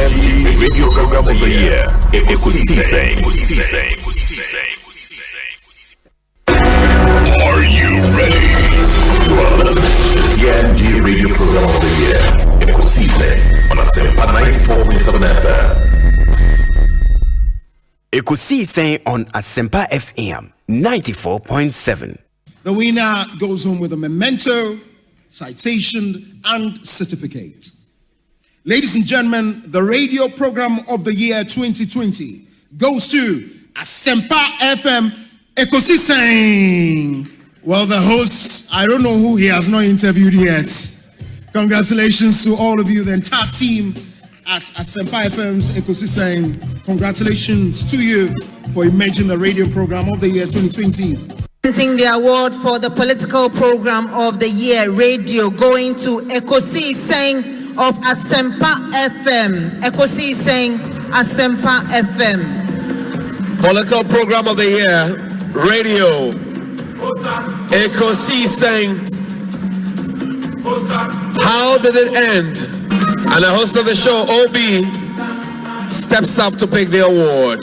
GMT Radio Program of the Year. Ekosiisen. Are you ready? You are listening to the GMT Radio Program of the Year. Ekosiisen on Asempa 94.7 FM. Ekosiisen on Asempa FM 94.7. The winner goes home with a memento, citation, and certificate. Ladies and gentlemen, the radio program of the year 2020 goes to Asempa FM Ekosiisen. Well, the host, I don't know who he has not interviewed yet. Congratulations to all of you, the entire team at Asempa FM's Ekosiisen. Congratulations to you for emerging the radio program of the year 2020. The award for the political program of the year radio going to Ekosiisen of Asempa FM. Ekosiisen Asempa FM. Political program of the year radio Ekosiisen. How did it end? And the host of the show, OB, steps up to pick the award.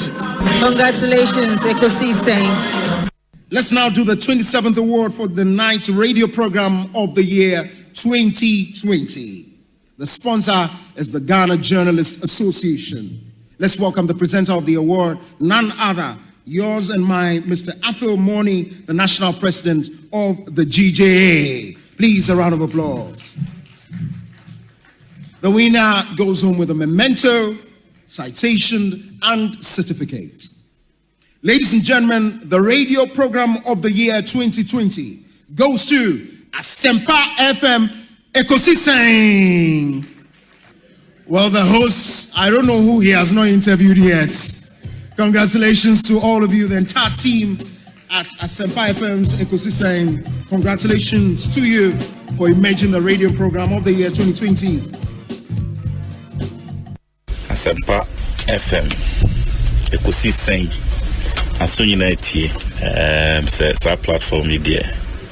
Congratulations, Ekosiisen. Let's now do the 27th award for the night's radio program of the year 2020. The sponsor is the Ghana Journalists Association. Let's welcome the presenter of the award, none other, yours and mine, Mr. Athol Morny, the national president of the GJA. Please, a round of applause. The winner goes home with a memento, citation, and certificate. Ladies and gentlemen, the radio program of the year 2020 goes to Asempa FM Ekosiisen. Well, the host, I don't know who he has not interviewed yet. Congratulations to all of you, the entire team at Asempa FM's Ekosiisen. Congratulations to you for emerging the radio program of the year 2020. Asempa FM Ekosiisen. Asonyina etie sa platform idea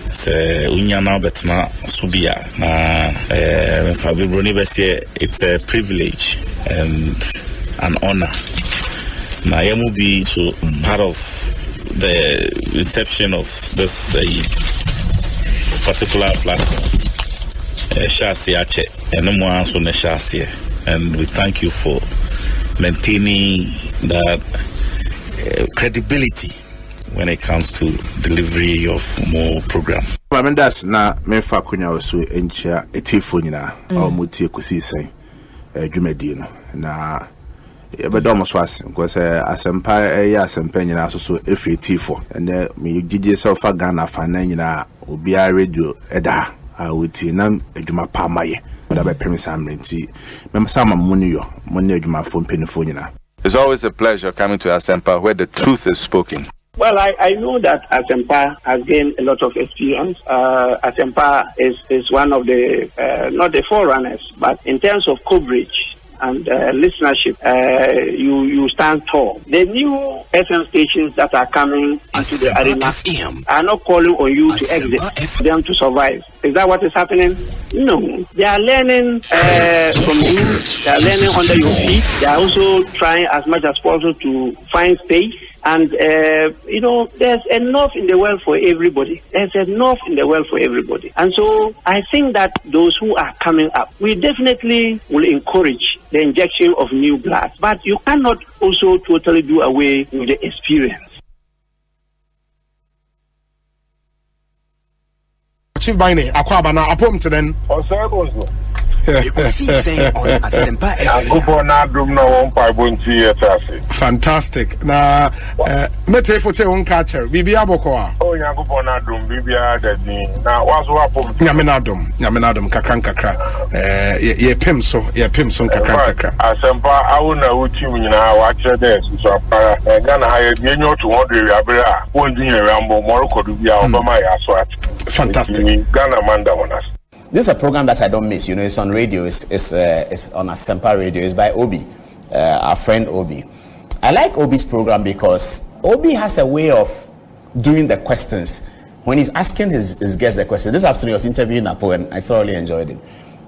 se unyana betna subia na Fabi Bruni Besie. It's a privilege and an honor na yamu be so part of the reception of this particular platform Shasi Ache and no one so ne Shasi, and we thank you for maintaining that credibility when it comes to delivery of more program. That's na mefa kunya osu encha etifo nyina omuti Ekosiisen dwumadi na ebedo so ase because Asempa Asempa nyina so efitifo and me gigi so fa Ghana fa na nyina obi a radio eda awuti na adwuma pa maye da be permisa amrenti memsa ma muni adwuma fo mpenifo nyina. It's always a pleasure coming to Asempa where the truth is spoken. Well, I know that Asempa has gained a lot of experience. Asempa is one of the, not the forerunners, but in terms of coverage and listenership, you stand tall. The new FM stations that are coming into the arena are not calling on you to exit, them to survive. Is that what is happening? No. They are learning from you. They are learning under your feet. They are also trying as much as possible to find space. And, there's enough in the world for everybody. There's enough in the world for everybody. And so I think that those who are coming up, we definitely will encourage the injection of new blood. But you cannot also totally do away with the experience. Chief Bine, Aquaba na apom to then. Osei Bonsu. Ekosiisen on Asempa FM. Fantastic. Na mete fote won catcher. Bibi abokoa. Oh, Yankopon adum bibia dadi. Na wazo apom. Nyame na dum kakra. Ye pem so kakra. Asempa awuna uti nyina wa kire dey so para. Ghana ha ye nyo 200 abere a. Won di nyambo moroko du bia obama ya so at. Fantastic. Ghana manda wonas. This is a program that I don't miss. It's on radio. It's on Asempa Radio. It's by Obi, our friend Obi. I like Obi's program because Obi has a way of doing the questions. When he's asking his guests the question, this afternoon he was interviewing Napo and I thoroughly enjoyed it.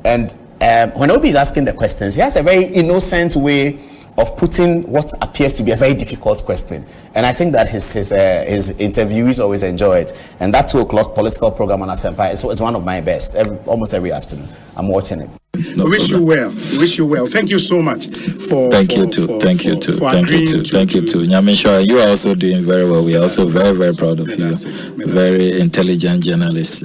And when Obi is asking the questions, he has a very innocent way of putting what appears to be a very difficult question, and I think that his interviewees always enjoy it. And that 2:00 political program on Asempa is one of my best. Almost every afternoon, I'm watching it. We wish you well. Thank you so much for. Thank you too. Nyamisha, you are also doing very well. We are also very, very proud of you. Very intelligent journalist.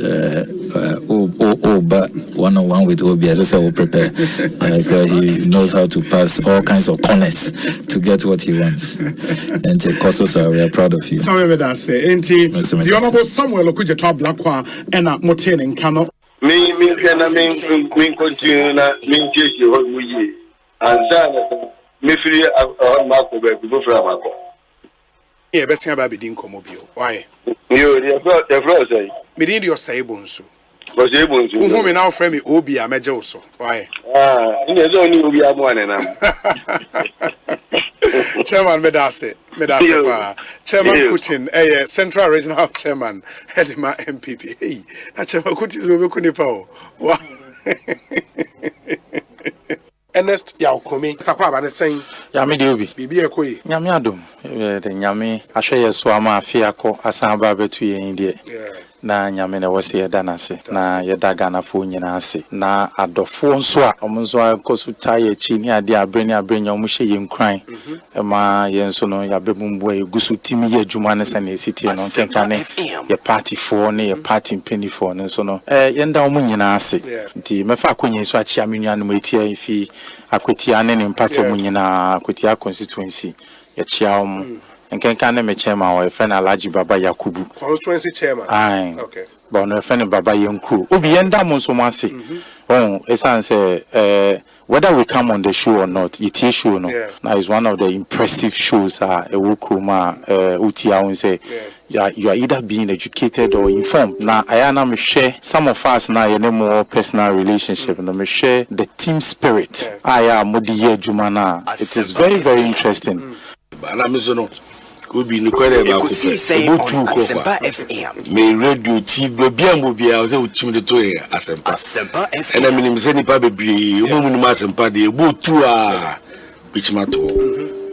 But one-on-one with Obi, as I said, will prepare. So he knows how to pass all kinds of corners to get what he wants. And also, sir, we are proud of you. The Honorable Samuel Okuja to Blackwa and Moten and Kano. Me continue na me chase ho muyi anza me free mako be go fra mako e be sen ba be din komobio why yo the floor say me din your say Bonsu Bonsu who me now frame me Obi ameje wo so why ni ezo ni Obi amu anena Chairman Medase pa Chairman Kutin Central Regional Chairman Hedima MPP hey Chairman Kutin Robe Kunipa wow Ernest Yaokomi sakwa ba ne sen ya me de Obi bibi ekoyi nyame adom de nyame ahwe yeso ama afia ko asan ba betu yen de na nyame na wose yeda nase na yeda Ghana fo nyina ase na adofo nso a omonso akosu taye chi ni ade abreni abrenya omhye yenkran ma yenso no yabebumbu egusu timi ye adwuma ne sane esitie no ntenka ne ye party for ne ye party penny for ne so no yenda omo nyina ase nti mefa akonye so achia menua no etia ifi akwetia ne mpate omo nyina akwetia constituency ye chia omo Nkenka ne me chairman wa friend Alhaji Baba Yakubu constituency chairman okay but no friend Baba Yanku Obi yenda mo so mase esan say whether we come on the show or not it is show no now is one of the impressive shows ewukuma utia won say you are either being educated or informed now ayana me share some of us now you know more personal relationship no me share the team spirit aya modi ye adwuma na it is very, very interesting Obi ni kwere ba ko Obutu ko kwa me radio TV bia mo bia o se utim de to e Asempa ena minim se nipa bebre o mu Asempa de Obutu a bichimato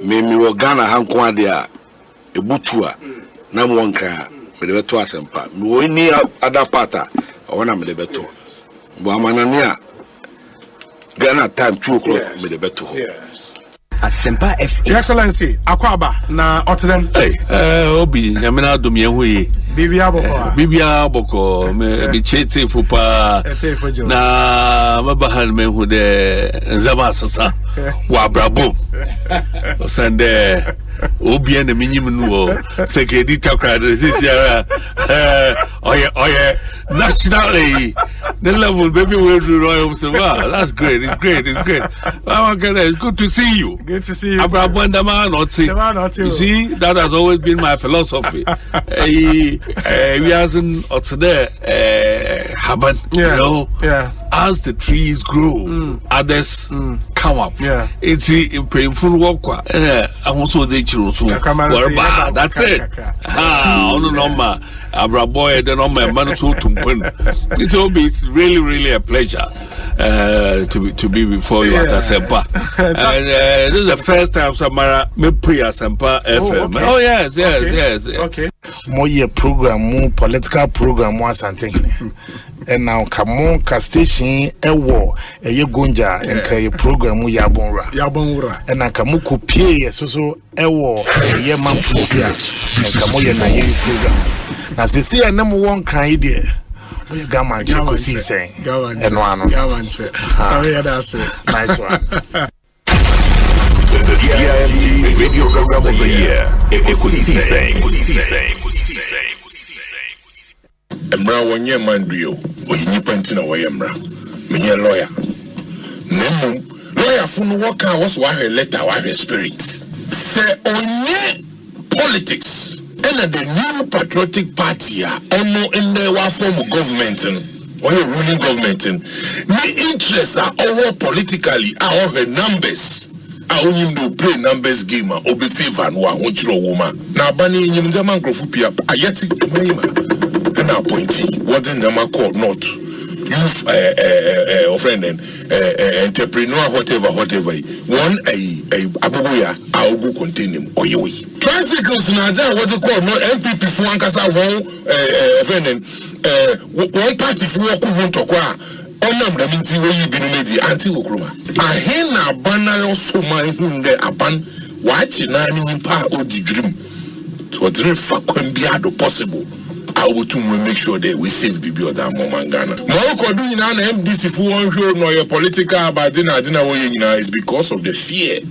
me wo Ghana hanko ade a Obutu a na mo nka me de beto Asempa me wo ni adapata o na me de beto bo amanane a Ghana time 2:00 me de beto Asempa FM. Your Excellency, Akwaba na Otedem. Obi, nyamena adom ye hoye. Bibia aboko me chete fupa na mabahan me hu de nzama asasa wa brabo. Osande Obi na minyim no sekedi takra de sisia oye nationally the level baby we do royal so wow that's great it's great it's good to see you. Good to see you. You see, that has always been my philosophy. We hasn't there happen, you know. As the trees grow, others come up. It's painful work. I also say that's it. It's really a pleasure to be before you at Asempa. And this is the first time Samara me pre Asempa FM. Oh yes. Okay. More program, political program, something. And now come on, station a war, a yegonja, and a program Yabonra. And I come pay so a war, a year man program, and come on, program. Now, see, I number one kind idea. We gamma Ekosiisen and one. Sorry, that's it. Nice one. The DIMG Radio Program of the Year. Ekosiisen. Emra wonye manduyo oyinyi pantina woyemra menye lawyer nemu lawyer funu waka was wa letter wa spirit say onye politics and the new patriotic party ono in the wa form of government or ruling government the interests are all politically are the numbers only do play numbers game or be favor no ahonchiro woman na bani nyim dem ankrofo pia ayeti mema and appointee what in them call not youth friend and entrepreneur whatever one a abubuya augu contain him oyewe tricycles na there what you call no MPP for ankasa one friend and one party for ku hontokwa onam da minti we yi binu meji anti okroma ahen na banalo so man hunde aban wachi na ni pa odi dream to dream fa kwambiado possible. I will make sure that we save Bibi or that moment Ghana. Morocco doing an MDC for one show no your political but dinner is because of the fear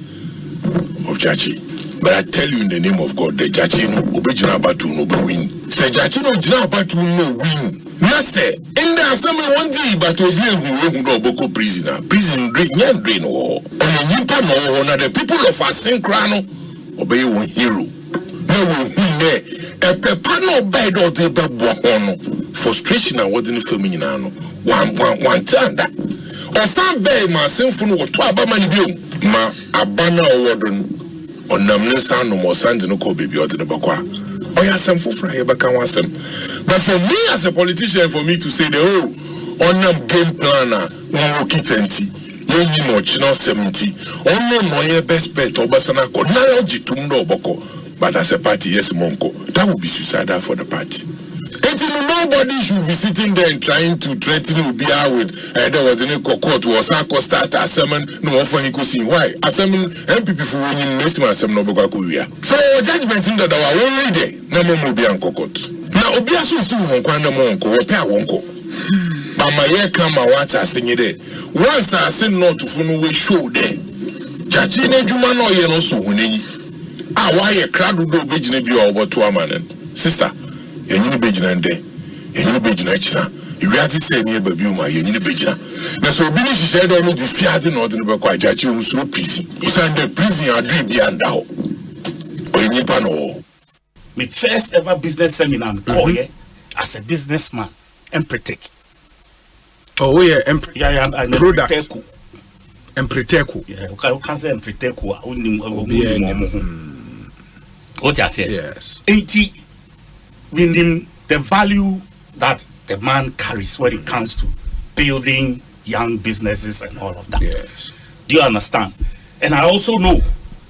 of Jachi. But I tell you in the name of God, the Jachi no original battle no win. Say Jachi no original battle no win. Nase in the assembly one day but obi who no boko prisoner. Prison drain or nyimpa no na the people of Asempa no obey one hero. A pepano bed or the babono frustration and what in the feminine one time that or some bay my sinful or 12 money bill ma abana warden or namnesan no more sons no baby or to the bakwa or ya some for fry but for me as a politician for me to say the on game planner one kitenti you much no 70 only no best bet or basana ko na ojitum do boko. But as a party, yes, Monko, that would be suicidal for the party. Nobody should be sitting there and trying to threaten Ubia with there was a court was a start assembly no offer he could see why assembly MPP for winning maximum assembly no Korea. So judgment in that our only day no more Ubia court. Now Ubia so soon Kwanda Monko or Pia Wonko. But my year come a water sing it. Once I send not to Funuwe show there. Chachine Jumano Yeno so why a crowd do bejine bi over to a man sister you need bejina nde you need bejina china you reality say near baby ma you need bejina na so bi ni she do no di fiat no de be kwa jachi unsu prison so the prison adri bi anda ho o ni pa no my first ever business seminar as a businessman and protect product Empreteku. Yeah, you can say Empreteku. What I say? Yes. 80 meaning the value that the man carries when it comes to building young businesses and all of that. Yes. Do you understand? And I also know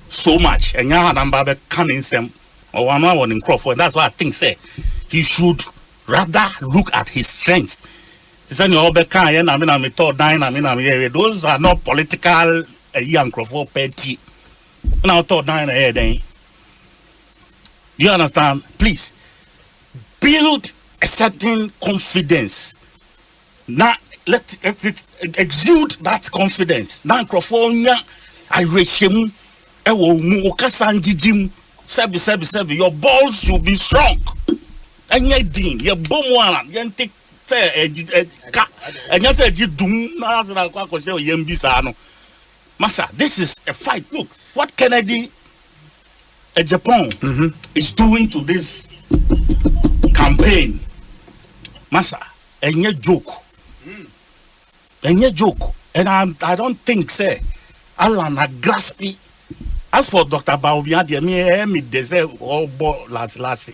so much. And now I'm coming some or one in Crawford. That's why I think say he should rather look at his strengths. Those are not political young Crawford petty. Now thought nine then. You understand? Please build a certain confidence. Now let it exude that confidence. Now Crawford I reach him. Your balls should be strong. And your dean, your bomb you take Massa, this is a fight. Look, what Kennedy Japan is doing to this campaign. Massa, and your joke. And your joke. And I don't think, say, Alan had grasped it. As for Dr. Baobia, me deserve all last.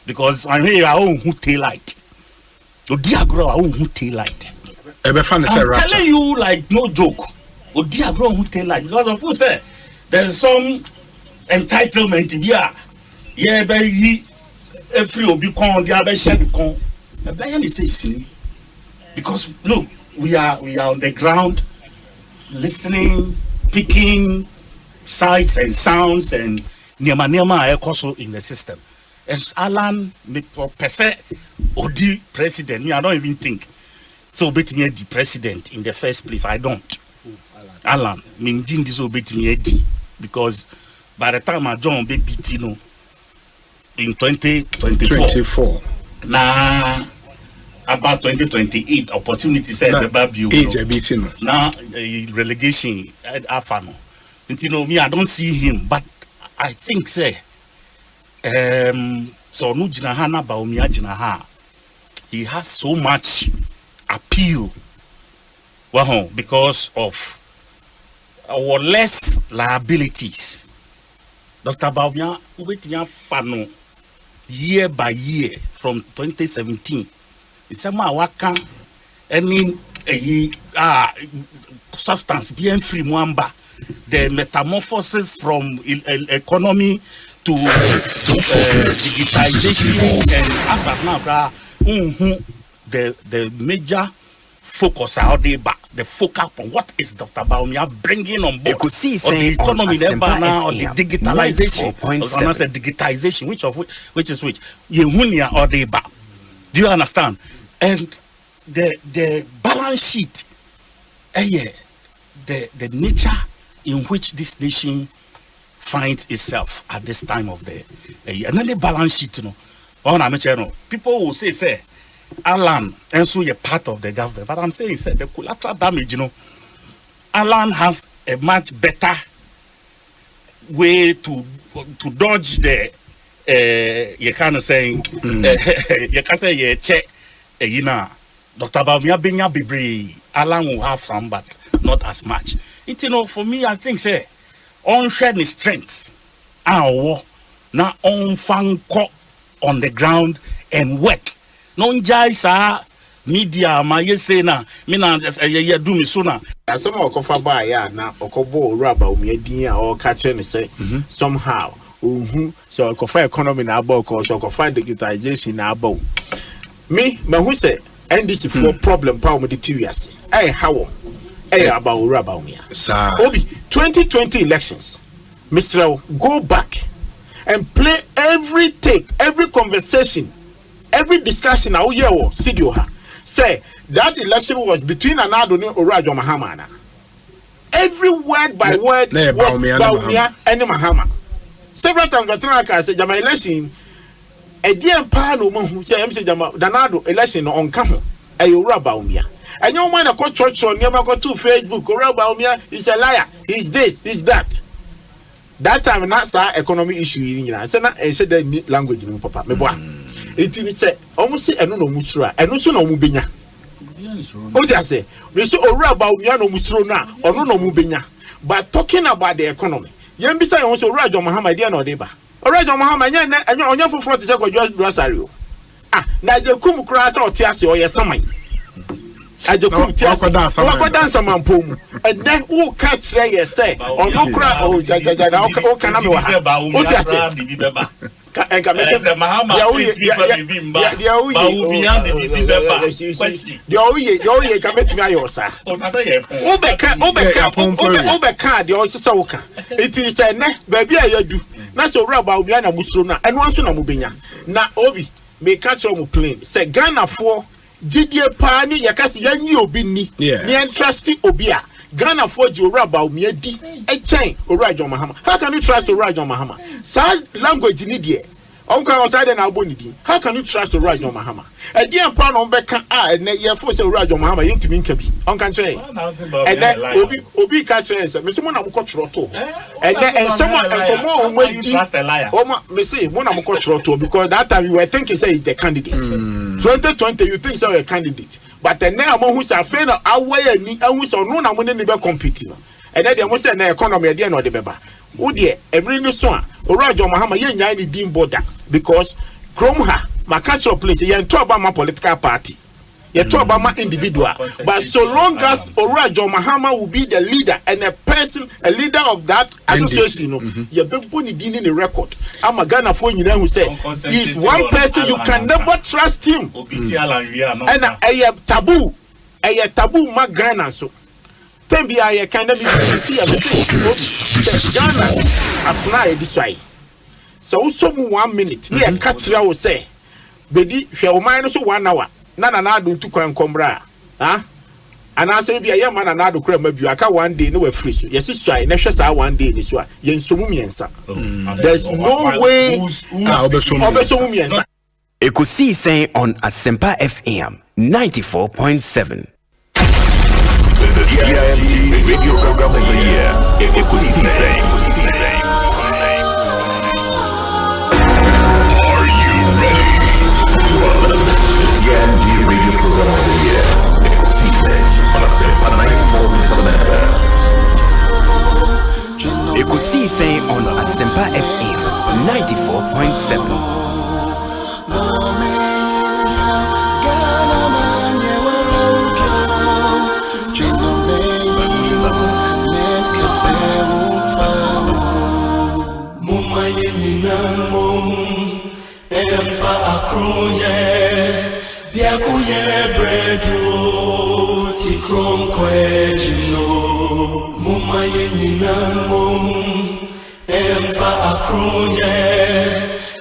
Because I'm here, I own who tail light. Odiagro who tail light. I'm telling you like no joke. Odiagro who tail light. Because of who say there's some entitlement here. Yeah, very every obi con the other share the con. Because look, we are on the ground listening, picking sights and sounds and nema also in the system. As Alan per se Odi president, me I don't even think so betting the president in the first place. I don't. Alan, me disobeying because by the time I joined BT in 2024, now about 2028 opportunity said the baby now relegation at Afano. Me I don't see him, but I think say. So Nujinahana Baumia Jinaha, he has so much appeal because of our less liabilities. Dr. Baumia Ubetia Fano year by year from 2017. It's a waka any substance being free mwamba. The metamorphosis from economy to digitization and as of now, the major focus out there, but the focus on what is Dr. Baumia bringing on board, or the economy, or the digitalization, or the digitization, which is Yehunia or the ba. Do you understand? And the balance sheet, the nature in which this nation finds itself at this time of the year. And then the balance sheet, people will say, Alan, and so you're part of the government. But I'm saying, the collateral damage, Alan has a much better way to dodge the, you can't say, you can't say, check, Dr. Baumia Binya Bibri, Alan will have some, but not as much. For me, I think, on sharing strength, now on fanko on the ground and work. Non jaisa media, my say na, mina do me sooner. As some of by ya now, or cobo rubber, me or catching say somehow. So coffee economy na about, so coffee digitization na about. Me, who say, and this is for problem, power with the TVS. Hey, how? About Rabamia. Obi, 2020 elections. Mr. Go back and play every tape, every conversation, every discussion. Now, say that election was between Anadoni or Rajo Mahamana. Every word by word was Baumia and Mahama. Several times, I said, Jama election, a dear Pano who said, Danado election on Kaho, a Baumia. And you want to go church or never go to Facebook or about me, he's a liar, he's this, he's that. That time, not sa economy issue in Iran. So now I said the language in Papa. It is said almost say, I don't know Musra, and also no Mubinya. What I say, we saw about Miano Musrona or no Mubinya. But talking about the economy, Yambisa also Rajo Muhammad, no deba. Or Rajo Muhammad, and you're on your 40 seconds, just Rosario. Now you come across or Tiasi or your summer. I just come to dance a man poem, and then who catch they say, or no crap, oh, can I what I say? And come the it is a ne, baby, I do. Not so rubber, Biana Musuna, and once on a Mubinya. Now, Obi may catch on plane. Say Ghana for. Jidie pani yakasi yanyi obi ni trusty obia Ghana for Joraba umiedi chain Orajo Mahama. How can you trust Orajo Mahama? Sad language ni die. Onka oside na abonidi. How can you trust Orajo Mahama? E dia pa no beka na ye for say Orajo Mahama yentimi nkabi. Onka nche. And then obi ka chere say me so mo na mo kwotro to. And then and someone enkomo omadi. Oma me say mo na mo kwotro to because that time you were thinking say is the candidate. 2020 you think so a candidate. But then now who say fail away ni who say no na mo ne be compete no. And then they mo say na economy dey no dey beba. Wo de emri no so a Orajo Mahama ye nya ni dim border because Kromha Makacho place ye to Obama political party. Ye to Obama individual. But so long as Orajo Mahama will be the leader and a leader of that association, ye be put in the record. I'm a Ghana for you who say he's one person you can never trust him. And a taboo ma Ghana so. Tembi I can never be Ghana afna edisai. So 1 minute me a catch will say bedi hwe man so 1 hour na do ntu kwan kombra and I say be a man na do kra mabu aka 1 day no we free so yes swai na hwe sa 1 day ni so a yensomu miensa. There's no way obesomu miensa. Ekosiisen on Asempa FM 94.7. The CIMT radio program of the year, Ekosiisen. Are you ready? You are listening to the CIMT radio program of the year, Ekosiisen on Asempa 94.7. Ekosiisen on Asempa FM 94.7. brejo tikrom kwejino muma yenina mum emfa akroye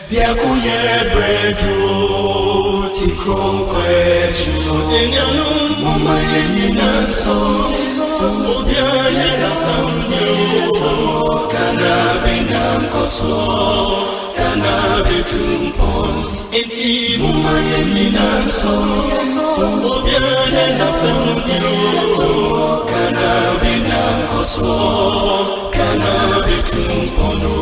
biakuye brejo tikrom kwejino muma yenina so obia yesa so kana benam koso kana betumpon eti muma yenina so obia yesa so kana benam koso kana betumpono.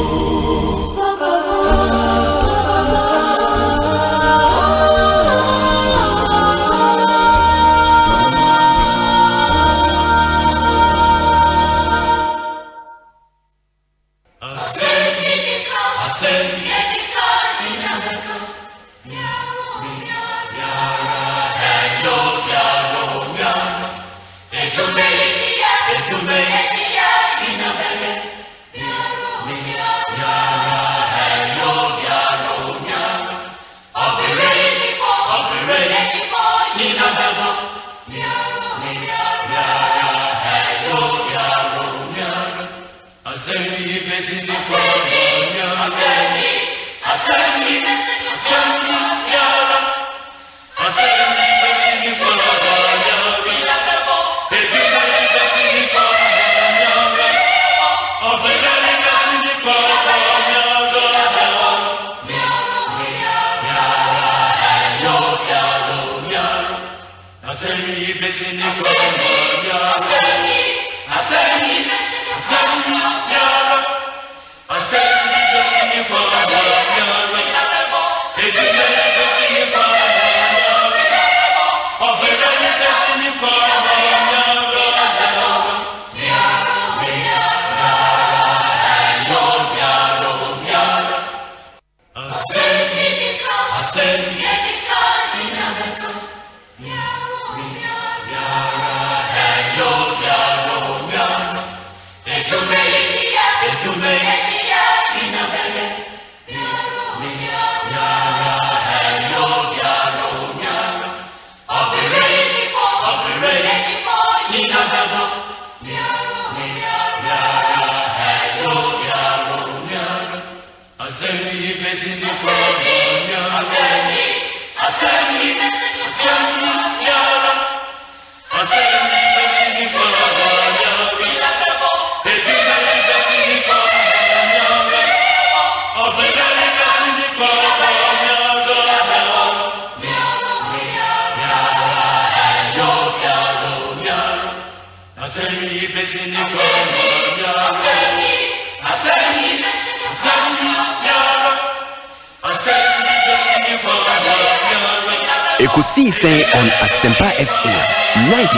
Ekosiise on Asempa FM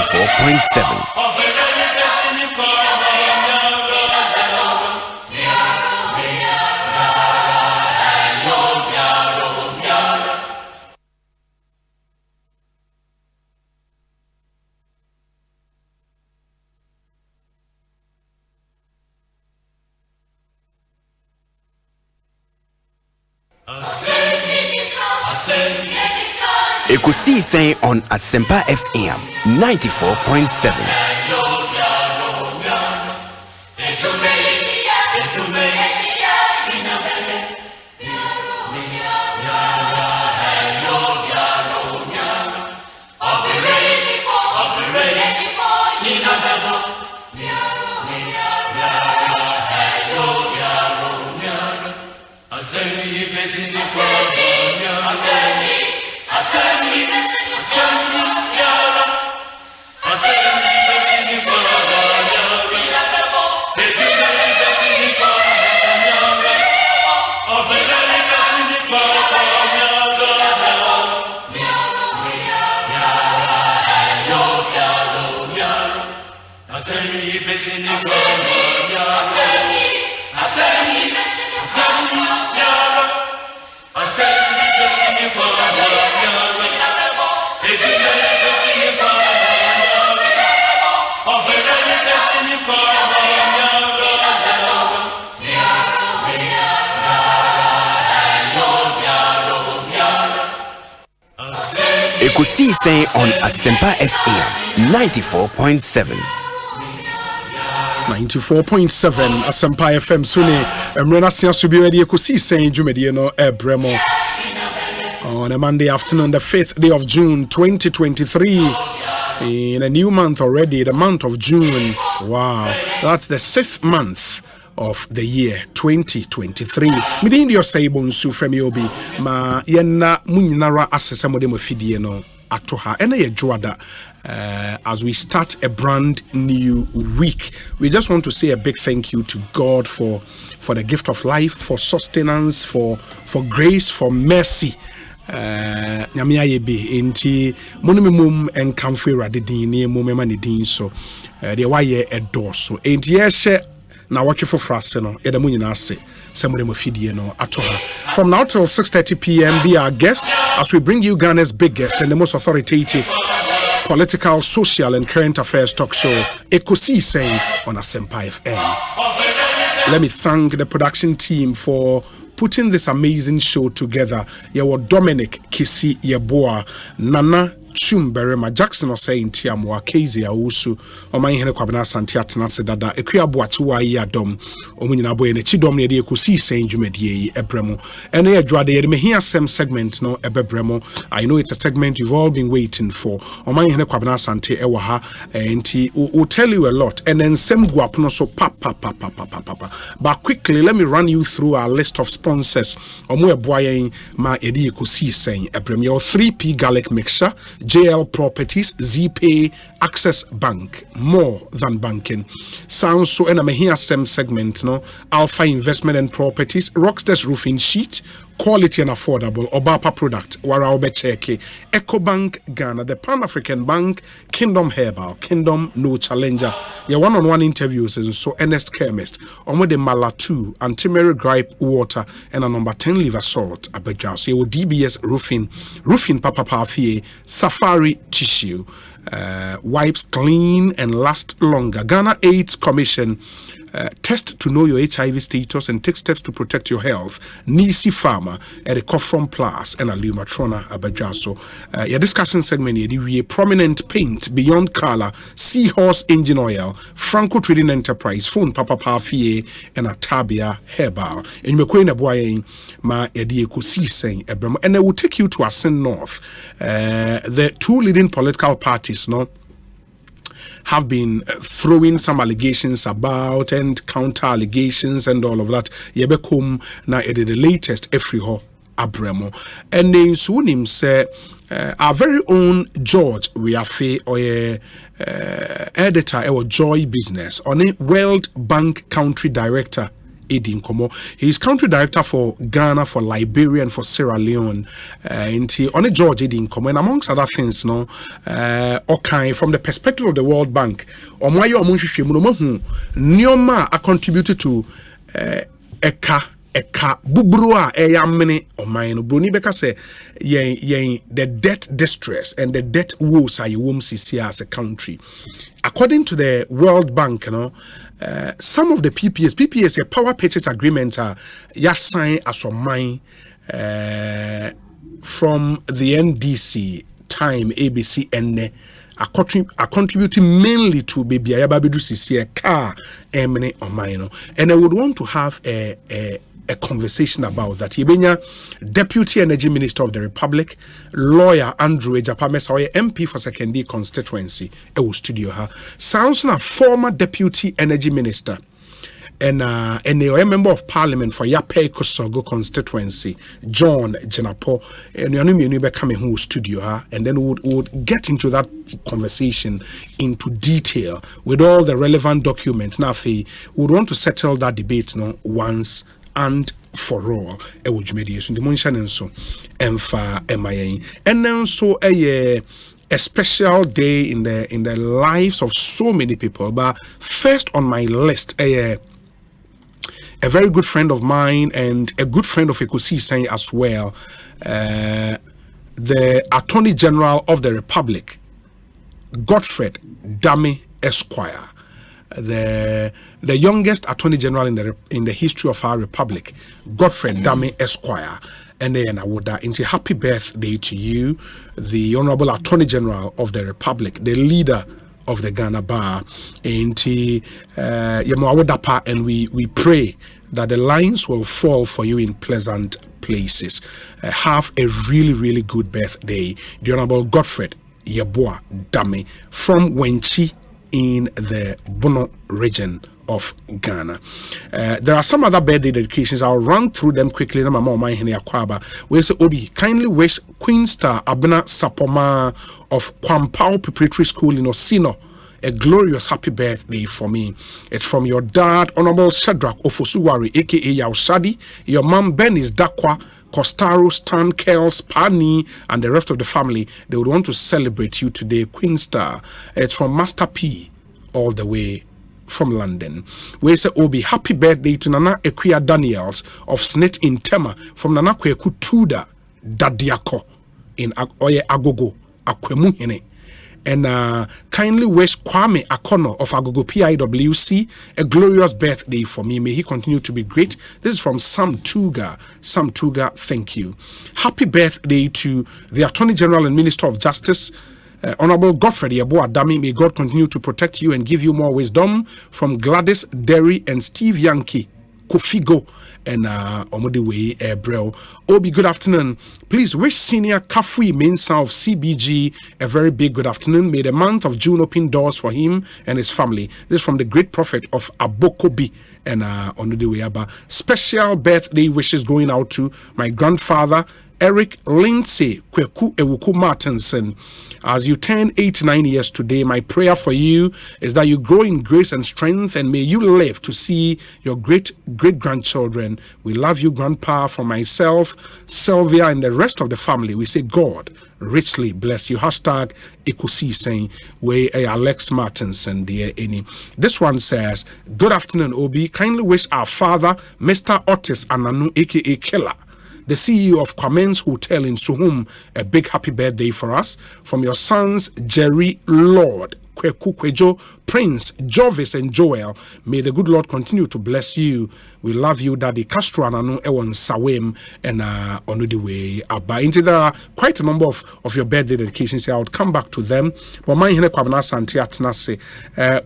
94.7. Ekosiise on Asempa FM 94.7. Ekosiisen on Asempa FM 94.7. 94.7 Asempa FM Sune Emrena Siasubi Ready Ekosiisen Jumedie no Ebremo on a Monday afternoon, the 5th day of June 2023. In a new month already, the month of June. Wow, that's the 6th month of the year 2023. Midin your say Bonsu from Yobi, ma yena muninara asesamo de mofidie no atoha ena ye joada as we start a brand new week. We just want to say a big thank you to God for the gift of life, for sustenance, for grace, for mercy. Nyame ayebe enti monimum enkamfo erade din ne momema ne din so de waye edoso enti ye hye na watwe fofrase no yeda munyina ase semore mafidie no atoha. From now till 6:30 p.m. be our guest as we bring you Ghana's biggest and the most authoritative political, social and current affairs talk show, Ekosiisen on Asempa FM. Let me thank the production team for putting this amazing show together. Yewo Dominic Kisi Yeboa, Nana Chumberema, Jackson Osei Ntiamwa, Kezi Awusu, Oman Hene Kwabena Santi Atena Sedada, Ekuya Boatua Yadom, Omunyina Boy ne Chidom ne de Ekosiisen Jumedie Ebremo. Ene Edwade ye me hear some segment no Ebebremo. I know it's a segment you've all been waiting for. Oman Hene Kwabena Santi Ewa ha enti will tell you a lot. And then sem guapono so pa. But quickly let me run you through our list of sponsors. Omo eboyen ma edi Ekosiisen Ebremo. Your 3P garlic mixture, JL Properties, ZPay, Access Bank, more than banking. Sounds so and I'm here same segment, no? Alpha Investment and Properties, Rockstars Roofing Sheet, quality and affordable, Obapa product, Waraobe Cheke, EcoBank Ghana, the Pan-African Bank, Kingdom Herbal, Kingdom No Challenger. Your one-on-one interviews is so Ernest Chemist, Omo de Malatu, Antimary Gripe Water, and a number 10 liver salt, Abejas. Your DBS Roofing Papa Pafie, Safari Tissue, wipes clean and last longer. Ghana AIDS Commission, test to know your HIV status and take steps to protect your health. Nisi Pharma at a Kofron Plus and a Lumatrona Abajaso. Your discussion segment here, prominent paint beyond color, Seahorse engine oil, Franco Trading Enterprise, Phone Papa Pafie, and a Tabia Herbal. And you may boy ma edi Ekosiisen Ebremo. And I will take you to Asen North. The two leading political parties, no, have been throwing some allegations about and counter allegations and all of that. Yebekum na the latest Efriho Abremo. And then Sunim say our very own George Wiafe or editor our Joy Business on a World Bank Country Director. Edin Komo. He's country director for Ghana, for Liberia, and for Sierra Leone. And he on a George Edin Komo, and amongst other things, no, okay, from the perspective of the World Bank, Omayo Omunshi Munomohu, Nyoma are contributed to Eka Bubrua Eyamene Omaino Bruni Beka say the debt distress and the debt woes are you see as a country. According to the World Bank, you know, some of the PPS, a power purchase agreement, signed as a mine from the NDC time ABC and are contributing mainly to baby Ayababidu CC car emene or mine. And I would want to have a conversation about that. Yebenya, Deputy Energy Minister of the Republic, lawyer Andrew Ejapamesa, MP for Secondary constituency, studio her. Sounds like former Deputy Energy Minister and a member of Parliament for Yape Kosogo constituency, John Jenapo, and you coming who studio her, and then would get into that conversation into detail with all the relevant documents. Now, we would want to settle that debate once and for all. Mediation, the mention and so emfa MIA, and then so a special day in the lives of so many people. But first on my list, a very good friend of mine and a good friend of Ekosiisen as well, the Attorney General of the Republic, Godfred Dame Esquire. the youngest Attorney General in the history of our republic, Godfrey Dame Esquire. And then I would into happy birthday to you, the Honorable Attorney General of the Republic, the leader of the Ghana Bar. And we pray that the lines will fall for you in pleasant places. Have a really, really good birthday, the Honorable Godfrey Yeboah Dame from Wenchi in the Bono region of Ghana. There are some other birthday dedications. I'll run through them quickly. We say Obi kindly wish Queen Star Abena Sapoma of Kwampao Preparatory School in Osino a glorious happy birthday for me. It's from your dad, Honorable Shadrach Ofosuwari, aka Yausadi, your mom Benis Dakwa, Costaro, Stan, Kels, Pani, and the rest of the family. They would want to celebrate you today, Queen Star. It's from Master P, all the way from London. We say Obi happy birthday to Nana Equia Daniels of Snit in Tema, from Nana Kweku Tuda Dadiako in Oye Agogo Akwemuhine. And kindly wish Kwame Akono of Agogo PIWC a glorious birthday for me. May he continue to be great. This is from Sam Tuga. Sam Tuga, thank you. Happy birthday to the Attorney General and Minister of Justice, Honorable Godfrey Yeboah Dame. May God continue to protect you and give you more wisdom. From Gladys Derry and Steve Yankee Kofigo and Omodiwe Ebrel. Obi, good afternoon. Please wish Senior Kafui Mensa of CBG a very big good afternoon. May the month of June open doors for him and his family. This is from the great prophet of Abokobi and Omodiwe Aba. Special birthday wishes going out to my grandfather Eric Lindsay Kweku Ewuku Martinson. As you turn 89 years today, my prayer for you is that you grow in grace and strength, and may you live to see your great-grandchildren. We love you, Grandpa. For myself, Sylvia, and the rest of the family, we say God richly bless you. Hashtag Ekosiisen way Alex Martinson, dear any. This one says, good afternoon, Obi. Kindly wish our father, Mr. Otis Ananu, aka Killer, the CEO of Kwamen's Hotel in Suhum, a big happy birthday for us. From your sons, Jerry, Lord, Kweku Kwejo, Prince, Jovis, and Joel. May the good Lord continue to bless you. We love you, Daddy Castro Ananu Ewan Sawem and Onudiwe Abba. There are quite a number of your birthday dedications here. I would come back to them. But my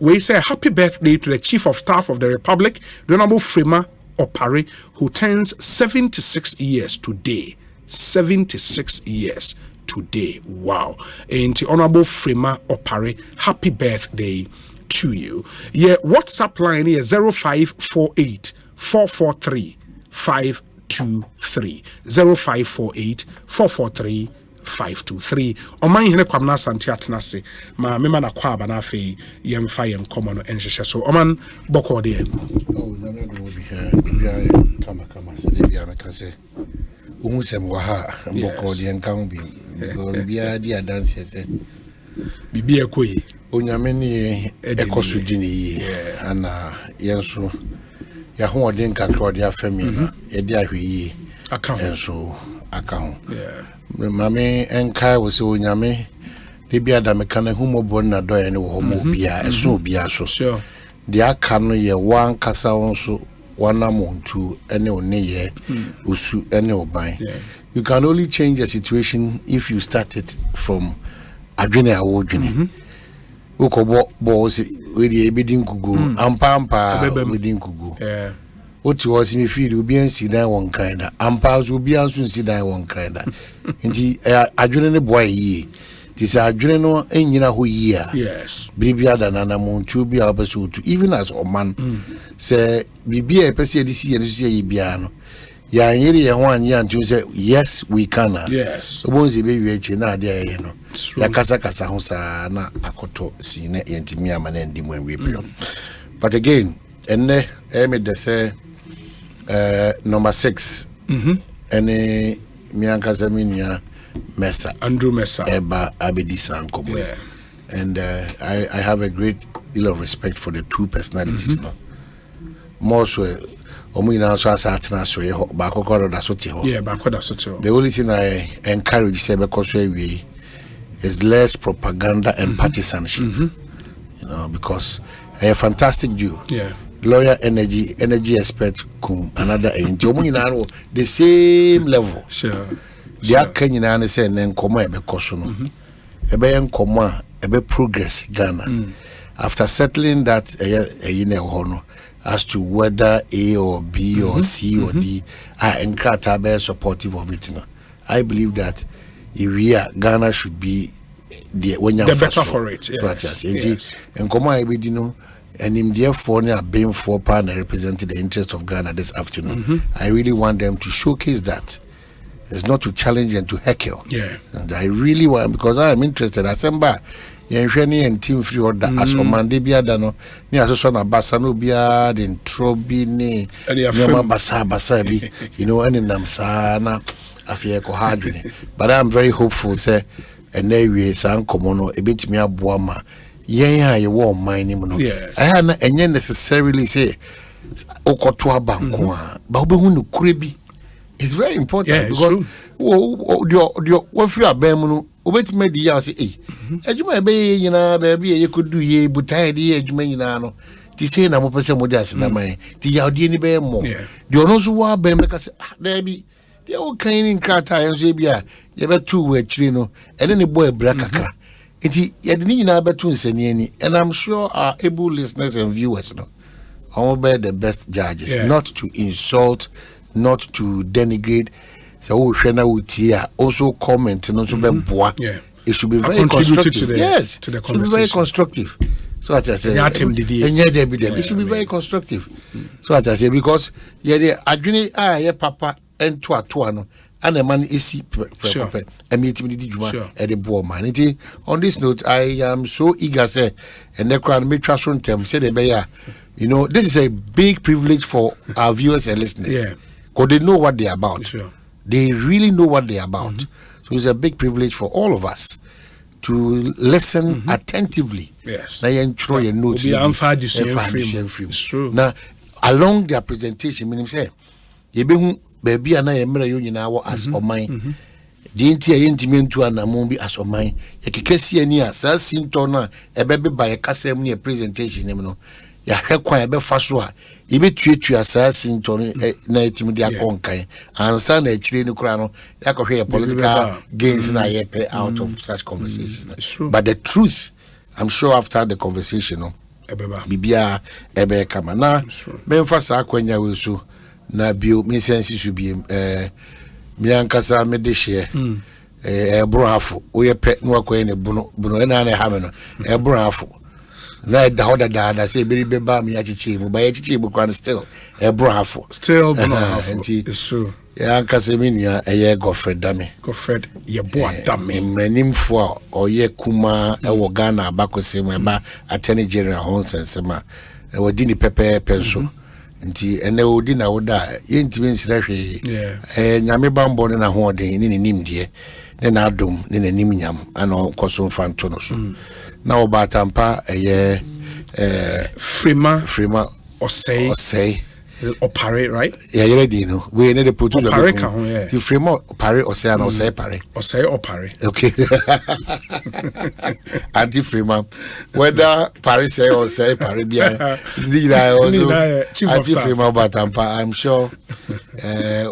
we say happy birthday to the Chief of Staff of the Republic, the Honorable Frema Opare, who turns 76 years today. 76 years today. Wow. And the Honorable Frema Opare, happy birthday to you. Yeah, WhatsApp line here 0548 443 523. 0548 443 523. Oman hene kwamna santi atenase ma mema na kwa bana fe yemfa yem komo no enhwehwe so oman boko de oh na na do bi bia kama se de bia na kase umu sem wa ha boko de nkan bi bia dia dance se bibia koyi onyame ni ekosu ni ana yenso ya ho odin kakro de afami na ye de ahwe account enso account mame enkai wo se onyame de bia da meka na humobo na do ye ne wo mo bia eso bia so sure de aka no ye wan kasa won so wana montu ene oneye usu ene oban. You can only change a situation if you start it from adwene awodwene ukobo boss we dey ebedin kugu ampa ebedin kugu oti was me feel obi ansi dan won kinda ampa so obi anso nsi dan won kinda nti adwene ne boy yi ti sa adwene no enyina ho yi a yes bibia da nana montu obi a obeso to even as oman say bibia e pese edisi ye bia no ya nyiri ye ho anye antu say yes we can yes obonzi be wi echi na ade ye no ya kasa ho sa na akoto si na yentimi ama na ndi mu enwe bio but again enne me de say number 6 ene mi ankasa minia Mesa Andrew Mesa Eba Abedisa Nkomo and I have a great deal of respect for the two personalities now more so omu ina so asatena so ye ba kokoro da so te ho ba koda so te ho. The only thing I encourage say because is less propaganda and partisanship you know because A fantastic Jew. Yeah. Lawyer, energy expert, another the same level. Sure. The Kenyan say then come ebe kosono. Ebe nkoma ebe progress Ghana. After settling that as to whether A or B or C or D, I encourage be supportive of it. I believe that if we are, Ghana should be the better for it. Yes. And come and in therefore they are being for partner representing the interest of Ghana this afternoon. I really want them to showcase that. It's not to challenge and to heckle. Yeah. And I really want, because I am interested. Asempa yenhwani and team free order as omande bia da no ni asoso na basa no bia den trobi ni nyama basa bi any namsa na afie ko hadwene. But I am very hopeful say enewie san komono ebetimi aboa ma yen ha ye wo man ni mu no I na enye necessarily say okoto abanko a ba obehu no kure bi. It's very important because what you are being obetime di ya say ejuma ebe nyina ba bia ye kodu ye butai di ejuma nyina no ti say na mo pese mo di ase na man ti ya odi ni be mo di ono so wa be meka say da bi di o kan ni nkrata enso e bia ye betu we chiri no ene ne boy bra kakra enti ye di nyina betu nsani ani, and I'm sure our able listeners and viewers no all be the best judges, not to insult, not to denigrate. So also comment and also it should be very constructive. To the conversation. Should be very constructive. So as I say, it should be very constructive. So as I say, because the papa and no and a man is and meet me at the board man. On this note, I am so eager say and the crowd may trust from them say the this is a big privilege for our viewers and listeners. Because they know what they're about. They really know what they're about. So it's a big privilege for all of us to listen attentively. Yes. Now you enjoy your notes. It's true. Now, along their presentation, meaning say, you be baby and I am as or mine. The entire intimate and a movie as or mine. You can see any as symptona a baby by a castle near presentation. Ya hekwa ebe faswa ibe tuetu assassin toni na etimidi akonkan ansa na echire ni kura no yakohwe political gains na yepe out of such conversations. But the truth, I'm sure after the conversation no bibia ebe kama na memfa sa akwanya wesu na bio me sense should be me ankasa me de share brafo oyepe no akwa ne buno na na ha me no brafo na da say be ba me achichi mu ba achichi bu kwan still brafo still brafo. It's true. Ya ankasa me nua Godfred ye bo adame mmanimfo oye kuma wo Ghana abakosem eba attorney general Honsensema wodi ni pepe penso nti ene odi na woda ye ntime nsira hwe nyame bambo ne na hoden ne nimdie ne na adom ne na nimnyam ana koso mfanto no so na obatampa frima Osei Opare, right? Yeah, you ready, no? We need to put you the frame Opare Osei and Osei Pare. Osei Opare. Okay. Anti frame whether Paris say or say Pare anti frame Obatampa, I'm sure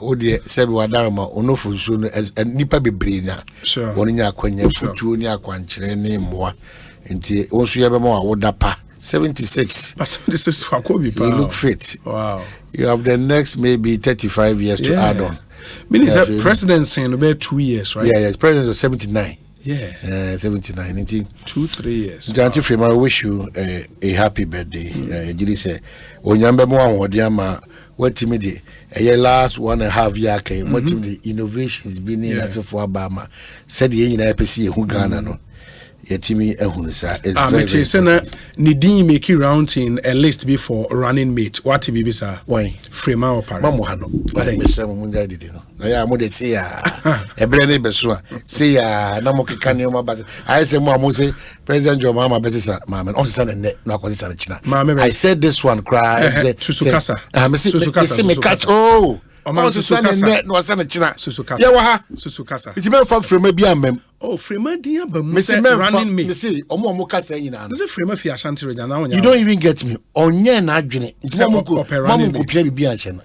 Odi Sebi Wadarama Onofu soon as nipa bebre na. Sure. One nya kwanya futu ni akwankyere ne mmoa. Nti onso ye be ma wodapa 76. This is Fakobi. You look fit. Wow. You have the next maybe 35 years to add on. Meaning that president saying about 2 years, right? Yeah, president was 79. Yeah. 79. 2-3 years. Auntie Frima, I wish you a happy birthday. Jili say, Onyambe mo anwodiama what me the last 1.5 year came. What the innovations been in as for Obama said the na PC who Ghana no. Yetimi ehunisa is very Nidin make round in a list before running mate. What be bisa? Why? Frema or para? Mamu hano. Why me say munja didi no. Aya mo de say ya. Ebrene beso. Say ya na mo kekane o mabase. I say mo say President John Mahama besisa mama. On say na net na kwasi na China. I said this one cry. Susukasa. Me catch oh. On say na net no say na China. Susukasa. Ya wa ha. Susukasa. Iti me from frema bi amem. Oh, Frema dia ba running me. Me say omo ka say nyina. Say Frema fi Ashanti region now. You don't even get me. Onye na adwene. Nti mamu ko pia bibi anche na.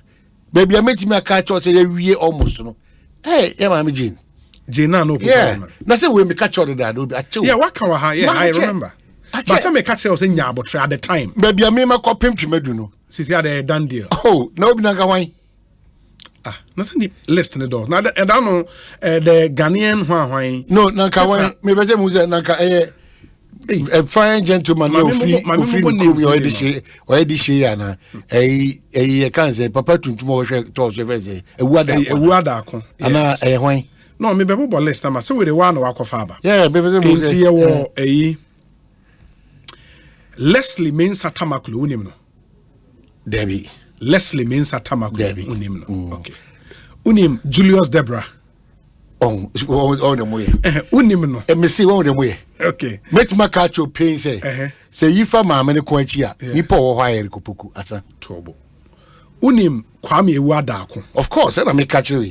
Baby ametimi aka cho say ya wie almost no. Hey, yeah mama Jane. Jane na no problem. Yeah. Na say we me catch all that do be achew. Yeah, what can we ha? Yeah, I remember. But I me catch say nya but at the time. Baby amema ko pimpimadu no. Sisi had a done deal. Oh, na obi na ga wan. Ah, nothing less than the door. Now, I don't know the Ghanaian Hwan. No, Nanka, maybe say Musa Nanka, a fine gentleman, no free, or Edishana, a cancer, Papa to tomorrow, toss your face, a wada, and a wine. No, maybe less time. I saw with the one walk of Faber. Yeah, baby, a Leslie means a tamaklu, Debbie. Leslie means Atamaku. Unim no. Okay. Unim Julius Debra. On the way. Unim no. And me see on the way. Okay. Met my catch your pain say. Say if a man quenchia. Nipo or higher kupuku asa. Trouble. Unim Kwame Wadako. Of course, and I make catch you.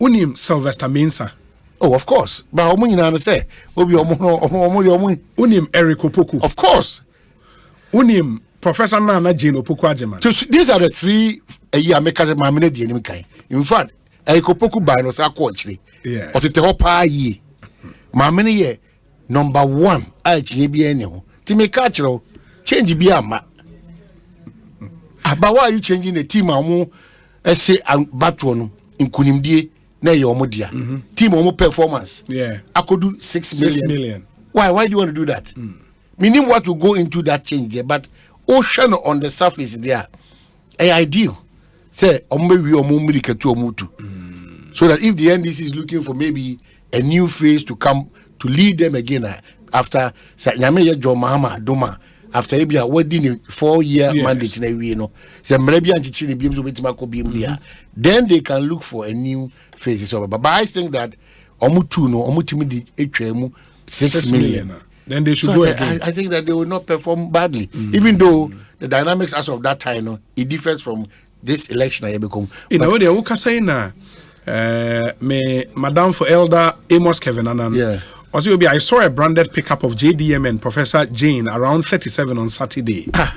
Unim Sylvester Mensa. Oh, of course. But how many na say? Obi omo. Unim Eric Opoku. Of course. Unim Professor Nana Jane Opoku Ajeman. These are the three a year make as a mamine the enemy kind. In fact, Ekopoku by no sa actually. Yeah. But it hopa ye. Mamine ye number 1. I be anyhow. To make cultural change be ama. But why are you changing the team amu essay and batron in Kunimdi na your modia? Team amu performance. Yeah. I could do 6 million. 6 million. Why do you want to do that? Meaning what to go into that change there, but ocean on the surface there, ideal. Say, so that if the NDC is looking for maybe a new phase to come to lead them again after John Mahama Doma, after maybe a wedding 4-year mandate, then they can look for a new phase. But I think that Omutu 6 million. Then they should go again. I think that they will not perform badly, even though the dynamics as of that time, it differs from this election. You know, they are saying me Madam for Elder Amos Kevin Anan. Yeah. I saw a branded pickup of JDM and Professor Jane around 37 on Saturday. But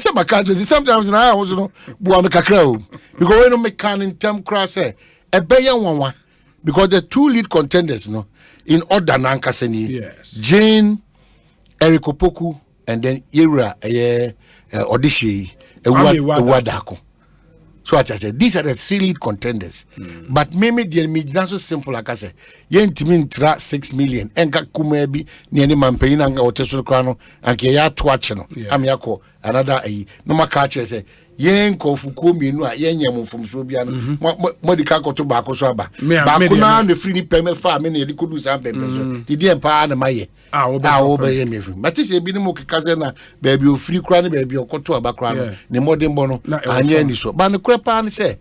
sometimes I also because when you make in term cross a one because the 2 lead contenders, in order nankaseni. Yes. Jane, Eric Opoku, and then Ira Odishi Wadako. So I said these are the 3 lead contenders. But maybe the not so simple like I said. Yen timin tra 6 million. Enka kumebi ni any mampain and oteso krano and kaya twachano. Amiako another no makache say yen ko fukumi no yen yamu from Sobiano. Modika ko to bako so aba. Bakuna the free payment farm ni di kudu sampe peso. Di dem pa na maye. Obey me. But this be no kazena baby o free krano baby o koto aba krano. Ni modern bono anye ni so. But the crepa ni say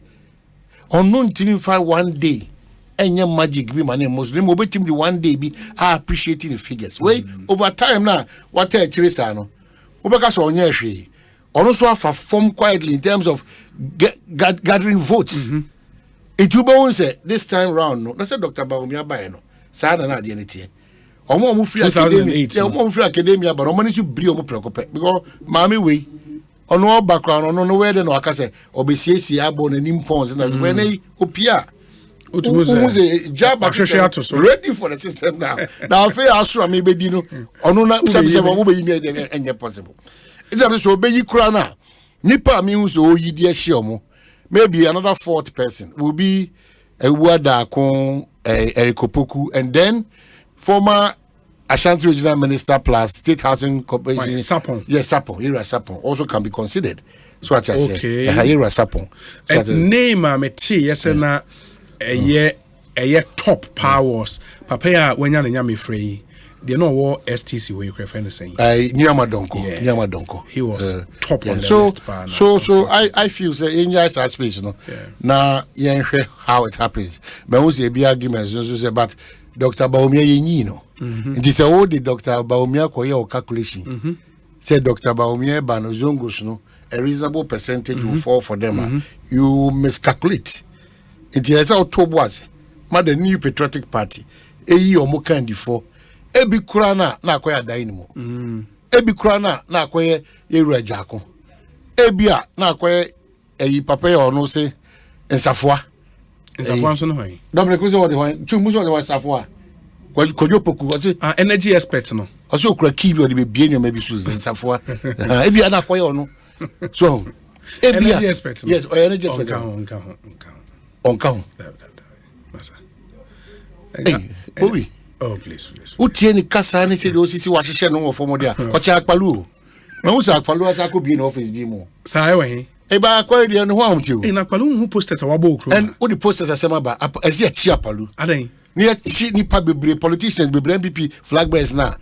unknown team for one day. Any magic be my name Muslim will be team the one day be appreciating the figures. Wait, over time now, what a Chirisano. Ubaka so onyeshi. Also have perform quietly in terms of gathering votes. It will say this time round, no, that's a Dr. Baumia Bayano. Sana na DNT. Omo mu free academia. Yeah, omo free academia, but omo nisu bri omo preoccupy because mami we on all background on no where the no akase obesiesi abo na nimpons na when opia. Who's a job ready for the system now. Now, if I ask you, maybe you know, or no, not possible. It's a so be you crana. Nipa means oh, you dear shiomo. Maybe another 4th person will be a Wada Kon Eric Opoku, and then former Ashanti Regional Minister plus State Housing Corporation. Sapon. Yes, Sapon. Ira Sapon also can be considered. So what I say. Ira Sapon. Name a meti yes na. A top powers. Papaya when you're nyami free. They know what STC where you prefer to say. Nyamadonko. He was top on the list. So I feel say in your space, Now how it happens. But we say be arguments, but Dr. Baumia it is all the Dr. Baumia koye calculation. Said Dr. Baumia Banozongos a reasonable percentage will fall for them. You miscalculate. It is how top was the New Patriotic Party eyi omo candidate ebi kura na akoya dan mu ebi kura na akoya Eru Ajako ebi a na akoya eyi papa ya ono se nsafua so no hwan Dominic so what the one chumu so the one nsafua kojo poku wase energy expert no wase okura kibi o de be bie nyoma bi so nsafua ebi a na akoya ono so ebi energy expert yes energy expert onka Obi. Oh, please. Utie ni kasa ni se de osisi wa hihye no wo fomo de a. Ocha akpalu. Na wo sa akpalu asa ko bi na office bi mu. Sa e we. E ba akwa de no ho amti o. E na akpalu hu posters wa bo okro. And wo the posters asema ba ase achi akpalu. Adan. Ni achi ni pa bebre politicians bebre MPP flag bearers na.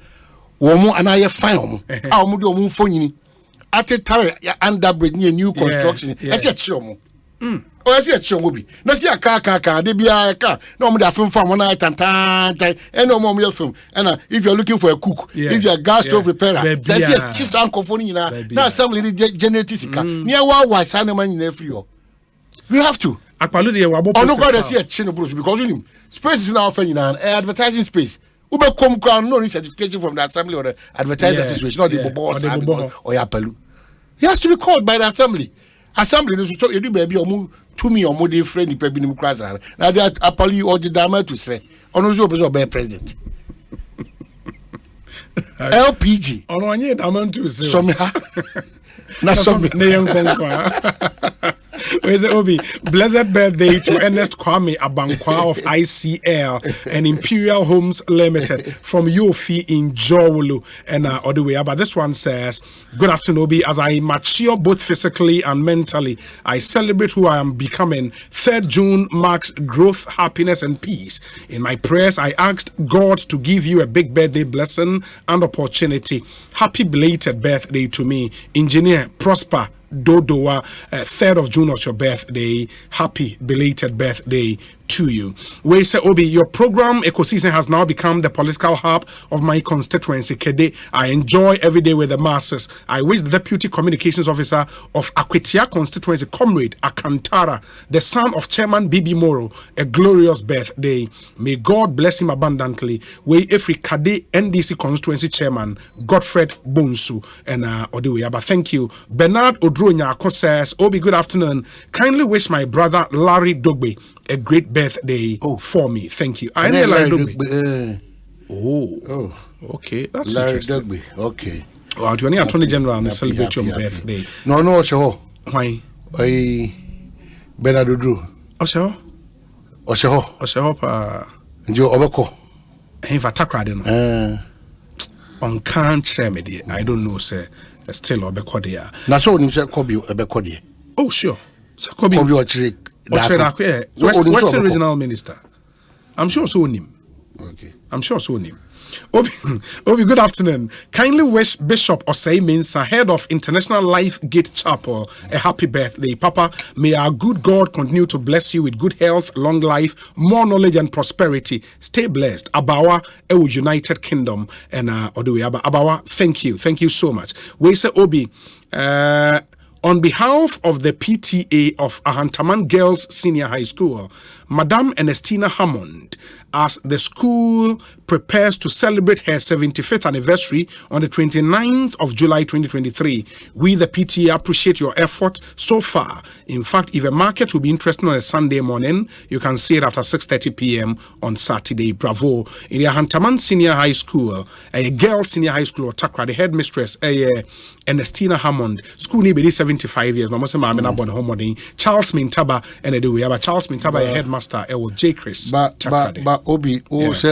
Wo mu ana ye fine wo mu. A wo mu de wo mu mfonyini. Atetare underbridge ni new construction. Ase achi wo mu. O ase achi wo bi. Na se aka de bia ka na o mu da fam won na tantan and o mo mo film. And if you are looking for a cook, if you are gas stove repairer, say achi sankofo ni na assembly generate sika. Ni wa sana man na free yo. We have to. Akpalu de wa bo. Ono go dey see achi no bros because you space is now for you na advertising space. Ube come crown no certification from the assembly or the advertiser situation, not the boss or Yapalu. He has to be called by the assembly. Assembly is to you baby or to me or more friend the Pebinim Crasar. Now that Apollo or the Dama to say, on also be president. LPG. On one year, Daman to say, some not some name. Where's it, Obi? Blessed birthday to Ernest Kwame Abankwa of ICL and Imperial Homes Limited from Yofi in Jowulu and all the way. But this one says, good afternoon, Obi. As I mature both physically and mentally, I celebrate who I am becoming. 3rd June marks growth, happiness, and peace. In my prayers, I asked God to give you a big birthday blessing and opportunity. Happy belated birthday to me, Engineer Prosper Dodoa. 3rd of June was your birthday. Happy belated birthday to you. We say, Obi, your program Ekosiisen has now become the political hub of my constituency. Kede, I enjoy every day with the masses. I wish the Deputy Communications Officer of Akwetia constituency, Comrade Akantara, the son of Chairman Bibi Moro, a glorious birthday. May God bless him abundantly. We every Kade NDC constituency chairman, Godfred Bonsu, and Odewe. But thank you. Bernard Odronya says, Obi, good afternoon. Kindly wish my brother Larry Dogbe a great birthday for me. Thank you. I know Larry Dogbe. Okay, that's Larry interesting. Dogbe. Okay. Well, you are Attorney General and celebrate your birthday. No, sure. Why? Bernard Odro. Osho pa. Njo obeko. He vatakra de no. On can't share me. I don't know, sir. Still obeko there. Na so nim say Kobi obeko there. Oh, sure. So Kobi Ochire. Western Regional Minister. I'm sure so him. Okay. I'm sure so him. Obi, good afternoon. Kindly wish Bishop Osei Mensah, head of International Life Gate Chapel, a happy birthday. Papa, may our good God continue to bless you with good health, long life, more knowledge and prosperity. Stay blessed. Abawa, Ewu United Kingdom, and Oduwe Abawa, thank you. Thank you so much. We say, Obi, on behalf of the PTA of Ahantaman Girls Senior High School, Madam Ernestina Hammond, as the school prepares to celebrate her 75th anniversary on the 29th of July 2023, we, the PTA, appreciate your effort so far. In fact, if a market will be interesting on a Sunday morning, you can see it after 6:30 p.m. on Saturday. Bravo. In the Ahantaman Senior High School, a girls senior high school, Takra, the headmistress, Ernestina Hammond, school need be 75 years. Charles Mintaba, and we have Charles Mintaba, a headmaster, J. Chris. But Obi, say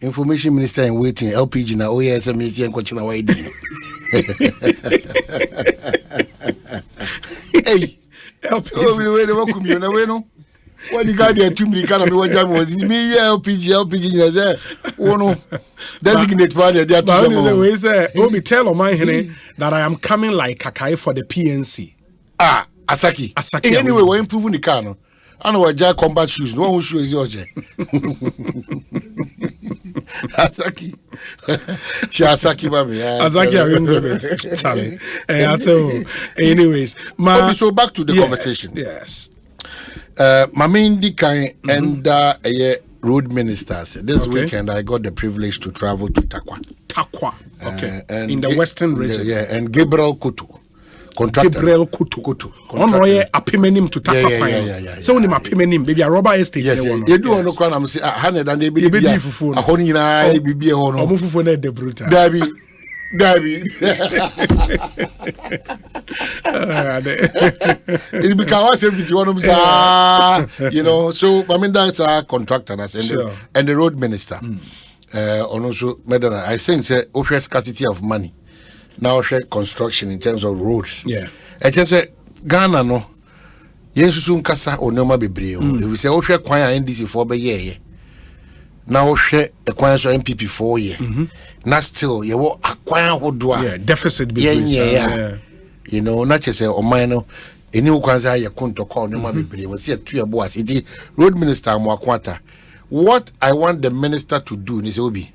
information minister in waiting, LPG na OSMC and Coachina Wade. Hey, LPG. What the guy there 2 million kind of what jam was me LPG no designate party there to way say Obi tell on my that I am coming like Kakai for the PNC. Asaki. Anyway, we're improving the car no. I know what Jack combat shoes. No one shoes is yours. Asaki. Asaki, baby. Asaki, I remember it. Charlie. So, anyways, so back to the conversation. Yes. Mamindi Kai and road ministers. This weekend I got the privilege to travel to Takwa. Okay. And in the western region. And Gabriel Kutu. Contractor. Gabriel Kutu. On way apimenim to Takwa. So when him apimenim, baby a rubber estate. Yes, you do on the corner. I'm saying, 100 and they be a honey na be on. Omufufu na de bruta. Dabi. It becomes everything one of them, you know. So I mean that's our contractor and the road minister. Also, I think say offer scarcity of money. Now share construction in terms of roads. Yeah. I just say Ghana no. Yes, soon kasa onoma bebree. If we say offer kwan NDC for be year. Now share a kwan so MPP 4 year. Now still you will acquire hodwa. Yeah, deficit between. Yeah. You know, not just say omano. Any kwanza ya konto call onoma bebree. We see 2 boas. It road minister Mwakwata. What I want the minister to do is obi.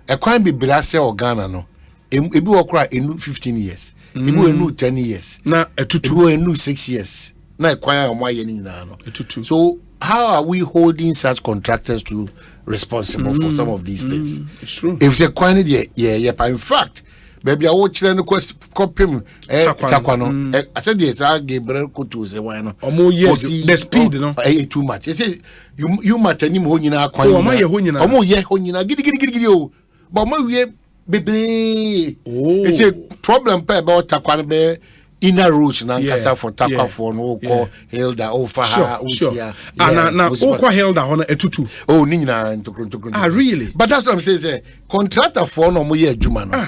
A kwan bebree say Ghana no. Ebi okra enu 15 years. Ebi enu 10 years. Na etutu. Ebi enu 6 years. Na kwaya omwa ye ni na no. Etutu. So how are we holding such contractors to responsible for some of these things? It's true. If they quite in fact, baby I watch them copy Takwa no. I said yes, I Gabriel Kutu say why no. Omo yes the speed no. Too much. You say you matter ni ho nyina kwanya. Omo ye ho nyina. Omo ye ho nyina gidi o. But mo we baby. It's a problem about Takwa be inner roads na kasa for Takwa for no call Hilda over her Usia. Na okwa Hilda hono etutu. Oh ni nyina ntokro. Ah really? But that's what I'm saying say contractor for no mo ye adwuma no.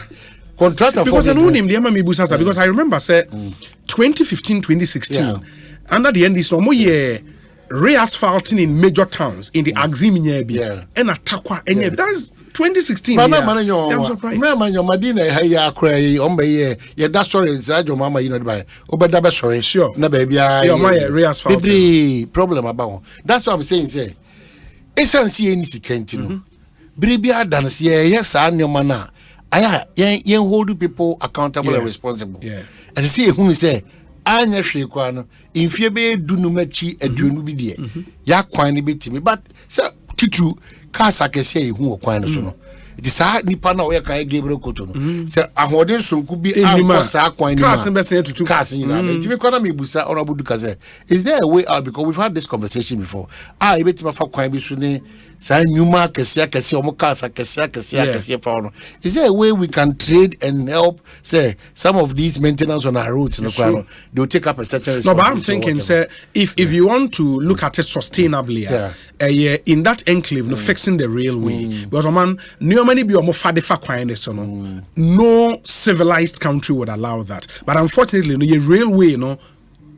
Contractor because for no name the me busasa because I remember say 2015 2016 under the NDC no mo ye re-asphalting in major towns in the Axim Nyebi and Takwa Enyebi. That's 2016. Mama Madina ya cray on by that's sorry, Mama, you know, by Obada sorry, sure. No baby, my problem about that's what I'm saying. Say, it's NC Kentino. Bribia dance, yes, and your mana. I hold people accountable and responsible. Yeah. And see whom say, Anya Shekwana, in Fiebe Dunumachi and Dunubidi, ya quine bit to me, but sir, Titu. Kasa kese hu okwan so no it is hard nipa na we kan Gabriel Koto no say ahoden sonku bi anko sa kwan ni cars be say tutu cars ni na nti me kwana me busa honorable Dukaze is there a way out because we've had this conversation before ebetima fa kwan bi so ne sa nyuma kese omo kasa kese fa no is there a way we can trade and help say some of these maintenance on our roads no kwano they will take up a certain responsibility. No, but I'm thinking say if you want to look at it sustainably in that enclave no fixing the railway because man many be omo fadefa kwan so no civilized country would allow that, but unfortunately no ye railway no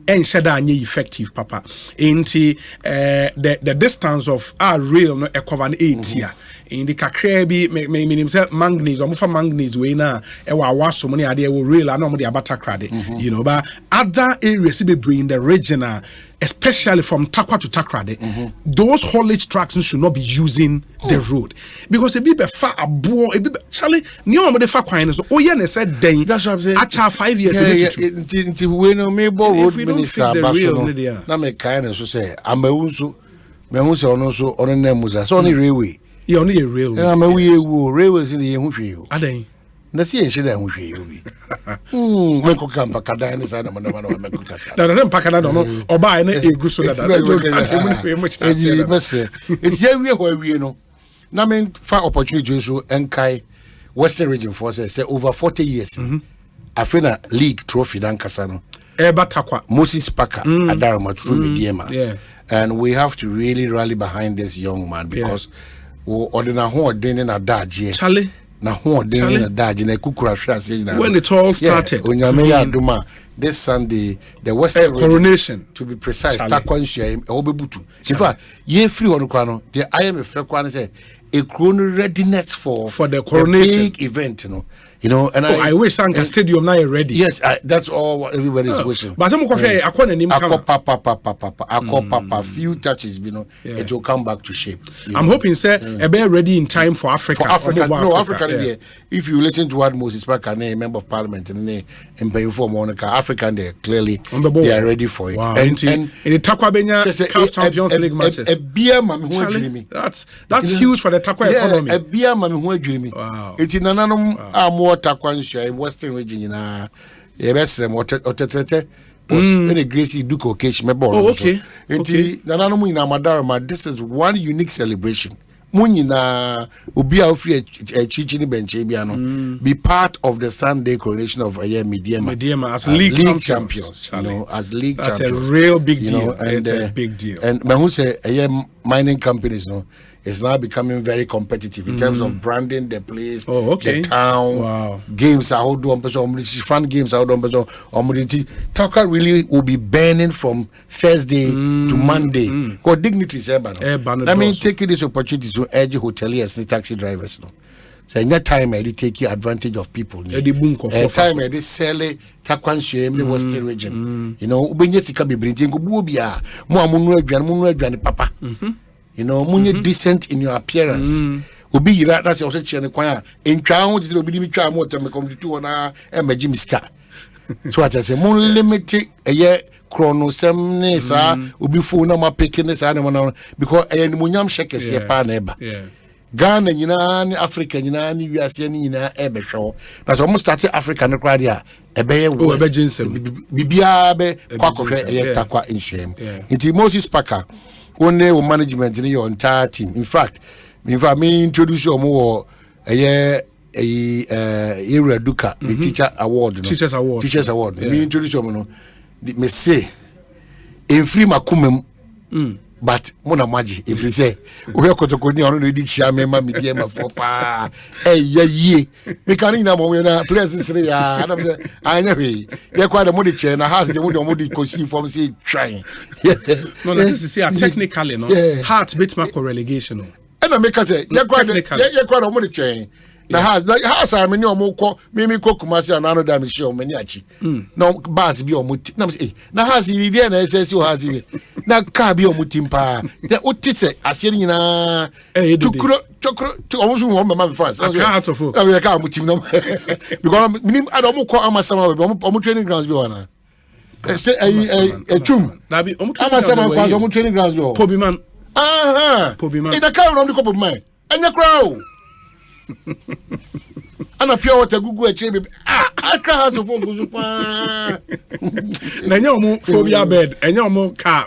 enshada anye effective papa into the distance of our rail no e cover 8 year in the kakra bi me say manganese omo fa manganese we na e wa waso mo ne ade e wo rail na omo de abata krade you know, but other areas be bring the regional especially from Takwa to Takrade, those haulage trucks should not be using the road because a bit far a boy, a bit Charlie, new the far quietness. Oh, yeah, said then that's what I'm saying. After 5 years, we no me road minister, na me kindness to say, I'm a unso, me unso no so on a nemusa, so only railway. You only a railway. I'm a railways in the Yamushi. Are they? Na si enche da nhwe yobi menko kampa kada ni sana mana menko kasa na na mpaka no oba na egu so da it's here we ho awie no na men fa opportunity so enkai western region for say over 40 years afena league trophy dan kasa no Takwa Moses Parker Adarama through Mediema and we have to really rally behind this young man because ordinary ho den na daje Charlie na ho den na daje na kukura hwase na when it all started onyame ya duma this Sunday the western coronation to be precise Takwa nsia obebutu in fact ye free on kwa no the IMF kwa no say a crown readiness for the coronation big event no You know, and I wish Sanka Stadium now ready. Yes, that's all everybody is wishing. But I'm going to few touches, you know, it will come back to shape. I'm hoping, sir, a bear ready in time for Africa. For Africa, Africa. If you listen to what Moses Parker, a member of parliament, and paying for Monica, African, they clearly they are ready for it. Wow. And in the Takwabenya CAF Champions League matches, a beer man who dreaming. That's huge for the Takwa economy. A beer man who dreaming. Wow. It's in another Takwansha in Western region in a Besem or in a Gracie Duke occasion. Okay. This is one unique celebration. Munina Ubia free Chichini Benchebiano be part of the Sunday coronation of Mediema as league champions. You know, as league that's champions. That's a real big deal. Know, and it's a big deal. And Mahuse mining companies, no, is now becoming very competitive in terms of branding the place, the town. Wow. Games are all done, fun games are done. Taka really will be burning from Thursday to Monday. For dignity is I mean, taking this opportunity to urge hoteliers and taxi drivers. No. So in that time, I take advantage of people. Time I sell Takwanshe in the Western region. You know, when you see be bringing Bubia, Muamu, Papa. You know, when decent in your appearance. Ubi right that's also chain choir. In town, this will be me try more time come to 2 and Jimmy Scott. So I say, Moon limited a year chronosemnes ubi phone my picking this animal because a munyam shakes a pan neighbor. Ghana, African, US, ebe show. That's almost started African Cradia. A bear was Bibiabe, Quaco, Takwa in shame. Into Moses Packer, one day management in your entire team. In fact, me introduce you more a year. Area Duca, the teacher award, teachers award. Me introduce you, me say, in free makumem, but mona magi. If you say, we are going to go on the chairman, mammy, dear, my papa, ye, we can't even know when a place is there. I know they're quite a money chair, and a house, they wouldn't go see from say trying. No, this is technically, no, heart beats my relegation. And I make us say, you're quite a money chain. Na has I mean omoko mimi ko kumasi anano da mishi o mani achi no bus bi omuti na say na has yi dey na SS o has yi na ka bi omuti mpa the otise ase nyina tukuro to omusu wo mama me fast na we ka omuti no because minim adomoko amasama we omu training grounds bi wana chum na bi omu training grounds bi Pobi man in the car on the couple of mine enya crowd ana pure water gugu e chebe aka has of guzupa na nya omo phobia bed enya omo car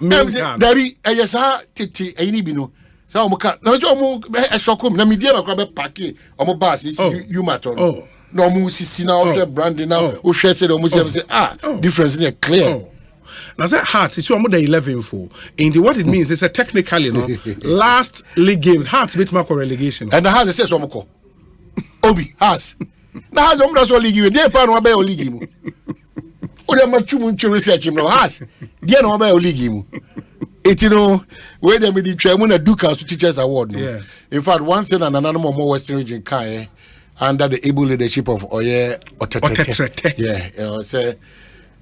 dabi eyesa tete eyini bi no sa omo car na so omo e shokum na media ba kwa be parke omo bus is you matter no omo sisi na o branding na o hwe say omo say difference is clear. Now that Hearts is almost the 11 for. In what it means is a technically last league game Hearts beat Marco relegation. And the Hearts says Omoko. Obi has. Now has almost all league. They plan one by league. Oh, they much too research him now has. They no by league. It you know where they made the Tremona Dukas Teachers Award. Yeah. In fact, one thing and another more Western region Kai under the able leadership of Oye Otetrete. Yeah, say.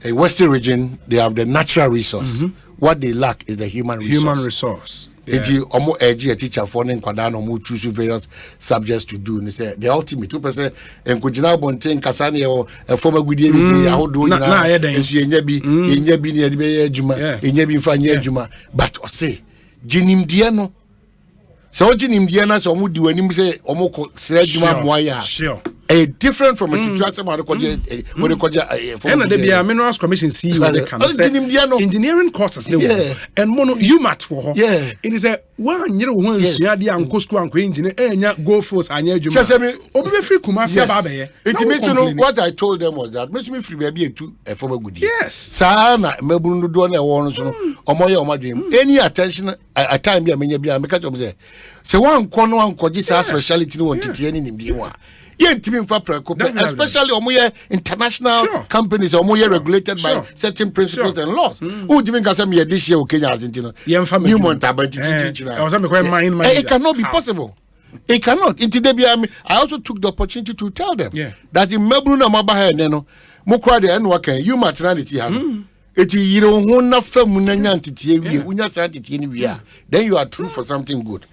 A Western region, they have the natural resource. What they lack is the human resource. It's almost a teacher for them who choose various subjects to do. And they say the ultimate 2% and could now bontain Kasani or a former good year. But Osei, Jinim Diano. So Jinim Diana, so would do any say Omoko Sledjuma Moya. Sure. A different from a teacher when the Minerals Commission see engineering courses and mono UMAT for it is a 1 year once Yadia and Cosco and engineer go for Sanya Juma. Free Kumasi Babe. It means to know what I told them was that Miss Free baby to a former good year. Yes, Sana Melbourne do a warrant or my dream. Any attention at time be a make say. So one corner one codisa speciality no one to any in the especially omoye international companies omoye regulated by certain principles and laws. Who do you think me this year Kenya Argentina? It cannot be possible. It cannot. I also took the opportunity to tell them that in Melbourne, Mabaha, Neno, Mukra, the Enwaka, you might not see him. It is you don't want to then you are true for something good.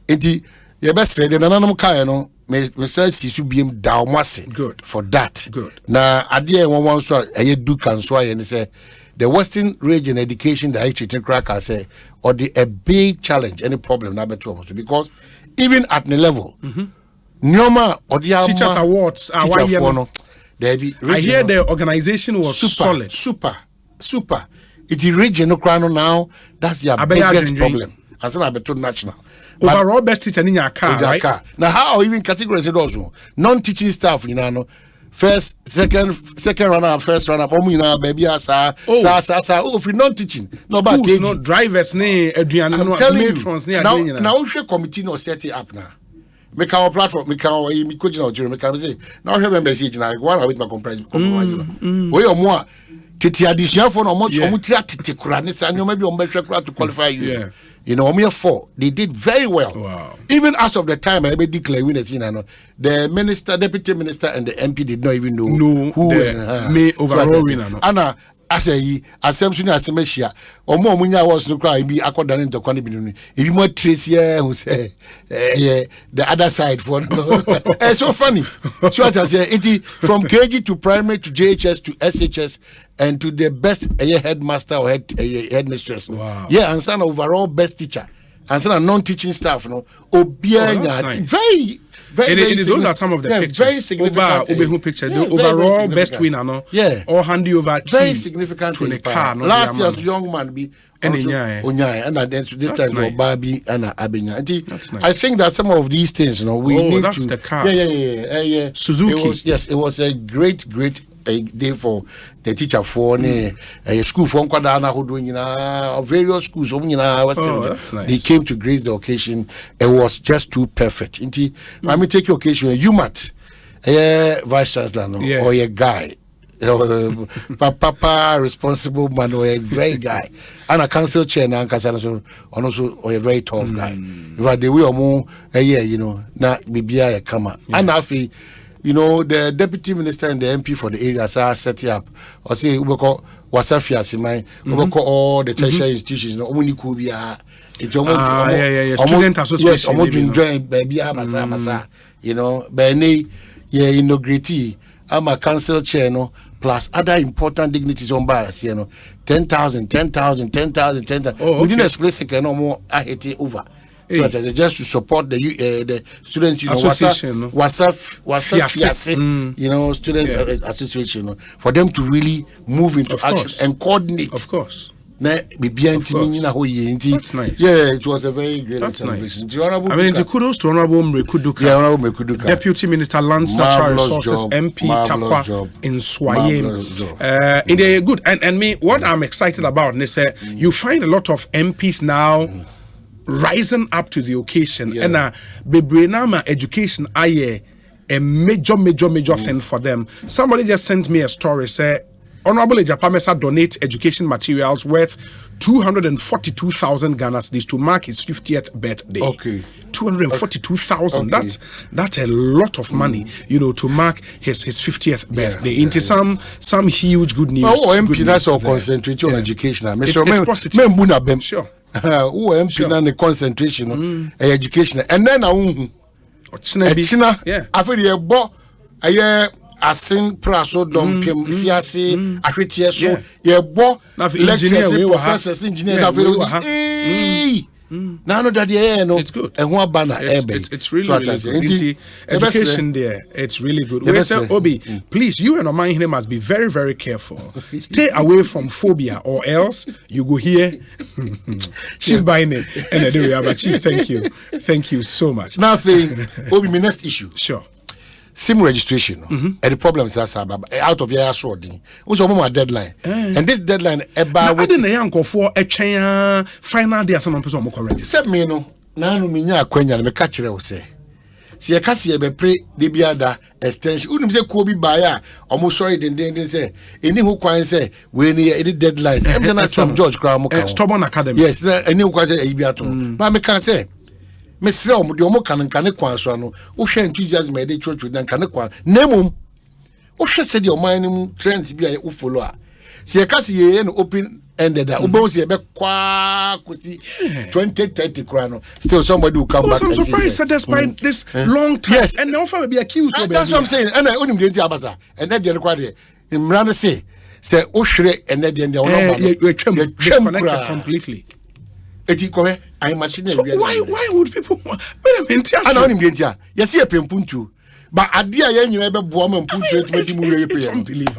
It you best say the Nanam Kayano, Mr. Sisubium Daumasi. Good for that. Good. Now, I did one so I do can sway and say the Western Region Education Director Cracker say or a big challenge, any problem number 2 because even at the level, Nyoma or the Teacher Awards are why I hear the organization was solid. Super. It is regional crown now. That's their biggest problem. As I better national. Overall best teacher in your car, right? Now how even categorize it also? Non-teaching staff, you know. First, second runner, first runner. Baby, sa. Oh, if you're not teaching, no bad. No drivers, I'm telling you. Now, if your committee no set it up now, make our platform, make our coaching our jury, make our say. Now, have a message now. One with my compromise. We are more. Titi addition for no much. Titi Kuranis and you maybe on better to qualify you. Yeah. You know, mere 4. They did very well. Wow. Even as of the time I declare winners, the minister, deputy minister, and the MP did not even know who may overall winner. Anna, as a assumption as a messiah, or more Munya was to cry, be according to Quanibinu. If you want Tracy who say, the other side for it's so funny. So I say, it from KG to primary to JHS to SHS. And to the best headmaster or headmistress. Wow. Yeah, and son overall best teacher. And son non-teaching staff, very those are some of the pictures. Very significant. Picture. The overall best winner, no? Yeah. Or handy over very significant to the car. Last year's young man be Onyai, and then this time for Barbie and Abinya. I think that some of these things, we need that's to. The car. Yeah. Suzuki. It was a great day for the teacher for a school from Kwadana who doing various schools. Nice. They came to grace the occasion. It was just too perfect. Let me take your occasion. You might vice chancellor or a guy. Papa responsible man or a great guy and a council chair and also or a very tough guy. But the way or more na bibia kama and afi the deputy minister and the MP for the area are setting up or say we call Wasafia Simai, we call all the tertiary institutions only kubia it's almost student association almost join baby masa bene inaugurate I'm a council chair plus other important dignitaries on bias 10,000 within a space second no more I hate it over. Just to support the students, association, students association, for them to really move into action and coordinate. Of course. That's nice. Yeah, it was a very great celebration. Nice. Kudos to Honorable Mrekuduka. Deputy Minister Lands Natural Resources MP Takwa in Swayem. Good. And me, what I'm excited about is you find a lot of MPs now rising up to the occasion and Bebrenama education aye a major thing for them. Somebody just sent me a story say Honorable Ejapamesa donate education materials worth 242,000 Ghana cedis to mark his 50th birthday. Okay. 242,000. Okay. That's a lot of money, to mark his 50th birthday. Into some huge good news. MP that's all concentrate on education. It's positive. Sure. Who MP na the concentration education and then I feel you bo asin praso dompem fiase ahwetie so ye bo lectures professors engineers I feel now that it's good. It's really good. Education there, it's really good. We say, Obi, please, you and Omahine must be very, very careful. Stay away from phobia, or else you go here. Chief buying it. And anyway, but Chief, thank you so much. Nothing. Obi, my next issue. Sure. SIM registration, and the problems that's out of your swording. Also, my deadline, and this deadline about I didn't uncle for a final day. Some person correct. Said me no. Now me nya kwenya me catch you say. See a kasi be pre de biada extension. Unim say Kobe buyer almost sorry then say. Any who kwan say we need the deadlines. I'm not some George Crown. Stubborn Academy. Yes, any who kwan say e biato. But me can say. mesrɛ om de omo kankane kwan so no wo hwɛ enthusiasm e de church dan kane kwan nemum wo hwɛ se de oman trends bi a wo follow a se ye ka se ye no open ended that obo se be kwa kuti 2030 krano still somebody will come back and say I'm surprised that despite this long time yes. and offer will be accused of that's what I'm saying and onim de abasa and that the kwa de imran say o hwere and that the no completely eti kowe I machine why would people and onim de ntia yes ye pempuntu but ade a ye nyina be boa man puntu etimadi mu ye pe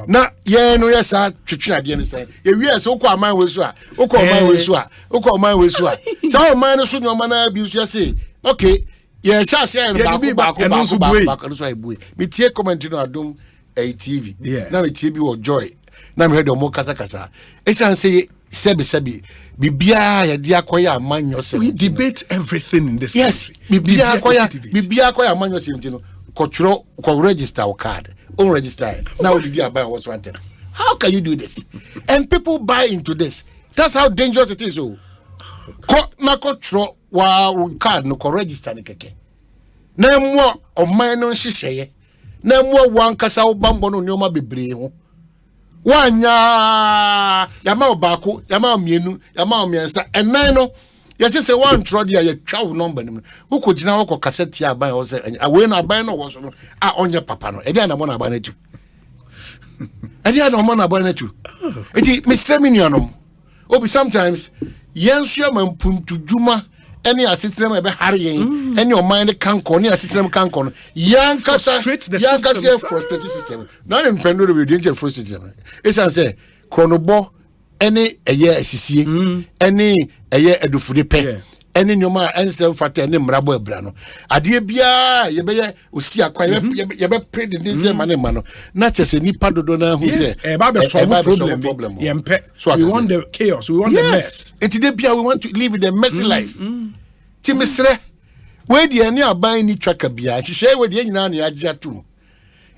na ye no ye sa twetwe ade ne say ye wi ese ukọ aman we so a ukọ aman we so a ukọ aman we so a sa o man no so nyoma na bi so say okay ye sha say baako so ai me tie comment no adom TV na me tie bi wo joy na me head o mo kasa e san say sebi bibia ya dia akoya amanyo se we debate everything in this country bibia akoya amanyo se ntino ko register your card on register now did you buy was wanted how can you do this and people buy into this that's how dangerous it is oh ko wa card no ko register ni keke na mo o man no hihye na mo wan kasa wo bambo no nyoma bebre ho wanya yama obako yama mienu yama miensa enan no yes say one throw there you twa number nim wo ko gina wo ko cassette aban wo say we na aban no wo so a onye papa no e dia na mo na aban na tu e dia na mo na aban na tu eti Mr. Minianom obi sometimes yensu amampuntu djuma ene asitrem ebe hare yen ene o mind kanko ne asitrem kanko no yankasa frustrate system na ne mpendo do be danger frustrate system e san say kronobo ene eye asisie ene eye edufude pe ene nyoma ensem fata ene mrabo ebra no ade bia ye be osi akwa ye be pray the nze mane no na chese nipa dodo na hu say e ba be solve problem ye mpe so we want the chaos we want the mess enti de bia we want to live the messy life ti misre we de ene aban ni twaka bia hihye we de nyina na agya to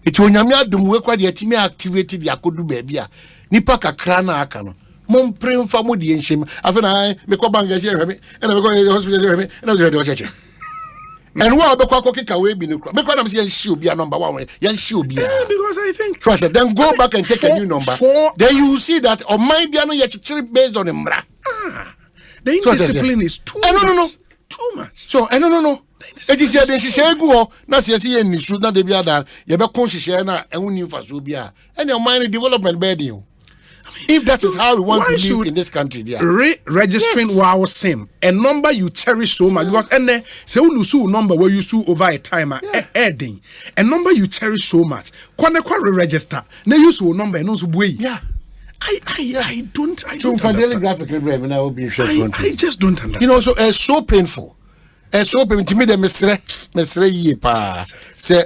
enti onyame adom we kwa de atimi activate de akodu ba bia nipa kakra na aka no mon prim fa mo de enhyem afena me ko banga se hweme ena me ko hospital se hweme ena se de ocheche and what be kwa kika we bi ne kro me ko na me se yanhye obi a number 1 yanhye obi a because I think trust then go back and take a new number then you see that on my bia no ye chichiri based on mra the indiscipline is too no too much so no it is here then she say go na se ye ni su na de bia da ye be kon hihye na ehun ni mfaso bia and your mind development be dey. If that is how we want to live in this country, registering wow sim a number you cherish so much because and say you lose number where you sue over a time adding a number you cherish so much register na use number and also boy I don't graphic I just don't understand. You know, so it's so painful to me. The mesre ye pa say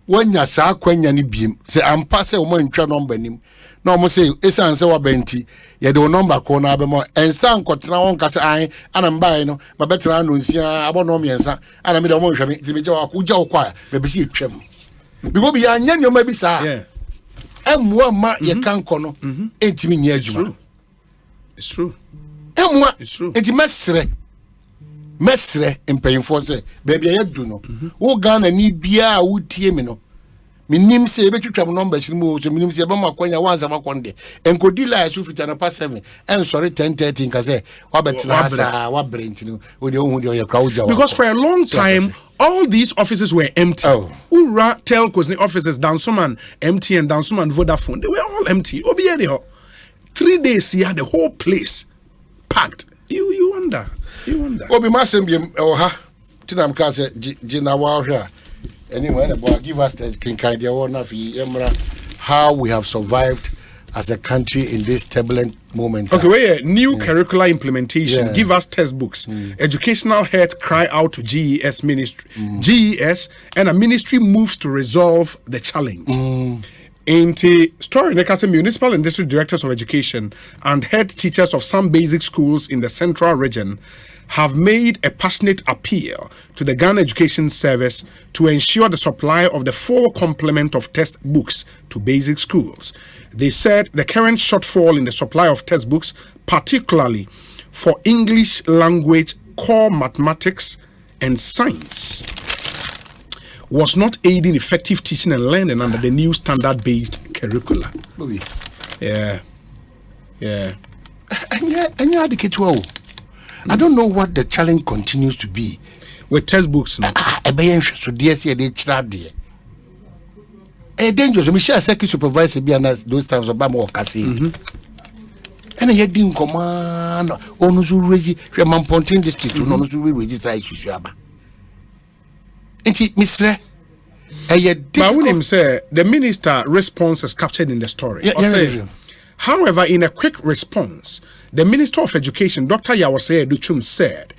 when ya sa kwanya ni biem say ampa say o man twa number nim na o say esan say wa benti ye de number ko na abemo ensa nkotena won ka say an ana mbae no ma betra no nsia abono miensa ana me de o man hwame ti me je wa ko gya wo kwa be be si twam because bi anya nyoma bi sa emwa ma ye kanko no entimi nya adwuma. It's true. Emwa enti mesre mpayinfo se baby ayadu no wo Ghana ni bia wo tie me no minim se betwetwam numbers ni mo so minim se ba makwanya wanza makonde enkodi la so fita na pass 7 en sorry 10:30 nka se wa betra sa wa brent no wo de ohun de o ye crowd jaw because for a long time all these offices were empty. Ura telcos ni offices down some MTN down some Vodafone they were all empty. Obi here 3 days here the whole place packed. You wonder. Obi masem ha tinam ka se gina wa hwa anyway give us the kind dia wona fi emra how we have survived as a country in this turbulent moments. Okay, wait, new curricular implementation. Give us textbooks. Educational heads cry out to GES ministry. GES and a ministry moves to resolve the challenge. In the story, the municipal and district directors of education and head teachers of some basic schools in the central region have made a passionate appeal to the Ghana Education Service to ensure the supply of the full complement of textbooks to basic schools. They said the current shortfall in the supply of textbooks, particularly for English language, core mathematics, and science was not aiding effective teaching and learning under the new standard-based curricula. Yeah. And I don't know what the challenge continues to be. With textbooks now. So DSC they tried there. Dangerous. Michelle Seki supervisor be those times of Bama or Kasi. And I didn't command Onusu Rezi, Shaman Pontin district, Onusu Rezi issue. And he, Mr. But when him say the minister response is captured in the story. However, in a quick response, the Minister of Education, Dr. Yawase Educhum, said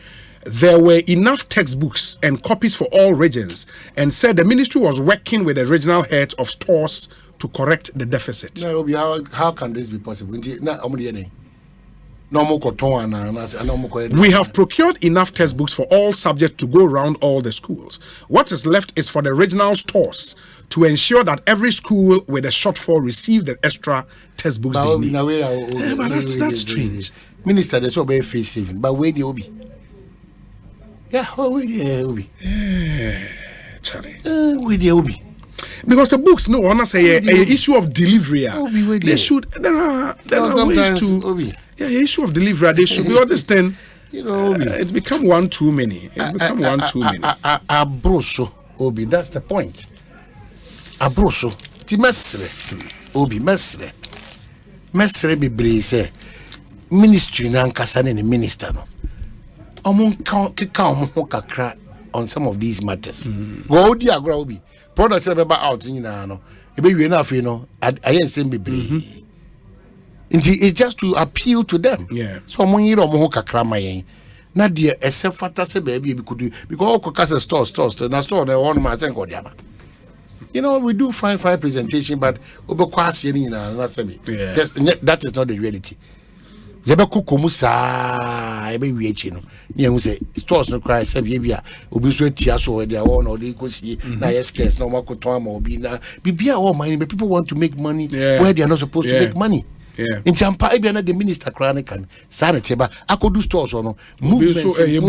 there were enough textbooks and copies for all regions, and said the ministry was working with the regional heads of stores to correct the deficit. How can this be possible? We have procured enough textbooks for all subjects to go around all the schools. What is left is for the regional stores to ensure that every school with a shortfall receive the extra textbooks they need. But that's strange. Minister, there's no face saving, but where the Obi? Yeah, where the Obi? Charlie. Where the Obi? Because the books, no, honestly, an issue of delivery. They should. There are ways to. Yeah, issue of delivery. They should be understand. It's become one too many. Abroso, Obi. That's the point. Abroso, ti mesre, Obi mesre be brese. Ministry na nkasa ne minister no. Omo keka omo kakra on some of these matters. Go di agora Obi. Products say be out nyina no. E be wie na afi no. Ayen sem be bre. It's just to appeal to them. Yeah. So omo yiro omo kakra mayen. Na de esefata se baby be could do because all kasa store na store na one man sen go diaba. We do fine presentation, but that is not the reality. Stores no cry, say, people want to make money where they are not supposed to make money. In Tampa, the minister chronic and sanitary, I could do stores or no movements in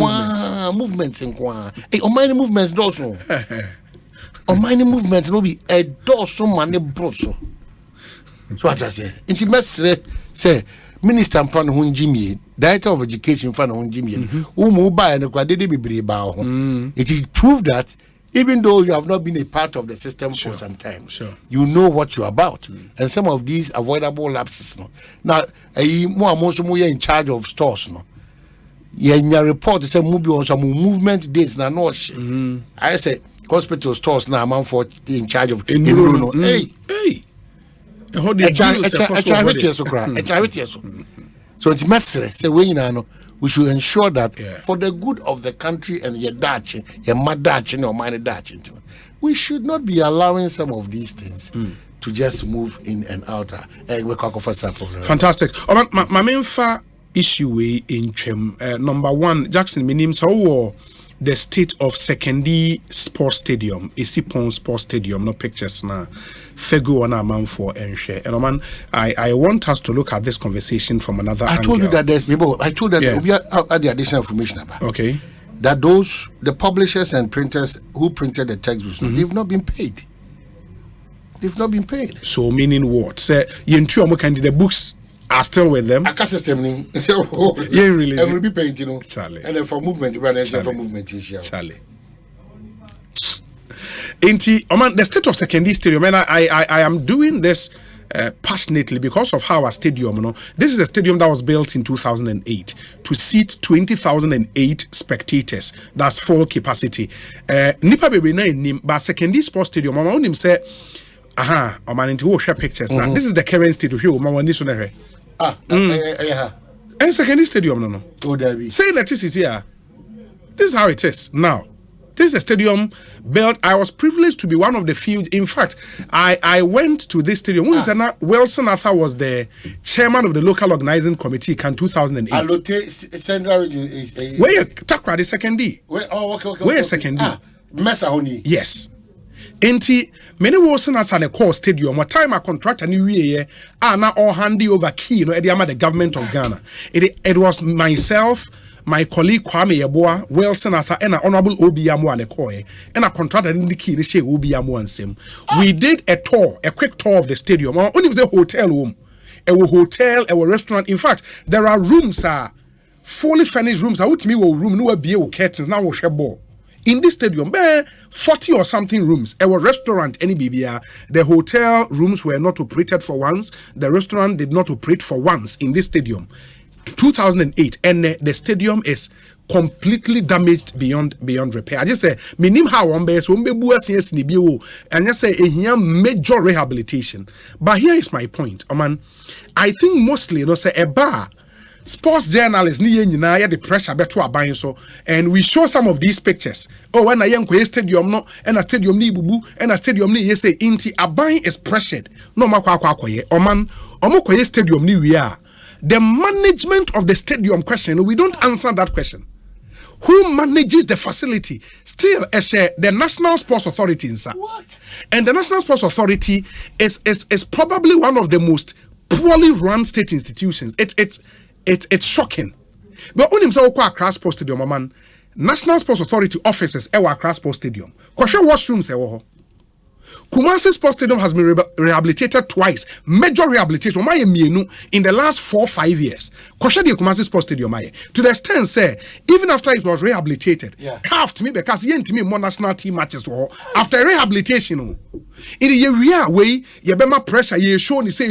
movements also. On mining movements no be a dorsal money broso. So what I say? Intimacy say Minister Fan Hunjimi, Director of Education Fan Hunjimi, who buy and be brave. It is proved that even though you have not been a part of the system for some time, you know what you're about. And some of these avoidable lapses. Now, most in charge of stores. In your report, say on some movement days. I say. Hospital stores now, man for in charge of Bruno. Hey. So it's messy. Say we should ensure that for the good of the country and your Dutch, your mad Dutch, or minor Dutch, we should not be allowing some of these things to just move in and out. Fantastic. My main issue in number one, Jackson Minim so. The state of secondary sports stadium, Isipon Sports Stadium, no pictures now. Fegu on a man for Enshe. And I want us to look at this conversation from another angle. I told you that there's people. I told that we are the additional information about. Okay. That the publishers and printers who printed the textbooks, they've not been paid. They've not been paid. So meaning what? Say the books are still with them. A system really. And will be paid, Charlie. And then for movement, for movement, Charlie. The state of secondary stadium, and I am doing this passionately because of how our stadium, this is a stadium that was built in 2008 to seat 20,008 spectators. That's full capacity. Nipa bebe na nim, but secondary sports stadium, mama unim say, into share pictures. Now this is the current stadium here. Mama this one and secondary stadium no. Saying that this is here. This is how it is now. This is a stadium built. I was privileged to be one of the few. In fact, I went to this stadium. Wilson Arthur was the chairman of the local organizing committee in 2008. Alote Central Region is where Takra the secondary. Where secondary? Mesa Honi. Yes. Enti many Wilson Arthur the core stadium. What time I contract a new year? Now all handy over key. The government of Ghana. It was myself. my colleague Kwame Yeboah, Wilson Arthur, and Honorable Obi Yamu and Ekoye, and a contractor in the key, they say Obi Yamu and Sim. We did a quick tour of the stadium. Only was a hotel room, a hotel, a restaurant. In fact, there are rooms, fully furnished rooms. I would me room, no be curtains, now we share ball. In this stadium, 40 or something rooms. Our restaurant, any BBR, the hotel rooms were not operated for once. The restaurant did not operate for once in this stadium. 2008, and the stadium is completely damaged beyond repair. I just say, minim how one base won't be buas yes nibio, and just say a major rehabilitation. But here is my point, man. I think mostly, you know, say a bar. Sports journalists ni nyina the pressure beto aban so, and we show some of these pictures. Oh, when I am stadium no, and a stadium ni bubu, and a stadium ni say inti aban is pressured. No makwa kwakoye. Oman, omokoye stadium ni we are. The management of the stadium question, we don't answer that question. Who manages the facility? Still, the National Sports Authority, sir. What? And the National Sports Authority is probably one of the most poorly run state institutions. It's shocking. But only so Accra Sports Stadium, man. National Sports Authority offices Accra Sports Stadium. Kwasha washrooms Kumasi Sports Stadium has been rehabilitated twice. Major rehabilitation in the last 4-5 years. Kwasha the Kumasi Sports Stadium to the extent say even after it was rehabilitated, carved me because you me more national team matches after rehabilitation. In the area way you be pressure you show ni say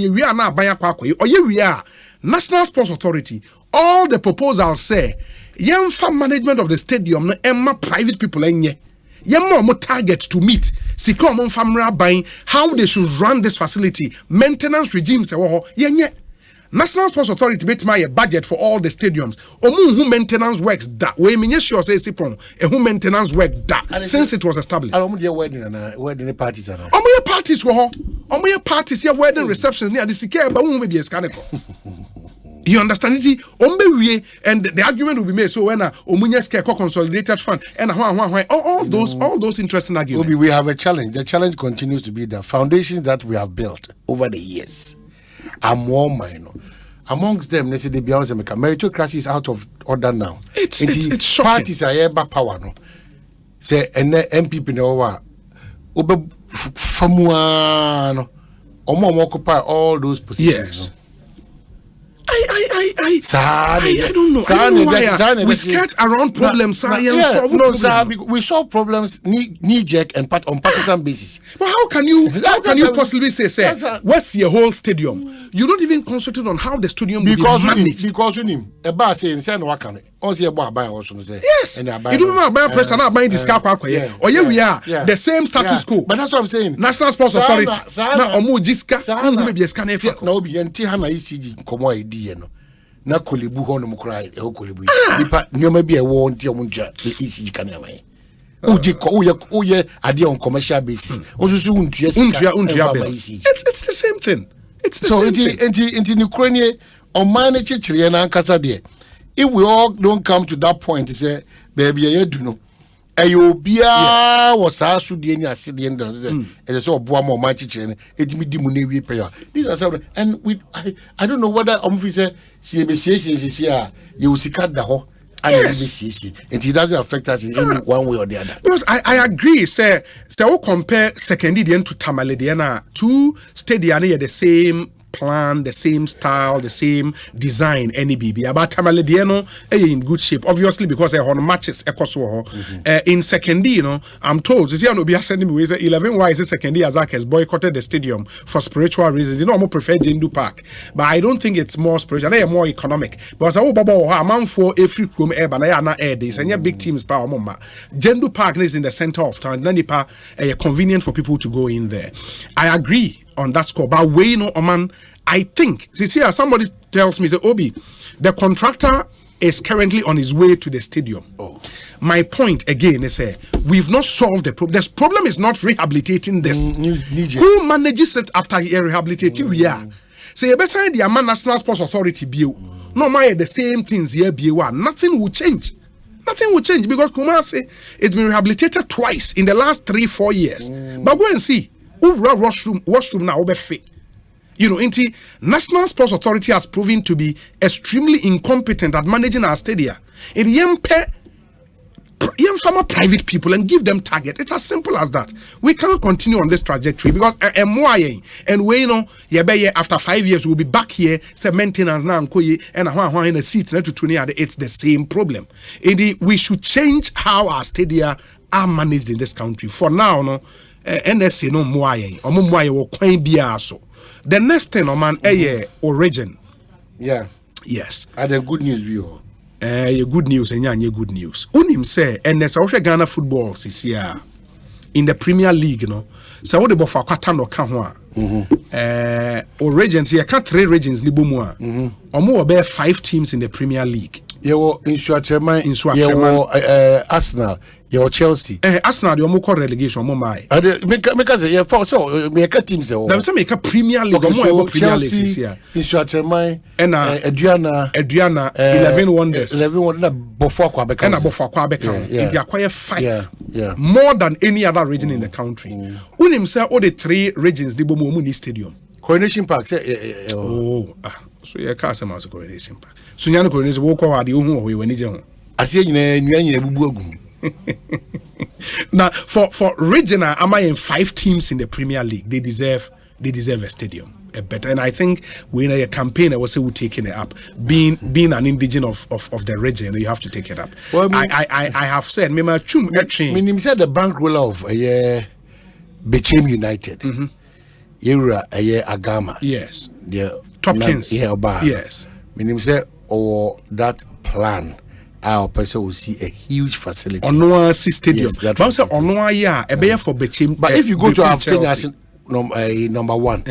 we are now baya kwakwe or we are National Sports Authority. All the proposals say young farm management of the stadium no emma private people enye. More target to meet. Secure family buying how they should run this facility. Maintenance regimes. National Sports Authority made my budget for all the stadiums. Who maintenance works that way. Me sure say sipon. Who maintenance work that since it was established. Wedding parties are. Parties were. Parties here wedding receptions near the secure, but who may be a scandal. You understand it? And the argument will be made. So when Omunya's consolidated fund and all those interesting arguments. We have a challenge. The challenge continues to be the foundations that we have built over the years are more minor. Amongst them, they say the Beyonce meritocracy is out of order now. It's shocking. Parties are ever power no. Say and MPP no obe famuano omo occupy all those positions. Yes. No? I don't know. I don't know why we skirt around problems. We solve problems knee-jerk and on partisan basis. But how can you possibly say what's your whole stadium? You don't even concentrate on how the stadium will be managed. Because you need a bar saying also buy also say yes. You don't buy press and not buying this car or we are the same status quo. But that's what I'm saying. National Sports Authority. Now omo jiska maybe a scanner. Now be ntihana ECG komo idea no. Na kolebu ho no mkra e ho kolebu nipa nyoma bi e wo ntia munja ECG kan ya mai uye ade on commercial basis osusu untua it's the same thing. It's the same thing. So in Ukraine on manage chire na ankasa de if we all don't come to that point say baby ye do no ayo bia was asu de ni ase de ndo say e say oboa ma manage chire etimi di mu na wi pay. These are some and I don't know whether say CBC you sika da ho and it doesn't affect us in any one way or the other. Because I agree, say we compare Secondidian to Tamalediana, two stadiums the same plan, the same style, the same design, any BB. About Tamalediano in good shape, obviously because on matches in Secondi, I'm told you see no be sending me 11 why is Secondi Azak has boycotted the stadium for spiritual reasons. You know, I prefer Jindu Park, but I don't think it's more spiritual. They are more economic. Because a man for every room air banana air days and big teams power mama. Jindu Park is in the center of town. Nanipa convenient for people to go in there. I agree on that score, but we know, man, I think somebody tells me, say, Obi, the contractor is currently on his way to the stadium. My point again is we've not solved the problem. This problem is not rehabilitating this. Who manages it after he rehabilitated? We are. So you better the National Sports Authority bill. No matter the same things here nothing will change. Nothing will change because Kumasi it's been rehabilitated twice in the last 3-4 years. But go and see. Washroom now be fit. You know, National Sports Authority has proven to be extremely incompetent at managing our stadia. In young farmer private people and give them target. It's as simple as that. We cannot continue on this trajectory because and we know after 5 years we'll be back here say maintenance now and in a seat it's the same problem. We should change how our stadia are managed in this country. For now, no NSA no more so. The next thing, man, origin. Yeah. Yes. Are the good news view? Good news and good news. Unim say, and there's also Ghana football this year in the Premier League, you know. So what about for Katano Kahwa? Origins here can't 3 regions Libumwa. Or more about 5 teams in the Premier League. You in Swatcherman, Arsenal. Your Chelsea. Arsenal, you more relegation, more my. Because you for so make a team so. Now make a Premier League, more Premier League this year. In Swatcherman, and Adriana, 11 wonders. 11 wonders before Quebec. And before Quebec, they acquire 5. More than any other region in the country. Unim say all the 3 regions, the Bomomuni Stadium. Coronation Park. So you can't say about Coronation Park. So you know Coronation Walk over the Uhu when you I say you now for regional, am I in 5 teams in the Premier League? They deserve a stadium, a better. And I think when a campaign, I was say we're taking it up. Being an indigenous of the region, you have to take it up. Well, I have said, me said the bankroll of Became United. You're Agama. Yes. The Topkins. Yes. Meaning said that plan. Our person will see a huge facility. Onoa Stadium. Yes, that but Onoa for Bechem. But if you go to Africa as number 1,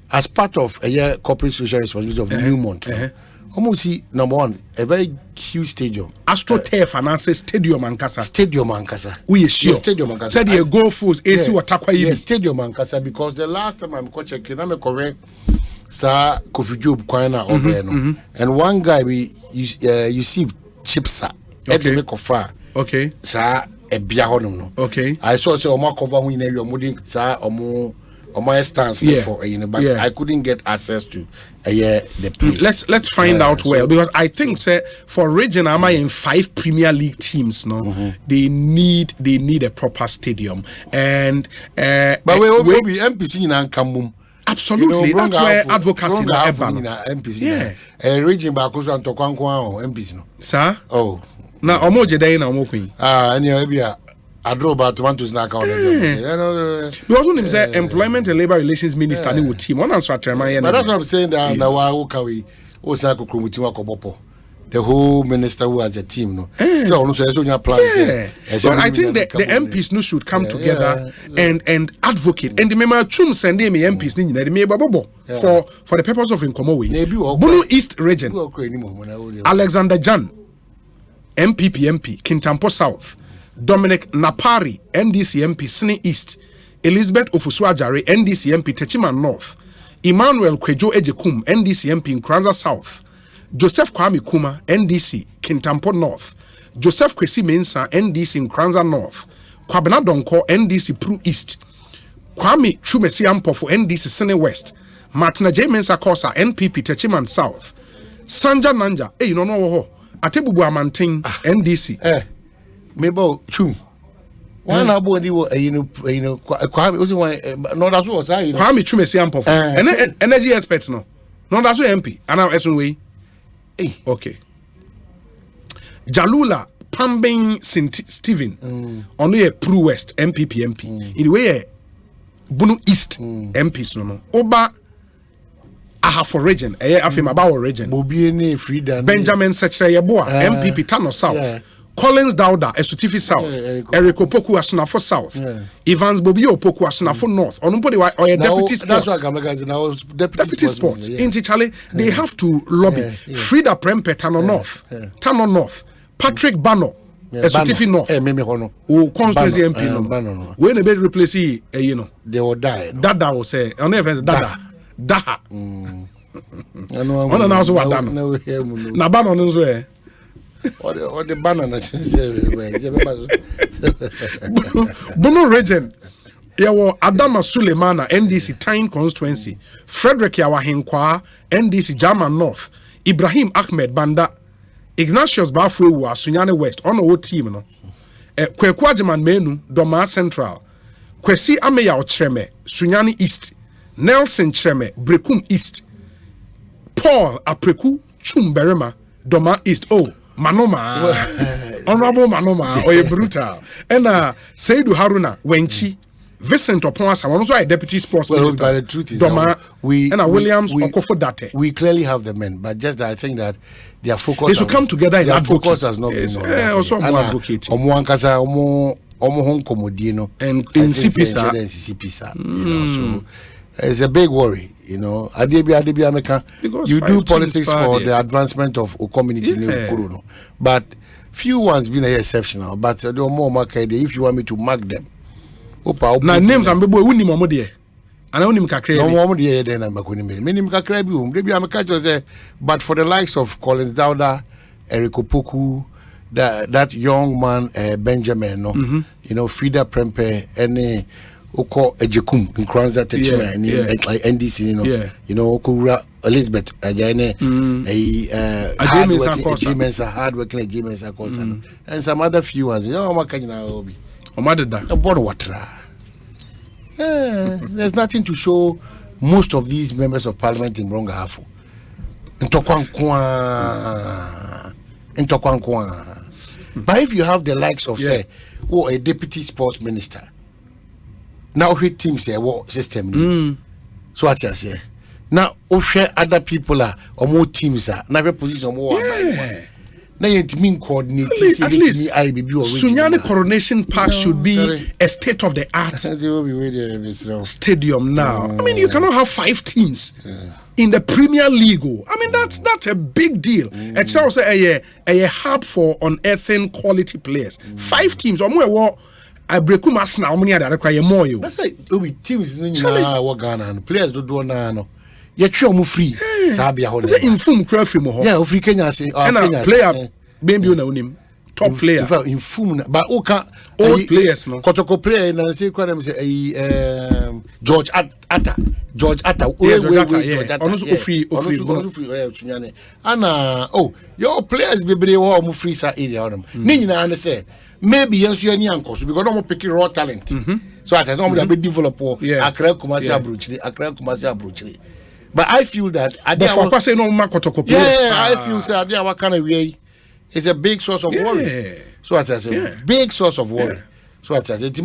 as part of a corporate social responsibility of Newmont, almost see number 1 a very huge stadium. AstroTurf and Stadium Ankasa. Stadium Ankasa. We sure. Yes, Stadium Ankasa. Said you go fools AC Watakwa. Yes, Stadium Ankasa because the last time I'm checking, I'm correct. Sir Kofi Job Kwana over and one guy you see. Chipsa. Okay. Sir, a biahono. Okay. I saw say Oma cover when you are moving, sir, Oma stance for but I couldn't get access to the place. Let's find out well because I think say for region am I in 5 Premier League teams no they need a proper stadium and but we will be MPC in Ankambum. Absolutely, that's where advocacy in MPC. Yeah, a region back also to Kwankwan MPC no. Sir? Oh, now omoje dey na omokwin. And I draw about 1 to snack on it. Because when him say employment and labor relations minister ni with team, one answer Trema. But that's what I'm saying that now we Osaka Krumutima Kobopo. The whole minister who has a team, no. So also your plans. So I think that the MPs no should come together and advocate. And remember, Chum sending me MPs for the purpose of Inkomowe. Bunu East region. Alexander Jan, MP, Kintampo South. Dominic Napari, NDC MP, Sine East. Elizabeth Ofuswajare, NDC MP, Techiman North. Emmanuel Kwejo Ejekum, NDC MP, in Kranza South. Joseph Kwame Kuma, NDC, Kintampo North. Joseph Kwesi Mensa, NDC in Kranza North. Kwabena Donko, NDC Pru East. Kwame Chumesi Ampo for NDC Sene West. Martina J. Mensa Kosa, NPP Techiman South. Sanja Nanja, you don't know Atebubu Amanting, NDC. Mebo Chum. One abo ndi wo Kwame osi wan no that's what say Kwame Chumesi Ampo. Energy expert no. No that's what MP. Ana esun we. Okay. Jalula Pambing Stephen on the Pru West MPP MP. In the way Bunu East MPs no. Oba aha for region. Afim about region. Benjamin Secretary Yeboa MPP Tano South. Collins Dauda Esutifi South. Eric Opoku Asunafo South. Evans Bobi Opoku Asunafo North. Onubody or deputy sports. That's what deputy sports. In Charlie, they have to lobby. Frida Prempe Tano North. Tano North. Patrick Bano Esutifi North. Who constituency MP no. When they be replace you know. They will die. Dada will say. On the event Dada. Daha. Ono na also wa Dano. Na Bano no so or the banana Bono region Yawo Adama Sulemana NDC Tyne constituency, Frederick Yawahenkwa NDC German North, Ibrahim Ahmed Banda, Ignatius Bafuwa Sunyane West on our team no. Kweku Ajiman Menu Doma Central, Kwesi Ameya Ochreme Sunyane East, Nelson Chreme Brekum East, Paul Apreku Chumberema Doma East. Oh, Manoma, Honorable Manoma, or a brutal, and Seidu Haruna Wenchi. Vincent Oponsa, one also a deputy sports minister. But the truth is, Doma, Williams Okofodate. We clearly have the men, but just that I think that their focus. They should come together in advocacy. Focus has not been on also more advocating. And in CPSA. So it's a big worry, you know. You do politics for the advancement of a community, but few ones been exceptional. But there are more market if you want me to mark them. Now names and people who more there. And I only kakre. No more there then I'm going minim kakre bi maybe I'm catch say but for the likes of Collins Dowda, Eric Opoku, that young man Benjamin no, you know, Frida Prempe any Oko Ejekum in Kranza Techima and NDC you know Okura Elizabeth Ajane hard working and some other few ones. You know what can you now be? There's nothing to show most of these members of parliament in Brongahafu. But if you have the likes of say, a deputy sports minister, now his team say what system so what I say. Now other people are or more teams are now position more. At least Sunyane Coronation Park should be a state of the art stadium now. I mean, you cannot have 5 teams in the Premier League. I mean, that's a big deal. It's also a hub for unearthing quality players. 5 teams or more. I break Arsenal. How many are there? More you. That's like teams in Ghana. Players don't do no. You're free. The inform free mo. Yeah, free Kenya say. Player, baby, you know him. Top player. Inform, but old players no. Kotoko player na say kwam say George Atta. George Atta. George Atta. Ono free. Ana your players bebre wo mo free sa area on. Ni nyina na say maybe yenso ani ankoso because no picking raw talent. So at no be develop Accra Kumasi Abrochiri. But I feel that I feel say what kind of way is a big source of worry. So as I say, big source of worry. So as I say, the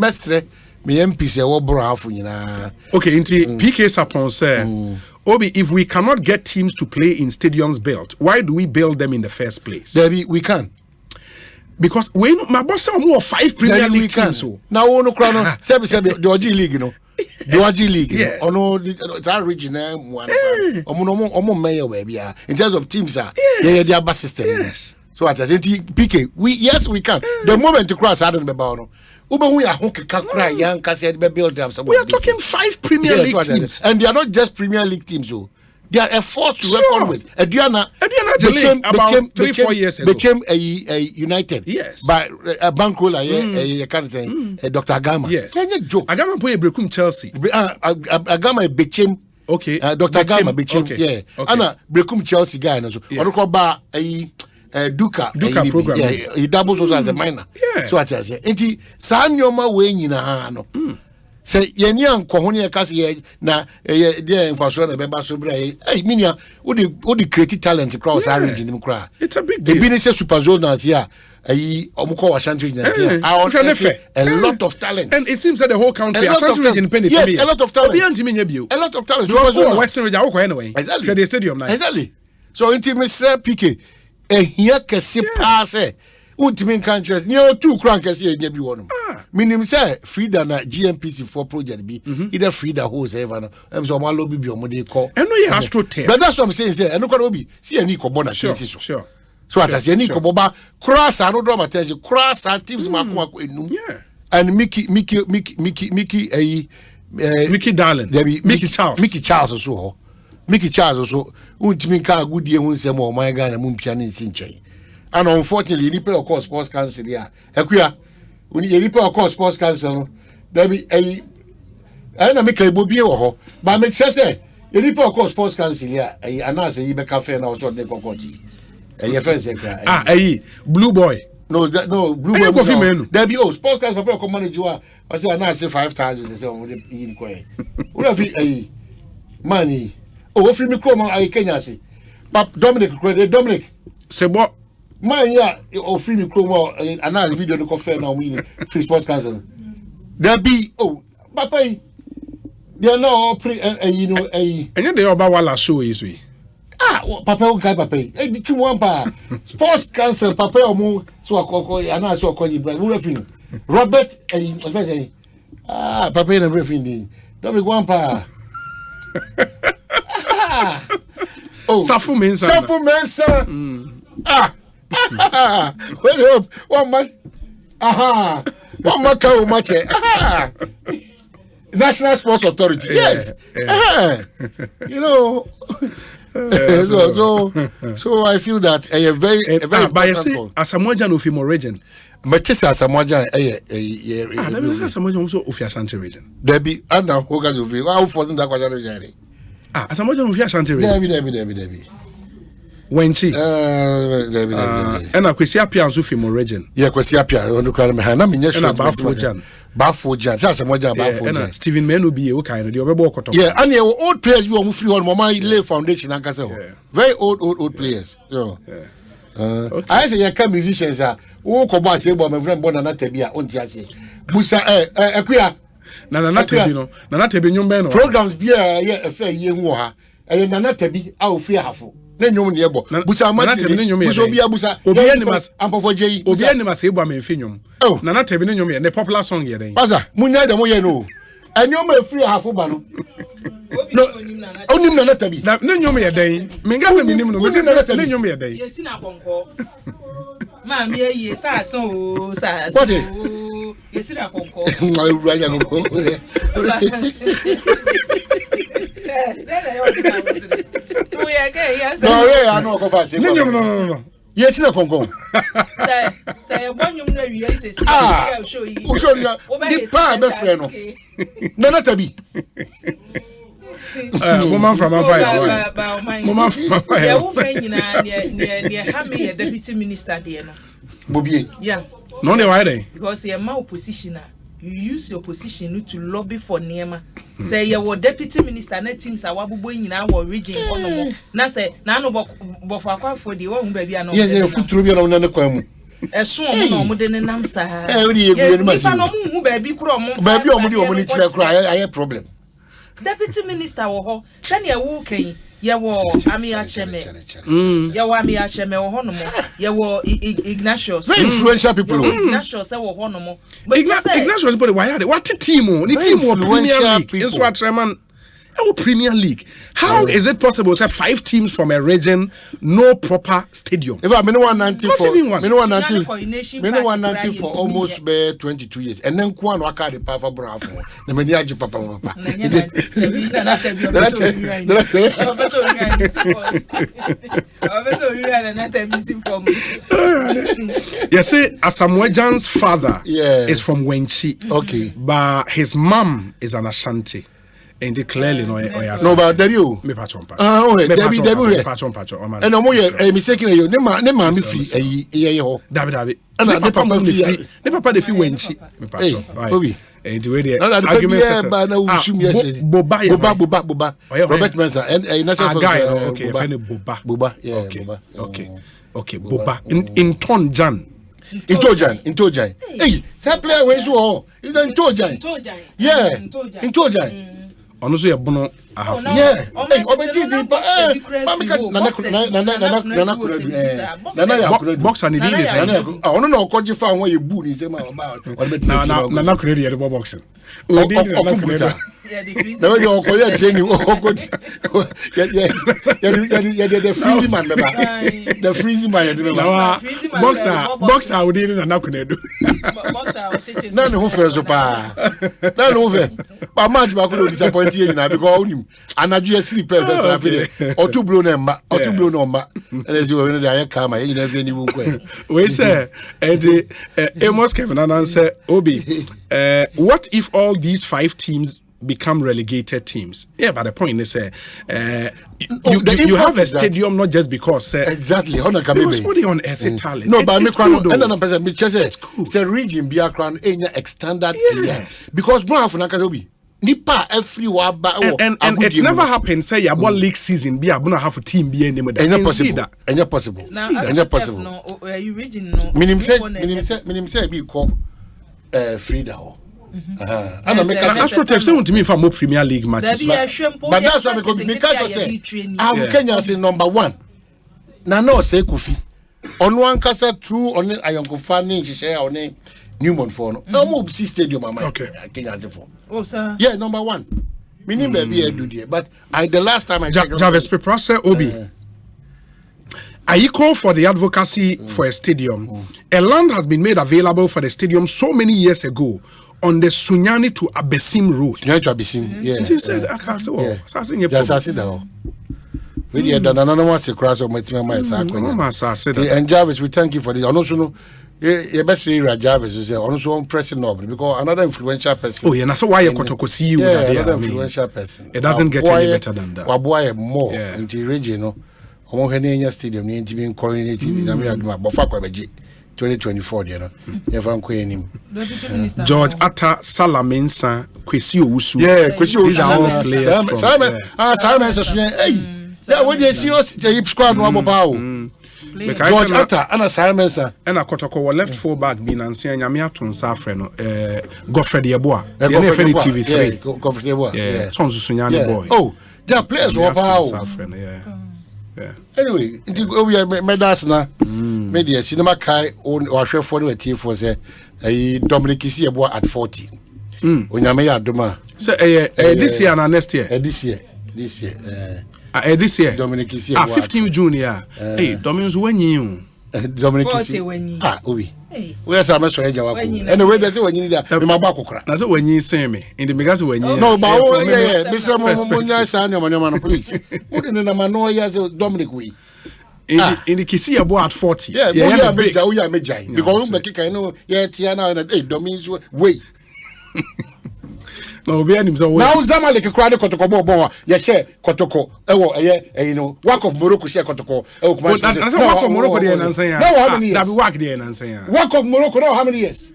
me MP say what bro half nyina. Okay, into PK Sapon say, Obi, if we cannot get teams to play in stadiums built, why do we build them in the first place? We can. Because when my boss say more 5 Premier League teams. Now no crown, say the OG League, you know. The OG League, yes. It's our regional one. In terms of teams, they are bus system. Yes. So at PK, we can. The moment to cross Adam Bebano, we are talking 5 Premier League teams, and they are not just Premier League teams. They are a force to reckon with. Adriana about 3-4 years ago became a United. Yes. By a bankroller, I can't say Dr. Agama. Yes. Joke. Agama play Brekum Chelsea. Agama became Dr. Agama became Anna Brekum Chelsea guy. So ba a Duka program. He doubles also as a minor. So I say, enti sa nyoma we nyina no. Say yeni anko honi ekase na dey infrastructure na beba so bra minia wo the creative talent across our region nim kra. It's a big deal. The business super zonas here omko Ashanti region here. A lot of talent. And it seems that the whole country Ashanti region independent. Yes, a lot of talent. A lot of talent. Super zone Western region wo anyway. Exactly. The stadium now. Exactly. So intimate PK here kese pass ultimate countries near 2 crank kese nya bi wono. Minim say Frida na GMPC for project be either Frida who's ever no em so ma lobby bi omode call. And no you astro tell. But that's what I'm saying say eno kwa obi see ani ko bona tensi so. Sure. So at say ani ko boba cross and no attention cross and teams makoma enum. Yeah. And Mickey Darling. Mickey Charles also. Mickey Charles also untimi ka agudie hu nsem o man Ghana mu mpia ne nsinchen. And unfortunately, the people of sports council here. Ekuya, when you people of sports council, there be a na make a bobie wo ho ba make sure say you need for sports council here and na say you be cafe na so dey kokoti your friends say blue boy no blue boy coffee menu there be sports council papa come manage wa I say na say 5,000 say o dey yin ko e we fi money o fi mi kro ma Kenya say pap Dominic say what man ya o fi mi kro ma ana video no cafe na we free sports council there be papa they are now you know and they are about wala show is we papa o guy papa the two one pa sports council papa o mo so akoko ana so akoko ibra we refin Robert papa na refin di don't one pa Safu Mensa wait up one man one man can match National Sports Authority. Yes. You know. So I feel that a very important Asamoah no fi region. But just Asamoah let me say Asamoah also of Ashanti region. There be and now who can do how for them that question region. Asamoah no fi Ashanti region. There. Wenchi. And Kwesi Apia also fi region. Yeah, Kwesi Apia on the call me na me nyesho. And Bafojan. Bafojan. Say Asamoah Bafojan. And Steven Menu be o kind the obebo koto. Yeah, and your old players be on free on mama lay foundation and kase. Very old players. Yeah. I say you can musicians are o ko ba say my friend born na tabia on ti ase. Busa akuya. Na tabi no. Na tabi nyombe no. Programs be efe ye hu ha. Na tabi a ofi hafo. Na nyom ne ebo. Busa amati. Busa obi abusa. Obi animas ampofo jei. Obi animas ebo amemfi nyom. Na tabi ne nyom ye ne popular song ye den. Pasa, munya de mo ye no. Anyom e free hafo ba no. No. Onim na tabi. Na ne nyom ye den. Menga se minim no. Ne nyom ye den. Yesi na konko. Ma mi ye sa o sa. What? Yesi na konko. Ma ru anya konko. No. Yes, no, Congo. Say, a one you know, yes, I'll show you. The prime friend. No, not to be. Woman from a fire. Woman from a fire. Near Hammy, a deputy minister, dear. Bobby. Yeah. No, why? Because you're my oppositioner. You use your position to lobby for Nema. Say you deputy minister net teams are wabu in our region. Na say nano bofakwa for the one baby ano. Yes, foot through your own quam. A swam no more than namsa. Baby crom. Baby only cry. I have problem. Deputy minister wo send you walking. Ami Acheme. Ami Acheme or Honomo. Ignatius. Very influential people. Ignatius say wo Honomo. But Ignatius but why are they? What team? The team of Premier League. It's what Treman. Premier League. How is it possible to have 5 teams from a region, no proper stadium? If I mean 190 for almost 22 years, and then Kwan Waka the Papa Bravo, the Mediaji Papa. You see, Asamoah's father is from Wenchi. Okay. But his mom is an Ashanti. And they clearly know no, but there you me patron patron. And I'm mistaken you. Nema me free David. And the papa free. The papa the free wenchi. Me patron. And the way the argument Boba. Robert Mensa and national guy. Okay, Boba. Yeah. Okay. Boba. In Ton Jan. In Tojan. Hey, that player went so. In Tojan. Yeah. In Tojan. Onusu ye bono ahafu. Yeah. Hey, obeti di box and it is. Ono no okoji fa won ye bu ni se ma ba. Na credit ye boxing. We did na the training. The freezing man, the freezing man. Boxer, we didn't know. None who first none over. But much back will disappoint you now because and I just sleep or 2 blue number or 2 blue number. And as you were in the come, I never any way. We say, Amos Kevin and answer Obi. What if all these 5 teams become relegated teams. Yeah, but the point is, you have a stadium not just because exactly. Because put it on earth talent. No, but it's cool though. It's cool. It's a region be around extended area because Brown for Nakadobi. Nipa everywhere, and it never happened. Say you about league season, be abuna have a team be any possible. Possible. Possible. No, you region no. Minim say be call Frida. And I make AstroTurf say to me for more Premier League matches. But that's why because say Kenya say number 1. Na no say Kofi. On one kasa true on Ayonkofa ni share on Newman for no. Almost see stadium mama. Okay. Kenya say for. Oh sir. Yeah, number 1. Meaning baby I do there. But the last time I checked Jarvis Peprase Obi. I call for the advocacy for a stadium. A land has been made available for the stadium so many years ago on the Sunyani to Abesim road. Sunyani to Abesim, yeah. She said, I can't say, yes, I see that. Really, I don't know what's the cross of my team. And Jarvis, we thank you for this. And also, no, you best say Jarvis is also on pressing up because another influential person. Oh, yeah, that's why you got to see you. Yeah, another influential person. It doesn't get any better than that. Waboy more in the region, no. Stadium ni ntimi coordinated na me aduma bofa kwa beji 2024 de no ye fa nko enim George Atta Salamensa Kwesi Owusu Kwesi Owusu these are all players Simon so hey yeah when you see us the hip squad no abopa o George Atta ana Simon sa na Kotoko left full back bi na nsia nyame atonsa afre no Godfrey Yeboah the NFL TV3 Godfrey Yeboah yeah so sunyane boy oh they are players over yeah. Anyway, we are medals na. Media cinema kai on or share for the team for say Dominic is here at 40. Onyame ya adoma. So this year and next year. This year. This year. Dominic is here. 15 June yeah. Hey, Dominic when you. Dominic is Obi. Where's our master Jawa? Anyway, that's when you need that. My bakukra. That's when you say me. In the because when you no, but yeah, Mr. Momunya Sanyo, please. What in the Manoya Dominic we? In the Kisi about at 40. Yeah, we are major. Because we know, yeah, Tiana and a Dominic way. No, be him so now Zamalek crowd Kotoko Bobo, yes, Kotoko, you know, work of Morocco, share Kotoko. That's work of Morocco, the answer. No, how many years? Work the answer. Work of Morocco, no, how many years?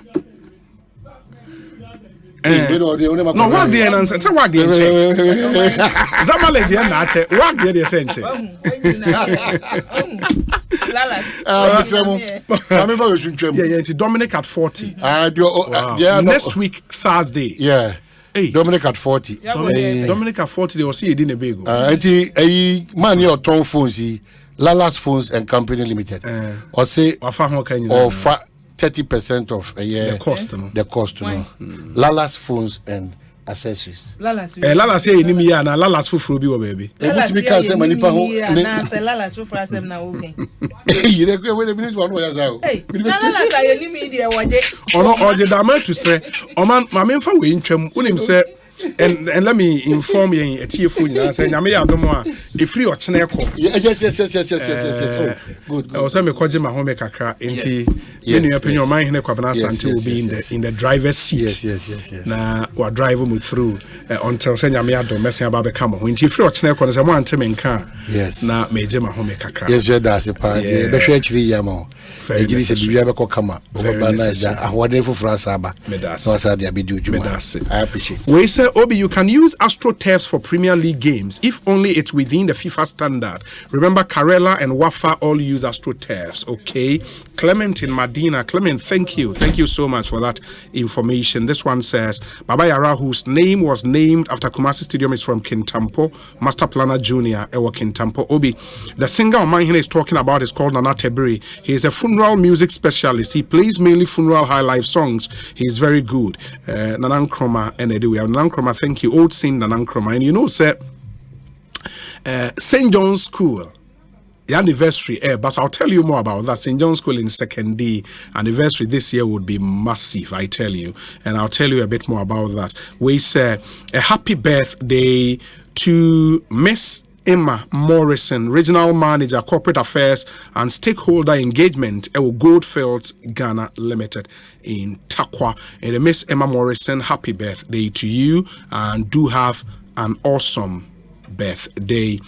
No, work the answer. So work the answer. Zamalek the answer. Work the answer. Yeah, Dominic at 40. Next week, Thursday. Yeah. Hey, Dominic at 40. Dominic at 40, they will see it in a big. Man, your Tom phones, Lala's Phones and Company Limited. Or say, or 30% of the cost. The cost, Lala's Phones and accessories. Lala say ni mi ya na Lala fufuru bi wo baby. Lala say manipa ho na say Lala fufuru asem na wo gen. You dey go we the minister one wo ya za o. Lala say ni mi dey woje. Ono oje da ma to say o man ma me mfa we ntwam unim say and let me inform you a TFO nyina say nyame ya domo a e free o chene ko. Yes. Oh, good. O say me koje ma home kakra enti you know opinion man hene kwabana sante will be in the driver's seat. Yes. Na we drive me through until say nyame ya do messing about be come ho enti free o chene ko say mo ante me nka. Yes. Na meje ma home kakra. Yes, that's a part. Be hwe chiri ya mo. Ejiri se bibia be ko kama. Oba na ja ahwade fufura asaba. No asa dia be do juma. I appreciate. We say Obi, you can use AstroTurfs for Premier League games if only it's within the FIFA standard. Remember, Karela and Wafa all use AstroTurfs, okay? Clement in Medina. Clement, thank you. Thank you so much for that information. This one says, Baba Yara, whose name was named after Kumasi Stadium, is from Kintampo. Master Planner Junior, Ewa Kintampo. Obi, the singer of mine is talking about is called Nana Tebiri. He is a funeral music specialist. He plays mainly funeral high life songs. He is very good. Nanan Kroma and Edu. Nanan Kroma, thank you. Old Sin Nanan Kroma. And you know, sir, St. John's School, the anniversary, but I'll tell you more about that. St. John's School in 2nd D anniversary this year would be massive, I tell you. And I'll tell you a bit more about that. We say a happy birthday to Miss Emma Morrison, Regional Manager, Corporate Affairs and Stakeholder Engagement at Goldfields Ghana Limited in Takwa. And Miss Emma Morrison, happy birthday to you and do have an awesome birthday.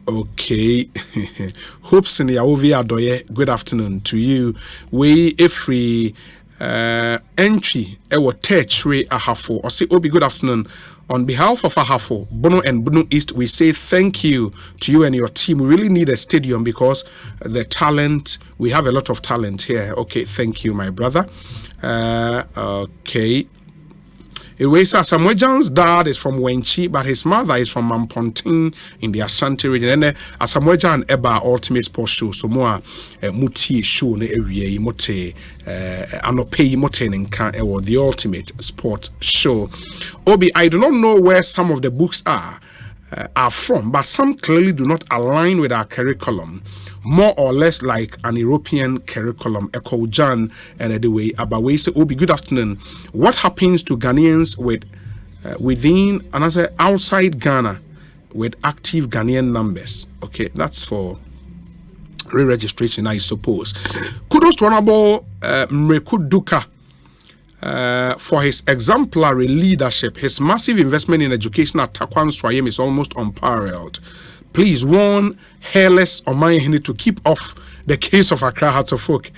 Okay. Hopes in Yaovi Adoye, good afternoon to you. We free entry ewo Techre Ahafo. Or say Obi, good afternoon. On behalf of Ahafo, Bono and Bono East, we say thank you to you and your team. We really need a stadium because the talent, we have a lot of talent here. Okay, thank you, my brother. Okay. Asamoah dad is from Wenchi, but his mother is from Mamponting in the Ashanti region. And Asamoah Eba Ultimate Sports Show, so more muti show ne area mote anope mote nka or the Ultimate Sports Show. Obi, I do not know where some of the books are from, but some clearly do not align with our curriculum. More or less like an European curriculum. Eko Jan and the way Abawe say, Obi, good afternoon. What happens to Ghanaians with within another outside Ghana with active Ghanaian numbers? Okay, that's for re-registration, I suppose. Kudos to Honorable Mreku Duka for his exemplary leadership. His massive investment in education at Takwan Swayem is almost unparalleled. Please warn hairless Omayehini to keep off the case of Accra Hearts of Folk.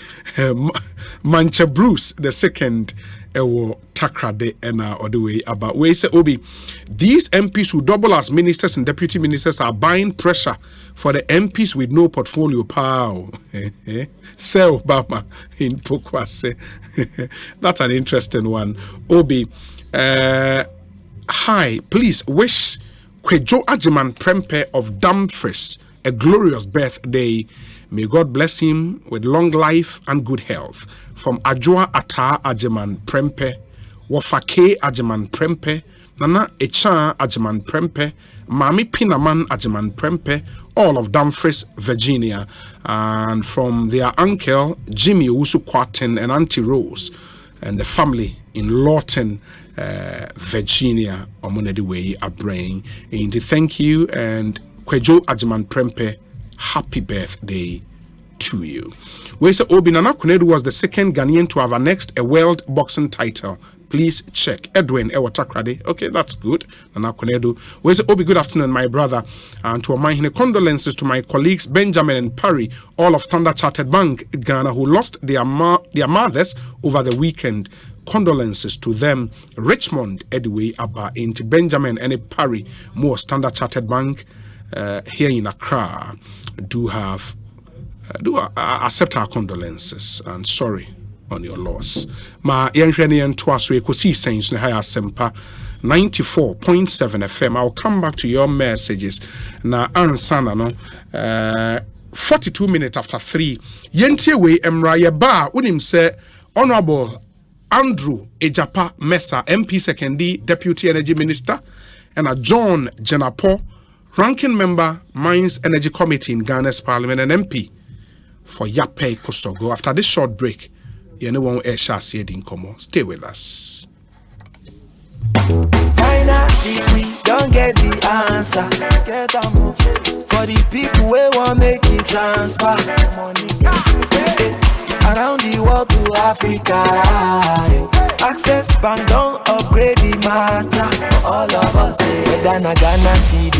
Mancha Bruce the second ewo Takrade ena or the way about we say Obi. These MPs who double as ministers and deputy ministers are buying pressure for the MPs with no portfolio. Pow. Say Obama in Pokwase. That's an interesting one. Obi. Hi, please wish Kwejo Ajiman Prempe of Dumfries a glorious birthday. May God bless him with long life and good health. From Ajwa Ata Ajiman Prempe, Wafake Ajiman Prempe, Nana Echa Ajiman Prempe, Mami Pinaman Ajiman Prempe, all of Dumfries, Virginia, and from their uncle Jimmy Usu Kwaten and Auntie Rose and the family in Lawton, Virginia. Omonediwe Abrain. And to thank you and Kwejo Ajiman Prempe, happy birthday to you. We say Obi Nana Kunedu was the second Ghanaian to have annexed a world boxing title. Please check. Edwin Ewatakrade. Okay, that's good. Nana Kunedu. We say Obi, good afternoon, my brother. And to my condolences to my colleagues Benjamin and Parry, all of Standard Chartered Bank Ghana, who lost their mothers over the weekend. Condolences to them. Richmond Edway Abba into Benjamin and Parry, more Standard Chartered Bank here in Accra do accept our condolences and sorry on your loss. Ma yenhwene entwaso Ekosiisen no high Asempa 94.7 FM. I'll come back to your messages na ansana no 42 minutes after 3 yentie we emra ye ba unim se Honorable Andrew Ejapa Mesa, MP Secondary Deputy Energy Minister, and a John Jenapo, Ranking Member, Mines Energy Committee in Ghana's Parliament, and MP for Yape Kosogo. After this short break, you know one air shasi edin komo. Stay with us. Finally, we don't get the answer. For the people we want make it transfer money. Around the world to Africa, Access Bank don't upgrade the matter for all of us. Ghana CD,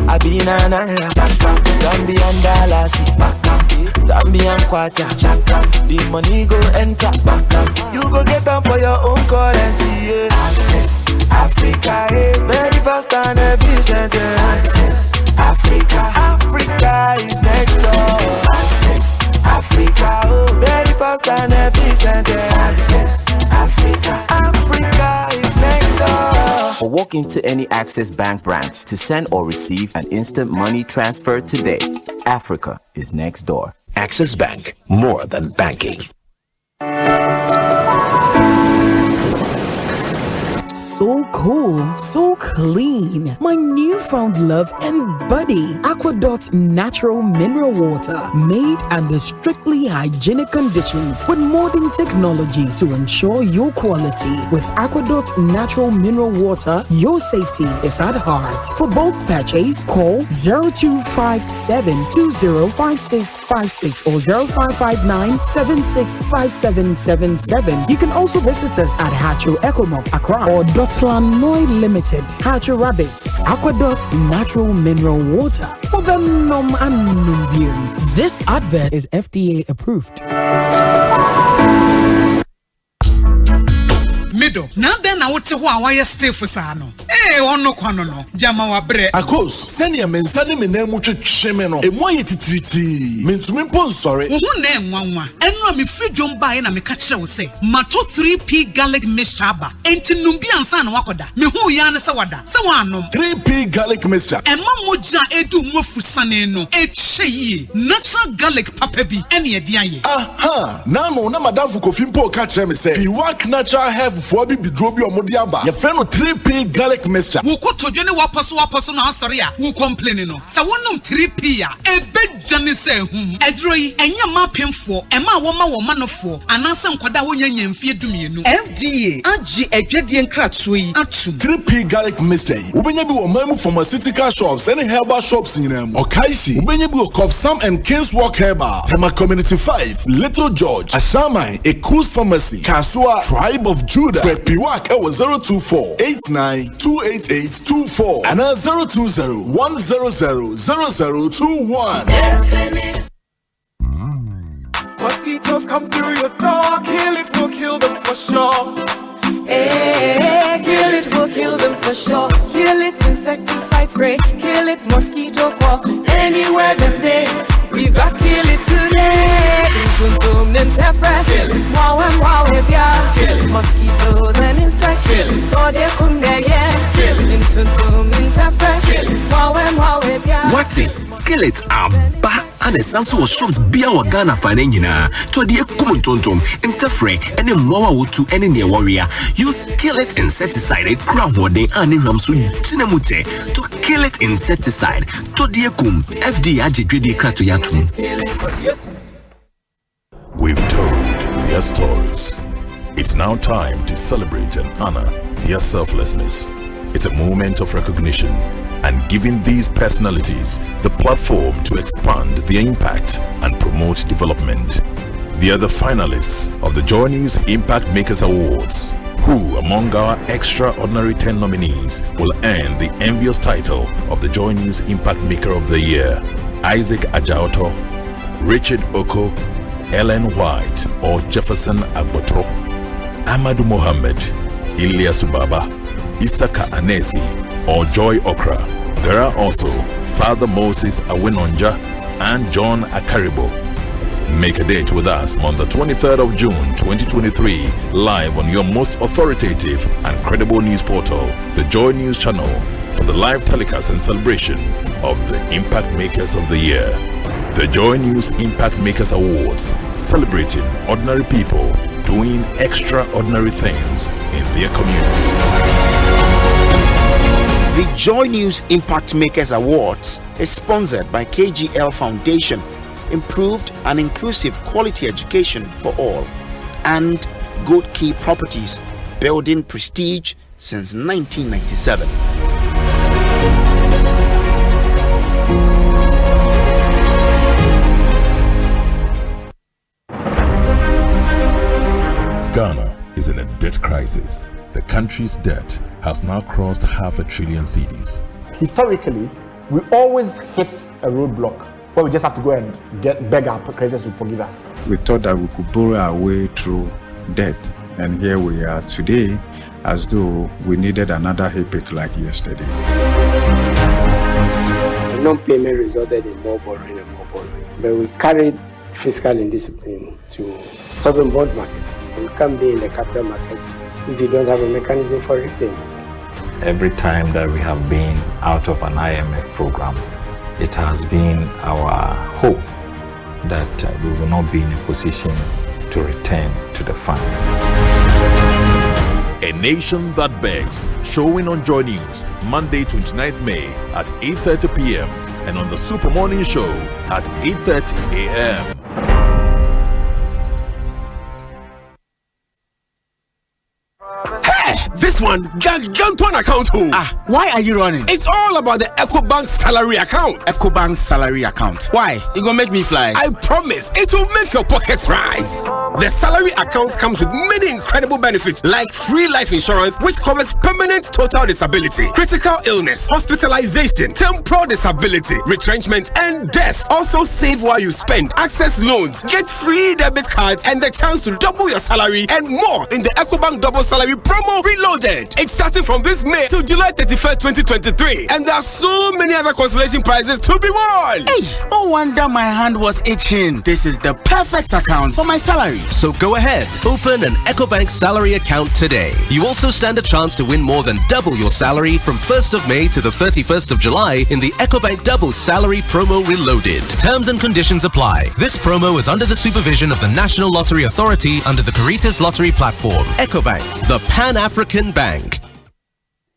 Abina Naira, Gambian Dallas, Zambian Kwacha, the money go enter, you go get them for your own currency. Access Africa, very fast and efficient. Access Africa, Africa is next door. Access Africa, very fast and efficient. Access Africa, Africa is next door. Or walk into any Access Bank branch to send or receive an instant money transfer today. Africa is next door. Access Bank, more than banking. so cool, so clean. My newfound love and buddy. Aquadot Natural Mineral Water, made under strictly hygienic conditions with modern technology to ensure your quality. With Aquadot Natural Mineral Water, your safety is at heart. For bulk purchase, call 0257 205656 or 0559 765777. You can also visit us at Hacho Ecomop Accra or Dotland Noi Limited, Hacho Rabbit, Aquadot Natural Mineral Water. This advert is FDA approved. Middle. Now then I want to why stay for Sano. Eh, on no quanono. Jama wa bre. Akos, send your men sending me name much shemeno. A moye titi. Mean to me pon sorry. Who name one? And no me free jump by and I me catch you say. Mato 3P garlic mixture ba. Enti numbi ansan wakoda. Me who yana sawada. Sawano. 3P garlic mixture. And moja edu mofu saneno. Eche natural garlic papebi. Any diaye. Aha. Nano na madam fu kofimpo catch me say. Piwak natural have for be drobi or modiaba. Your friend 3P garlic mixture. Who could to Johnny wapaso no sorry. Who complaining no. Sawonum 3P ya. E big Johnny say Edroy and your mapping for Emma woman for and answer kwada wonya nyemfie dumi no. FDA agi edwedien kratsoi atum 3P garlic mixture. Ubenya bi wo mamu pharmaceutical shops and herbal shops in them. Okaishi ubenya bi wo Cough Sam and King's Walk Herbal. Tema Community 5, Little George, Ashamai, Ekosiisen Pharmacy, Kasua, Tribe of Judah. Piwak was 024-89-288-24 and 020-100-0021. Mosquitoes come through your door, kill it, will kill them for sure. Hey, kill it, will kill them for sure. Kill it, insecticide spray, kill it, mosquito call. Anywhere them day, we've got kill it today. Intuntum nintefre, wow and wow kill it. Mosquitoes and insects, kill it. So they come there, yeah. Kill it. Intuntum nintefre, wow and wow What's it? Kill it, Abba. And the Sanso shops Bia Wagana Fanenina to the Kumuntontum, Interfrey, and the Moa to any near warrior. Use Kill It Insecticide, Crown Warding, and Ramsu Chinamute to Kill It Insecticide to the Kum, FDA Jidi Kratoyatum. We've told their stories. It's now time to celebrate and honor their selflessness. It's a moment of recognition and giving these personalities the platform to expand their impact and promote development. They are the finalists of the Joy News Impact Makers Awards, who among our extraordinary 10 nominees will earn the envious title of the Joy News Impact Maker of the Year: Isaac Ajaoto, Richard Oko, Ellen White or Jefferson Agbotro, Amadou Mohammed, Ilyas Baba, Isaka Anesi or Joy Okra. There are also Father Moses Awenonja and John Akaribo. Make a date with us on the 23rd of June 2023, live on your most authoritative and credible news portal, the Joy News Channel, for the live telecast and celebration of the Impact Makers of the Year. The Joy News Impact Makers Awards, celebrating ordinary people doing extraordinary things in their communities. The Joy News Impact Makers Awards is sponsored by KGL Foundation, Improved and Inclusive Quality Education for All, and Good Key Properties, building prestige since 1997. Ghana is in a debt crisis. The country's debt has now crossed $500 billion cedis. Historically, we always hit a roadblock where we just have to go and beg our creditors to forgive us. We thought that we could borrow our way through debt, and here we are today, as though we needed another epic like yesterday. The non-payment resulted in more borrowing and more borrowing, but we carried fiscal indiscipline to sovereign bond markets. You can't be in the capital markets if you don't have a mechanism for repayment. Every time that we have been out of an IMF program, it has been our hope that we will not be in a position to return to the fund. A Nation That Begs, showing on Joy News, Monday 29th May at 8:30 p.m. and on the Super Morning Show at 8:30 a.m. This one, Gantuan account. Why are you running? It's all about the EcoBank salary account. EcoBank salary account. Why? You gonna make me fly? I promise, it will make your pockets rise. The salary account comes with many incredible benefits like free life insurance, which covers permanent total disability, critical illness, hospitalization, temporal disability, retrenchment, and death. Also save while you spend, access loans, get free debit cards, and the chance to double your salary and more in the EcoBank Double Salary Promo Reloaded. It's starting from this May to July 31st, 2023. And there are so many other consolation prizes to be won. Hey, no wonder my hand was itching. This is the perfect account for my salary. So go ahead, open an EcoBank salary account today. You also stand a chance to win more than double your salary from 1st of May to the 31st of July in the EcoBank Double Salary Promo Reloaded. Terms and conditions apply. This promo is under the supervision of the National Lottery Authority under the Caritas Lottery Platform. EcoBank, the Pan-African Bank.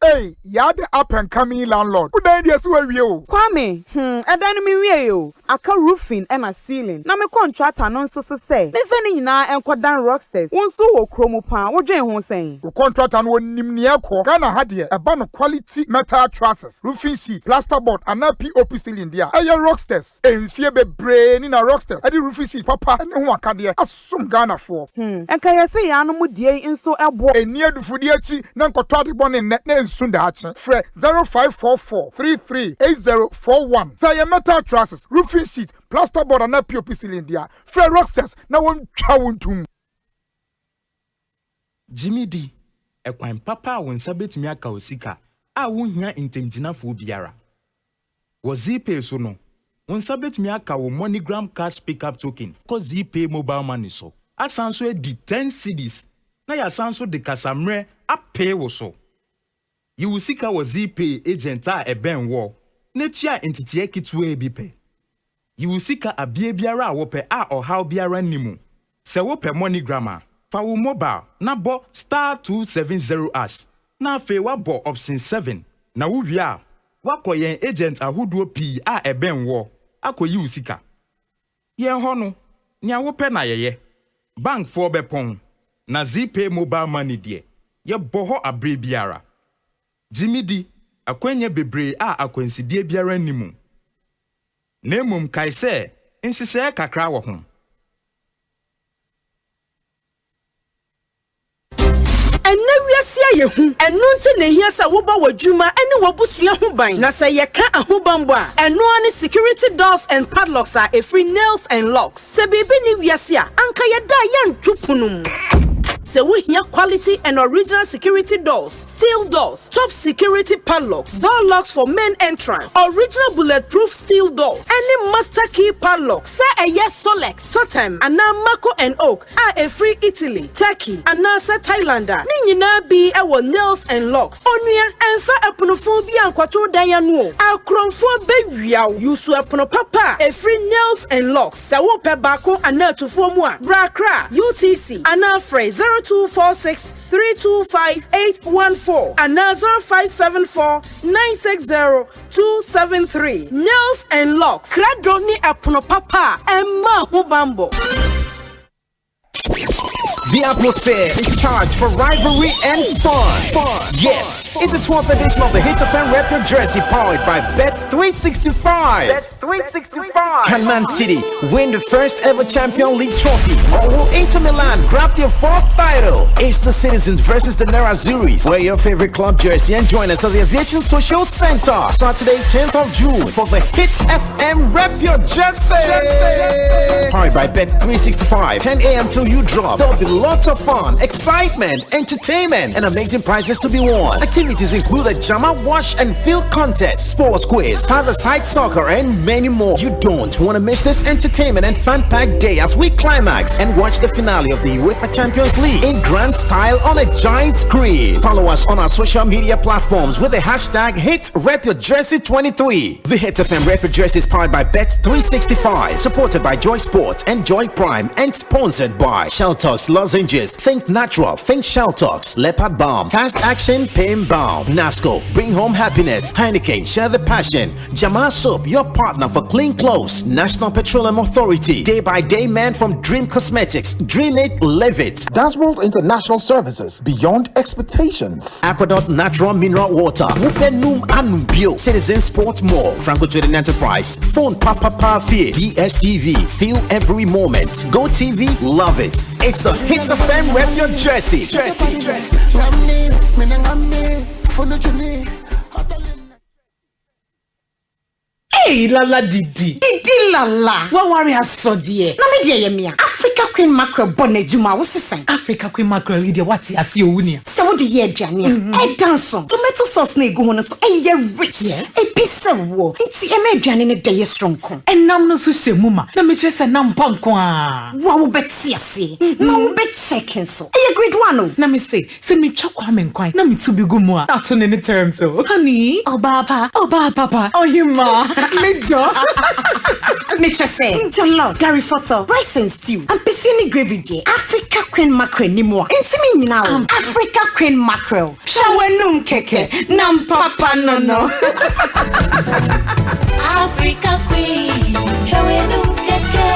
Hey, you're the up and coming landlord. Good idea, so are you? Kwame, I don't mean you. I can roofing and a ceiling. Now, my contract announced to say, Nefeni na and Quadan Rocksters. One so chromo pan, what Jane was saying. The contract and one Nimniako, Ghana had here a band of quality metal trusses, roofing sheets, plasterboard, and a POP ceiling there. Aye, Rocksters. And fear be brain in a Rocksters. I did roofing sheet, Papa, and no one can hear. As some Ghana for. And can I say, Animal dear in so a boy? And near the Fudiachi, Nanko Toddy in net. Sundachi, Fred 0544 338041. Say a metal trusses, roofing sheet, plasterboard, and a POP cylinder. Fred Rocksters, now one chawuntum. Jimmy D, a quine papa when sabet miaka osika, I won't hear in Temjina for Biara. Was Z-Pay so no? When sabet miaka or MoneyGram cash pickup token, cause Z-Pay mobile money so. I sound so the 10 CDs. Now ya sound so the Casamre, a pay was so. You will seek our Z-Pay agent a ben war. Nature entity kitwe bipe. You will seek a biara wope a or how biara nimu. Se wope MoneyGram. Fawu mobile na bo *270 ash. Na fe wa bo option 7. Na wubia. Wako yen agent ahuduo pi a ben war. Ako yi usika. Yen hono. Nya wope na yeye. Bank for bepon. Na Z-Pay mobile money die. Ye boho abre biara. Jimmy D, akwenye bebre a akwensidie biara nimu. Nemum kaise, nsise kakra wo ho. Enne wiase ayehu, enu nti ne hia sa wo ba wadwuma ene wo busua ho ban. Na se ye ka ahobanbo a, eno ani security doors and padlocks are a free nails and locks. Se bibi ni wiase a, anka ye da ya ntupunum. So we hear quality and original security doors, steel doors, top security padlocks, door locks for main entrance, original bulletproof steel doors, any master key padlocks. Say a yes Solex, Totem, and now Mako and Oak are a free Italy, Turkey, and NASA Thailander. Nina be our nails and locks. Onya and fa aponophobia and quato dianuo. Our cronfo baby you swear papa a free nails and locks. The wope bako and now to form one. Brakra, UTC, and now phrase 0246 325 814 and now 0574 960 273. Nails and locks. Kradoni apono papa and ma hubambo. The atmosphere is charged for rivalry and fun. Yes, it's the 12th edition of the Hit FM Rep Your Jersey powered by Bet365. Bet365. Can Man City win the first ever Champions League trophy? Or will Inter Milan grab their 4th title? It's the Citizens versus the Nerazzurris. Wear your favorite club jersey and join us at the Aviation Social Center Saturday 10th of June for the Hit FM Rep Your Jersey. Powered by Bet365. 10 a.m. till you drop. There'll be lots of fun, excitement, entertainment, and amazing prizes to be won. Activities include a Jama Wash and Field contest, sports quiz, five-a-side soccer, and many more. You don't want to miss this entertainment and fun-packed day as we climax and watch the finale of the UEFA Champions League in grand style on a giant screen. Follow us on our social media platforms with the hashtag #HitRepYourJersey23. The Hit FM Rep Your Jersey is powered by Bet365, supported by Joy Sports and Joy Prime, and sponsored by Shelltox Lozenges. Think natural, think Shelltox. Leopard Balm, Fast Action Pain Balm. Nasco, bring home happiness. Heineken, share the passion. Jamal Soap, your partner for clean clothes. National Petroleum Authority, Day by Day Man from Dream Cosmetics. Dream it, live it. Dashboard International Services, beyond expectations. Aqueduct Natural Mineral Water. Wupenum Anubio. Citizen Sports Mall. Franco Trading Enterprise. Phone Papa Fee. DSTV. Feel every moment. Go TV, love it. It's a Hit FM Rep Your Jersey. Hey, Lala Didi Lala. What worry has so dear? Na me dear yemia. Africa Queen Mackerel bonnet juma was the Africa Queen Mackerel leader what ya see unia. So the year Jania. I dance on tomato sauce na go on so ye rich. Yes. A piece of war. It's a median in a day strong con. And nam no so se muma. Na me just a nam pankwa. Wow bet see. No bet checking so. A grade one. Na me say me chakwa men kwai. Na me to be good more. Not on any terms so. Honey. Oh papa. Oh you ma. Me dog. Mr. Say, Jollof, Gary Photo, rice and stew, and piscine gravy dear. Africa Queen Mackerel ni more. Intimate now. Africa Queen Mackerel. Shawenum keke. Nam papa no. Africa Queen. Shawenum keke.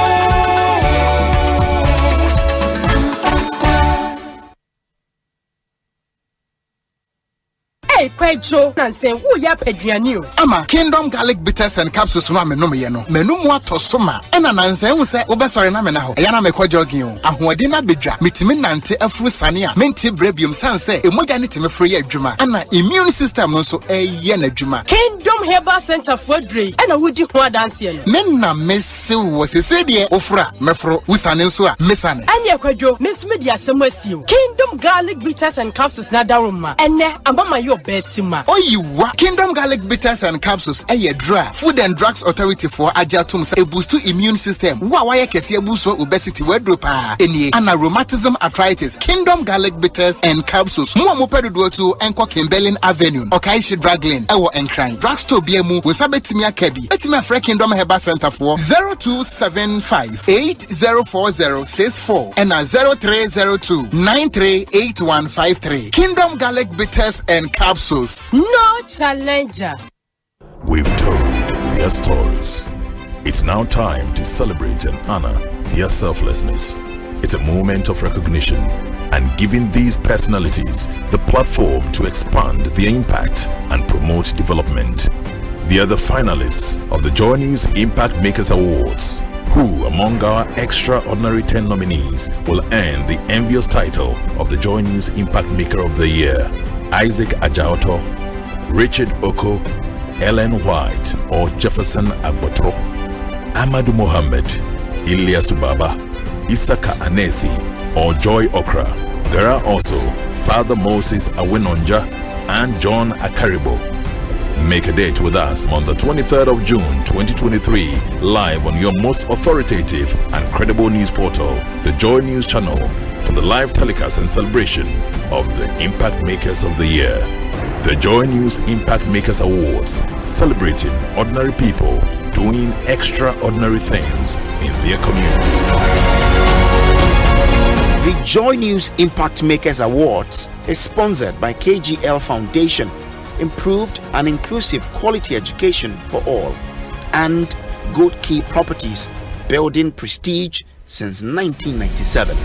Hey, Pedro, Nancy, who ya Pedrianu? Ama, Kingdom Garlic Bitters and Capsules no me no yeno. Menu mo to soma. Ena Nancy hu se obesore na me na ho. Eya na me kwajogin o. Ahoɔden na bedwa. Mitimi nante afuru sane a. Menti brebium san se emoja ne timi free adwuma. Ana immune system no so eye na adwuma. Kingdom Herbal Center for Dre. Ena wudi ho adanse no. Men na mese wo se de ofura mefro wusane nso a mesane. Anya kwadwo mesme di asem asio. Kingdom Garlic Bitters and Capsules na daroma. Ene amama yo Betsima. Oyiwa Kingdom Garlic Bitters and Capsules dra Food and Drugs Authority for Ajatum say boost to immune system. Why kesi boost for obesity wedropa enie ana rheumatism arthritis. Kingdom Garlic Bitters and Capsules. Mo pedo to enko Kimberlin Avenue. Okaishi Drug Lane ewo Enkran. Drugstore biemu we sabetimi akabi. Etimi afre Kingdom Herbal Center for 0275804064 and 0302938153. Kingdom Garlic Bitters and Capsules. No challenger. We've told their stories. It's now time to celebrate and honor their selflessness. It's a moment of recognition and giving these personalities the platform to expand their impact and promote development. They are the finalists of the Joy News Impact Makers Awards. Who among our extraordinary 10 nominees will earn the envious title of the Joy News Impact Maker of the Year? Isaac Ajaoto, Richard Oko, Ellen White or Jefferson Agbotro, Amadou Mohammed, Ilyas Baba, Isaka Anesi or Joy Okra. There are also Father Moses Awinonja and John Akaribo. Make a date with us on the 23rd of June 2023 live on your most authoritative and credible news portal, the Joy News channel, for the live telecast and celebration of the Impact Makers of the Year. The Joy News Impact Makers Awards, celebrating ordinary people doing extraordinary things in their communities. The Joy News Impact Makers Awards is sponsored by KGL Foundation, Improved and Inclusive Quality Education for All, and Good Key Properties, building prestige since 1997.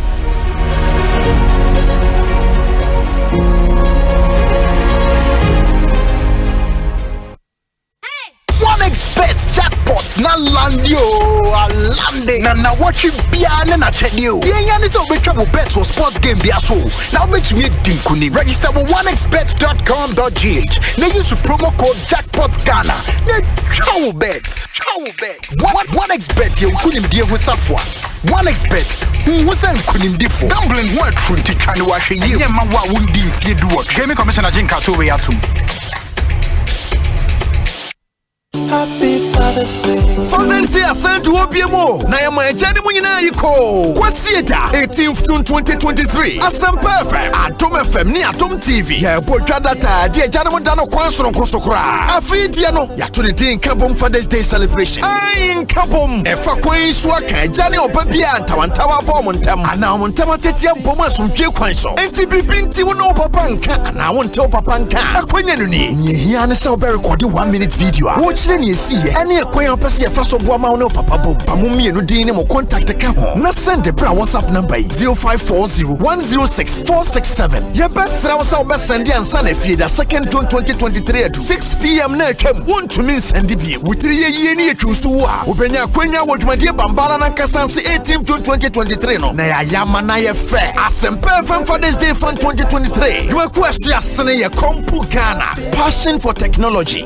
OneXBet jackpots na landio alande na watch bia na chedio. The yan so be travel bets for sports game bia so. Now bet me dinkuni. Register with onexbet.com.gh. Now use promo code jackpotsGhana. Na travel bets. OneXBet you kunim die ho safwa. OneXBet who say kunim difo. Gambling ho atru ntitwane wa hwe ye. Ye ma wa wundi mfie duo. Gaming Commissioner Jinka to we atum. Happy Father's Day. Father's Day asan to obiemo. Na ya manjani mu nyina yiko. Kwasieta 18th June 2023. Asempa FM, Atom FM ni Atom TV. Ya botwa data de jana mo dano kwansoro nkosokra. Afidi no ya to the din kabom Father's Day celebration. Ai kabom e fa kwan so aka jane obabia ntawantawa bom ntam. Ana mo ntam tetia bom asomdwe kwan so. Enti bibinti wo no papa nka ana wo nte papa nka. Akwanya no ni. Nyehia ne se obe record 1 minute video. Wo chire ni esi ye. Ene ekwan opese ye fa so boa ma wo no papa bom. Pamumie no din ne mo contact ka ho. Na send the bra WhatsApp number 0540-106-467. Ye best ra wasa obe send the answer na fie da 2nd June 2023 at 6 p.m. na atwam. Won to mean send bi. Wutiri ye ni atwusu wo a. Obenya kwanya wodwumade bambara na nkasanse 18th June 2023 no. Na ya yama na ye fe. Asempa FM Father's Day Fun 2023. You akwasi asene ye kompu Ghana. Passion for technology.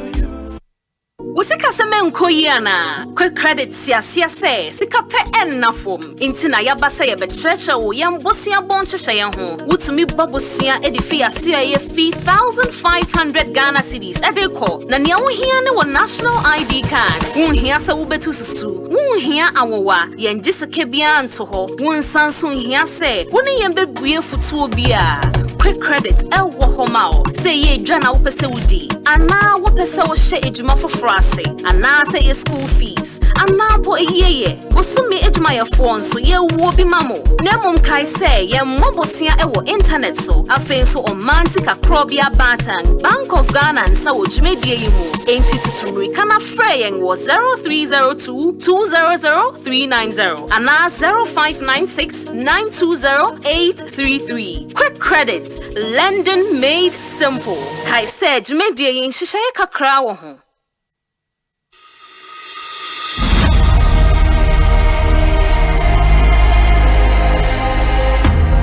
Usika seme nkoyiana quick credit siasia se sika pe ennafom intina yabasa ye becheche wo yambosia bonhyehyɛ ye ho wutumi babosia edifi asia ye fee 1500 Ghana cedis edeko na nia wo hia ne wo national ID card wo hia se wo betu susu wo hia awowa ye ngiseke bia nto ho wo nsanso hia se wo ne ye bebue futuo bia quick credit ewo homao say ye dwana wo pese wudi ana wo pese wo hye edwuma foforo ase ana say ye school fees ana bo eyeye wo sumi edwuma ye fon so ye wo bi mamo na mom kai say ye mobosua ewo internet so afen so omantika krobia batan Bank of Ghana nsa wo dwumedie yi mu enti tutumri kana freyen wo 0302200390 ana 0596920833 quick credit London made simple. Kai said media yin shishaye kakra wo ho.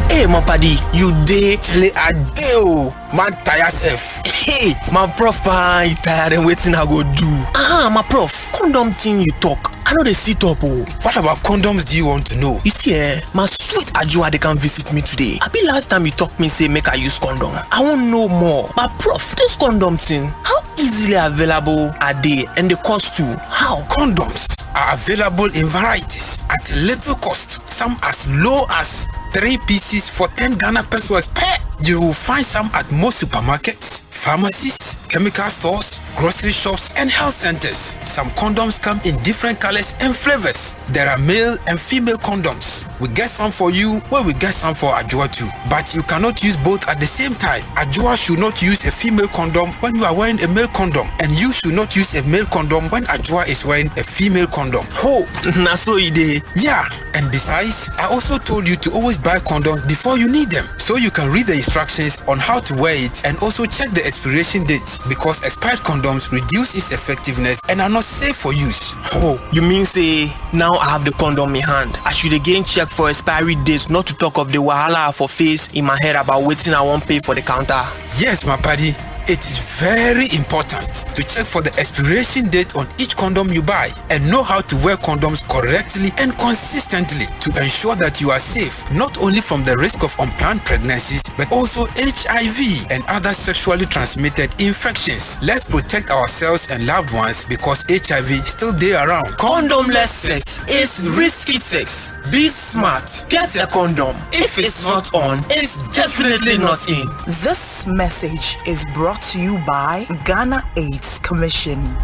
Hey, my paddy, you day chile a day oh. Man tire self. Hey, my prof you tired and waiting I go do. My prof, condom thing you talk. I know they sit up oh. What about condoms do you want to know? You see my sweet Ajua they can visit me today. I be last time you talk me say make I use condom. I want know more. But prof, this condom thing, how easily available are they and the cost too? How? Condoms are available in varieties at little cost. Some as low as 3 pieces for 10 Ghana pesos per. You will find some at most supermarkets, pharmacies, chemical stores, grocery shops, and health centers. Some condoms come in different colors and flavors. There are male and female condoms. We get some for you, well, we get some for Ajua too. But you cannot use both at the same time. Ajua should not use a female condom when you are wearing a male condom, and you should not use a male condom when Ajua is wearing a female condom. Oh, na so ide. Yeah, and besides, I also told you to always buy condoms before you need them, so you can read the instructions on how to wear it and also check the expiration date, because expired condoms reduce its effectiveness and are not safe for use. Oh, you mean say now I have the condom in hand, I should again check for expiry dates, not to talk of the wahala for face in my head about waiting I won't pay for the counter? Yes, my buddy. It is very important to check for the expiration date on each condom you buy and know how to wear condoms correctly and consistently to ensure that you are safe not only from the risk of unplanned pregnancies but also HIV and other sexually transmitted infections. Let's protect ourselves and loved ones because HIV is still there around. Condomless sex is risky sex. Be smart. Get a condom. If it's not on, it's definitely not in. This message is brought to you by Ghana AIDS Commission.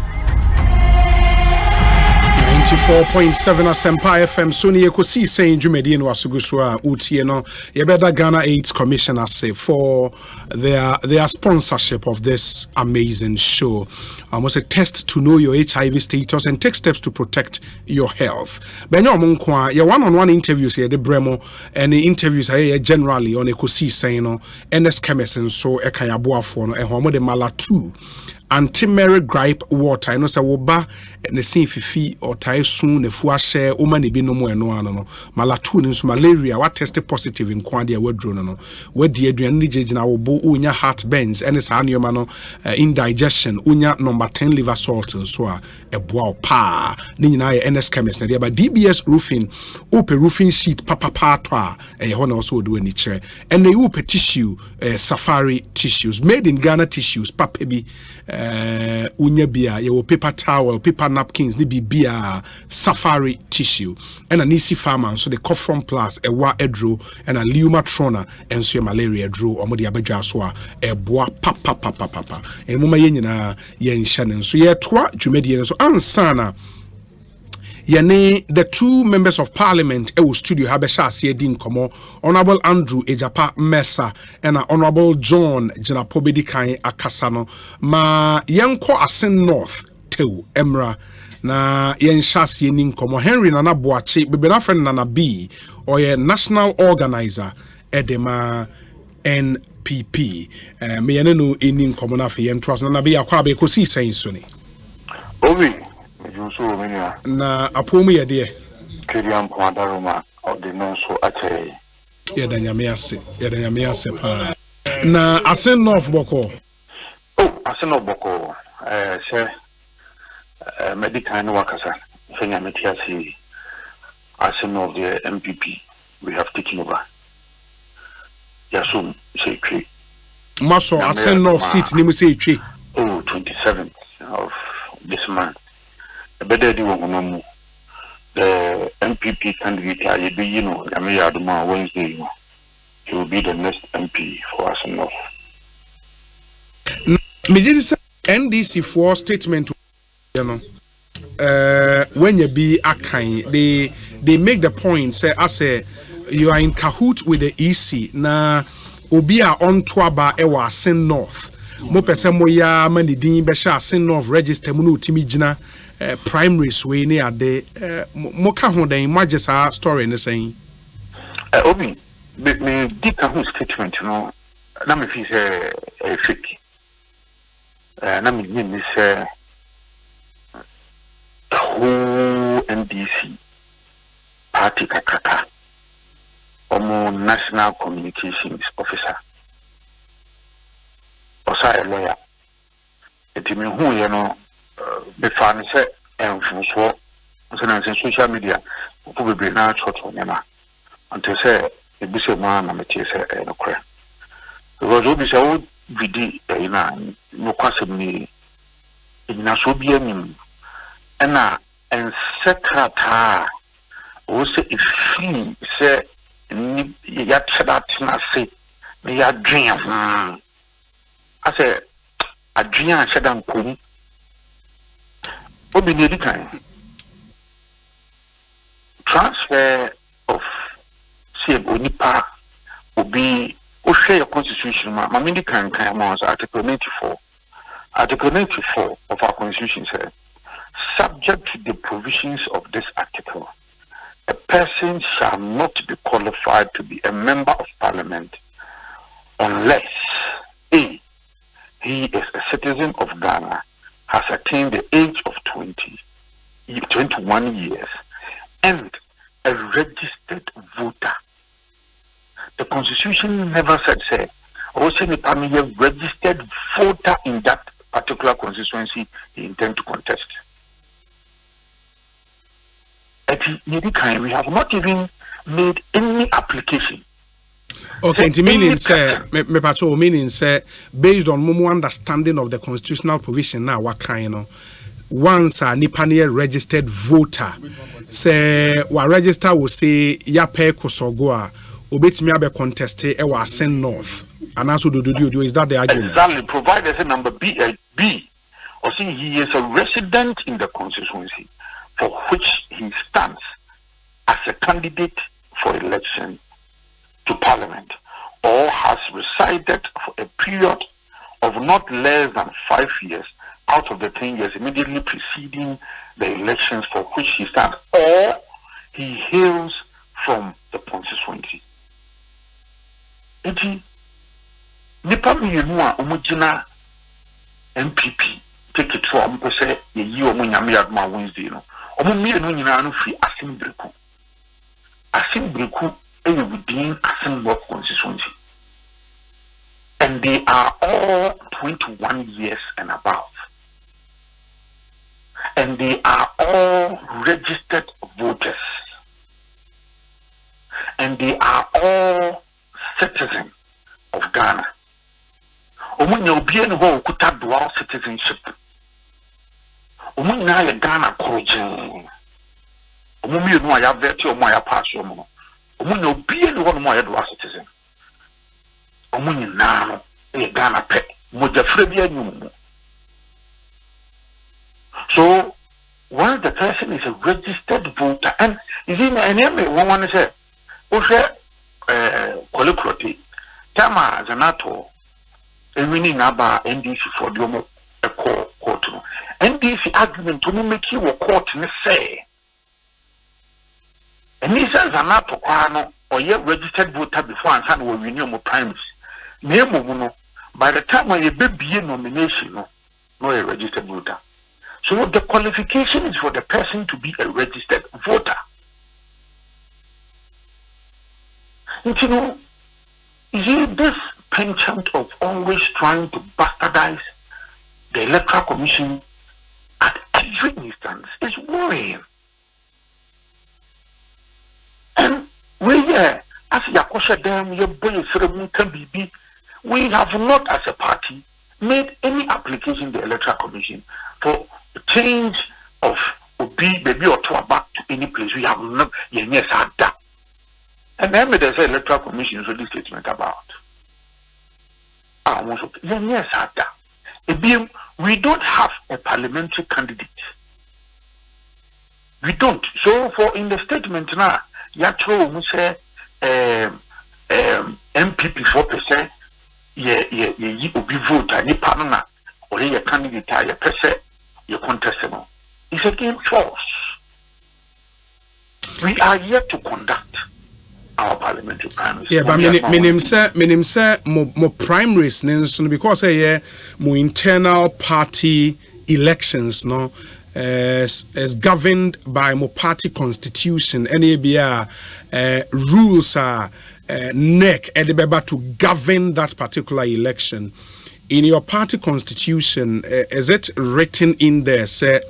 94.7 Asempa FM Sony Ekosiisen On Asempa no asugusua utie no yebeda Ghana AIDS Commission say for their sponsorship of this amazing show. Almost a test to know your HIV status and take steps to protect your health. Benyo monkwa your one-on-one interviews here the Bremo and the interviews here generally on Ekosiisen no NS Chemist so ekayaboafo no ehom de mala 2 anti-Mary gripe water. I know say woba ne sin fifi or tai soon ne fu ahye o ma ne bi no mo eno ano no malatu ne so malaria what tested positive in kwande we drone no we di aduan ni jejina wo bo unya heartburns ene sa anoma no indigestion unya number 10 liver salt so a eboa pa ni nyina ye NS Chemist na dia ba DBS roofing ope roofing sheet papa to a e ho na also do ani kire and na you tissue safari tissues made in Ghana tissues papa bi unya bia ye paper towel, paper napkins, ni bibia safari tissue. And a nisi farmer, so the cough from plus a wa edro and a liuma trona and so malaria drew or modi abeja soa e boa papa. And muma yenina yen shannon. So ye twa jumedian so ansana. Yene the two members of parliament e studio habesha ase din komo Honorable Andrew Ejapa Mesa and Honorable John Jinapobedi kan akasa no ma yenko Asen North tew emra na yen shase nin komo Henry Nana Boache bebe na friend Nana B or ye national organizer edema NPP me yene no inin komo na fe yen twas na be akwa be kosi sen so ni Obi na apomu ye de Kiriam Kwadaruma of the non so ache ye da nyame ase pa na Asen North boko Asen North boko se medical no wakasa fenya metiasi Asen North the MPP we have taken over Yasum say twi maso Asen North seat ni mu say twi 27th of this month better do one the MPP candidate Yami Aduma Wednesday he will be the next MP for us enough. NDC for statement when you be a kind they make the point say you are in cahoot with the EC na obia on twaba ewa Asen North mo pese mo ya mani din be sha Asen North register mu no timi gina primaries we ne ade mo ka ho dan magisa story ne saying Obi me did a statement no na me fi say fake na me ni say who NDC party kakaka omo national communications officer Osei lawyer etimi hu ye no be fan say enfuso so na social media people be na church nyama until say e bi say ma na me tie say no kra because obi say o vidi na no kwasem ni ina so bi anim na ensekrata o say ifi say ni ya chada tina say me ya dream I say a dream chada nkoni obi ne dikan transfer of CM onipa obi o share constitution ma me dikan kan ma article 94 of our constitution says subject to the provisions of this article a person shall not be qualified to be a member of parliament unless A, he is a citizen of Ghana, has attained the age of 21 years, and a registered voter. The Constitution never said, say, also a registered voter in that particular constituency he intends to contest. We have not even made any application. Okay, it meaning say meaning say based on mumu understanding of the constitutional provision now what kind of once a nipania registered voter say wa register will say ya pay kosogoa obetimi abe contest e wa Asen North and also do is that the argument? Exactly, provided as number B or see he is a resident in the constituency for which he stands as a candidate for election to parliament or has resided for a period of not less than 5 years out of the 10 years immediately preceding the elections for which he stands, or he hails from the constituency. Eti nipa mienu a omugina MPP take it from say ye omo nyame adma Wednesday no omo mienu nyina no fi Asimbreku within Asen North constituency, and they are all 21 years and above, and they are all registered voters, and they are all citizens of Ghana. Omunya obie no ho okuta dual citizenship. Omunya ya Ghana korojin. Omumi no ya veti omo ya pass omo. Omunya obie no ho no ya dual citizen. Omunya na no ya Ghana pe. Mojafre bi anyum. So once the person is a registered voter, and is in any one is a Kolokrati, Tama Zanato, a winning about NDC for the court. NDC argument to make you a court and say, and this is Zanato Quano or yet registered voter before and hand will renew more primaries. Nemo, by the time when you be nomination, no a registered voter. So the qualification is for the person to be a registered voter. And you know, this penchant of always trying to bastardize the Electoral Commission at every instance is worrying. And we as Yakosha Dam, your boy can be, we have not as a party made any application to the Electoral Commission for change of Obi baby or to back to any place. We have not yes had that. And then there's an Electoral Commission so this statement about. Yes had that. We don't have a parliamentary candidate. We don't. So for in the statement now, Yatro we say MPP 4%, ye Obi voter, ni partner or ye candidate, ye person. Your contestable. It's again false. We are yet to conduct our parliamentary primaries. Yeah, but minim say mo primaries because mo internal party elections no is governed by mo party constitution. Any rules are neck to govern that particular election. In your party constitution, is it written in there, say,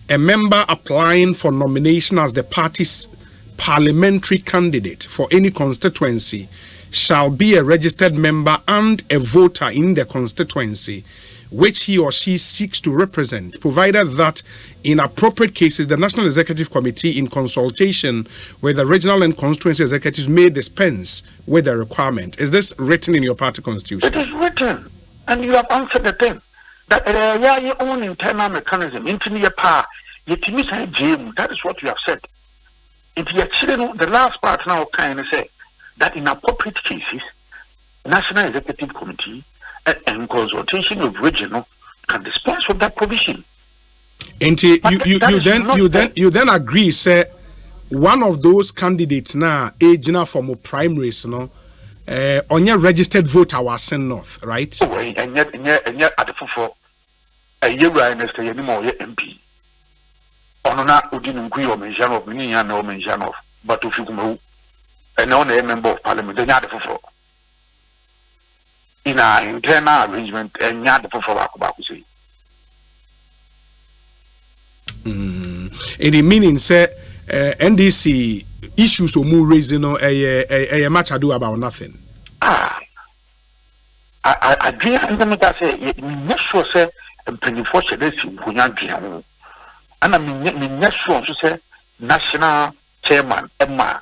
a member applying for nomination as the party's parliamentary candidate for any constituency shall be a registered member and a voter in the constituency which he or she seeks to represent, provided that in appropriate cases, the National Executive Committee, in consultation with the regional and constituency executives, may dispense with the requirement. Is this written in your party constitution? It is written. And you have answered the thing that your own internal mechanism, into your power, that is what you have said. Into your children, the last part now kind of say that in appropriate cases, National Executive Committee and consultation of regional can dispense with that provision. And you then agree, say one of those candidates now, age now for more primaries, no. On your registered voter was North, right? Oh, and yet at the for a year Mr. Yanimo MP. Onona Udin agree or mention of Minia no mention of, but if you move and on a member of parliament, then yard for in our internal arrangement and yard for Akubakusi. Any meaning, say NDC issues or more raising a match ado about nothing. I dream and I say, not sure, say, and penny for this in Punyan. And I mean, not sure to say, National Chairman, Emma,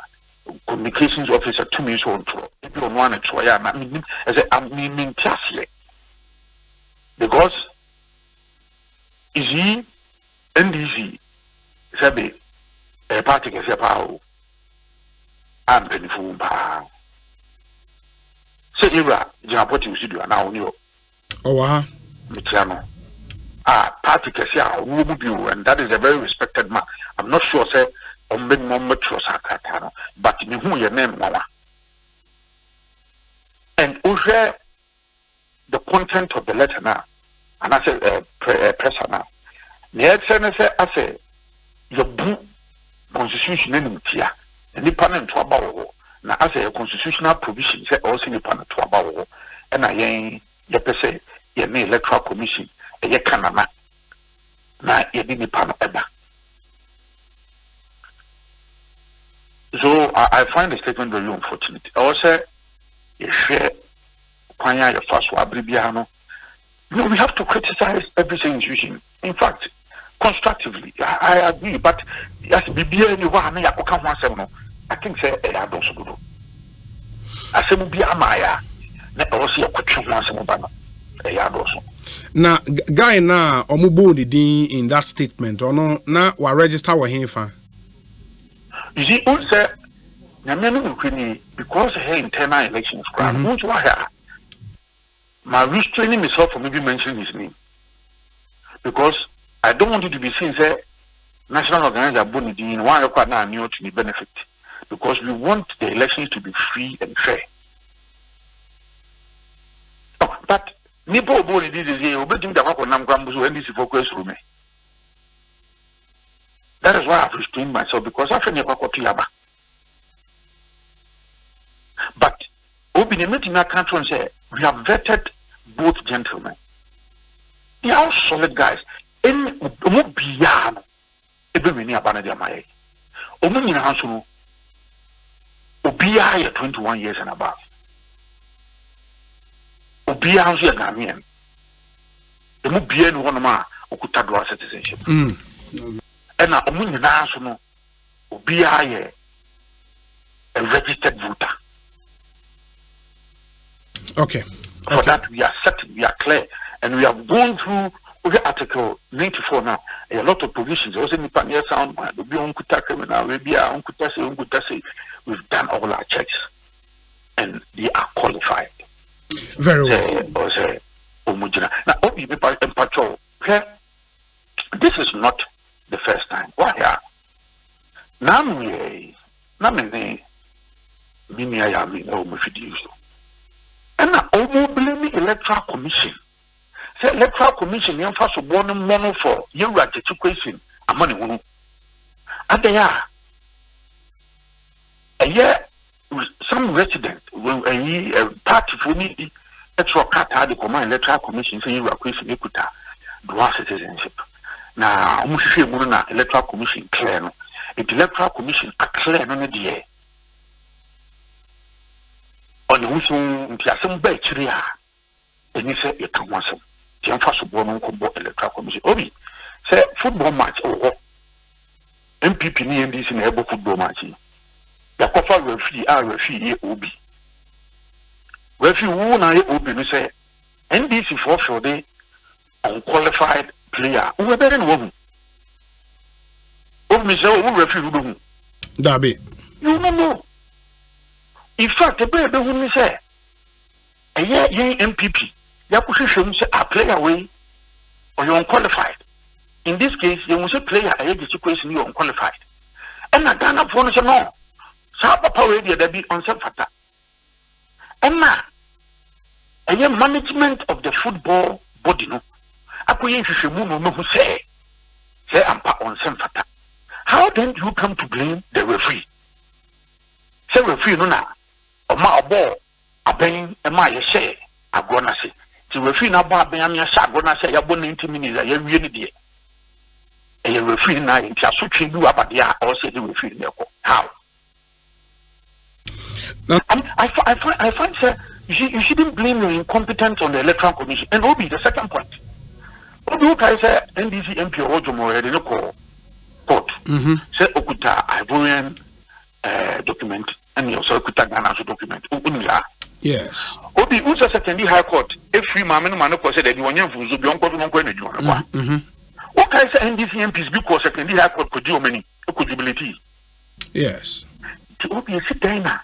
Communications Officer, 2 minutes old. If you don't want to try, I mean, as I mean, because is he NDC, Sabi, a party can say, power. I'm penny for say era Japoti studio now new. Oh Michano. Party Cassia will be and that is a very respected man. I'm not sure say on being more mature Sakatano, but in who your name mama. And also the content of the letter now. And I say pressure now. The I say your book constitution in here and the panel to about na as a constitutional provision say also ni pan to about and I ye say ye electoral commission ye kanana na ye ni pan eba. So I find the statement very unfortunate. Also ye share kwanya ye first wa bribia no No, we have to criticize every institution. In fact, constructively, I agree. But as BBA, I think say I don't so. I say be a Maya. Na guy na omubodi din in that statement or no na wa register wa himfa. You see, also, because here internal elections, my restraining myself from maybe mentioning his name. Because I don't want it to be seen say national organizer Bonidin one record now new to the benefit. Because we want the elections to be free and fair. Oh, but Nipo Bonidin is here, obeying the work on Namgrambu and this focus room. That is why I've restrained myself because I feel never. But Obi the meeting that country and say we have vetted both gentlemen. They are solid guys. Any Obiano, every many abandoned my age. Omi in Hansu, Obia 21 years and above. Obia Hansu Ghanaian. The Mubian one ma Okutadwa citizenship. And now Omi in Hansu, Obia a registered voter. Okay. For that we are certain, we are clear, and we have gone through Article 94 now. A lot of provisions. Also, we've done all our checks, and they are qualified. Very well. Now, this is not the first time. Why? Now we and now, blame electoral commission. Say electoral commission, you first of born mono for you are the question. A money one. And they are a year some resident when a party for me electoral card had the command electoral commission saying you are question equita dual citizenship. Now, Mushi electoral commission clear no. If the electoral commission are clear no the on the Wusum, some Betria, and you say you can want some. The first born electoral commission. Obi, say football match or MPP and this in a football match. The cover referee are referee Obi. Referee who na Obi say NDC for sure they unqualified player. Who are better than woman? Obi say who referee who? Dabi. You don't know. In fact, the baby who say a year MPP, you could say a player away or you're unqualified. In this case, you must say player a year situation you're unqualified. And I can't afford to know. Sapa power there be on some factor. And now, a year management of the football body no. I could say I'm on some factor. How then do you come to blame the referee? Say referee no na. Oma obo aben e ma ye share agona se ti referee na ba aben am ya sha agona se ya bo 90 minutes ya wie ni de e referee na in tia so twi du abade a o se the referee na ko how I find sir you shouldn't blame your incompetence on the electoral commission. And Obi the second point Obi who can say NDC MP Ojomo he no call court say okuta Ivorian document and you also could Ghana document. Yes. Obi who's a secondary high court, if free mamma no said that you want to be uncle no going to what can I say NDC MPs because secondary high court could do many eligibility? Yes. To Obi sit down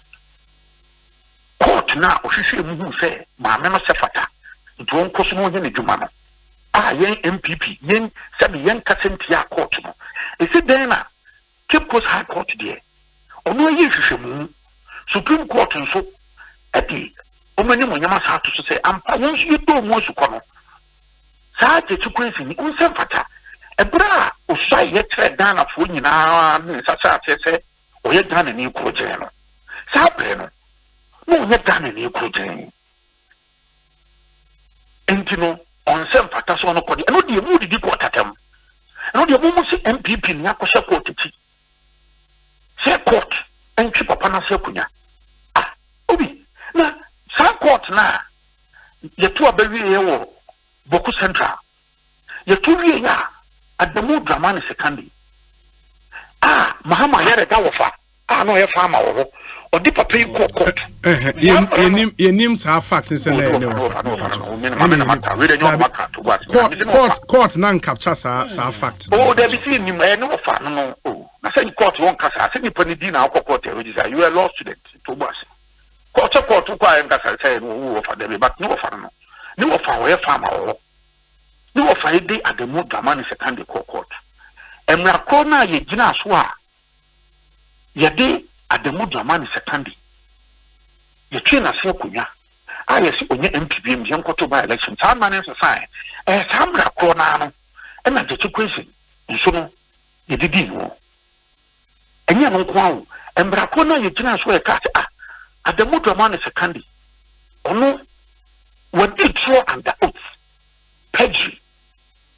court now, officially who say, Mamma Sefata, to uncle no in the Jumano. Ah, young MPP, young Sabi young Cassentia court. Is it there? Cape Coast High Court there. Ono ye Supreme Court and so eti omani mo nyama sa to say ampa won so do mo su kono sa je chukwesi ni unse fata ebra o sai ye tre Ghana fo nyina ne sa say o ye Ghana ni ko je no sa bre no no ye Ghana ni ko je entino onse fata so no kodi no de mu di ko tatam no de mu si MPP ni akosha court ti say court and keep up on a secunya. Ah, Obi, na sa court na ye to a baby Boku Central. You 2 years at the mood Dramani Secondary. Mahama Yere Gawafa. No, a farmer or deeper pay court. Your names have facts in court non captures are fact. Oh, there is no fan. No, I said court won't cast. I think you put it in our court. You are a law student to us. Court to quiet and I say, no, for them, but no fan. No fan, where farmer. No Friday at the mood Dramani Secondary court. And Rakona, ye Gina Swa. Yade at the Mudramani Secondary. You train as your kunya. I see when you MPB young to by election. Some man is a sign. And some Rakona and at the question. And so you didn't know. And you know, wow. And Rakona, you didn't swear cat at the Mudramani Secondary. Oh no, when they throw under oath, Pedri,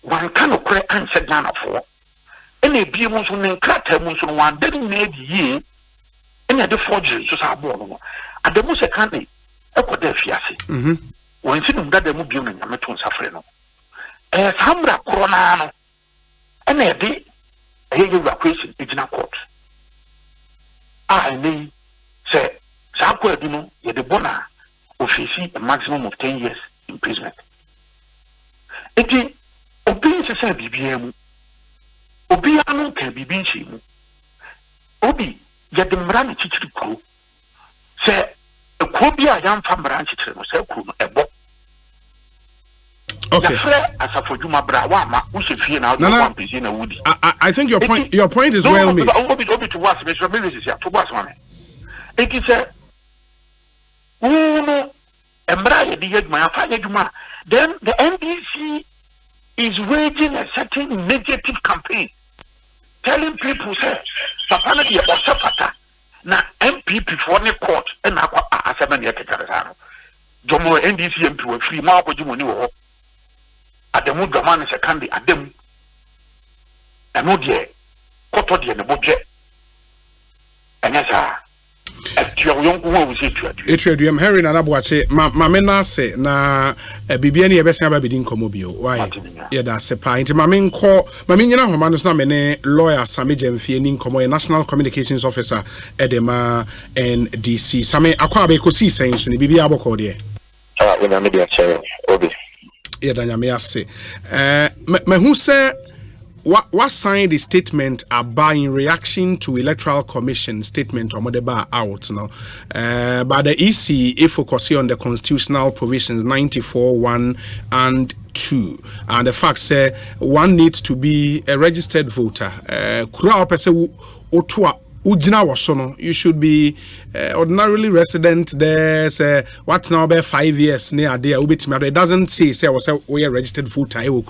one cannot cry answer Ghana for. Any be monsoon and crater monsoon one didn't need ye. Any other forgery just are born. At the most I can't be a Codefiasi. When sitting that the movie in a meton suffering. As Hamra Coronano. And a day, a year question is not court. I may say, Sapo Dino, yet the bona, will face a maximum of 10 years imprisonment. It is obedience to say BBM. Obi anu can be binchi. Obi, yet the Mrani chichi crew. Say, a Kobia young farm branch, say, a book. Okay. I think your point is well made. It is a then the NDC is waging a certain negative campaign, telling people say, "Sapanati or Sapata na MPP for the court and Asempa Yakatarano." Jomo NDC MP were free Marco Jumoni at the Mudaman Secondary at them. And no dear, Coto and the budget. And as at your young woman was it. I'm hearing an abuache, Mamena say, na Bibiani Bessia Bidin Comobio. Why? Yeah, that's a pint. Mamin call Mamina Romanus Namene, lawyer Sami Jemfianin Como, a national communications officer, Edema and DC. Same Aquabe Ekosiisen On Asempa Bibia Bocodie. When I'm media chair, Obi. Yeah, Danya say. Me who say what signed the statement about in reaction to Electoral Commission statement or Modeba out now. But the EC focusing on the constitutional provisions 94(1) and 2, and the fact say one needs to be a registered voter. You should be ordinarily resident there. Say what now about 5 years near there. It doesn't say we are registered voter. You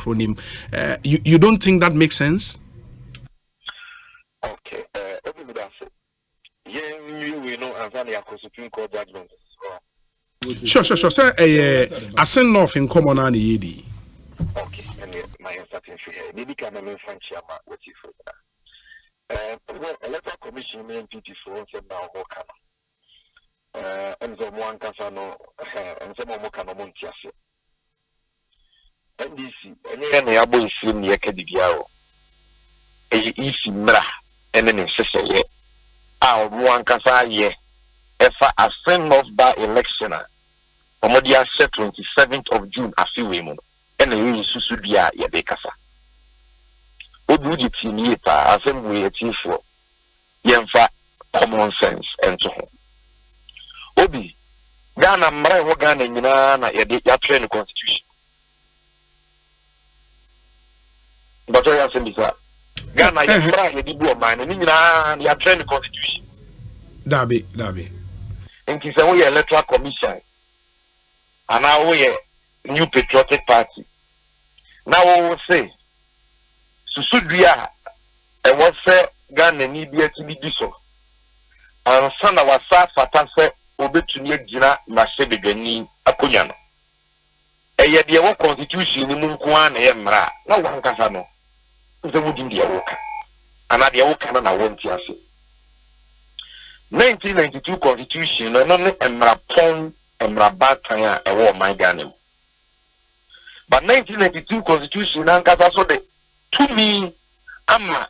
don't think that makes sense? Okay. We know Tanzania Supreme Court judgment. Sure. Sir, I send off in common on the ED. Okay. And my starting maybe can I find Chama what you for that. Electoral Commission in 24 now and the one Casano and some more Canamontias. NDC, and the Abu Sim Yakadiao. Easy Mra, and then sister ye. Our one Casa ye. If a send off by election, Omodia set 27th of June, a few women, and the Susudia Yabekasa. Obuji tini pa assembly for yemfa common sense and so on. Obi Ghana mra wo Ghana nyina na ya train constitution. But I assembly Ghana ya mra ya di bu man ni nyina ya train constitution. Dabi. Nti se we electoral commission and now we new patriotic party. Now we will say Susudia, and what say Ghana need to be so. And son of a Fatase, Obetunia Gina, Masebe Gani, Apunyano. A yet the old constitution in Munkuan, Emra, no one Casano. The wood in the Awoka. And at the Awoka, I won't say. 1992 constitution, and only Emra Pong, Emra Bataya, a war my Ghana. But 1992 constitution nankasa so de to me ama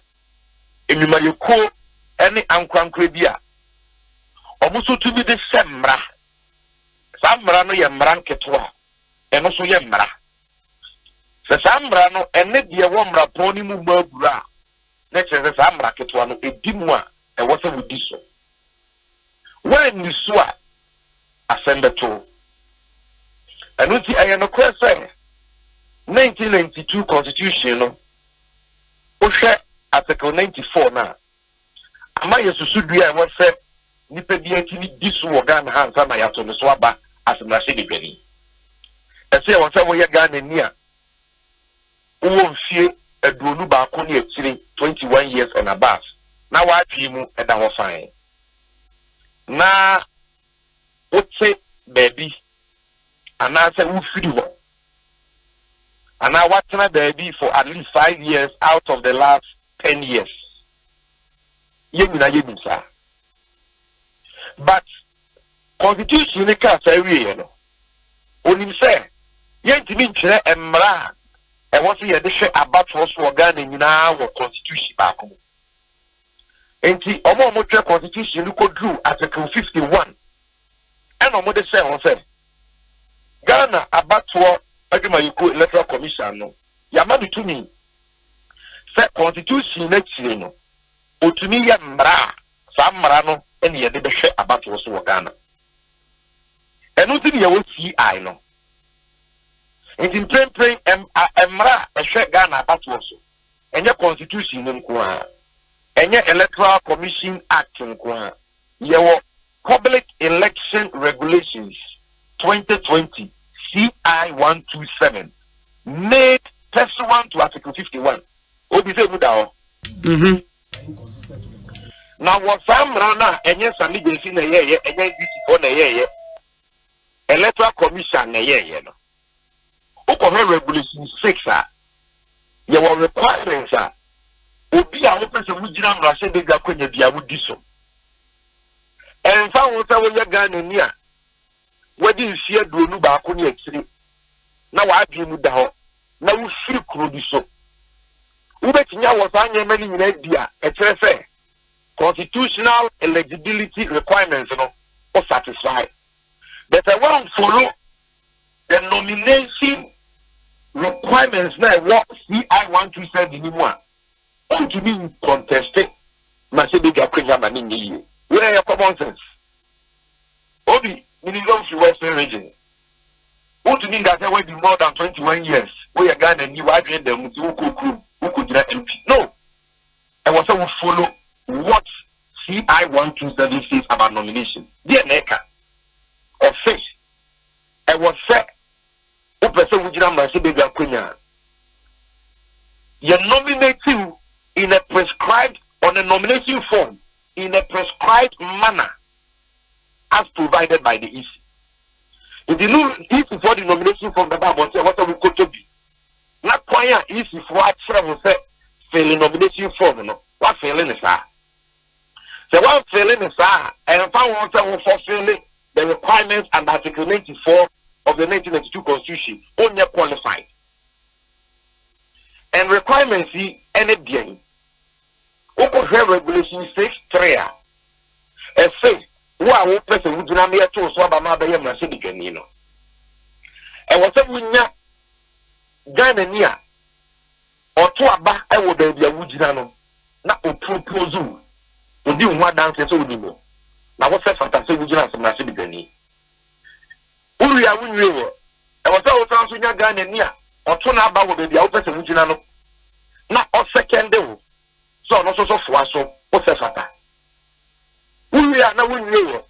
enumayeko any ankwankwe bia omuso to be the semra samra no ye mra nketwa eno so ye mra se samra no ene de wo mra poni mu mabura na chese samra ketwa no edimu a e wo se wudi so when you swa ascend to eno ti ayeno kwese 1992 constitution no ohwe article 94 na ama yesusudua e wo se nipa bi atimi disu wo Ghana hansa na yato ne so aba asemrase de bani ese wo se wo ye Ghana ni a wo mfie aduonu ba ko ne atire 21 years and above na wa atwi mu e da ho fan na wote baby ana se wo firi wo and I watched my baby for at least 5 years out of the last 10 years. But constitution ne ka say we no. Onim say yentimi nkyere emra e wo se ye de hwe abato so Ghana nyina wo constitution ba ko. Enti omo twa constitution ko dru article 51. And omo de say won say Ghana abato Agreement electoral commission no yamadu to me say constitution na chire no otumi ya mra sa mra no ene ye de behwe abato so Ghana enu ti ye wo CI no in prem emra ehwe Ghana abato so enye constitution no nko a enye electoral commission act nko a ye wo public election regulations 2020 CI 127 made pursuant to Article 51. Obi say muda o. Now what some rana enye sami agency na ye enye DC na ye electoral commission na ye no. Ukọ regulation 6 a ye were requirements a obi a wo pese mu gina mra se de ga kwanya bia wo di so. Enfa wo sa wo ye Ghana ni a wadi nfie duonu ba ko ne akiri na wa adwe mu da ho na wo firi kuro bi so wo betinya wo sa nyema ni nyina dia e kire se constitutional eligibility requirements no o satisfy but I won't follow the nomination requirements na what CI 127 ni mo a on to be contested ma se be ga kwenya ma ni yi where your common sense obi Minimum to Western region. What to mean that there will be more than 21 years? We are Ghana and you are doing them who could not MP. No. I was to follow what CI 127 says about nomination. Dear Neka, of faith, I was said, who person would you not say, baby, you're nominating in a prescribed, on a nomination form, in a prescribed manner. As provided by the EC. If you know EC for the nomination from the Bible, what we could be. Not quite easy for what travel say failing nomination form, no. What failing is that? So what failing is that? And found one for fulfilling the requirements and Article 94 of the 1992 Constitution, only qualified. And requirements any being. Open regulation 6.3 and says wa wo pese wuduna me to so aba ma ba ye mrase digani no e wo se wunya Ghana ni a oto aba e wo da bia wudina no na o propose odi nwa dance so odi mo na wo se fantasy wudina so mrase digani uru ya wunwe wo e wo se wo san so nya Ghana ni a oto na aba wo da bia wo pese wudina no na o second wo so no so fo aso o se fata we are now in Europe.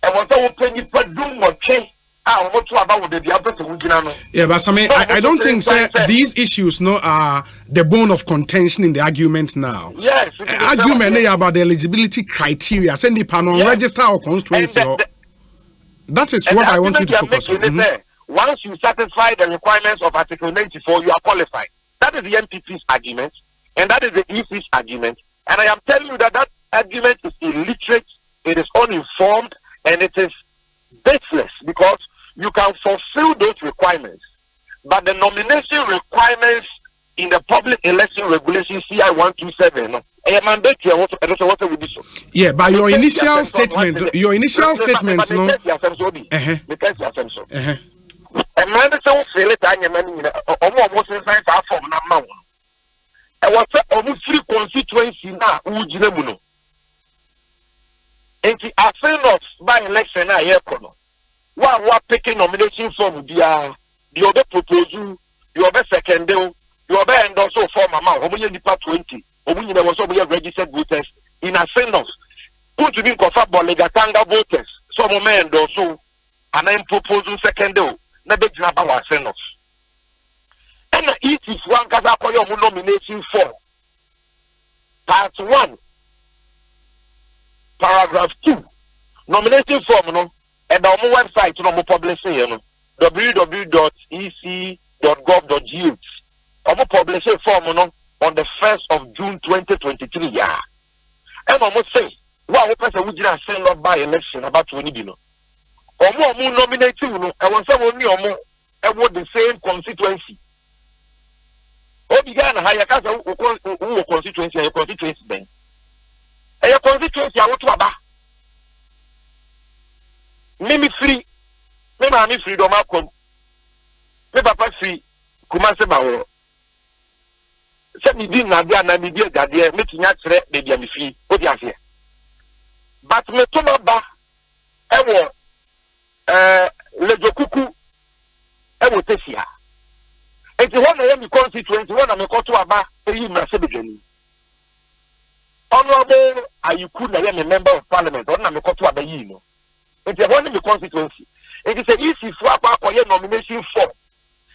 And what I will pay you for doing what change. Yeah, but I don't think these issues are the bone of contention in the argument now. Yes, argument about the eligibility criteria. Send the panel register or constituency. That is what I want you to focus on. Once you satisfy the requirements of Article 94, you are qualified. That is the NPP's argument, and that is the EC's argument. And I am telling you that that argument is illiterate, it is uninformed, and it is baseless, because you can fulfill those requirements but the nomination requirements in the public election regulation CI 127 no mandatory what we do. Yeah, but your initial statement no and man so feel it and man almost inside our form na ma wo e was almost free constituency na ujire mu no enti after by election na here kono wa picking nomination form dia the other proposal you obe second you obe endorse form amount omo nipa 20 omo nyina was omo registered voters in a send-off put to be confer bolegatanga voters so omo endorse and then proposal second na be jina ba wa send-off and if one kaza koyo omo nomination form part 1 paragraph 2 nomination form no and our website no publish here www.ec.gov.gh our publish form no on the 1st of June 2023 yeah and almost say wow person we just send up by election about 20 bi no omo nominating no e won say woni omo e wo the same constituency obi ga na haya ka say wo constituency ben e constituency awoto aba Mimi free, me mami free do makom. Me papa free, kumase bawo. Se mi di na dia na mi di gade, me tinya kire be dia mi free, o di ase. But me to ba e wo lejokuku e wo tesia. Enti wona ye mi constituency wona me ko to aba e yi ma se be gani. Honorable Ayiku na ye me member of parliament, wona me ko to aba yi no. It's a one in the constituency. It is a easy swap up for your nomination form.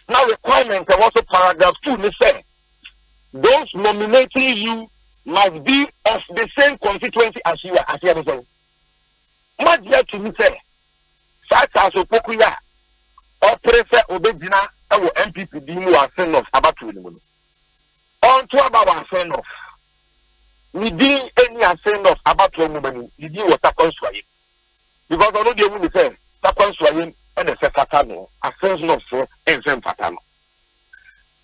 Now requirements are also paragraph 2 they say those nominating you must be of the same constituency as you are as you are. Much yet to me say such as Opokuya or Prefe Obedina or MPP Dimu are sent off about 2 on to about send off. We didn't any send off about 2 women. We didn't what happens to you. Because I know they will say, Sakon Swahili and the Fatano, a friends not for and same Fatano.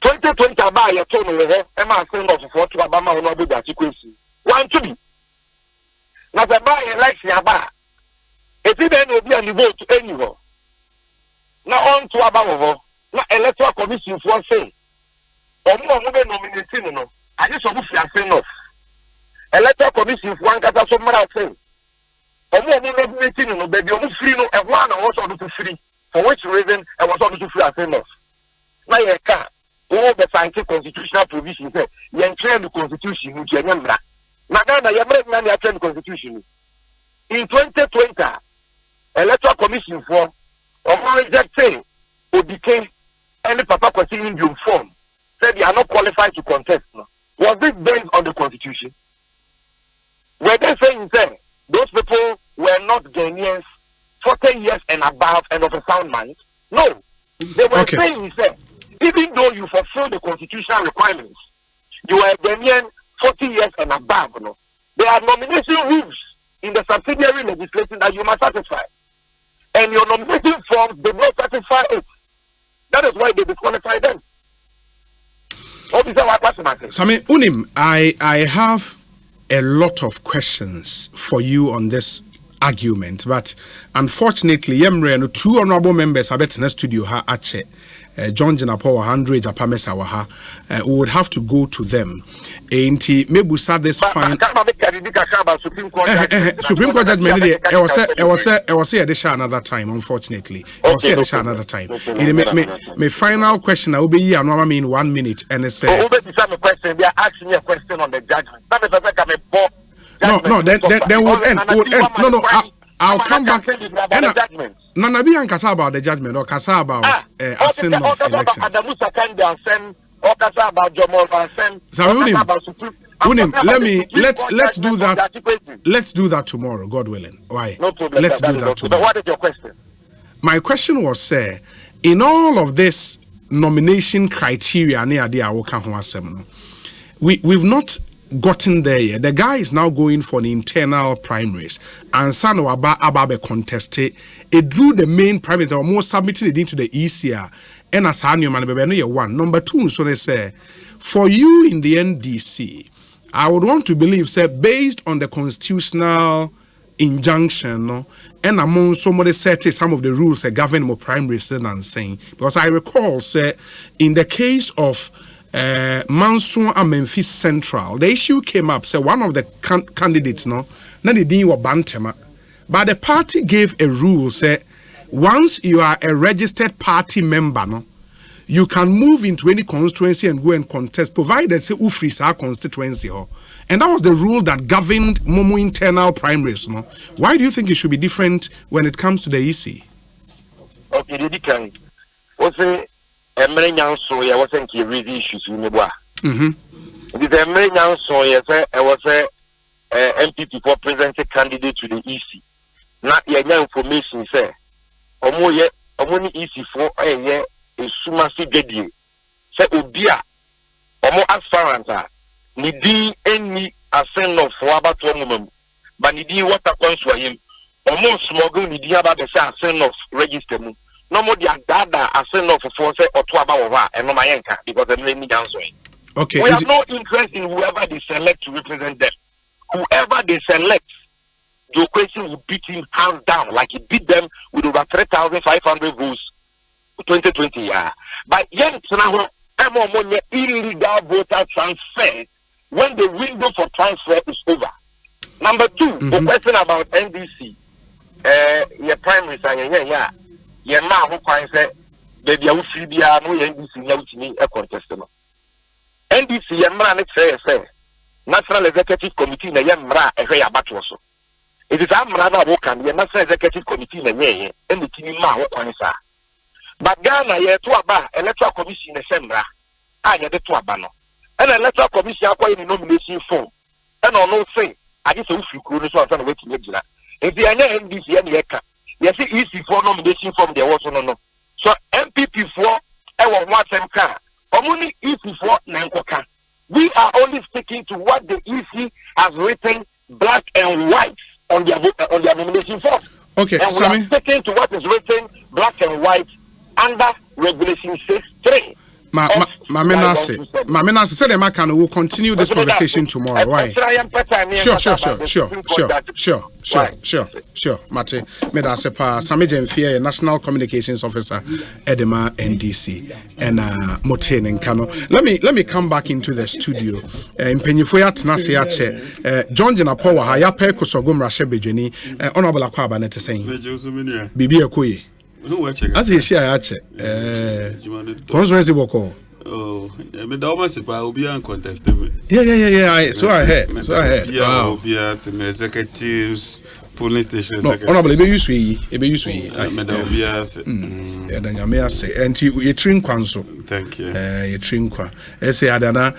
2020 by a tone of Emma send off for to Abama or not do that sequence. 1 to be. Now the buy election about. If it then will be a vote to anyone. Now on to Abama, now electoral commission for say, or more moving nominating, no. I just want to send off. Electoral commission for one cat of Mara say. Omo nominating no baby omo free no e one na also to free for which reason I was also to free as enough na ye ka all the fancy constitutional provisions say ye train the constitution no je nyamra na Ghana ye mra na train the constitution in 2020 electoral commission for omo reject say Odike any papa question in your form said they are not qualified to contest no was this based on the constitution were they saying say those people were not Ghanaians 40 years and above and of a sound mind. No. They were saying that even though you fulfill the constitutional requirements, you are Ghanaian 40 years and above. No? There are nomination rules in the subsidiary legislation that you must satisfy. And your nomination forms did not satisfy it. That is why they disqualify them. Sami Unim, I have a lot of questions for you on this argument, but unfortunately, Yemre no 2 honorable members have in the studio ha ache. John Jinapo 100 Japamesa waha. We would have to go to them. Enti mebusa this fine. Supreme Court judgment. I was say addition another time. Unfortunately, I was say addition another time. My final question. I will be here. I mean 1 minute, and I say. They are asking me a question on the judgment. No. Then we'll end. No. I'll come back. Nanabi and Kasa about the judgment or Kasa about Asempa of elections. Let's do that. Let's do that tomorrow, God willing. Why? No problem. Let's do that tomorrow. What is your question? My question was, sir, in all of this nomination criteria, we've not gotten there yet. The guy is now going for the internal primaries, and Sano Ababe contested it drew the main prime minister or more submitting it into the ECR. And as Hanyo man, one. Number two, so they say, for you in the NDC, I would want to believe, say, based on the constitutional injunction, no, and among somebody said some of the rules that govern more primary and saying, because I recall, say, in the case of Mansour and Memphis Central, the issue came up, say, one of the candidates, no, then they didn't want Bantama, but the party gave a rule, say, once you are a registered party member, no, you can move into any constituency and go and contest, provided say Ufris our constituency. And that was the rule that governed Momo internal primaries. No? Why do you think it should be different when it comes to the EC? Okay, the can. Was a American so I wasn't really issues in the bar. The American so I was a MPP for presented candidate to the EC. Not your information, sir. Omo EC for a year. Sumasi Gedi say Obia Omo Asfaranta Nidi any ascend of Waba Tomum, but Nidi water consua him Omo smuggle Nidi about the ascend of register. No more than Dada ascend of force or Twaba and no Mayanka because the many dancing. Okay. We have no interest in whoever they select to represent them. Whoever they select, the question will beat him hands down, like he beat them with over 3,500 votes. 2020 but yet now illegal voter transfer when the window for transfer is over. Number two, the question about NDC, your primary your man who can say baby I will free be no NDC now to me a contest. NDC your man say National Executive Committee na yamra ehwe abatoso. It is amra who can the National Executive Committee na ye and the team ma who can say. But Ghana, ye to aba electoral commission in December. I get to abano. And electoral commission acquire the nomination form. And on no say, I just wish you could so I'm waiting to if the NDC and Yeka, you see easy for nomination form there also no. So MPP for our one time car. Only easy for Nankoka. We are only sticking to what the EC has written black and white on their nomination form. Okay, and we are sticking to what is written black and white under regulation 6.3. Menase said the man will continue this conversation tomorrow. Why? Sure. Mate, Medasepa, Samijan Fear, National Communications Officer, Edema NDC, and Moten and Kano. Let me come back into the studio. In Penyufoya Tnasiache, John Janapowa, Hayape Kosogum Rashebejeni, Honorable Aquaba Net saying, Bibi Akuyi. As you share, conference boko. Oh, me da almost pa obi an contest me. Yeah. So I heard. Wow. Obi at executives, polling station executives. No, honorable, ebe use we. Me da obi as. Yeah, dan yame ase. Enti you train kwanso. Thank you. You train kwa. Ese adana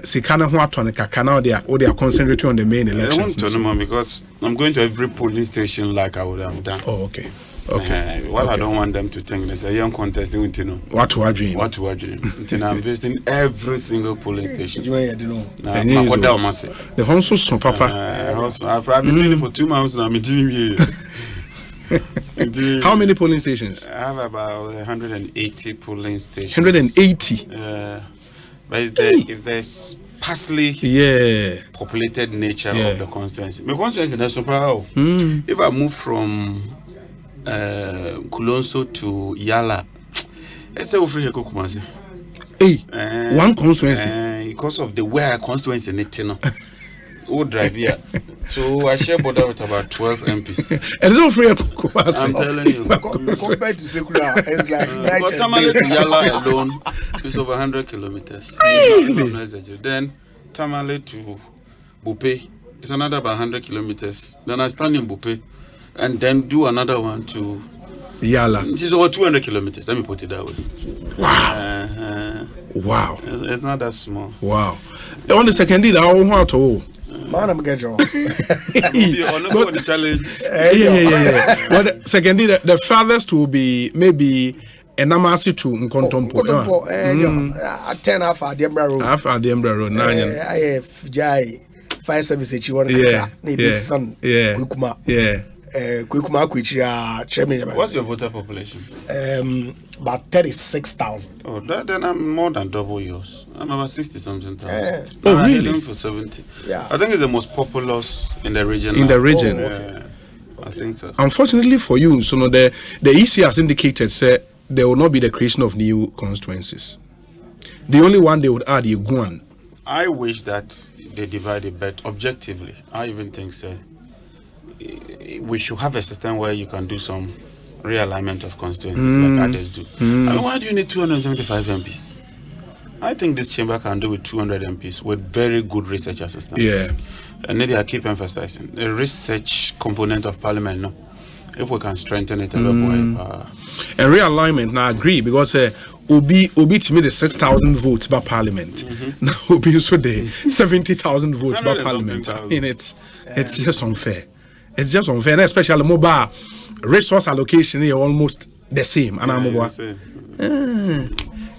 sika na ho atone kaka na they are concentrating on the main elections. I want to know because I'm going to every polling station like I would have done. Oh, okay. I don't want them to think there's a young contest. What to our dream? I'm visiting every single polling station. The Honsu son papa. I've been doing it for 2 months now. I'm here. How many polling stations? I have about 180 polling stations. 180. But it's the sparsely populated nature of the constituency. My constituency is national power. If I move from Kulonso to Yala, let's say free Kumasi. Hey, one constituency. Because of the way constituency in it, who drive here. So I share border with about 12 MPs. And it's all free Kumasi. I'm telling you. Compared to Secular, it's like but Tamale to Yala alone is over 100 kilometers. Really? Then Tamale to Bupe is another about 100 kilometers. Then I stand in Bupe. And then do another one to Yala. It is over 200 kilometers. Let me put it that way. Wow. Wow. It's not that small. Wow. On the second day, I don't want to. Man, I'm getting on the challenge. Yeah. But second day, the farthest will be maybe Enamasi to Nkontompo. 10 half at the Embra Road. Half at the Embra Road. I have Jai. Fire service you want to maybe son. Yeah. What's your voter population? About 36,000. Oh, then I'm more than double yours. I'm about 60-something thousand. Oh, really? I'm for 70. Yeah. I think it's the most populous in the region. In the region. Okay. I think so. Unfortunately for you, so no, the EC has indicated say there will not be the creation of new constituencies. The only one they would add is Guan. I wish that they divide it, but objectively, I even think so. We should have a system where you can do some realignment of constituencies like others do. I mean, why do you need 275 MPs? I think this chamber can do with 200 MPs with very good research assistants. Yeah. And then I keep emphasizing the research component of parliament. No, if we can strengthen it a little more. And realignment, now I agree because Obi to me the 6,000 votes by parliament. Now Obi so the 70,000 votes by parliament. I mean, it's just unfair. It's just unfair, and especially mobile resource allocation is almost the same. And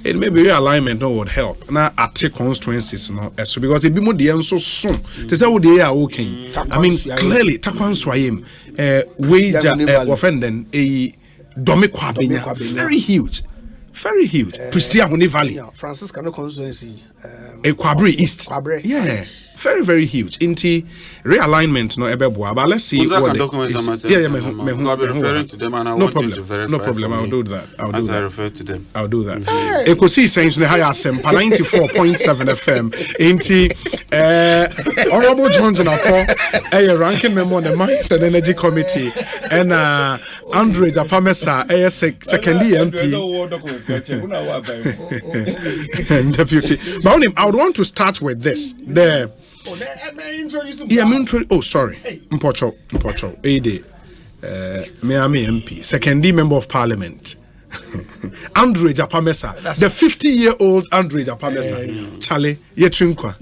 it may be realignment no would help. Now at the constituencies, no, so because it be more the so soon. This is how they are okay. I mean, clearly, Takwan Swayim, wage offending a Domekwa very huge. Very huge. Pristia Hone Valley. Francis Kano constituency. Kwabri East. Yeah. Very, very huge. Inti realignment no ebeboa. But let's see what I'll be referring to them and I want you to verify. No problem. I'll do that. I refer to them. I'll do that. Ekosiisen On Asempa 94.7 FM. Inti Honorable John Jonathan, ranking member on the Mines and Energy Committee, and Andre Japamesa, second MP and deputy. But I would want to start with this. Oh, sorry. Mpocho. AD. Miami MP, second member of parliament. Andre Japamesa, the 50-year-old Andre Japamesa. Charlie, Yetrinkwa.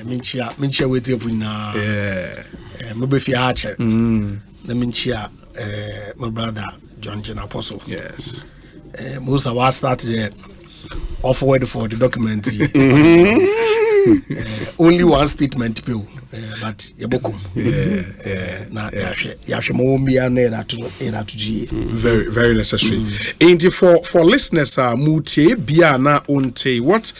Minchia waiting for now. Maybe if you hatcher. Minchia, my brother John Apostle. Yes. Most of us started offered for the document. Only one statement bill, but very, very necessary. And for listeners, Muti Biana Unte, what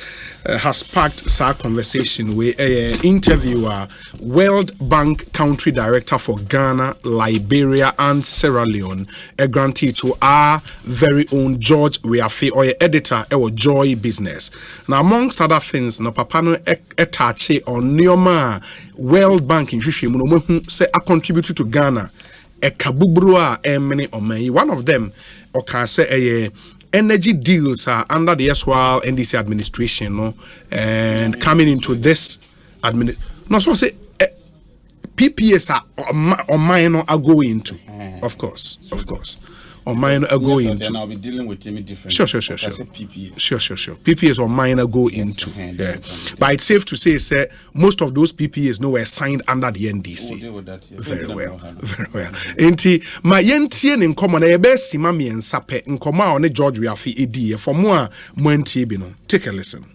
has sparked our conversation with interviewer, World Bank Country Director for Ghana, Liberia, and Sierra Leone, a grantee to our very own George Weafe, or editor, our Joy Business. Now, amongst other things, no papano etache on Neoma World Bank in Shishi, say a contributor to Ghana, a kabubrua, many or many. One of them, or can say a energy deals are under the SWAL NDC administration, no, and coming into this no, so say PPS are minor are going to, of course. Or minor are going then I'll be dealing with him different. Sure. PPS or minor go into. But it's safe to say, most of those PPS were signed under the NDC. We'll deal with that, yeah. Very well. Enti my yentie in common e be sima me ensape nkoma on George Weafe edi for more mwentie bi no. Take a listen.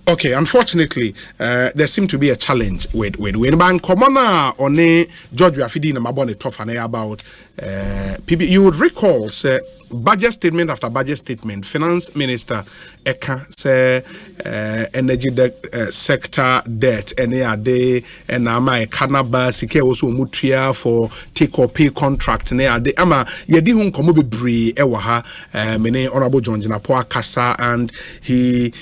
Okay, unfortunately, there seemed to be a challenge with Bank Commander on George Weafe na mabone tofane about PB. You would recall, budget statement after budget statement, Finance Minister Eka say energy sector debt NAD and ama Canaba sike also mutua for take or pay contract NAD ama yedi hun komo bebre ewa ha mene Honorable John Jinapo Kasa, and he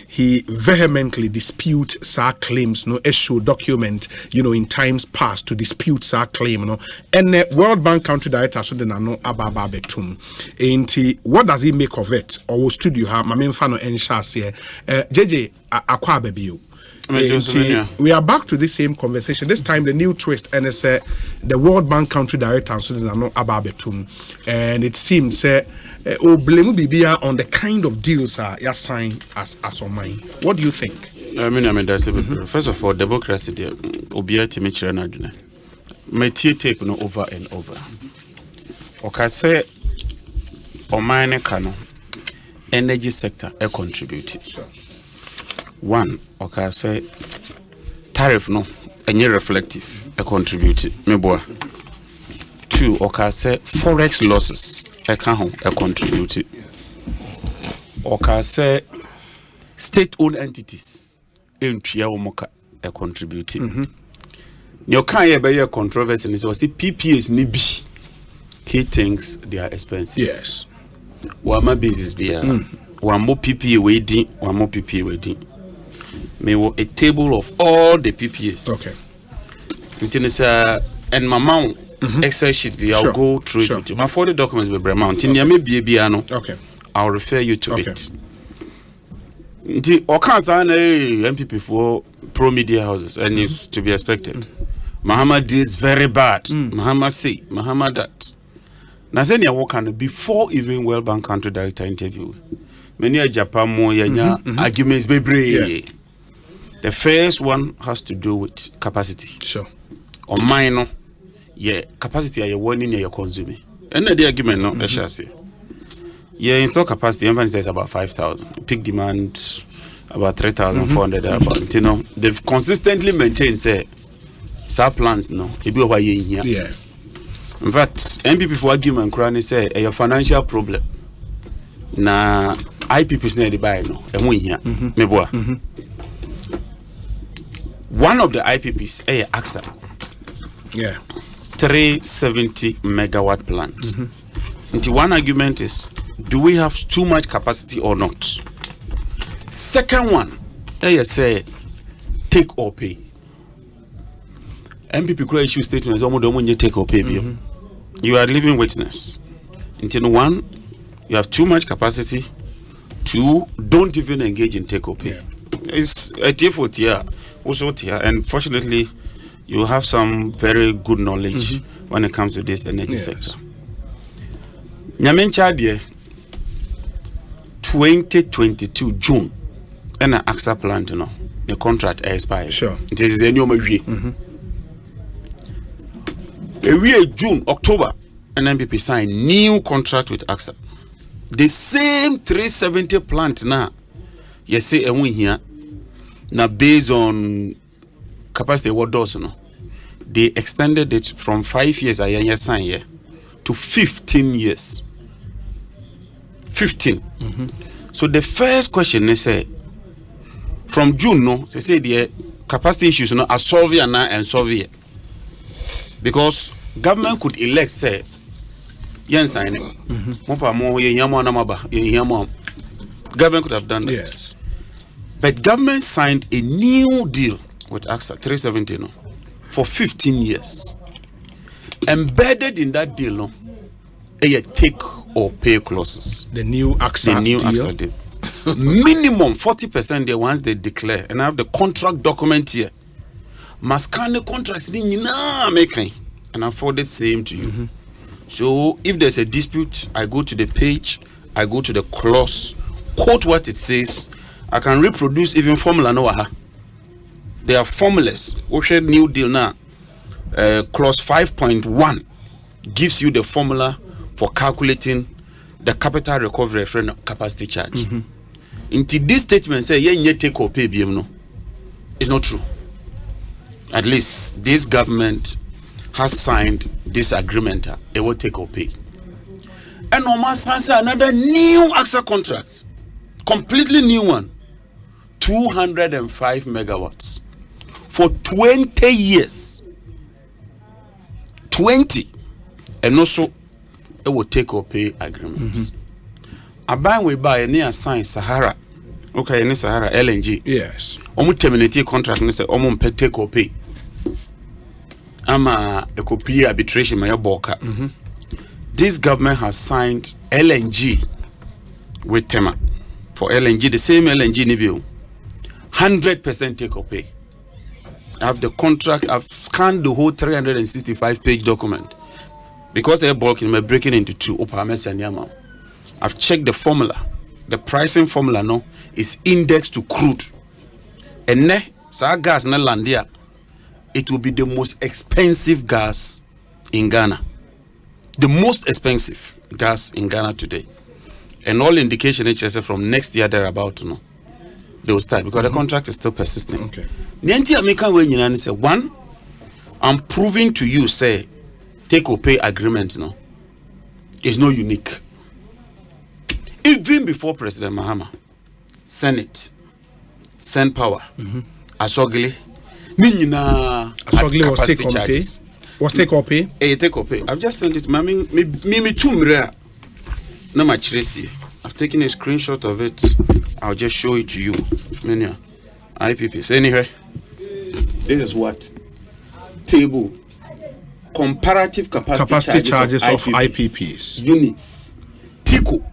vehemently dispute sa claims, no issue document, in times past to dispute sa claim, and World Bank Country Director so den no ababa betum. What does he make of it? Or studio ha main fan of Enshas here. JJ Akwa Baby. We are back to the same conversation. This time the new twist, and it's the World Bank Country Director so no ababetum, and it seems blame Bibia on the kind of deals you sign as on mine. What do you think? I mean that's a bit. First of all, democracy there. Obia Timichira Naduna. metie tape no over and over. Okay, say Omane Kano energy sector contribute. Sure. One, okay, say tariff no any reflective contribute. Me boy. Two, okay, say forex losses contribute. Okay, say state-owned entities in Piaomoka contribute. You can't be a controversy. So see PPAs nibi. He thinks they are expensive. Yes. One more business be one more PPA waiting, one more PPA waiting. Me a table of all the PPAs. Okay. It is and my mount Excel sheet be. I'll go through it with you. My 40 documents will be amount. In may be a piano. Okay. I'll refer you to it. The Okansan MPP for pro media houses and it's to be expected. Muhammad is very bad. Muhammad say, Muhammad that. Nazenia Wakana before even World Bank country director interview. Many a Japan more arguments be. The first one has to do with capacity. Sure. On minor, capacity are you warning you're consuming. And the argument no, let's just say. Install capacity, everyone says about 5,000. Peak demand about 3,400. About they've consistently maintained say plans no. It be over here. Yeah. In fact, MPP for argument crane say a financial problem. Na IPPs near the buy no. Here. Me boy. One of the IPPs AXA. Yeah. 370 megawatt plant. And the one argument is, do we have too much capacity or not? Second one, say take or pay. MPP could issue statements almost take or pay. You are living witness. Until one, you have too much capacity. Two, don't even engage in take or pay. Yeah. It's a default here, also here, and fortunately, you have some very good knowledge when it comes to this energy sector. Nyamencha 2022 June, and an AXA plant, the contract expired. Sure. It is the new year. June, October, an MPP signed new contract with AXA. The same 370 plant now, you say, and we here, now based on capacity, what does they extended it from 5 years to 15 years. 15. So the first question they say from June they say the capacity issues are solved and solved because government could elect say sign it. Government could have done that. Yes. But government signed a new deal with AXA 370 for 15 years. Embedded in that deal a take or pay clauses. The new AXA deal. Minimum 40% there once they declare, and I have the contract document here. Must can the contracts making and I forward the same to you. So if there's a dispute, I go to the page, I go to the clause, quote what it says. I can reproduce even formula no. They are formulas. Okay, new deal now. Clause 5.1 gives you the formula for calculating the capital recovery reference capacity charge. Into this statement say you take or pay no. It's not true. At least this government has signed this agreement. It will take or pay. And another new AXA contract, completely new one, 205 megawatts for 20 years. 20, and also it will take or pay agreements. A bank we buy near sign Sahara. Okay, in Sahara LNG. Yes. Terminate contract and say take or pay. A copy arbitration my boka. This government has signed LNG with Tema for LNG, the same LNG Nibiu. 100% take or pay. I have the contract. I've scanned the whole 365-page document because they're bulking. I'm breaking into two. I've checked the formula. The pricing formula is indexed to crude. And gas na landia. it will be the most expensive gas in Ghana. The most expensive gas in Ghana today. And all indication HSF from next year they're about to know. They will start because the contract is still persisting. Okay. Say, one, I'm proving to you, say, take or pay agreement now is not unique. Even before President Mahama, Senate, Power, Asogli, Asogli was take on pay. Was take or pay? Take or pay. I've just sent it. Me too rare. No much racy. I've taken a screenshot of it. I'll just show it to you. Many IPPs. Anyway, this is what table comparative capacity charges of IPPs. Units. TICO.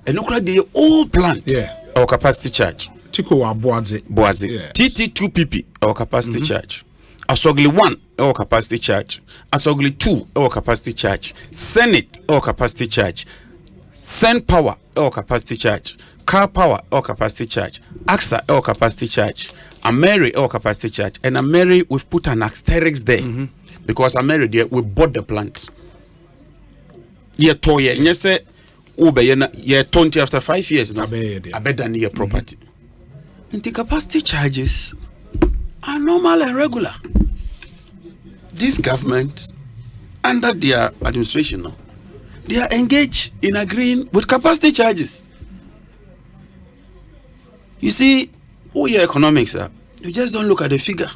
And look like the old plant. Yeah. Our capacity charge. TICO or Boazi. Yes. TT2PP. Our capacity charge. Asogli 1. Our capacity charge. Asogli 2. Our capacity charge. Senate. Our capacity charge. Power. Our capacity charge. Car Power. Our capacity charge. AXA. Our capacity charge. Ameri. Our capacity charge. And Ameri, we've put an asterisk there. Because Ameri there, we bought the plant. Year 2 years. And you say, year 20 after 5 years now. I bet than year property. And the capacity charges are normal and regular. This government, under their administration now, they are engaged in agreeing with capacity charges. You see, your economics, you just don't look at the figure.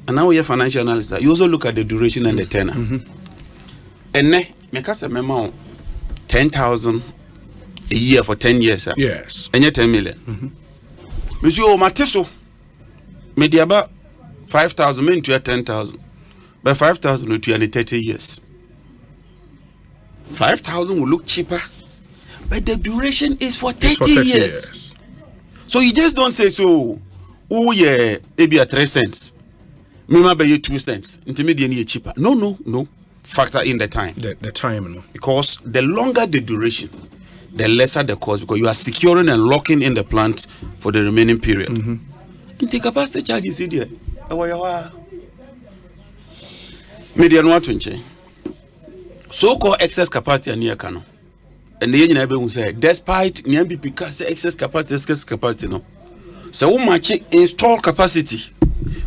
And now we have financial analysis. You also look at the duration and the tenor. And then, make us a memo 10,000 a year for 10 years. Yes. And yet 10 million. Monsieur Mateso, maybe about 5,000, maybe to 10,000. But 5,000 to 30 years. 5,000 will look cheaper, but the duration is for 30 years. So you just don't say so. Oh yeah, maybe at 3 cents. Maybe 2 cents. Intermediate cheaper. No. Factor in the time. The time, no. Because the longer the duration, the lesser the cost. Because you are securing and locking in the plant for the remaining period. The capacity charge is here. Median what to so-called excess capacity near Kano. And the union will say, despite NMPP say excess capacity, no. So much install capacity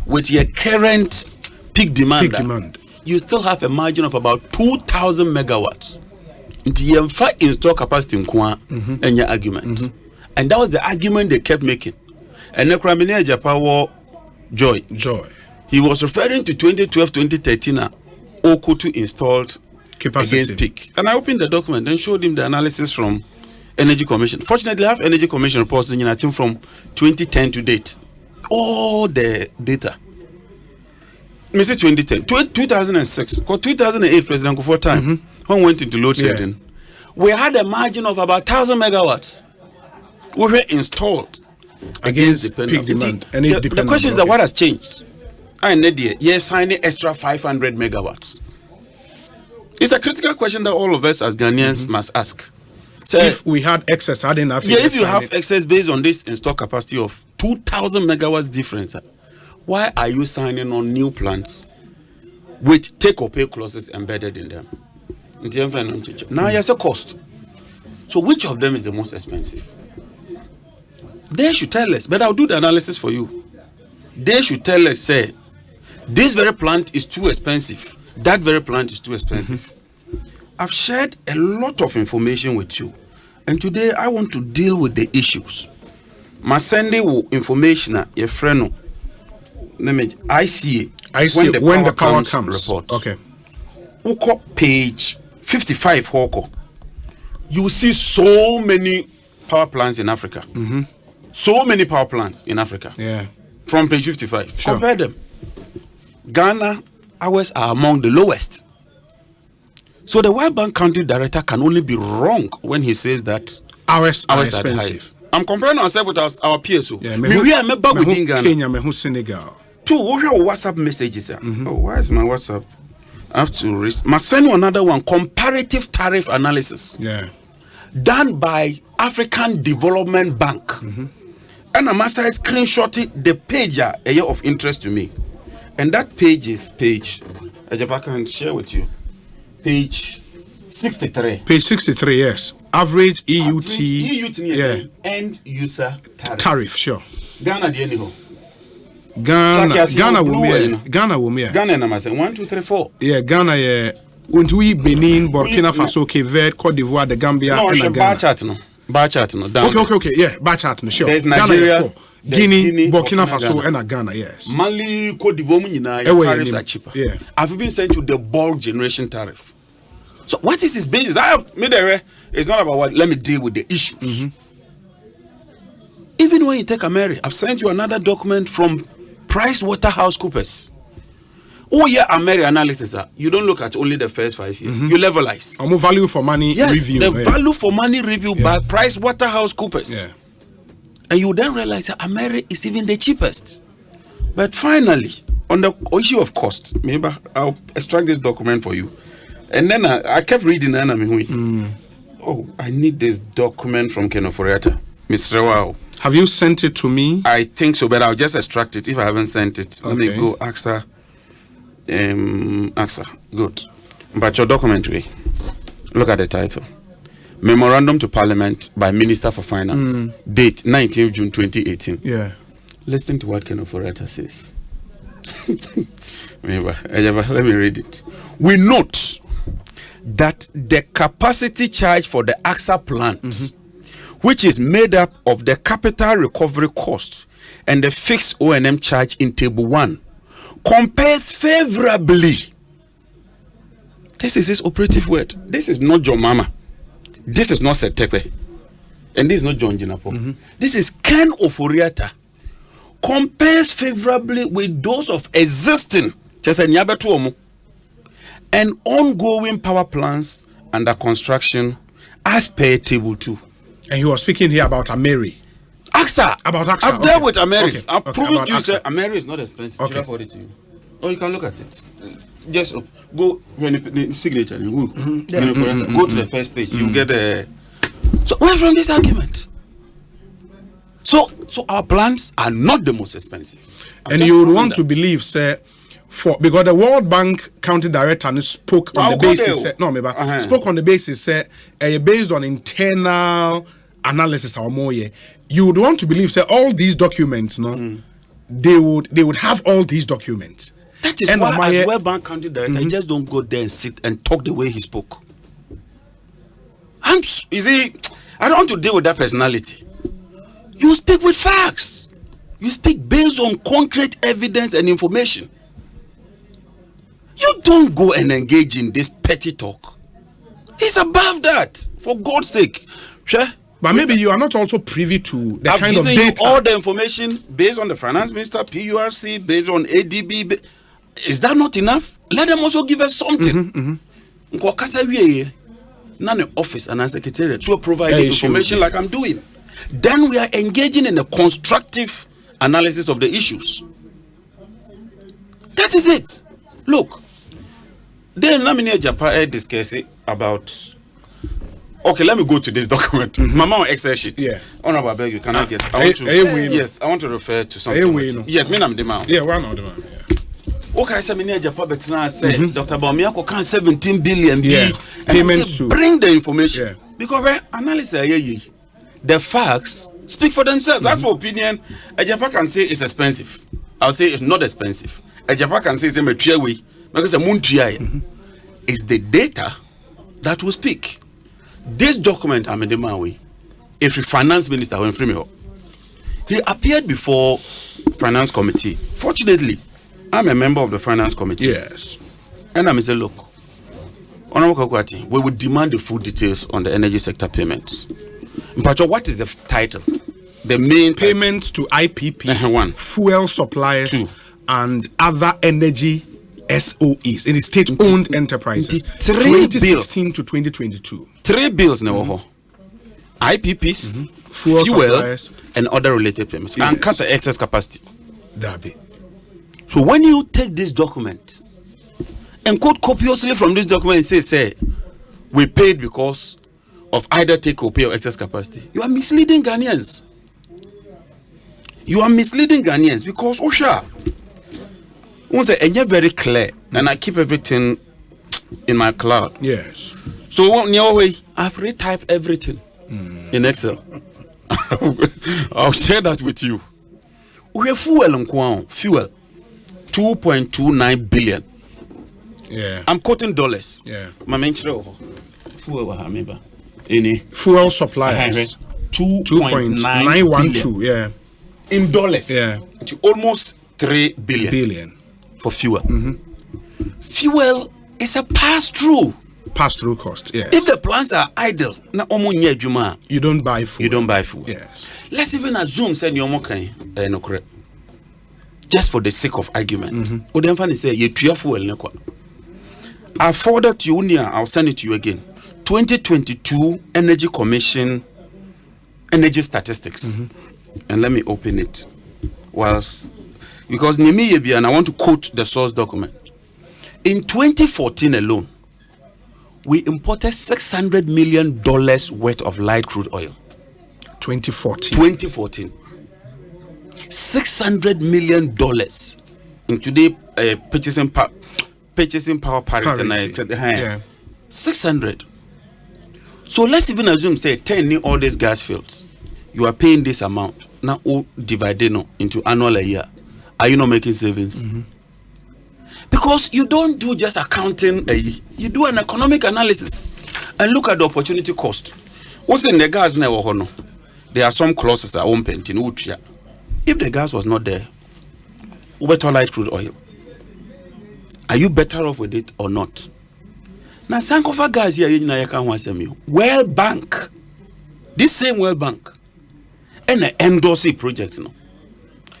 with your current peak demand. You still have a margin of about 2,000 megawatts. The install capacity in your argument. And that was the argument they kept making. And the Kramine Japawo Joy. He was referring to 2012-2013 Okutu installed capacity against peak. And I opened the document and showed him the analysis from Energy Commission. Fortunately, I have Energy Commission reports in a team from 2010 to date. All the data. Mr. 2010, 2006, or 2008, President Kufuor time, when we went into load shedding, we had a margin of about 1,000 megawatts. We were installed against peak demand. The question is that what has changed? And you're signing extra 500 megawatts. It's a critical question that all of us as Ghanaians must ask. So if we had excess, I didn't have. If you have excess based on this installed capacity of 2,000 megawatts difference, why are you signing on new plants with take-or-pay clauses embedded in them? Now, there's a cost. So which of them is the most expensive? They should tell us, but I'll do the analysis for you. They should tell us, say, this very plant is too expensive. That very plant is too expensive. I've shared a lot of information with you. And today I want to deal with the issues. My sending information, your friend, ICA, when the power comes. Report. Okay. Oko page 55, Hoko. You see so many power plants in Africa. So many power plants in Africa. Yeah. From page 55. Sure. Compare them. Ghana, ours are among the lowest. So the World Bank country director can only be wrong when he says that ours are the highest. I'm comparing ourselves with our peers. Yeah, within Ghana. Kenya, Senegal. Two, what are WhatsApp messages? Oh, why is my WhatsApp? I have to must send you another one. Comparative tariff analysis. Yeah. Done by African Development Bank. And I must screenshot the page of interest to me. And that page is page, I can share with you, page 63. Page 63, yes. Average EUT. Yeah. End user tariff, sure. Ghana, the anyhow. Ghana will be. Ghana, number 1, 2, 3, 4. Yeah, Ghana, yeah. We Benin, Burkina Faso, Cape Verde, Cote d'Ivoire, the Gambia, and Ghana. Bar chart, no. Okay. Yeah, bar chart, no. Sure. There's Nigeria, Guinea, Burkina Faso, and Ghana, yes. Mali, Cote d'Ivoire, tariffs are cheaper. Yeah. I've even sent you the bulk generation tariff. So what is his basis? I have made a it's not about what. Let me deal with the issues. Even when you take Ameri, I've sent you another document from PricewaterhouseCoopers. Oh yeah, Ameri analysis. You don't look at only the first 5 years. You levelize. More value for money review. The value for money review by PricewaterhouseCoopers. Yeah. And you then realize that Ameri is even the cheapest. But finally, on the issue of cost, maybe I'll extract this document for you. And then I kept reading and I need this document from Kenoforiata. Mr. Wow. Have you sent it to me? I think so, but I'll just extract it if I haven't sent it. Let me go AXA. AXA. Good. But your document, look at the title. Memorandum to Parliament by Minister for Finance. Date 19th June 2018. Yeah. Listen to what Kenoforiata says. Let me read it. We note that the capacity charge for the AXA plant, which is made up of the capital recovery cost and the fixed O&M charge in table 1, compares favorably. This is his operative word. This is not John Mama. This is not Setepe. And this is not John Jinapo. This is Ken Oforiata. Compares favorably with those of existing and ongoing power plants under construction as per table 2. And you were speaking here about Ameri. AXA. About AXA. I've dealt with Ameri. Okay. I've proven to you, AXA. sir, Ameri is not expensive. Should I forward it to you? Or you can look at it. Just go when the signature. Go to the first page. You get a. So where from this argument? So our plants are not the most expensive. And you would want to believe, sir, because the World Bank County Director spoke on the basis. Spoke on the basis, based on internal analysis or more. You would want to believe, sir, all these documents, they would have all these documents. That is why, as World Bank County Director, he just don't go there and sit and talk the way he spoke. I don't want to deal with that personality. You speak with facts. You speak based on concrete evidence and information. You don't go and engage in this petty talk. He's above that, for God's sake. Sure. But maybe you are not also privy to the I've kind of given data. you all the information based on the finance minister, PURC, based on ADB. Is that not enough? Let them also give us something. None of office and secretariat to provide the information like I'm doing. Then we are engaging in a constructive analysis of the issues. That is it. Look, then let me Japan discuss it about. Okay, let me go to this document. Mama on Excel sheet. Yeah. Honorable, I beg you, can I get? I want to. Yes, I want to refer to something. Yes, me I'm the man. Yeah, we're not the man. Okay, I said, me Japan, but now I say, Dr. Bamiako can 17 billion. Yeah. Payments to bring the information because analysis. The facts speak for themselves. That's for opinion. A Japan can say it's expensive. I'll say it's not expensive. A Japan can say it's a material way. Because it's the data that will speak. This document, I'm in the man way. If the finance minister went free me up, he appeared before finance committee. Fortunately, I'm a member of the finance committee. Yes. And I'm saying, look, Honorable Kakwati, we will demand the full details on the energy sector payments. Mpacho, what is the title? The main payments to IPPs, fuel suppliers, and other energy SOEs in the state-owned enterprises. 2016 to 2022. 3 bills now. IPPs, fuel suppliers, and other related payments. And cast excess capacity. So when you take this document and quote copiously from this document and say, we paid because of either take or pay or excess capacity, you are misleading Ghanaians. You are misleading Ghanaians because OSHA, Once it's very clear, and I keep everything in my cloud. Yes. So I've retyped everything in Excel. I'll share that with you. We have fuel 2.29 billion. Yeah. I'm quoting dollars. Yeah. My main fuel suppliers 2.912. Yeah. In dollars. Yeah. To almost 3 billion for fuel. Fuel is a pass-through cost. Yes. If the plants are idle, you don't buy food. Yes. Let's even assume just for the sake of argument. I forwarded to you, I'll send it to you again. 2022 Energy Commission energy statistics. And let me open it because and I want to quote the source document. In 2014 alone, we imported $600 million worth of light crude oil. 2014. $600 million in today purchasing power parity. Yeah. 600. So let's even assume, say, 10 in all these gas fields. You are paying this amount. Now, divided into annual a year. Are you not making savings? Because you don't do just accounting, you do an economic analysis and look at the opportunity cost. What's in the gas now? There are some clauses that are open in Utria. If the gas was not there, better light crude oil. Are you better off with it or not? Now, Sankofa gas here, World Bank, this same World Bank, and an endorse project now.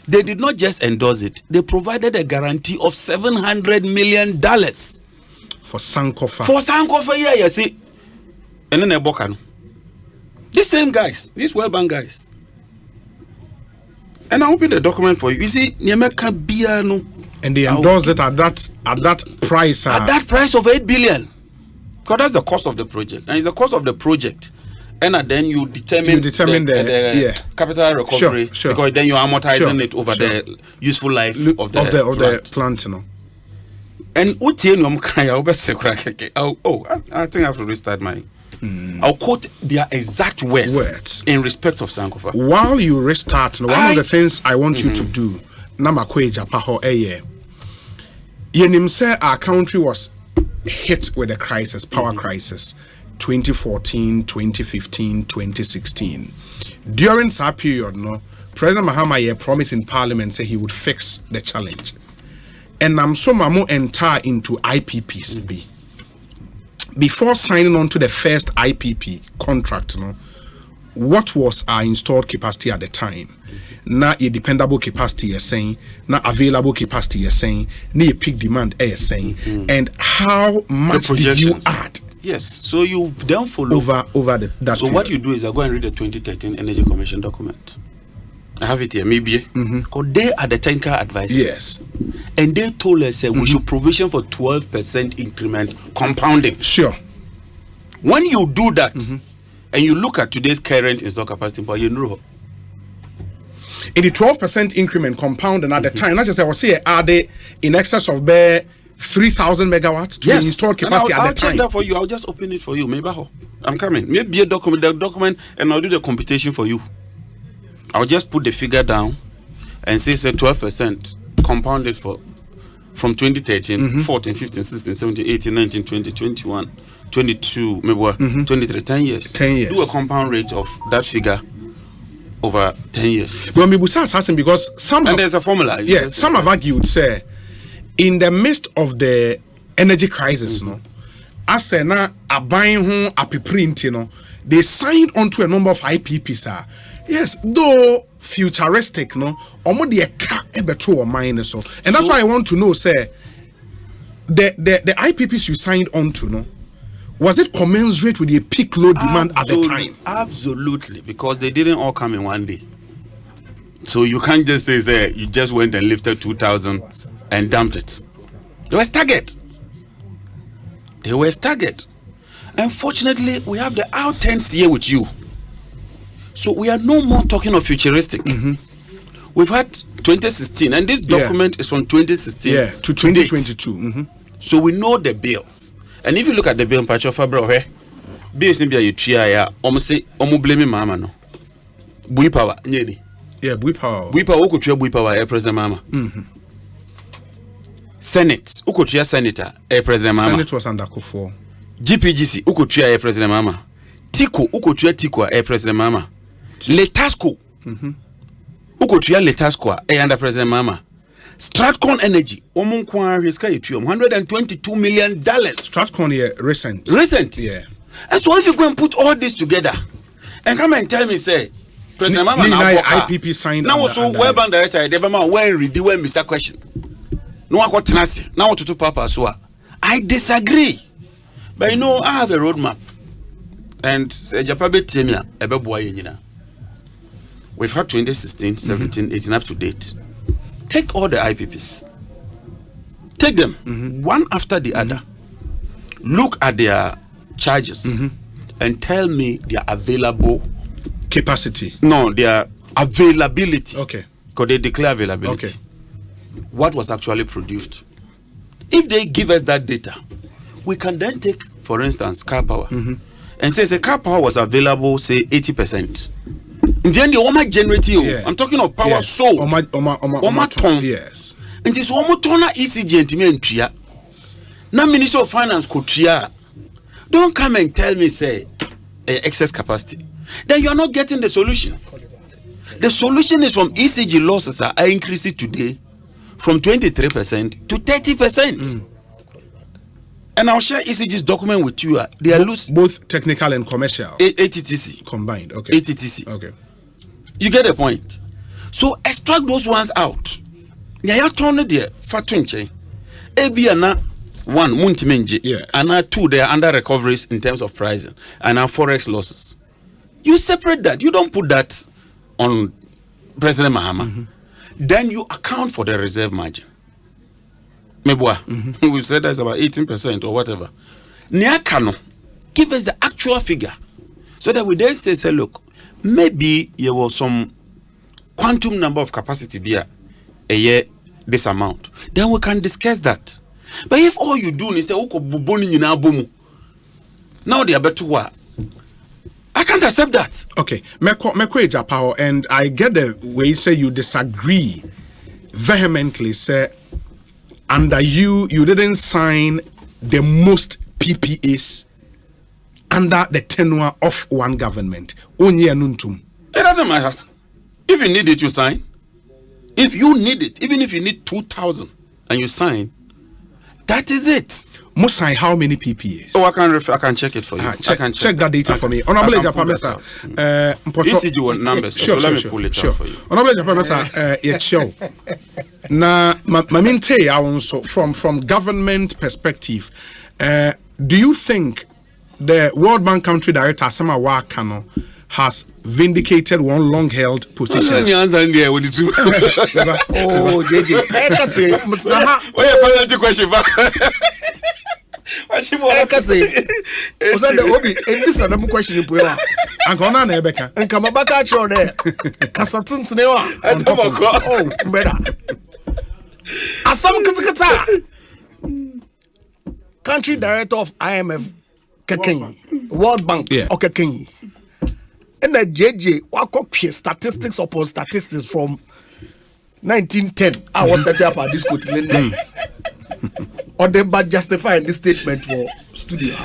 They did not just endorse it, they provided a guarantee of $700 million for Sankofa. For Sankofa, yeah, you see. And then Bokan. These same guys, these World Bank guys. And I open the document for you. You see, and they endorsed it at that price. At that price of $8 billion. Because that's the cost of the project. And it's the cost of the project. And then you determine the capital recovery. Sure. Because then you're amortizing it over the useful life of the plant. And I think I have to restart my. I'll quote their exact words in respect of Sankofa. While you restart, one of the things I want you to do, Namakweja Paho Eye. Yenim say our country was hit with a crisis, power crisis, 2014, 2015, 2016. During that period, President Mahama promised in Parliament say he would fix the challenge. And I'm so mamu enter into IPPs. Before signing on to the first IPP contract, what was our installed capacity at the time? Na a dependable capacity is saying, na available capacity is saying, na a peak demand is saying, and how much did you add? Yes, so you then follow over that. So period. what you do is I go and read the 2013 Energy Commission document. I have it here, maybe. Because they are the tanker advisors. Yes. And they told us we should provision for 12% increment compounding. Sure. When you do that, and you look at today's current installed capacity, but you know. In the 12% increment compounding at the time, not just I was saying, are they in excess of 3,000 megawatts to install capacity at the time? I'll check that for you. I'll just open it for you. Maybe I'm coming. Maybe a document, and I'll do the computation for you. I'll just put the figure down and say 12% compounded from 2013, 14, 15, 16, 17, 18, 19, 20, 21, 22, maybe 23, 10 years. 10 years. Do a compound rate of that figure over 10 years. Well, because and there's a formula. Yeah, some have argued, say, in the midst of the energy crisis, as a buying a print, they signed onto a number of IPPs. Yes, though futuristic, and that's why I want to know, say, the IPPs you signed onto, was it commensurate with the peak load demand at the time? Absolutely, because they didn't all come in one day. So you can't just say there you just went and lifted 2,000 and dumped it. They were staggered. Unfortunately, we have the out 10th year with you. So we are no more talking of futuristic. We've had 2016, and this document is from 2016 to 2022. So we know the bills, and if you look at the bill in Pacho Fabro, bills in Bia Utria, almost say, blaming Mama no. Bui power, nyedi. Yeah, bui power. Bui power, uko bui power, President Mama. Senate, uko senator, President Mama. Senate was under Kufo. GPGC, uko President Mama. Tiko, uko Tiko, President Mama. Letasco, uko Letasco, under President Mama. Stratcon Energy, omunkwa riska $122 million. Stratcon, yeah, recent. Yeah. And so if you go and put all this together, and come and tell me, say, President Mama now IPP signed. Now also web and director, the Mama when read when Mr. Question. No one got tenacity. Now what to do, Papa? So I disagree, but you know I have a roadmap, and we've had 2016, 17, 18 up to date. Take all the IPPs. Take them one after the other. Look at their charges and tell me their available capacity. No, their availability. Okay. Because they declare availability. Okay. What was actually produced. If they give us that data, we can then take, for instance, car power and say the car power was available, say 80%. In the end, the Oma generative. I'm talking of power sold. Oma ton. Yes. And this Oma tona ECG and Tria. Now Minister of Finance could tria. Don't come and tell me, say, excess capacity. Then you are not getting the solution. The solution is from ECG losses are increasing today from 23% to 30%. And I'll share ECG's document with you. They are loose. Both technical and commercial. ATTC. Combined. Okay. ATTC. Okay. You get the point. So extract those ones out. Yeah, turn it there. Fatunche. Ebiana. One, Muntimenji. Yeah. And two, they are under recoveries in terms of pricing. And now forex losses. You separate that. You don't put that on President Mahama. Then you account for the reserve margin. Mebwa. We said that's about 18% or whatever. Niakano. Give us the actual figure. So that we then say, look, maybe there was some quantum number of capacity here a year, this amount. Then we can discuss that. But if all you do is say, now they are better work. I can't accept that. Okay, Mekwe power, and I get the way you say you disagree vehemently. Say under you didn't sign the most PPAs under the tenure of one government. It doesn't matter. If you need it, you sign. If you need it, even if you need 2,000 and you sign, that is it. Must sign how many PPAs? Oh, I can check it for you. Check that data for me. Honorable Japamesa, ECG one numbers. Sure, so let me pull it out for you. Honorable Japamesa, it's show. Now, maminte also from government perspective, do you think the World Bank country director Asempa Wakano has vindicated one long-held position? Oh, JJ. Question. Country director of IMF Kekenyi, World Bank Kekenyi. And the JJ wakokye statistics upon statistics from 1910. I was set up at this quotation. Or they but justify this statement for studio.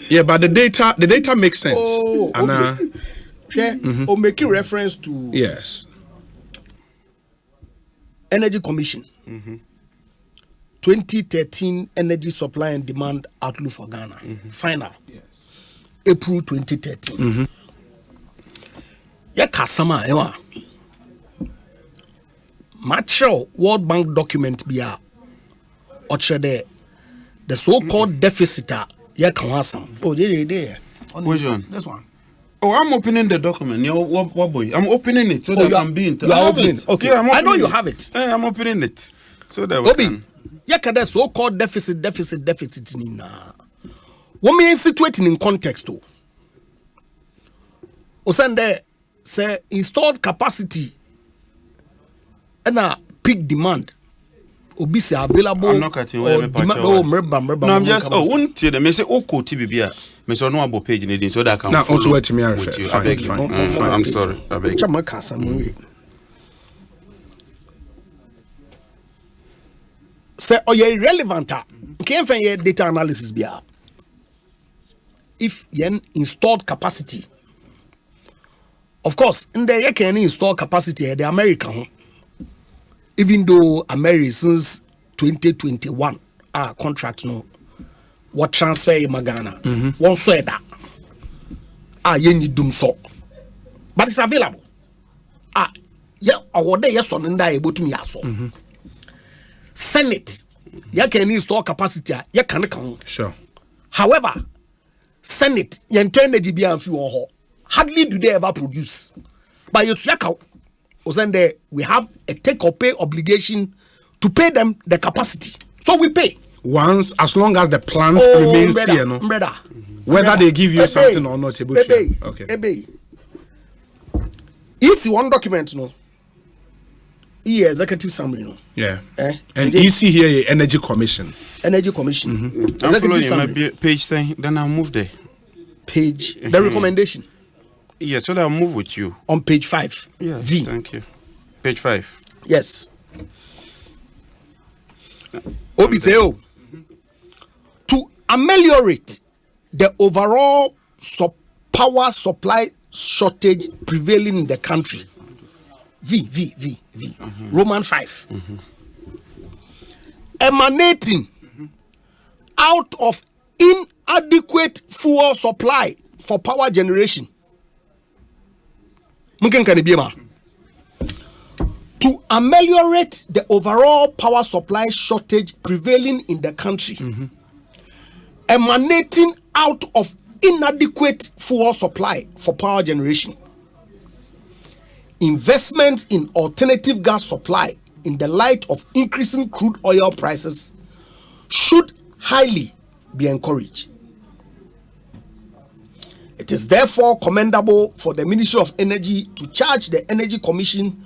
Yeah, but the data makes sense. Or making reference to yes, Energy Commission. 2013 Energy Supply and Demand Outlook for Ghana. Final. Yes. April 2013. Kasama ewa. Material World Bank document biya. The so-called deficit. Oh, yeah. Which one? This one. Oh, I'm opening the document. What boy? I'm opening it so that I'm being. You are opening. Okay. Yeah, I know you have it. I'm opening it so that we can. The so-called deficit. Nina. What means situating in context though? Osande say installed capacity and peak demand. Obisi available. I'm not cutting away. No, I'm just won't tell them. I say Oko TBBA. Me so no about page in so that I can. Now also what me with you. I beg you. I'm sorry. I beg you. Say oh you irrelevant. Can't find your data analysis bia. If you installed capacity, of course, in the you can install capacity the American. Even though America since 2021 contract no what transfer in Ghana one said that you need them so but it's available yeah or there yes on that able to me also Senate you can install capacity you can count sure however Senate you turn the GB and few hardly do they ever produce but you check out we have a take or pay obligation to pay them the capacity. So we pay. Once, as long as the plant remains here, no? Whether they give you something or not, okay. Easy one document, no? Executive summary, no? Yeah. And EC here, Energy Commission. Energy Commission. Executive summary. Page thing, then I'll move there. Page, the recommendation. Yes, so I'll move with you. On page 5. Yeah, V. Thank you. Page 5. Yes. Obiteo. To ameliorate the overall power supply shortage prevailing in the country. V. Roman 5. Emanating out of inadequate fuel supply for power generation. To ameliorate the overall power supply shortage prevailing in the country, emanating out of inadequate fuel supply for power generation, investments in alternative gas supply in the light of increasing crude oil prices should highly be encouraged. It is therefore commendable for the Ministry of Energy to charge the Energy Commission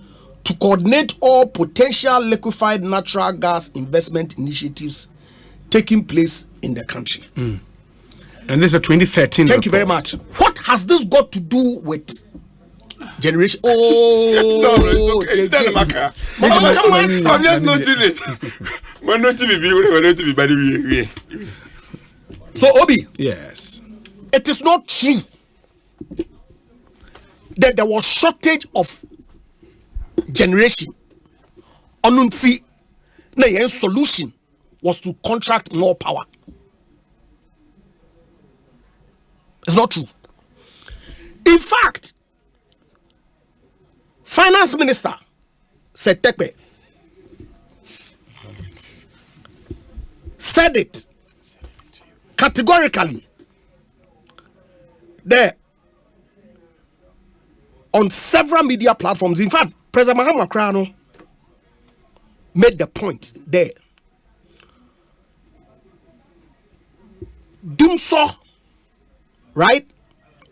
to coordinate all potential liquefied natural gas investment initiatives taking place in the country. And this is a 2013 Thank you very much. What has this got to do with generation? Oh, no, it's okay. I'm just noting it. We're not to be So, Obi. Yes. It is not true that there was shortage of generation. Onunsi, the solution was to contract more power. It's not true. In fact, Finance Minister Setekpe said it categorically there on several media platforms. In fact, President Mahama Krano made the point there. Dumso, right,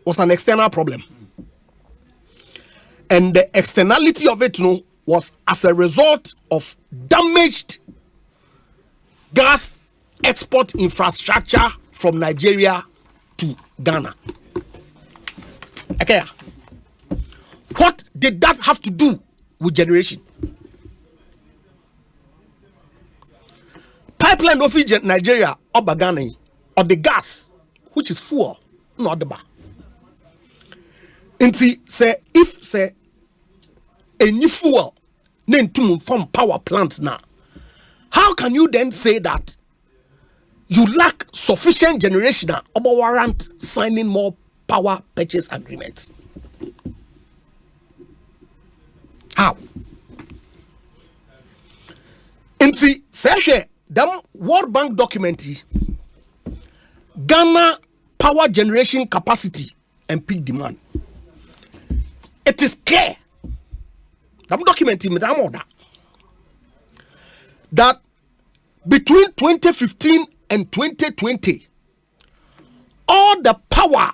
was an external problem. And the externality of it, was as a result of damaged gas export infrastructure from Nigeria to Ghana. Okay. What did that have to do with generation? Pipeline of Nigeria or Ghana or the gas, which is fuel, not the bar. And see, say if say a new fuel named to from power plants now, how can you then say that you lack sufficient generation or warrant signing more power purchase agreements? How? And see, say them World Bank document Ghana power generation capacity and peak demand. It is clear. That document that between 2015 and 2020, all the power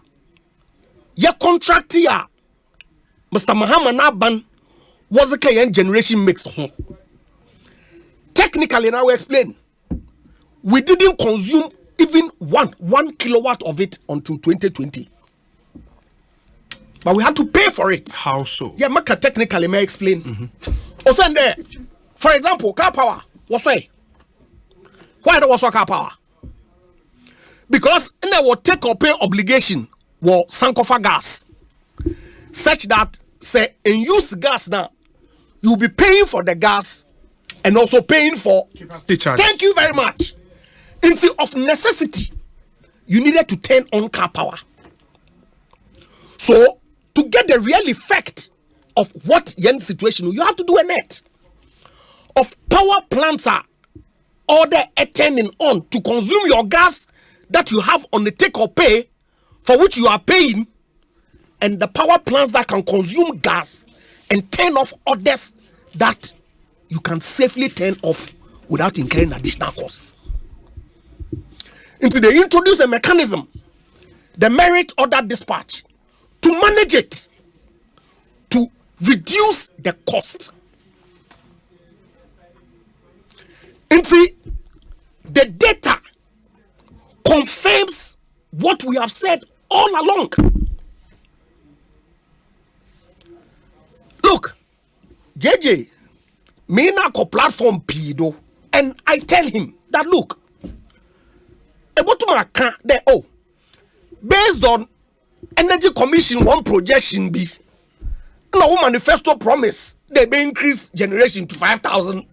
ye contract here, Mr. Mahama Naban was the KN generation mix. Technically, now we explain. We didn't consume even one kilowatt of it until 2020. But we had to pay for it. How so? Yeah, Maka technically may explain. Osei, for example, car power. Osei. Why there was car power? Because in our take or pay obligation was Sankofa gas. Such that say in use gas now, you'll be paying for the gas and also paying for capacity charges. Thank you very much. Instead of necessity, you needed to turn on car power. So to get the real effect of what yen situation, you have to do a net of power plants are order turning on to consume your gas that you have on the take or pay for which you are paying, and the power plants that can consume gas and turn off others that you can safely turn off without incurring additional costs. Until they introduce a mechanism, the merit order dispatch, to manage it, to reduce the cost. Until the data confirms what we have said all along. Look, JJ, me na ko platform pido, and I tell him that look, based on Energy Commission one projection be no manifesto promise they may increase generation to 5,000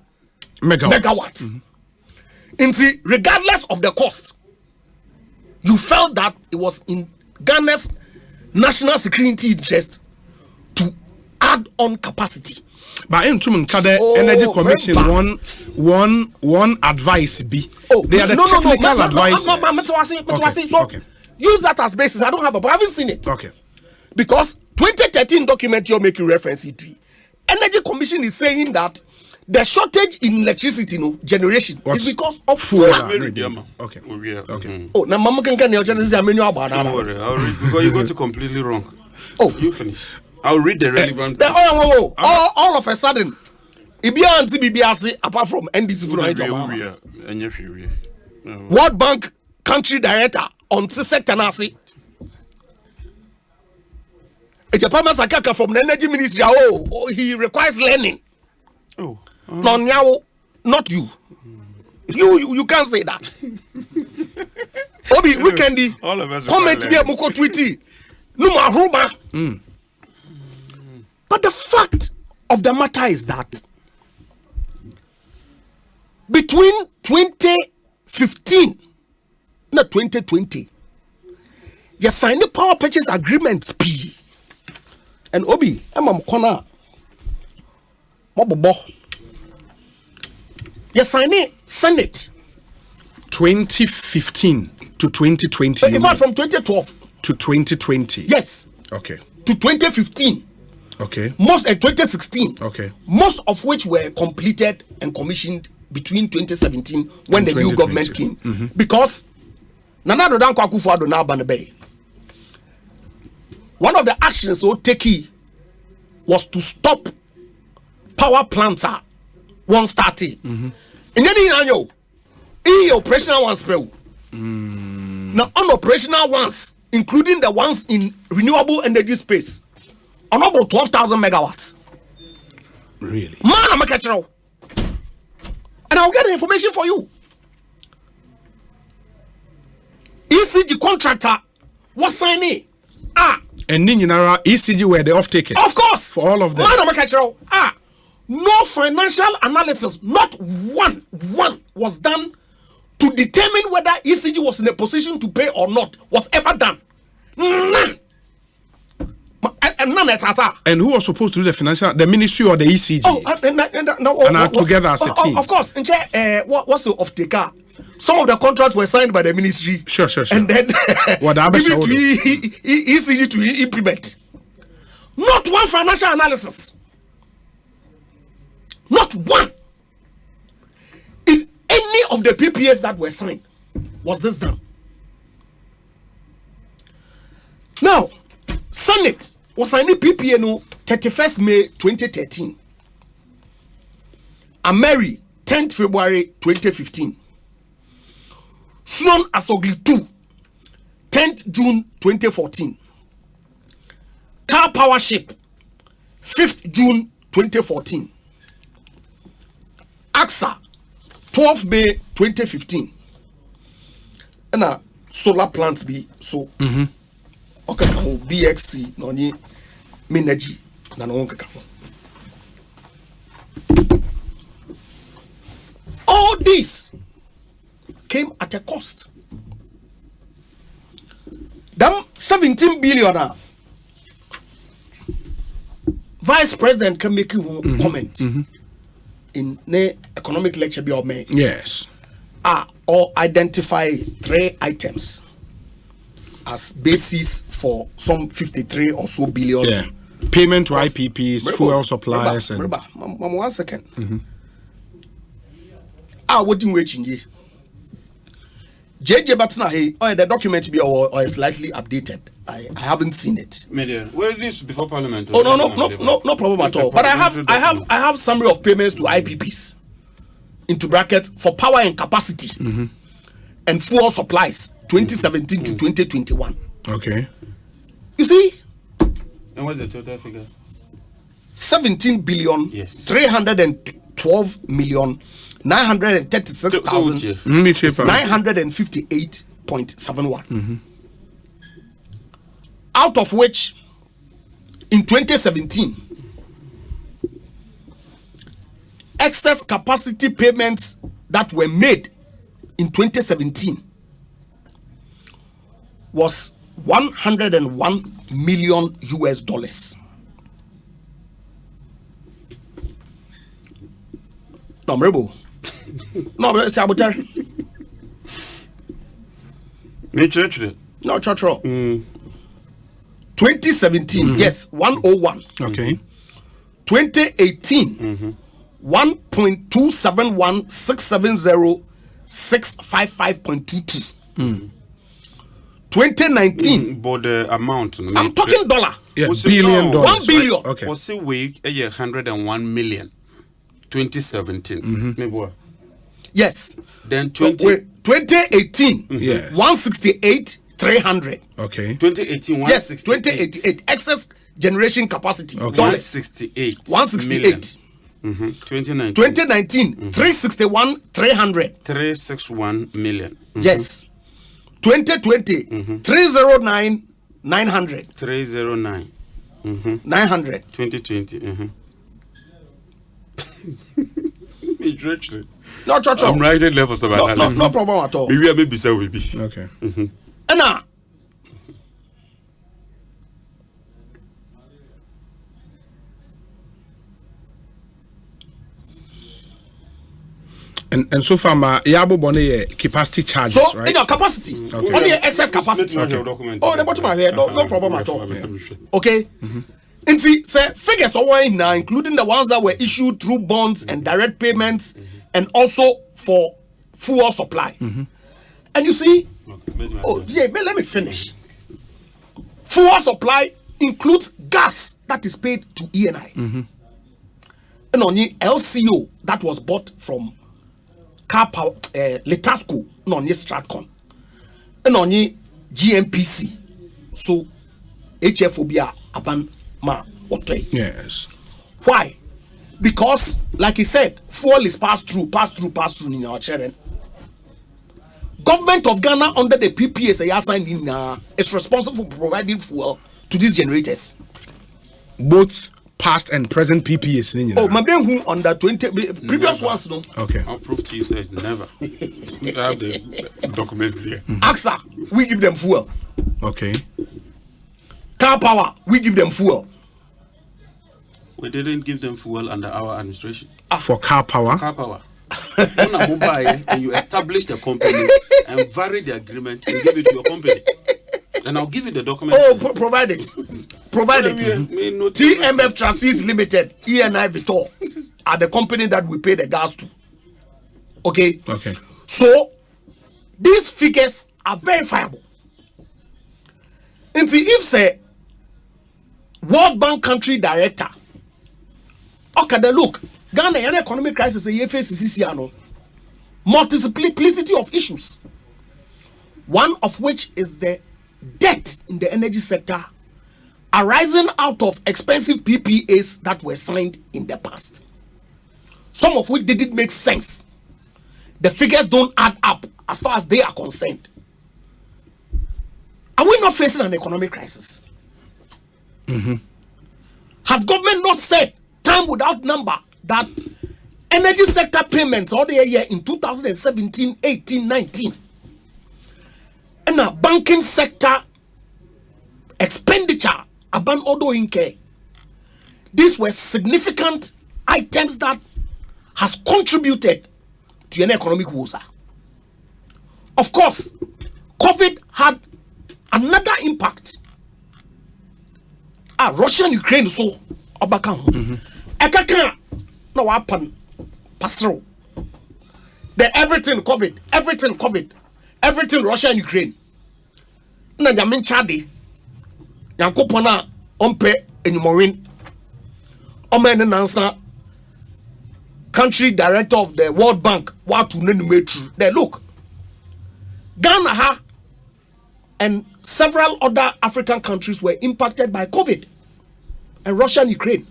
megawatts. Regardless of the cost, you felt that it was in Ghana's national security interest to add on capacity. But in Energy Commission one advice be. They are the technical advice. Okay. Use that as basis. I don't have but I haven't seen it. Okay. Because 2013 document you're making reference to, Energy Commission is saying that the shortage in electricity generation is because of fuel. Okay. Oh, now Mama can get the menu about that. Don't worry, I'll read because you're going to completely wrong. Oh, you finish. I'll read the relevant. All of a sudden, apart from NDC, World Bank country director on sector Nasi. A Japan Sakaka from the energy ministry. Oh, he requires learning. Oh, no, now, not you. You can't say that. Obi weekendi. Comment me muko tweety. Numa rumor. But the fact of the matter is that between 2015 and 2020, you signed the power purchase agreement P. And Obi, I'm corner. You signed it Senate 2015 to 2020. In fact, from 2012 to 2020. Yes. Okay. To 2015. Okay. Most 2016. Okay. Most of which were completed and commissioned between 2017 when the new government came. Because Nana Dodan Kwakufu now Banabay. One of the actions so take was to stop power plants one starting. In any annual, operational ones spell. Now unoperational ones, including the ones in renewable energy space, are about 12,000 megawatts. Really? Man, I'm a catcher. And I'll get the information for you. ECG contractor was signing. And Ninara ECG were the off taker. Of course. For all of them. Man, I'm a catcher. No financial analysis, not one was done to determine whether ECG was in a position to pay or not, was ever done. None. And none at us. And who was supposed to do the financial, the ministry or the ECG? And together as a team. Of course. What's the off taker? Some of the contracts were signed by the ministry. Sure. And then give it to ECG to implement. Not one financial analysis. Not one. In any of the PPAs that were signed was this done. Now, Senate was signing PPA no 31st May 2013. Ameri 10th February 2015. Sunon Asogli 2 10th June 2014. Car Power Ship 5th June 2014. AXA 12th May 2015. And a solar plants be so okay, BXC no ni Minergy na no kaka. All this came at a cost. Them 17 billion. Vice President can make you comment in the economic lecture be of me. Yes. Or identify 3 items as basis for some 53 or so billion. Yeah. Payment to IPPs, fuel suppliers, and. Remember, 1 second. What do you wait in here? JJ Batna, the document be or is slightly updated. I haven't seen it. Media. Well, this before Parliament. Oh no problem at all. But I have summary of payments to IPPs into bracket for power and capacity and fuel supplies 2017 to 2021. Okay. You see? And what's the total figure? 17 billion 312 million 958.71. Out of which in 2017 excess capacity payments that were made in 2017 was $101 million. Numberable. No, but it's Abutar. No, church. 2017, yes, 101. Okay. 2018, 1.271670655.22. 2019. But the amount. I'm talking dollar. Yeah, billion dollars. 1 billion. Right? Okay. Was a week, 101 million. 2017. Yes. Then 2018. Yes. 168,300. Okay. 2018. Yes. 2088. Excess generation capacity. Okay. 168. 168. 2019. 361, 300. 361 million. Yes. 2020. 309, 900. 309. 900. 2020. No, church. I'm writing levels of analysis. No problem at all. Maybe I may be so will be. Okay. And so far, my Yabo Bonnie capacity charges, so, right? In your capacity, only excess capacity. Okay. Oh, the bottom of here, no problem at all. Okay. And see, say figures are now, including the ones that were issued through bonds and direct payments, and also for fuel supply. And you see, let me finish. Fuel supply includes gas that is paid to ENI, and only LCO that was bought from Car Power, Letasco, no only Stratcon, and only GMPC. So HFOBia aban ma otoy. Yes. Why? Because, like he said, fuel is passed through in our children. Government of Ghana under the PPS is responsible for providing fuel to these generators. Both past and present PPS. Oh, my ben who under 20 previous ones no. Okay. I'll prove to you says never. I have the documents here. AXA, we give them fuel. Okay. Car Power, we give them fuel. We didn't give them fuel under our administration. For Car Power? Car Power. And you establish the company and vary the agreement and give it to your company. And I'll give you the document. Oh, provide it. Provide it. TMF Trustees Limited, ENI Vitor, are the company that we pay the gas to. Okay? Okay. So, these figures are verifiable. And see, if say, World Bank country director, okay, then look, Ghana an economic crisis a face is multiplicity of issues. One of which is the debt in the energy sector arising out of expensive PPAs that were signed in the past. Some of which didn't make sense. The figures don't add up as far as they are concerned. Are we not facing an economic crisis? Has government not said time without number that energy sector payments all the year in 2017, 18, 19 and a banking sector expenditure aban odo inke? These were significant items that has contributed to an economic woes. Of course, COVID had another impact. Russia and Ukraine so obaka ekaka no happen pasro. The everything everything Russia and Ukraine. Na jamin chade yankopona ompe enyumorin omen nansa country director of the World Bank what to true. They look Ghana ha and several other African countries were impacted by COVID and Russia and Ukraine.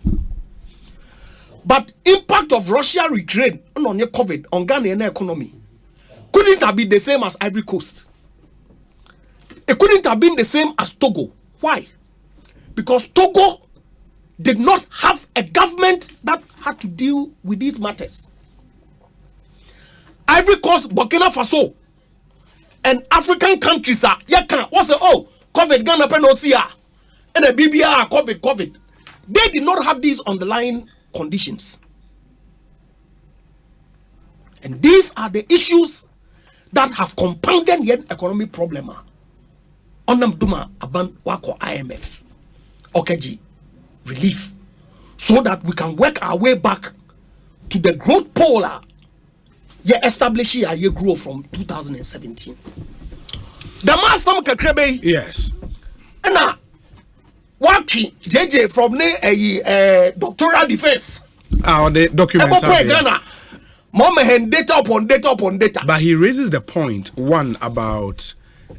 But impact of Russia and Ukraine on COVID on Ghanaian economy couldn't have been the same as Ivory Coast. It couldn't have been the same as Togo. Why? Because Togo did not have a government that had to deal with these matters. Ivory Coast, Burkina Faso, and African countries are what's the COVID Ghana Penosia and the BBR COVID. They did not have these underlying conditions. And these are the issues that have compounded yet economic problem. Onam duma aban wako IMF. OKG relief. So that we can work our way back to the growth polar establish a year growth from 2017. The man some kakrebe. Yes. And Waki JJ from doctoral defense. The documents Ghana. Mama hand data upon data. But he raises the point, one, about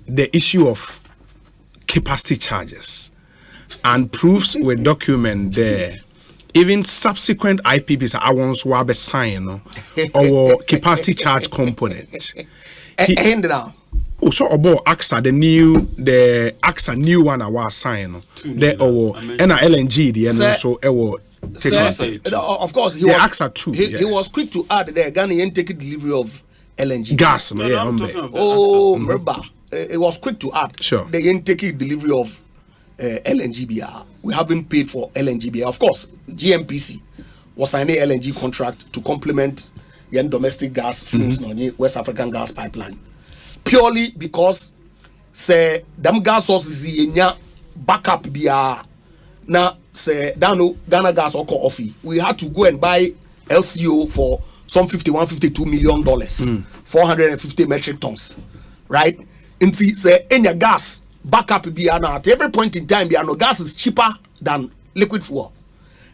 the issue of capacity charges and proves with document there. Even subsequent IPPs are ones who have a sign or capacity charge component. Also about AXA, the AXA new one I was sign there or LNG the so of course he was AXA too. He was quick to add there Ghana take delivery of LNG gas. Remember it was quick to add. Sure. They ain't taking delivery of LNGBR. We haven't paid for LNGBR. Of course, GMPC was signing LNG contract to complement the domestic gas flows on West African gas pipeline. Purely because say them gas sources in backup BR now say Ghana gas or coffee. We had to go and buy LCO for some $52 million, 450 metric tons, right? And see say in your gas backup BR now at every point in time gas is cheaper than liquid fuel.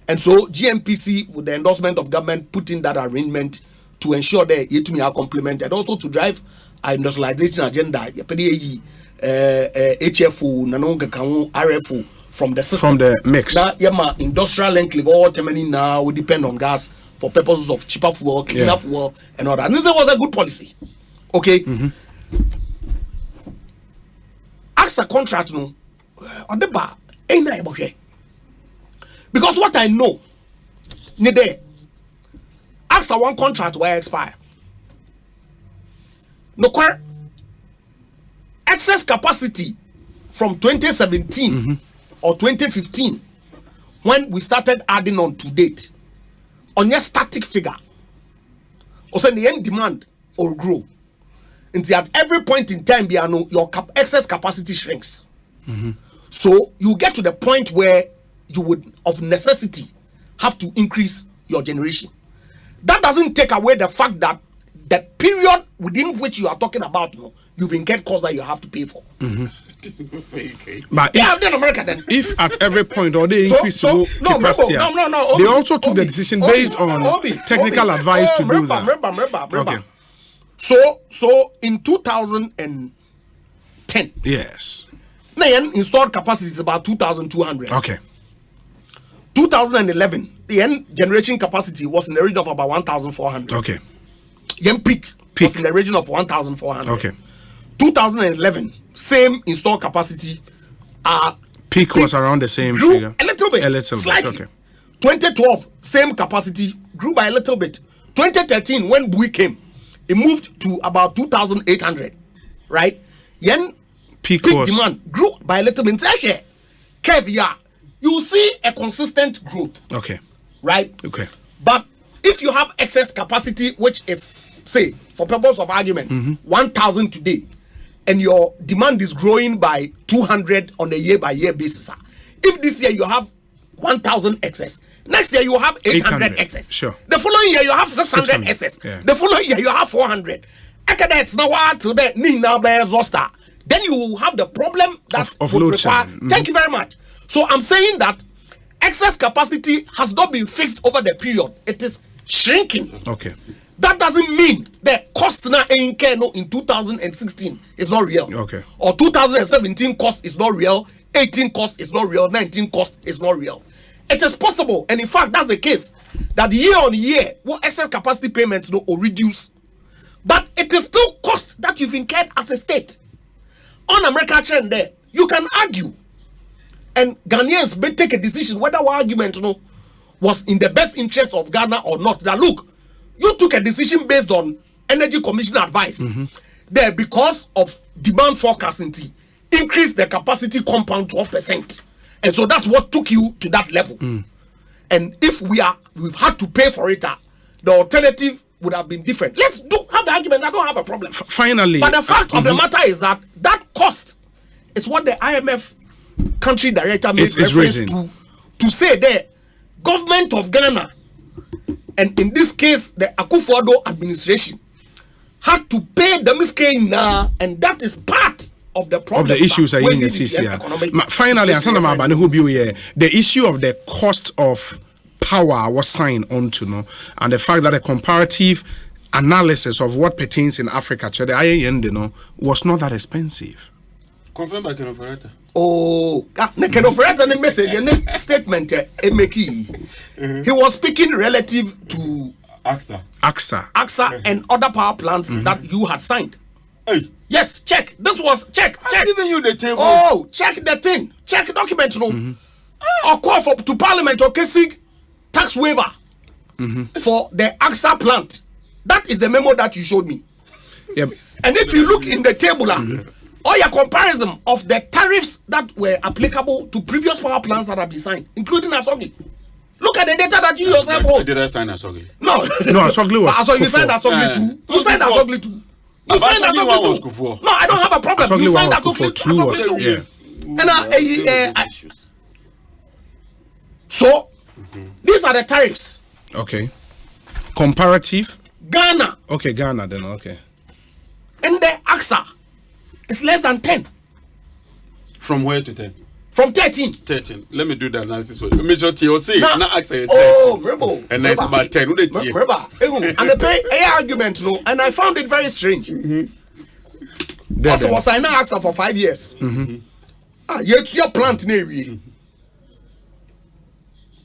And so GMPC with the endorsement of government put in that arrangement to ensure that it are complemented, also to drive our industrialization agenda, HFO, RFO from the system. From the mix. Now, industrial enclave all terminally now we depend on gas for purposes of cheaper fuel, cleaner fuel, and all that. And this was a good policy. Okay. Ask a contract on the bar ain't about here. Because what I know, ask a one contract will expire. No excess capacity from 2017 or 2015 when we started adding on to date on your static figure. Also, the end demand or grow. Until at every point in time, your excess capacity shrinks. So you get to the point where you would, of necessity, have to increase your generation. That doesn't take away the fact that the period within which you are talking about, you've incurred costs that you have to pay for. But if at every point or they increase capacity, they also took the decision based on technical advice to do that. Remember. So in 2010, yes, installed capacity is about 2,200. Okay. 2011, the end generation capacity was in the region of about 1,400. Okay. Peak was in the region of 1,400. Okay. 2011, same installed capacity. Peak was around the same grew figure. A little bit. Slightly. Okay. 2012, same capacity, grew by a little bit. 2013, when Bui came, it moved to about 2,800. Right? Peak demand grew by a little bit. Kev, you see a consistent growth. Okay. Right? Okay. But if you have excess capacity, which is, say, for purpose of argument, 1,000 today, and your demand is growing by 200 on a year-by-year basis, if this year you have 1,000 excess, next year you have 800 excess. Sure. The following year you have 600 excess. Yeah. The following year you have 400. Then you will have the problem that of would load require. shedding. Thank you very much. So I'm saying that excess capacity has not been fixed over the period. It is shrinking. Okay. That doesn't mean the cost now in 2016 is not real. Okay. Or 2017 cost is not real. 18 cost is not real. 19 cost is not real. It is possible, and in fact, that's the case, that year on year, excess capacity payments will reduce. But it is still cost that you've incurred as a state. On America trend there, you can argue, and Ghanaians may take a decision whether our argument was in the best interest of Ghana or not. That look, you took a decision based on Energy Commission advice. There, because of demand forecasting, increase the capacity compound 12%, and so that's what took you to that level. And if we've had to pay for it, the alternative would have been different. Let's have the argument. I don't have a problem. Finally, but the fact of the matter is that cost is what the IMF country director made reference to say the government of Ghana, and in this case the Akufo-Addo administration, had to pay the miskin now, and that is part of the problem. Of the issues are in the CCR. Finally, the issue of the cost of power was signed onto, and the fact that the comparative analysis of what pertains in Africa, the IAN, was not that expensive. Confirmed by Kenoforeta. Oh, Kenoforeta message statement he was speaking relative to AXA and other power plants that you had signed. Hey. Yes, check. This was check. I'm giving you the table. Oh, check the thing. Check the document. Or call to Parliament or KESIG tax waiver for the AXA plant. That is the memo that you showed me. Yep. And if you look in the table, or your comparison of the tariffs that were applicable to previous power plants that have been signed, including Asogi. Look at the data that you yourself hold. Did I sign Asogi? No. Asogi was. You signed Asogi too. You signed Asogi too. You signed Asogi too. No, I don't have a problem. Asogi You signed Asogi too. Yeah. And so these are the tariffs. Okay. Comparative. Ghana. Okay, Ghana then. Okay. And the AXA is less than 10. From where to 10? From 13. 13. Let me do the analysis for you. Measure TOC. Now, AXA 13. Oh, Rebo. And that's about 10. Who they and they pay argument, and I found it very strange. Also, was I now AXA for 5 years? Yet your plant navy.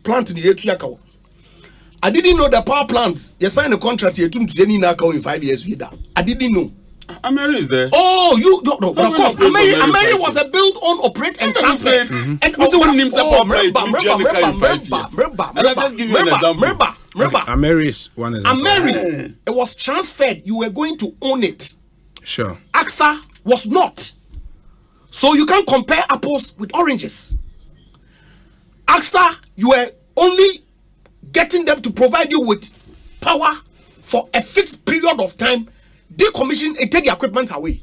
Plant in the I didn't know the power plants. You signed a contract here to in 5 years with that. I didn't know. Ameri is there. Oh, you don't know. But of course, Ameri was a build, own, operate, and transfer. And Ameri is one of them. Ameri, it was transferred. You were going to own it. Sure. AXA was not. So you can't compare apples with oranges. AXA, you were only getting them to provide you with power for a fixed period of time, decommission and take the equipment away.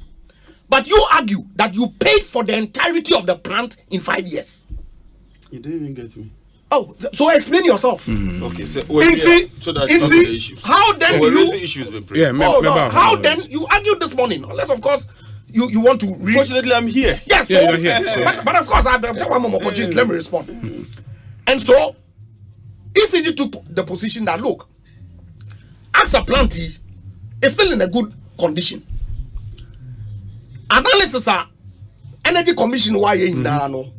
But you argue that you paid for the entirety of the plant in 5 years. You didn't even get me. Oh, so explain yourself. Okay, so that's not the issues. How then the issues been how then you argued this morning? Unless of course you want to read. Fortunately, I'm here. Yes, yeah, you're here. But of course, I'm taking one more opportunity. Let me respond. And so, ECG took the position that look, AXA Planty is still in a good condition. Analysis are Energy Commission why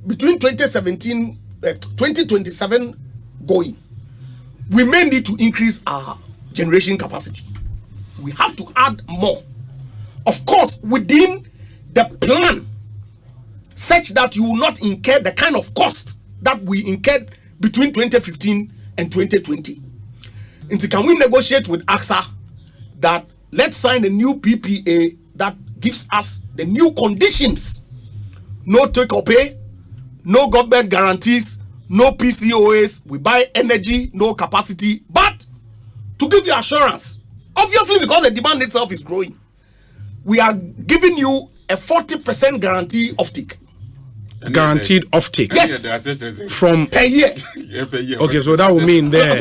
between 2027 going, we may need to increase our generation capacity. We have to add more. Of course, within the plan, such that you will not incur the kind of cost that we incurred between 2015 and 2020. And so can we negotiate with AXA that let's sign a new PPA that gives us the new conditions? No take or pay, no government guarantees, no PCOAs, we buy energy, no capacity, but to give you assurance, obviously because the demand itself is growing, we are giving you a 40% guarantee offtake. Guaranteed offtake. Yes. From per year. Yeah, per year. Okay, so that would mean there.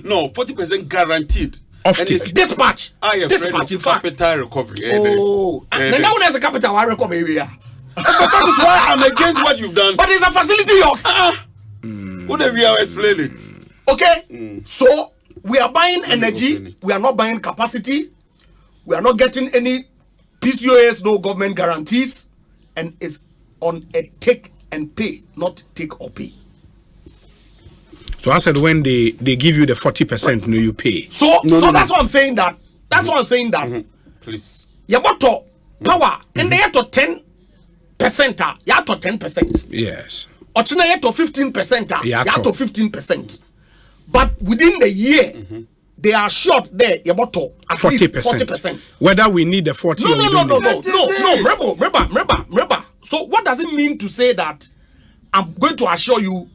No, 40% guaranteed. Offtake. Dispatch. Dispatch. Capital recovery. Oh. And now there's a capital recovery area. But that is why I'm against what you've done. But it's a facility yours. Would we explain it? Okay. So we are buying energy. We are not buying capacity. We are not getting any PCOS, no government guarantees, and it's on a take and pay, not take or pay. So I said when they give you the 40%, no, you pay. So that's what I'm saying that. That's what I'm saying that. Please. You got to power, and they have to 10%. You have to 10%. Yes. Or you have to 15%. You have to 15%. But within the year, they are short there. You got to at 40%. least 40%. Whether we need the 40 No. Remember. So what does it mean to say that I'm going to assure you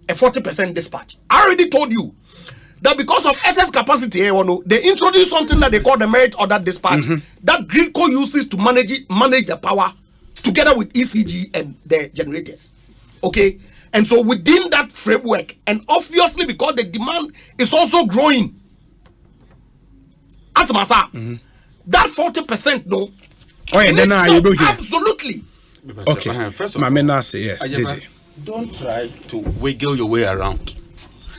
a 40% dispatch? I already told you that because of excess capacity, they introduced something that they call the merit order dispatch that Gridco uses to manage the power together with ECG and the generators. Okay? And so within that framework, and obviously because the demand is also growing, that 40% no. Oh yeah, then you do here. Absolutely. Okay. First of all, yes. JJ. Don't try to wiggle your way around.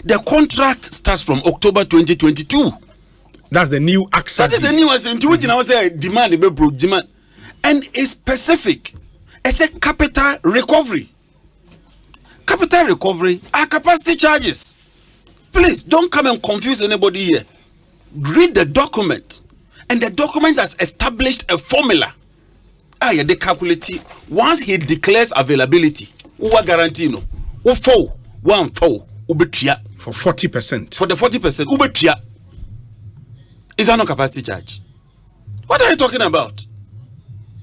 The contract starts from October 2022. That's the new AXA. That is the new AXA. I was saying demand, and it's specific. It's a capital recovery. Capital recovery are capacity charges. Please don't come and confuse anybody here. Read the document, and the document has established a formula. They calculate it. Once he declares availability, we guarantee no. For 40%. For the 40%, is that no capacity charge? What are you talking about?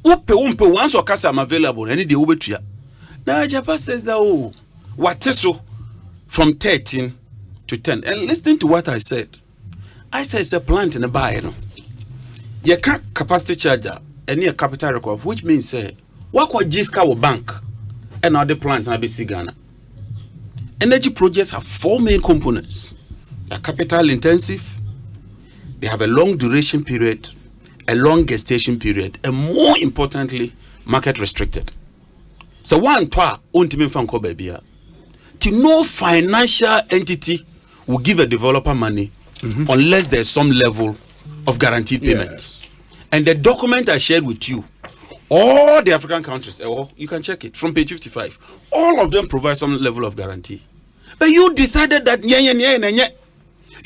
Once your cash am available, any day ubetria. Now Japan says that what is so from 13 to 10. And listen to what I said. I said it's a plant in a buy. You can't capacity charger any capital recovery, which means what would Jiska or bank and other plants in ABC Ghana. Energy projects have four main components. They are capital intensive, they have a long duration period, a long gestation period, and more importantly, market restricted. So one to no financial entity will give a developer money unless there's some level of guaranteed payment. Yes. And the document I shared with you, all the African countries, you can check it from page 55, all of them provide some level of guarantee. But you decided that you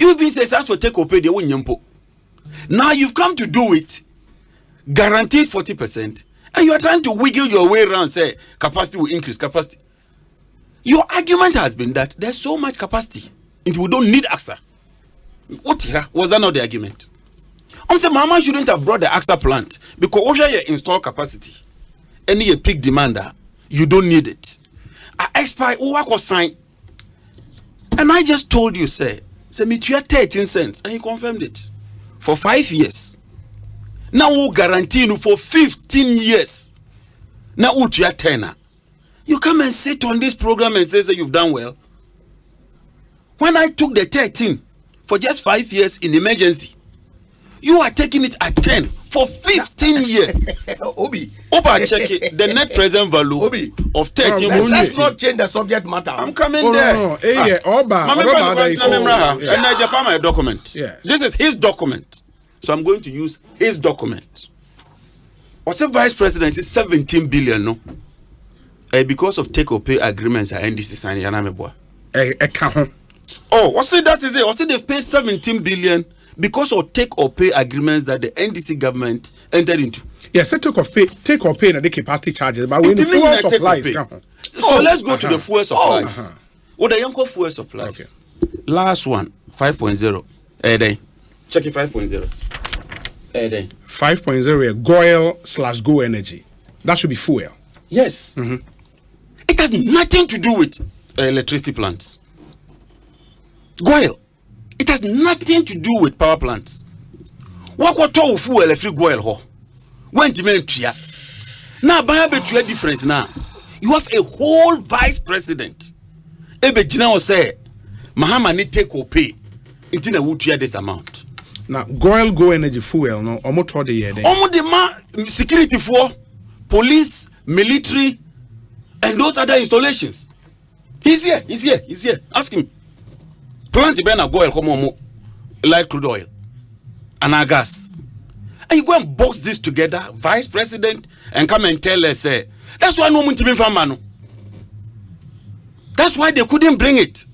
even say as for take or pay, they won't. Now you've come to do it, guaranteed 40%, and you are trying to wiggle your way around, say capacity will increase, capacity. Your argument has been that there's so much capacity, and we don't need AXA. What was that not the argument? I'm saying Mama shouldn't have brought the AXA plant because over your install capacity, any peak demander, you don't need it. I expire was signed, and I just told you, say me 13 cents, and he confirmed it for 5 years. Now we guarantee you for 15 years. Now we 10. You come and sit on this program and say that you've done well. When I took the 13 for just 5 years in emergency, you are taking it at 10 for 15 years. Obi, check it. The net present value of 13. Let's not change the subject matter. I'm coming there. Document. Yes. This is his document. So I'm going to use his document. What's the vice president is 17 billion, no? Because of take or pay agreements at NDC signing. Oh, what's it that is it? What's it they've paid 17 billion because of take or pay agreements that the NDC government entered into? Yes, take or pay and the capacity charges, but when the fuel supplies. So let's go to the fuel supplies. What the young fuel supplies? Okay. Last one, 5.0. Check it 5.0. 5.0 Goil/Go Energy. That should be fuel. Yes. It has nothing to do with electricity plants. Goil. It has nothing to do with power plants. What to fuel free goil ho? When now by a difference now. You have a whole vice president. Ebe Jina say Mahama need take or pay until I would hear this amount. Now Go Energy fuel no almost all the year. Almost the security for police, military, and those other installations. He's here. Ask him. Plant Ben Goil come on light crude oil and our gas. And you go and box this together, vice president, and come and tell us, that's why no one to be from Manu. That's why they couldn't bring it.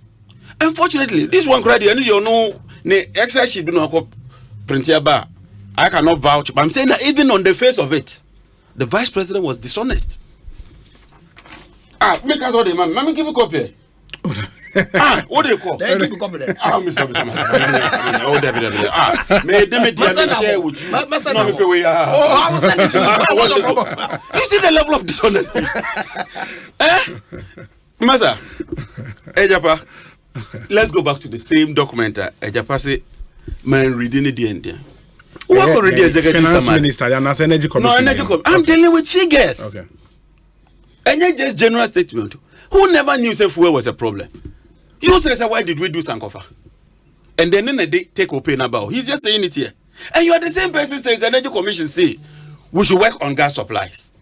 Unfortunately, this one credit, you know, the excess sheet be no printer bar. I cannot vouch, but I'm saying that even on the face of it, the vice president was dishonest. Make us all the man. Let me give you a copy. What do you call? Then keep copy there. May share with you. I will send it to you. You see the level of dishonesty. Masa, Ejapa, let's go back to the same document. Ejapa say, man, reading it the end. What already executive finance minister and as energy commission. No, energy commission. I'm dealing with figures. Okay. And not just general statement. Who never knew say fuel was a problem? You say, why did we do Sankofa? And then in a day, take or pay about. He's just saying it here. And you are the same person says the energy commission say we should work on gas supplies.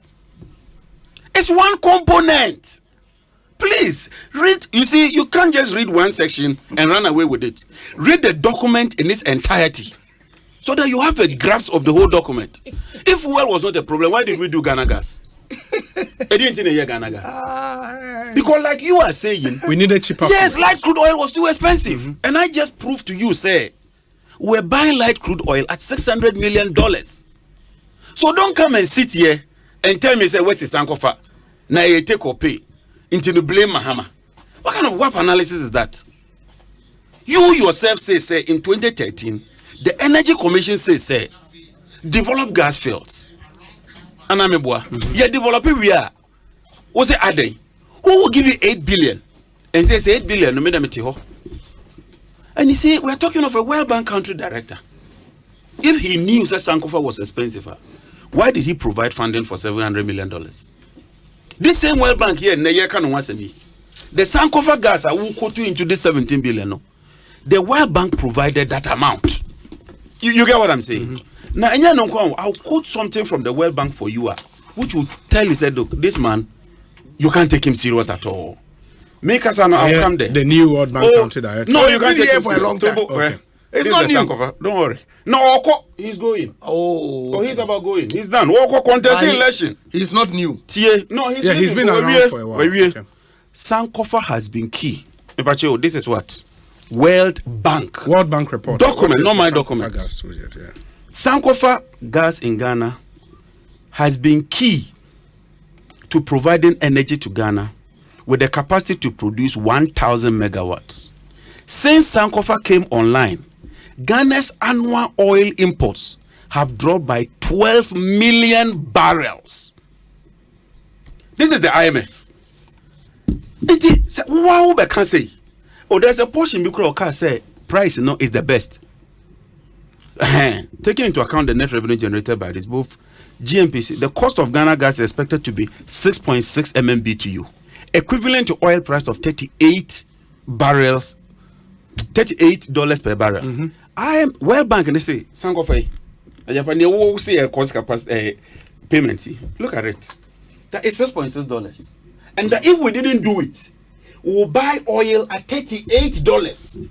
It's one component. Please read. You see, you can't just read one section and run away with it. Read the document in its entirety so that you have a grasp of the whole document. If fuel was not a problem, why did we do Ghana gas? Ghana gas. Because like you are saying, we need a cheaper. Yes, light crude oil was too expensive. And I just proved to you, say, we're buying light crude oil at $600 million. So don't come and sit here and tell me, say, where's the Sankofa? Now you take or pay until you blame Mahama. What kind of WAP analysis is that? You yourself say in 2013, the Energy Commission say, develop gas fields. And I'm a boy. You're developing we are. What's it adding? Who will give you 8 billion? And say 8 billion, no matter. And you see, we're talking of a World Bank country director. If he knew that Sankofa was expensive, why did he provide funding for $700 million? This same World Bank here, the Sankofa gas I will quote you into this 17 billion. No? The World Bank provided that amount. You get what I'm saying? Now, I'll quote something from the World Bank for you, which will tell you, said, look, this man, you can't take him serious at all. Make us an outcome there. The new World Bank country director. No, you can't take him for a long time. Okay. It's not new. Don't worry. No, he's going. Oh, he's about going. He's done. Oko contesting election. He's not new. No, he's been around for a while. Okay. Sankofa has been key. This is what? World Bank report. Document, not my document. Sankofa gas in Ghana has been key to providing energy to Ghana with the capacity to produce 1,000 megawatts. Since Sankofa came online, Ghana's annual oil imports have dropped by 12 million barrels. This is the IMF. Wow, I can't say. Oh, there's a portion because can say price is the best. Taking into account the net revenue generated by this, both GMPC, the cost of Ghana gas is expected to be 6.6 MMBTU, equivalent to oil price of 38 barrels $38 per barrel. I am World Bank and they say Sankofa. I say a cost capacity payment. Look at it. That is $6.6. And that if we didn't do it, we will buy oil at $38.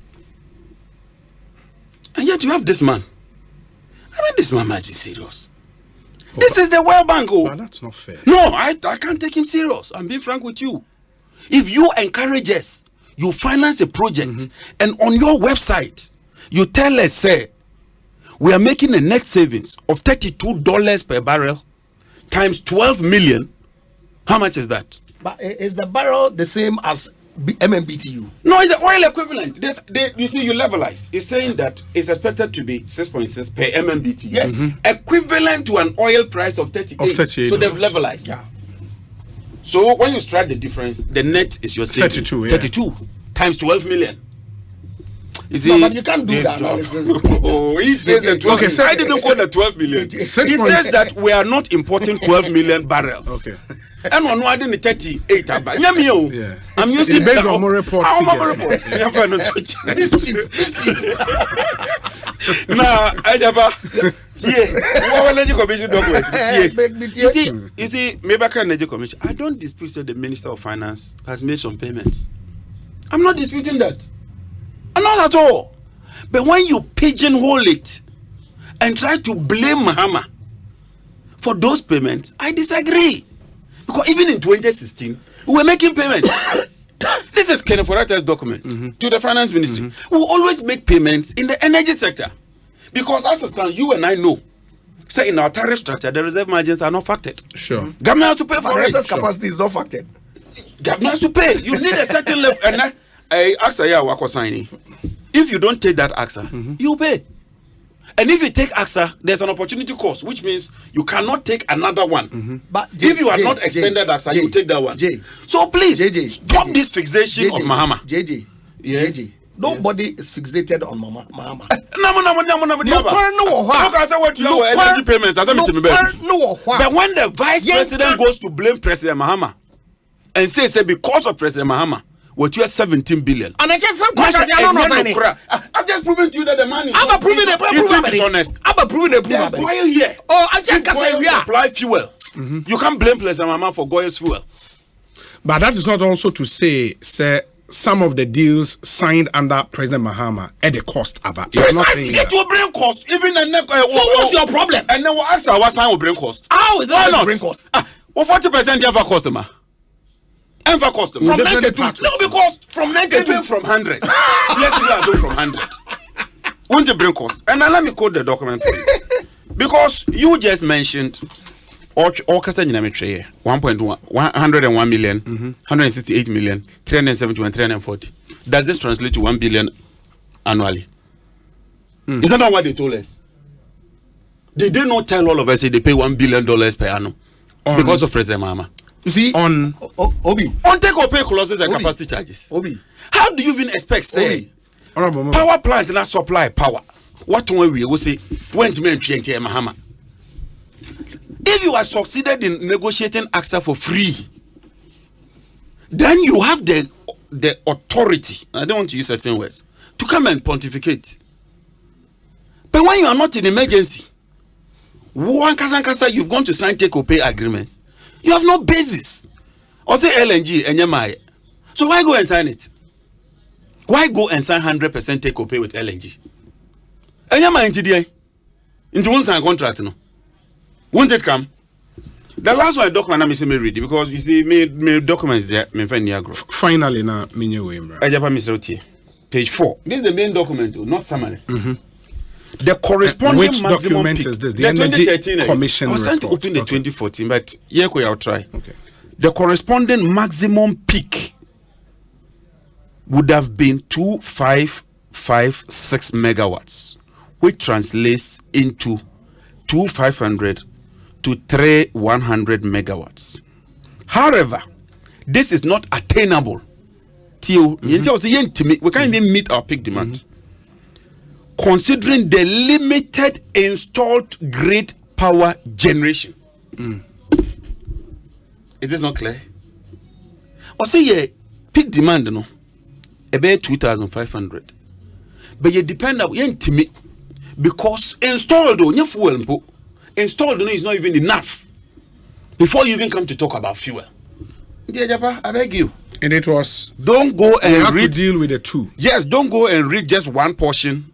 And yet you have this man. I mean, this man must be serious. This is the World Bank. But that's not fair. No, I can't take him serious. I'm being frank with you. If you encourage us, you finance a project, and on your website, you tell us, say, we are making a net savings of $32 per barrel times 12 million. How much is that? But is the barrel the same as MMBTU? No, it's the oil equivalent. You see, you levelize. It's saying that it's expected to be 6.6 per MMBTU. Yes. Equivalent to an oil price of 38. So they've levelized. Yeah. So when you strike the difference, the net is your savings. 32, yeah. 32 times 12 million. You see, No, but you can't do that analysis. He says the 12 million. I didn't call the 12 million. He says that we are not importing 12 million barrels. Okay. And on one in the 38. Yeah. I'm using based on more report. Nah, I never. You see, maybe I can energy commission. I don't dispute that the Minister of Finance has made some payments. I'm not disputing that. I'm not at all. But when you pigeonhole it and try to blame Mahama for those payments, I disagree. Because even in 2016, we were making payments. This is Kenneth Forata's document to the Finance Ministry. We always make payments in the energy sector. Because as a stand, you and I know, say in our tariff structure, the reserve margins are not factored. Sure. Government has to pay for it. Excess capacity is not factored. Government has to pay. You need a certain level. And AXA wako signing. If you don't take that AXA, you pay. And if you take AXA, there's an opportunity cost, which means you cannot take another one. But if you are not extended AXA, you take that one. So please stop this fixation of Mahama. JJ. Nobody is fixated on Mahama. Energy payments. But when the vice president goes to blame President Mahama and say because of President Mahama, what you are 17 billion. And I just I'm just proving to you that the money. I'm proving it. Honest. I'm proving it. There's oil here. Oh, I just say we supply fuel. You can't blame President Mahama for Goyle's fuel. But that is not also to say, sir, some of the deals signed under President Mahama at the cost of it. Precisely, it will bring cost. Even so what's your problem? And then we'll ask what sign will bring cost. How is it bring cost? 40% of our customer. Ever customer. From 92. No, because from 92. Even from 100. Yes, we are doing from 100. Won't it bring cost? And now let me quote the document for you. Because you just mentioned orchestra dynamic 101 million, 168 million, 371, 340. Does this translate to 1 billion annually? Is that not what they told us? Did they not tell all of us they pay $1 billion per annum because of President Mahama? You see, on take or pay clauses and capacity charges. How do you even expect say power plant not supply power? What when we will say when to make Mahama? If you have succeeded in negotiating AXA for free, then you have the authority, I don't want to use certain words, to come and pontificate. But when you are not in emergency, you've gone to sign take or pay agreements. You have no basis. Or say LNG and Yamai. So why go and sign it? Why go and sign 100% take or pay with LNG? And Yamai into one sign contract no. Won't it come? The last one document I'm saying read because you see me documents there me find Niagara. Finally na minye we mra. Ajapa Mr. Page 4. This is the main document, not summary. The corresponding which maximum document peak, is this? The Energy Commission I was trying to report. open the 2014, but here I'll try. Okay. The corresponding maximum peak would have been 2556 megawatts, which translates into 2500 to 3100 megawatts. However, this is not attainable till we can't even meet our peak demand. Considering the limited installed grid power generation. Is this not clear? Or say peak demand no about 2500. but you depend on me because installed on your fuel. Installed is not even enough before you even come to talk about fuel. Dear Japa, I beg you. And it was. Don't go and read. To deal with the two. Yes, don't go and read just one portion,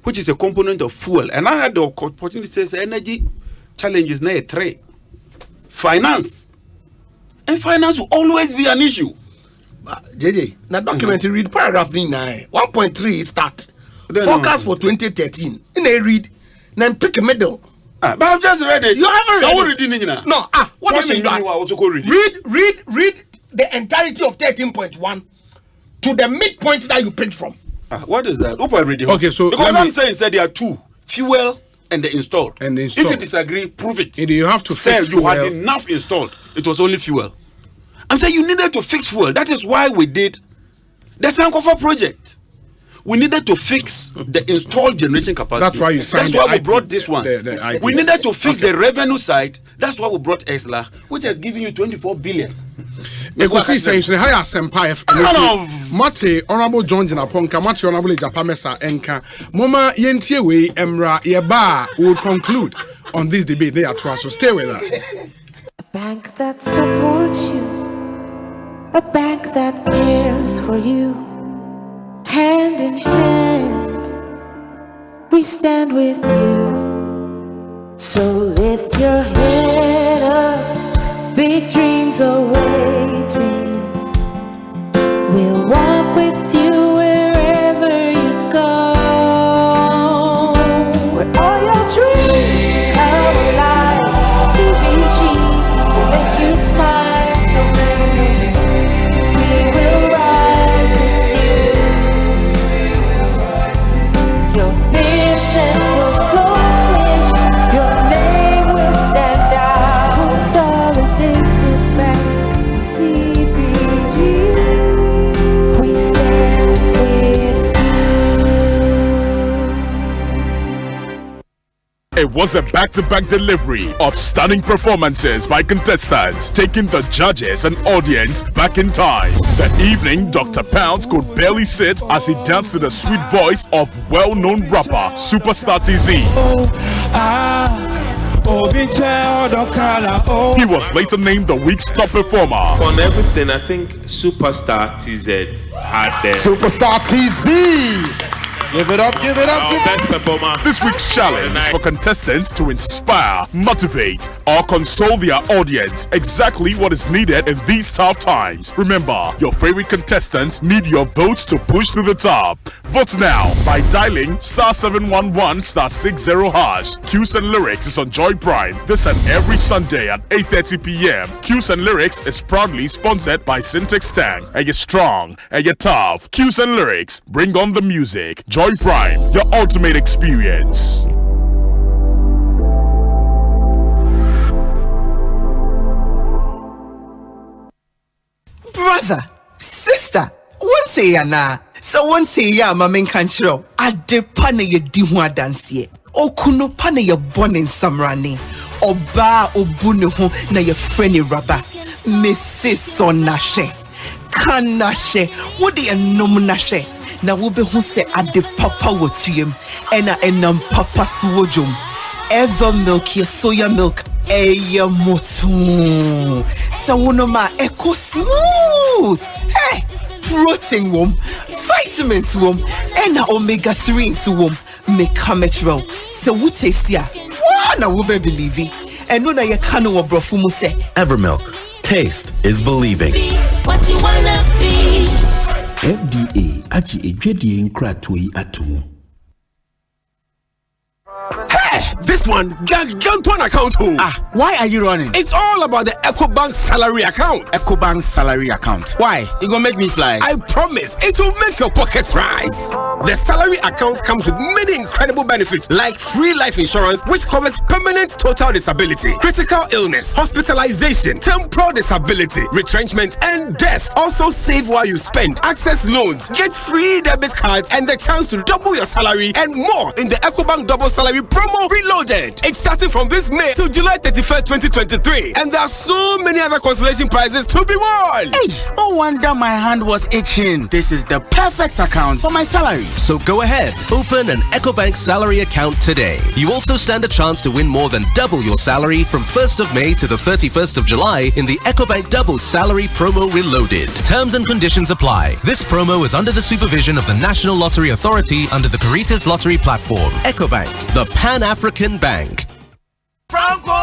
which is a component of fuel. And I had the opportunity to say energy challenge is not a trade. Finance. And finance will always be an issue. JJ, now document read paragraph 9. 1.3 start. Forecast for 2013. In a read, then pick a middle. But I've just read it. You haven't read it. No, what do you mean? Read the entirety of 13.1 to the midpoint that you picked from. What is that? Hope I read it. Okay, so because I'm saying there are two: fuel and the installed. And the installed. If you disagree, prove it. And you have to say fix you had enough installed. It was only fuel. I'm saying you needed to fix fuel. That is why we did the Sankofa project. We needed to fix the installed generation capacity. That's why you signed. That's why we brought this one. We needed to fix the revenue side. That's why we brought ESLA, which has given you 24 billion. Ekosiisen On Asempa FM. Mate Honorable John Jinaponka, Mate Honorable Japamesa Enka. Moma yentie we emra yeba will conclude on this debate. They are to us, so stay with us. A bank that supports you, a bank that cares for you. Hand in hand, we stand with you. So lift your head up, big dreams are waiting. We'll walk with you wherever you go. Where all your dreams come alive, CBG will make you smile. We will rise with your business will flourish, your name will stand out. Consolidated Bank, CBG, we stand with you. It was a back-to-back delivery of stunning performances by contestants, taking the judges and audience back in time. That evening, Dr. Pounds could barely sit as he danced to the sweet voice of well-known rapper Superstar TZ. He was later named the week's top performer. On everything, I think Superstar TZ had the Superstar TZ. Give it up, give it up, give it up. Best performer. This week's challenge is for contestants to inspire, motivate, or console their audience. Exactly what is needed in these tough times. Remember, your favorite contestants need your votes to push to the top. Vote now by dialing *711*60#. Cues and Lyrics is on Joy Prime this and every Sunday at 8:30 p.m. Cues and Lyrics is proudly sponsored by Syntax Tang. And you're strong, and you're tough. Cues and Lyrics, bring on the music. Joy Prime, your ultimate experience. Brother, sister, one say ya na, so one say ya mamen kanchiro. Ade pane ye di ho adanse. Okuno pane ye born samrani. Oba obune ho na ye freni raba. Mrs. Sonashe. Kanashe. What de enom nashe. Na wo be hu se ade papa wotuyem. Ena enam papa suwojum. Ever milk ye soya milk. Eya motu. Sawunoma eco smooth. Hey, protein wom, vitamins wom, ena omega 3 wom. Mekametro. So what taste ya? Wana wo be believe. And no na ye kanu wa brofumu se. Evermilk. Taste is believing. What you wanna be? FDA achi ejwedie nkratoi atu. Hey, this one, Gantuan account. Why are you running? It's all about the EcoBank salary account. EcoBank salary account. Why? You gonna make me fly? I promise, it will make your pockets rise. The salary account comes with many incredible benefits, like free life insurance, which covers permanent total disability, critical illness, hospitalization, temporal disability, retrenchment, and death. Also save while you spend, access loans, get free debit cards, and the chance to double your salary and more in the EcoBank double salary promo Franco Reloaded. It's starting from this May to July 31st, 2023. And there are so many other consolation prizes to be won. Hey, no wonder my hand was itching. This is the perfect account for my salary. So go ahead, open an EcoBank salary account today. You also stand a chance to win more than double your salary from 1st of May to the 31st of July in the EcoBank Double Salary Promo Reloaded. Terms and conditions apply. This promo is under the supervision of the National Lottery Authority under the Caritas Lottery Platform. EcoBank, the Pan-African Bank. Franco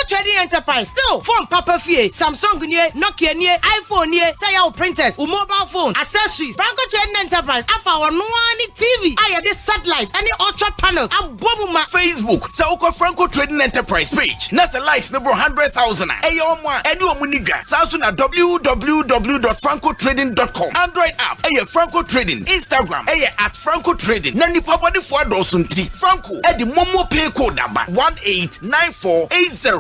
Trading Enterprise. Still, phone Papa Fie, Samsung nie, Nokia nie, iPhone nie, say your printers, or mobile phone, accessories. Franco Trading Enterprise. Afa or no any TV. I this satellite, any ultra panels. Abomuma Facebook. Sauko Franco Trading Enterprise page. Nasa likes number 100,000. Ayoma, any omuniga. Samsung www.francotrading.com. Android app. Aye Franco Trading. Instagram. Aye at Franco Trading. Nani papa di fwa dosunti. Franco. Edi momo pay code number 189480.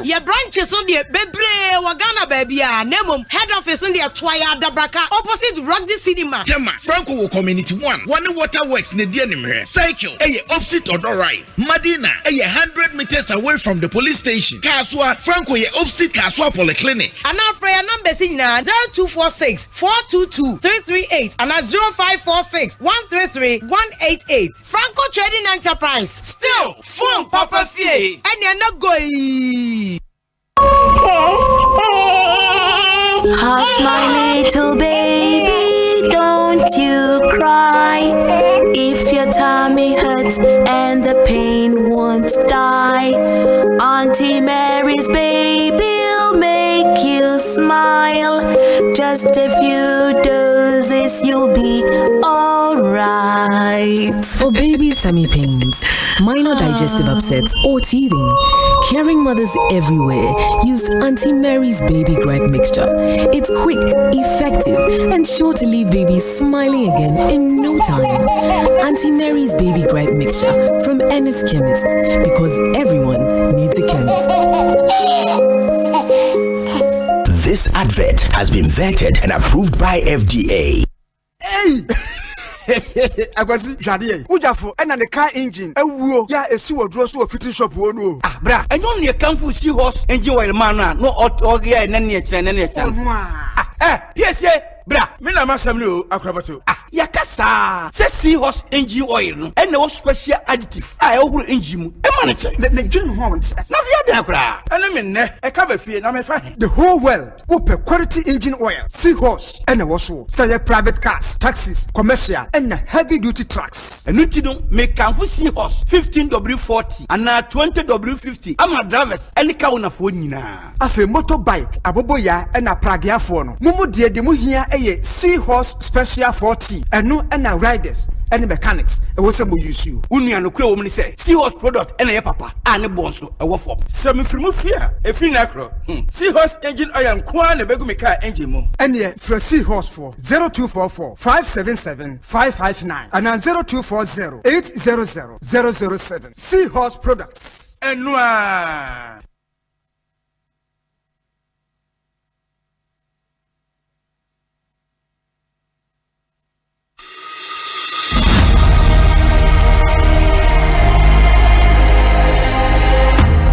Your branches on the Bebre Wagana baby. Nemum head office on the Twaya Dabraka opposite Roxy Cinema. Tema Franco will Community 1. One waterworks near the enemy. Cycle. Aye opposite Odor Rise. Madina. Aye 100 meters away from the police station. Kaswa Franco ye opposite Kaswa Polyclinic. And our prayer number is 0246 422 338 and 0546 133 188. Franco Trading Enterprise. Still phone Papa Fie. And you're not going. Hush, my little baby, don't you cry. If your tummy hurts and the pain won't die, Auntie Mary's baby'll make you smile. Just a few doses, you'll be alright. For babies' tummy pains, minor digestive upsets, or teething, caring mothers everywhere use Auntie Mary's Baby Gripe Mixture. It's quick, effective, and sure to leave babies smiling again in no time. Auntie Mary's Baby Gripe Mixture from Ennis Chemist, because everyone needs a chemist. This advert has been vetted and approved by FDA. Hey! Agwazi Jadie. Ujafo ena ne car engine ewuo ya esi wodro so fitting shop wo no. Ah bra, enyo ne kanfu si horse engine oil man no ogia na ne echen na ne echen. PSA bra, me na masam ni o akrabato. Yakasa. Se si horse engine oil no ena wo special additive. Ehuru engine mu. E man che. Ne dwun ho won. Na via den akra. Ene me ne e ka ba fie na me fa. The whole world open quality engine oil. Seahorse ena wo so. Say private cars, taxis, commercial and heavy duty trucks. Enuti no me kanfu Seahorse 15W40 and 20W50. Ama drivers any car una fo nyina. Afi motorbike aboboya ena pragiafo no. Mumu de mu hia eye Seahorse special 40 eno ena riders and mechanics e wo sem use you. Unua no kura wo mni say Seahorse product ena ye papa ane Bonsu e wo form. Sem frimu fia e fi na kro. Seahorse engine oil nko na begu me car engine mu. Ene fra Seahorse for 0244 577 559 and 0240 800 007. Seahorse products. Enua.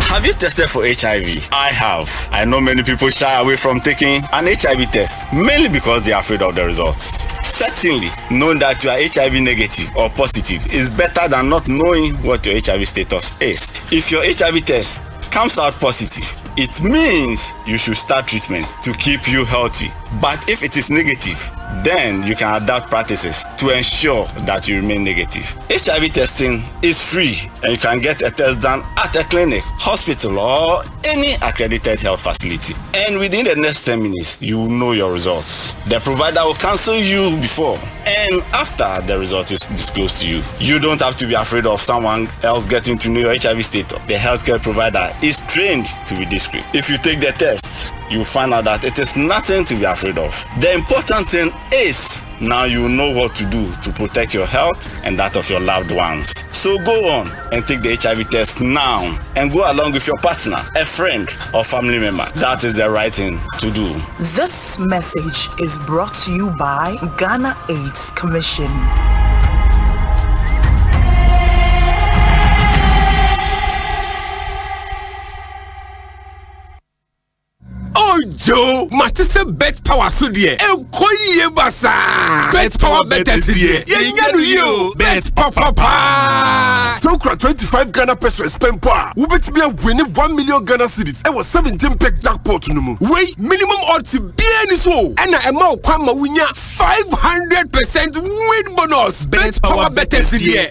Have you tested for HIV? I have. I know many people shy away from taking an HIV test, mainly because they are afraid of the results. Certainly, knowing that you are HIV negative or positive is better than not knowing what your HIV status is. If your HIV test comes out positive, it means you should start treatment to keep you healthy. But if it is negative, then you can adapt practices to ensure that you remain negative. HIV testing is free and you can get a test done at a clinic, hospital, or any accredited health facility. And within the next 10 minutes, you will know your results. The provider will cancel you before and after the result is disclosed to you. You don't have to be afraid of someone else getting to know your HIV status. The healthcare provider is trained to be discreet. If you take the test, you find out that it is nothing to be afraid of. The important thing is now you know what to do to protect your health and that of your loved ones. So go on and take the HIV test now and go along with your partner, a friend, or family member. That is the right thing to do. This message is brought to you by Ghana AIDS Commission. Joe, Matisse Bet Power Sudie, Koye Basa, Bet Power Better Sudie, you, Bet Papa. So, 25 Ghana pesos spend power. We bet me winning 1 million Ghana cedis. I was 17 peg jackpot no more. Wait, minimum odds be any so. And I am out kwama winya 500% win bonus. Bet Power Better Sudie,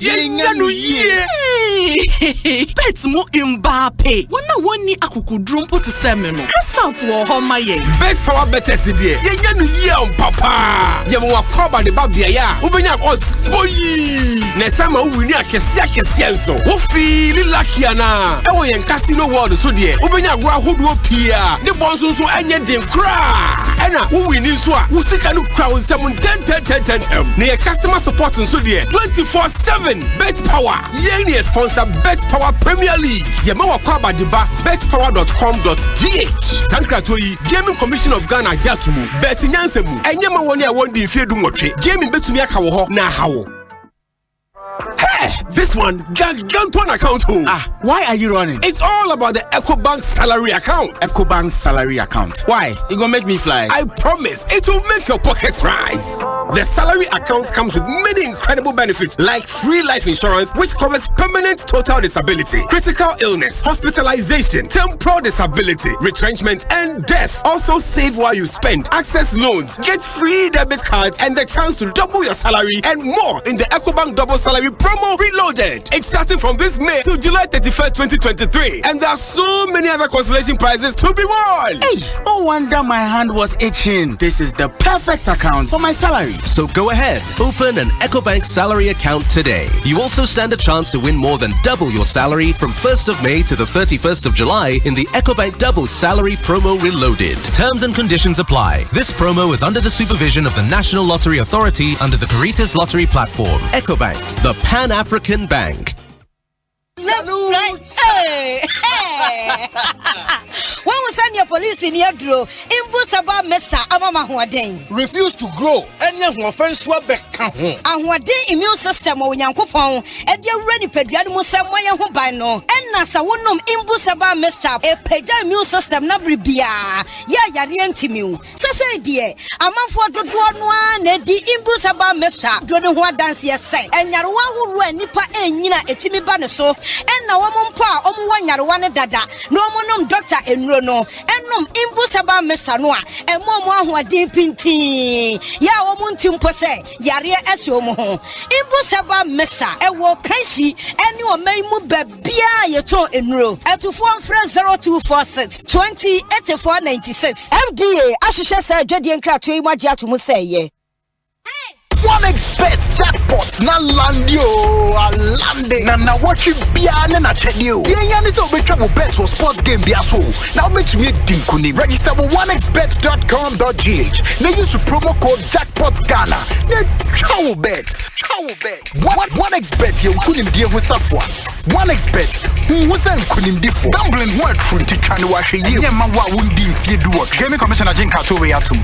Bet mo Mbappe. Wana woni akukudrum put semeno. Cash out wo homa ye. Bet Power Better Sudie, papa. Yemo wakroba de babia ya. Ubenya odds koyi. Nesama uwini akesia so. Wo feel lucky ana. Ewo yen casino world so de. Ubenya gwa hodo pia. Ne bonso so enye dem kra. Ena wo wini so a wo sika no kra wo nsam 10. Ne customer support so de 24/7. Bet Power. Yen ne sponsor Bet Power Premier League. Yema wakroba de ba betpower.com.gh. Sankra toyi Gaming Commission of Ghana jatumu. Bet nyansemu. Enye ma woni a wondi mfie du nwotwe. Gaming betumi aka wo ho na hawo. Hey, this one Gantuan account. Why are you running? It's all about the EcoBank salary account. EcoBank salary account. Why? It gonna make me fly. I promise it will make your pockets rise. The salary account comes with many incredible benefits like free life insurance, which covers permanent total disability, critical illness, hospitalization, temporal disability, retrenchment, and death. Also save while you spend, access loans, get free debit cards, and the chance to double your salary and more in the EcoBank Double Salary Promo Reloaded. It's starting from this May to July 31st, 2023. And there are so many other consolation prizes to be won. Hey, no wonder my hand was itching. This is the perfect account for my salary. So go ahead, open an EcoBank salary account today. You also stand a chance to win more than double your salary from 1st of May to the 31st of July in the EcoBank Double Salary Promo Reloaded. Terms and conditions apply. This promo is under the supervision of the National Lottery Authority under the Caritas Lottery Platform. EcoBank, the Pan-African Bank. Hey! When we send your police in your draw, Imbusaba Mesa Amama Huadeng. Refuse to grow. Any offense will be count. And what day immune system or Yankopon, and you're ready for Diamusa Moya Hubano. And Nasa Wunum Imbusaba Mesa, a Peja immune system Nabribia. Ya Yarientimu. Sasa dear, a man for the one, the Imbusaba Mesa, don't want dance yes, and Yarwa who ran Nipa and Nina Etimi Banaso. And now one pa one dada no monum doctor and rono and num imbusaba mesanoa and momo who are deep pinti ya womuntim pose yare esomo ho imbusaba mesa e wo kanshi ene o maimu babia yeto enro etu 0246 208496 FDA ahihye sa adwade nkrato yi magye atomu say ye. One expert jackpot na landio alande na watch bia na chedio yenya ni so betwa wo bet for sports game bia so now betumi dinkuni register with oneexbet.com.gh na use promo code jackpot Ghana na how bet one expert ye kunim die ho safo one expert who say kunim difo gambling ho atru titwa ne wa hwe ye nya ma wa wundi mfie duo Gaming Commissioner Jinka to we atum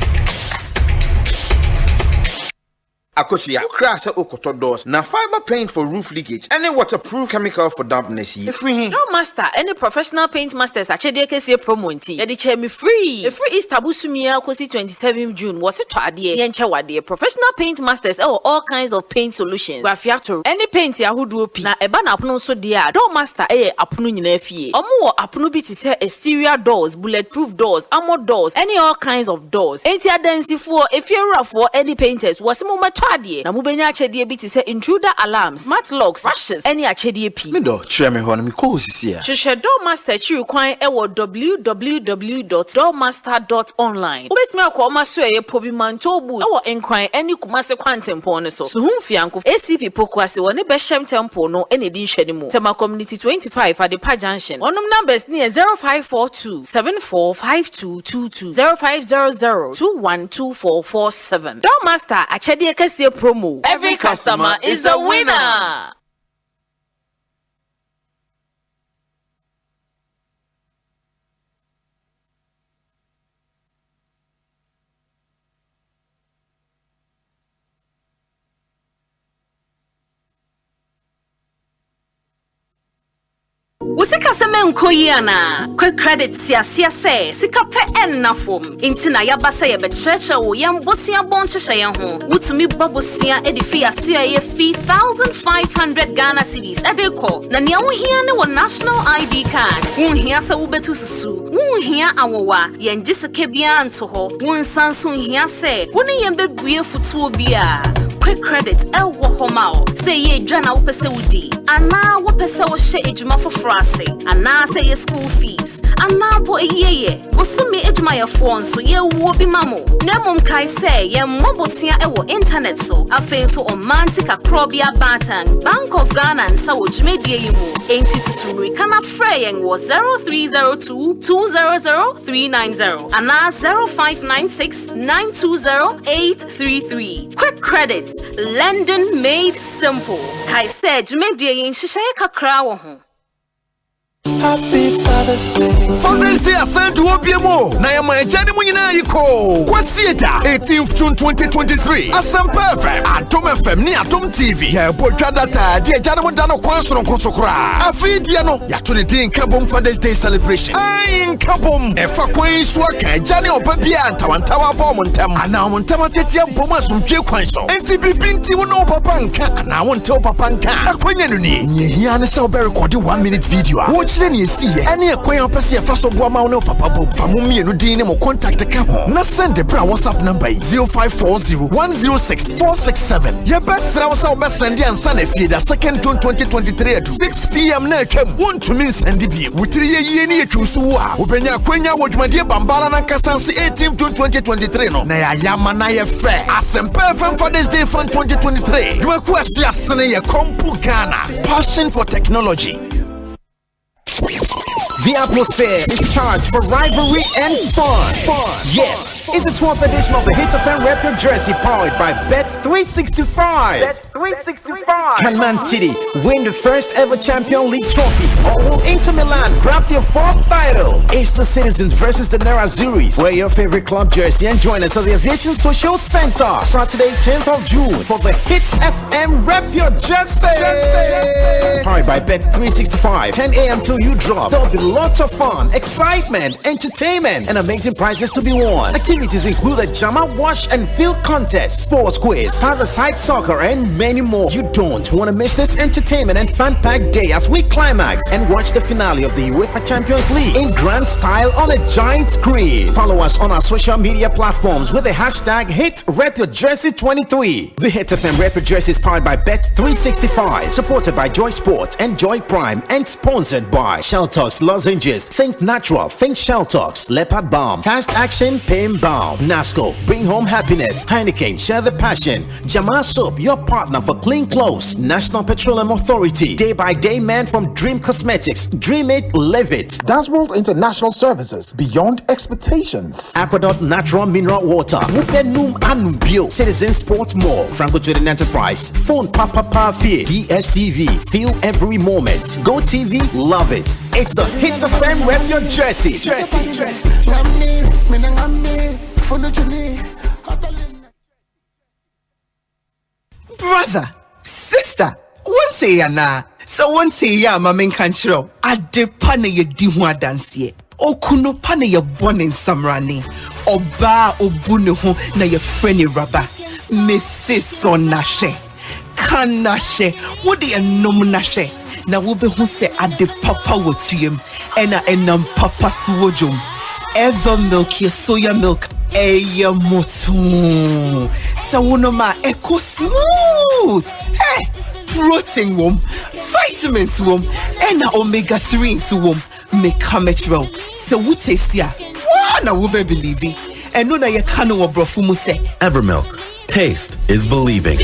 Akosia, crash okoto doors. Now fiber paint for roof leakage. Any waterproof chemical for dampness. Free. No master, any professional paint masters actually KC promo nti. Yedi che me free. Free is tabusumia kosi 27 June. Was it adie? Yencha wade. Professional paint masters all kinds of paint solutions. Grafiato. Any paint ya hudu pi. Na eba na apuno so dia. No master apunu nyina fie. Omo apunu bi ti se exterior doors, bulletproof doors, armor doors, any all kinds of doors. Enti adansi for if you're rough for any painters was mo na mubenya achedie bi ti se intruder alarms, smart locks, brushes, any achedie pi. Me do chere me ho na me ko sisi a. Hwehwe Doormaster chi kwan www.doormaster.online. Ubetimi akoma so pobi manto booth enkwan any kumase kwantempo ne so. Suhun fianko ACP pokwase woni behjem tempo no ene di nhwani mu. Tema community 25 at the Pa Junction. Onum numbers near 0542 745222 0500 212447. Doormaster achedie kese promo. Every customer is a winner. Usika seme Enkoyana, quick credit siasia say, sikape ennafum. Intina yabasa yebechecha o yambosia bonchesha ho. Wutumi babosia edifia suya ye fee 1,500 Ghana cedis edeko. Na nia unhia ne national ID card. Unhia sa ubetu susu. Unhia awowa yenjisa kebia antoho. Unsansu unhia se. Wuni yembe buye futuo bia. Quick credit ewo homao. Say ye dwana upese udi. Ana wapese wo she ejuma for frase. Ana say ye school fees. Ana po eyeye. Bosumi ejuma ye phone so ye wo bi mamo. Nemom kai say ye mobosia ewo internet so. Afen so omanti kakrobia batan. Bank of Ghana and sa wo jumedie yimu. Enti tuturi kana freyeng wo 0302 200 390. Ana 0596 920 833. Quick credit. London made simple. Kai said jumedie yin shishaye kakra wo ho. Happy Father's Day. Father's Day ascend to OPMO. Na ya majani munyina yiko. Kwa theater 18th June 2023. Asempa FM, Atom FM ni Atom TV. Ya bocha data dia jana mudano kwanso nkosokra. Afi dia no ya to the day Kabom Father's Day celebration. Ai Kabom efa kwanso aka jani obabia antawantawa ba omontam. Ana omontam tetia mpoma sumpie kwanso. Enti bibinti wo no papa nka ana wonte papa nka. Akwanya no ni. Nyehia ne se obe record 1 minute video. Ni see any akwan pese fa so boa ma no papa bom fa mo mienu din ne mo contact ka ho na send the bra WhatsApp number 0540106467 ye best ra so be send ansa na fie da 2nd June 2023 at 6 p.m. na atwam wonto min send bi wutiri ye ni etwusu wo a obenya akwanya wodwumade bambara na kasanse 18th June 2023 no na ya yama na ye fe Asempa FM Father's Day from 2023 dweku asu asene ye kompu Ghana passion for technology. The atmosphere is charged for rivalry and fun. Yes, it's the 12th edition of the Hit FM Rep Your Jersey powered by Bet365. Can Man City win the first ever Champions League trophy? Or will Inter Milan grab their 4th title? It's the Citizens versus the Nerazzurris. Wear your favorite club jersey and join us at the Aviation Social Center Saturday 10th of June for the Hit FM Rep Your Jersey. Powered by Bet365. 10 a.m. till you drop. There'll be lots of fun, excitement, entertainment, and amazing prizes to be won. Activities include a Jama Wash and Field contest, sports quiz, five-a-side soccer, and many more. You don't want to miss this entertainment and fun-packed day as we climax and watch the finale of the UEFA Champions League in grand style on a giant screen. Follow us on our social media platforms with the hashtag HitRepYourJersey23. The Hit FM Rep Your Jersey is powered by Bet365, supported by Joy Sports and Joy Prime, and sponsored by Shell Talks Lozenges. Think natural, think Shell Talks, Leopard Balm, Fast Action, Pain Balm, Nasco, Bring Home Happiness, Heineken, Share the Passion, Jamal Soap, your partner for clean clothes, National Petroleum Authority, Day by Day Man from Dream Cosmetics, Dream It, Live It, Dashboard International Services, Beyond Expectations, Aqueduct Natural Mineral Water, Wupenum Anubio, Citizen Sports Mall, Franco Trading Enterprise, Phone Papa Fee, DSTV, feel every moment, Go TV, love it. It's the Hits FM Rep Your Jersey. Brother, sister, one say yana, so one say ya mamen kanchiro. Ade pane ye di ho adanse. Okuno pane ye born in Samrani. Oba obune ho na ye freni raba. Mrs. Onashe. Kanashe. Wodi enom nashe. Na wobe hu se ade papa wotuyem. Ena enam papa suwojum. Ever milk ye soya milk. Eye motu. Sawunoma eco smooth. Hey, protein wom, vitamins wom, and omega 3 wom. Make metro. So would say sia. Wana would believe it. And no na ye kanu brofumu se. Evermilk. Taste is believing.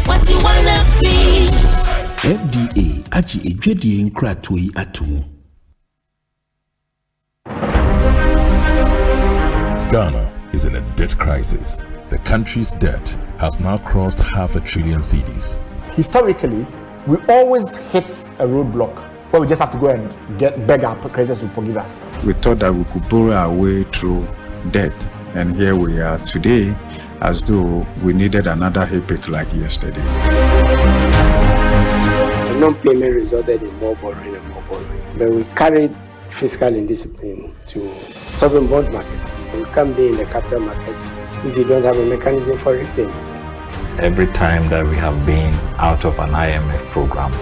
What you wanna be? FDA achi ejwedie nkratoi atumu. Ghana is in a debt crisis. The country's debt has now crossed 500 billion cedis. Historically, we always hit a roadblock where we just have to go and beg our creditors to forgive us. We thought that we could borrow our way through debt, and here we are today, as though we needed another epic like yesterday. The non-payment resulted in more borrowing and more borrowing, but we carried fiscal indiscipline to sovereign bond markets. You can't be in the capital markets if you don't have a mechanism for repayment. Every time that we have been out of an IMF program,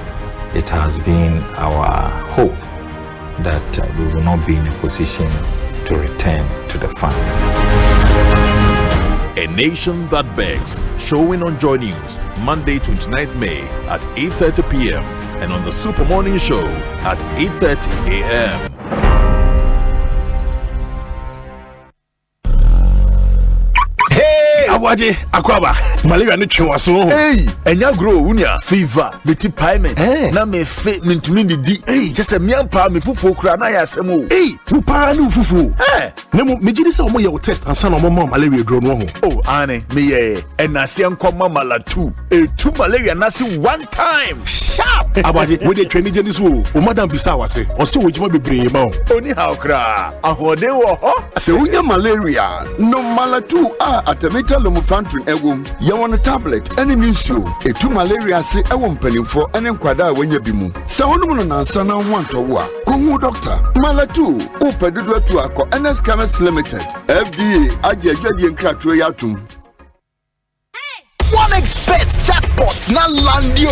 it has been our hope that we will not be in a position to return to the fund. A Nation That Begs, showing on Joy News, Monday 29th May at 8:30 p.m. and on the Super Morning Show at 8:30 a.m. Awaje akwaba malaria ne twe waso ho enya grow unia fever beti payment na me fe mintumi didi chese miampa me fufu kura na ya asem o mu pa na fufu na me gidi se omo ye wo test ansa na omo malaria dro no ho ane me ye enase enkoma malatu etu malaria na se one time sharp awaje we dey training jeni so o madam bisa wase o se wo jima bebre ma o oni ha okra ahode wo ho se unya malaria no malatu atameta lomufantrin ewom ye won tablet ene minsio etu malaria se ewom panimfo ene nkwada wanya bi mu se wonum no nansa na wantowo a kohu doctor malatu upedudu atu akọ NS Chemist Limited FDA aje adwadie nkrato yatum. One expert jackpot na landio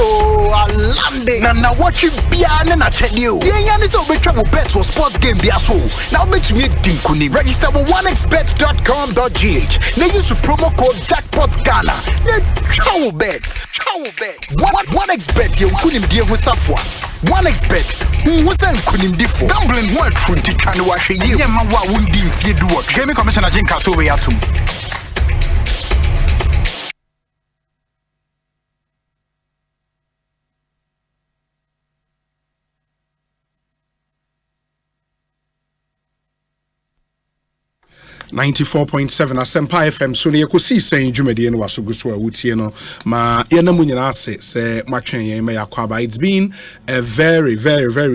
alande na watch bia na chedio yenya ni so betwa wo bet for sports game bia so now betumi dinkuni register with oneexpert.com.gh na use promo code jackpot Ghana na chow bet one expert ye kunim die ho safwa one expert who say kunim difo gambling ho atruti kan wa hwe ye ma wa wundi mfie duo gaming commissioner Jinka to we atum. .7 Asempa FM so ne Ekosiisen dwumade no wasoguso a wutie no ma ye na munyina ase se matwen yen me yakwaba. It's been a very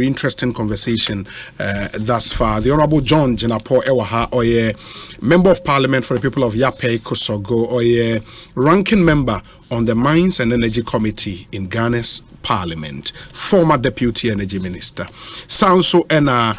interesting conversation thus far. The Honorable John Jenapo Ewaha oye Member of Parliament for the people of Yape Kosogo oye ranking member on the Mines and Energy Committee in Ghana's Parliament, former Deputy Energy Minister. Sanso ena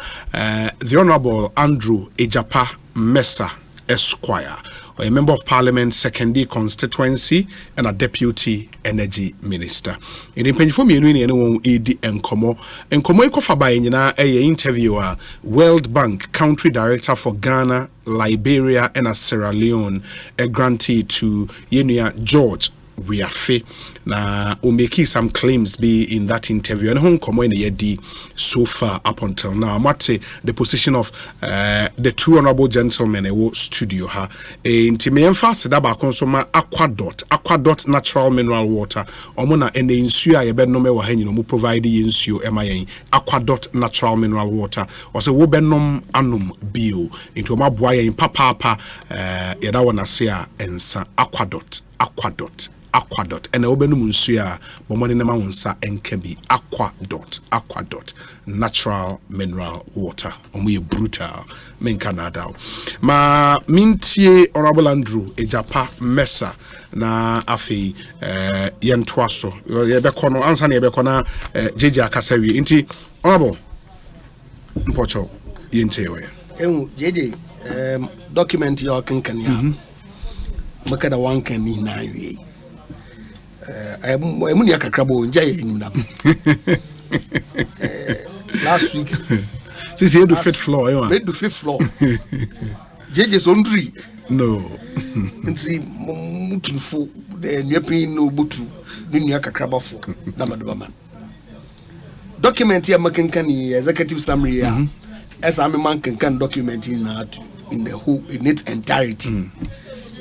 the Honorable Andrew Ejapa Mesa Esquire, a member of Parliament, secondary constituency, and a Deputy Energy Minister. In the penny for me, anyone edi enkomo ekofa by a interviewer, World Bank Country Director for Ghana, Liberia, and Sierra Leone, a grantee to Yenia George Wiafe. Na making some claims be in that interview and home come in yedi so far up until now. Mate the position of the two honorable gentlemen in studio ha intime emphasize that ba consoma aquadot natural mineral water omona ene nsuo a ye be no me wa hanyi no mu provide ye nsuo ema yen aquadot natural mineral water o se wo be nom anum bio into ma boa yen papa ye da wona se a ensa aquadot and obenum nsuya bomone nema wonsa enkabi aquadot natural mineral water omuye brutal men Canada ma mintie Honorable Andrew Ejapa Mesa na afi yentwaso yebekono ansa na yebekona jeje akasawi inti Honorable mpocho yentewe jeje document your kankan ya makada wankan ni na wi Munia Kakrabo, Jay last week. Since you do fifth floor, made the fifth floor. JJ's on tree. No. And see, Mutu, the Yapin no Butu, Munia Kakrabo for Namadoman. Document here, McKinney, executive summary, as I'm a man can document in the whole in its entirety.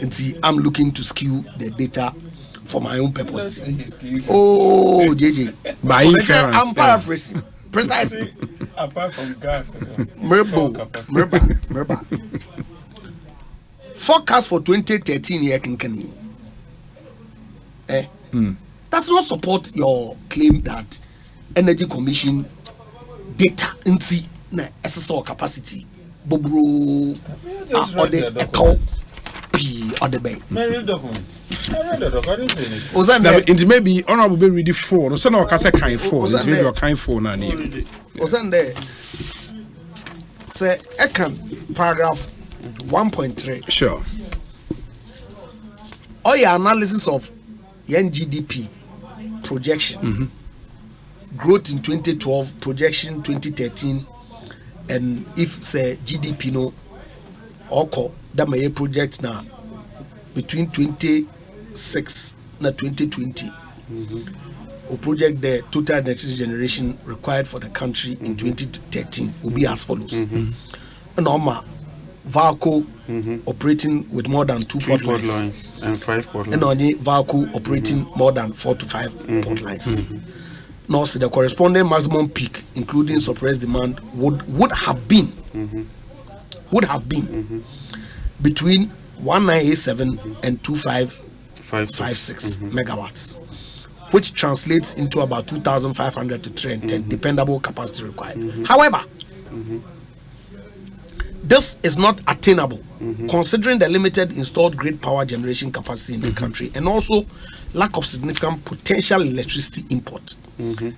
And see, I'm looking to skew the data for my own purposes. Oh, JJ. By inference. I'm paraphrasing. Precisely. Apart from gas. Merba. Forecast for 2013 here can That's not support your claim that Energy Commission data into SSO capacity. Bobro or the echo P or the bay. It may be honorable be ready for no so no kasa kind for it may be kind for na ni Ozande say paragraph 1.3. Sure. All your analysis of GDP projection, growth in 2012, projection 2013, and if say GDP no oko that may project now between 26 and 2020. We project the total electricity generation required for the country in 2013 will be as follows. Normal Valco operating with more than 2 port lines and 5 port lines. And only Valco operating more than 4 to 5 port lines. Now, so the corresponding maximum peak, including suppressed demand, would have been between 1987 and 2556 megawatts, which translates into about 2,500 to 310 dependable capacity required. However, this is not attainable considering the limited installed grid power generation capacity in the country and also lack of significant potential electricity import.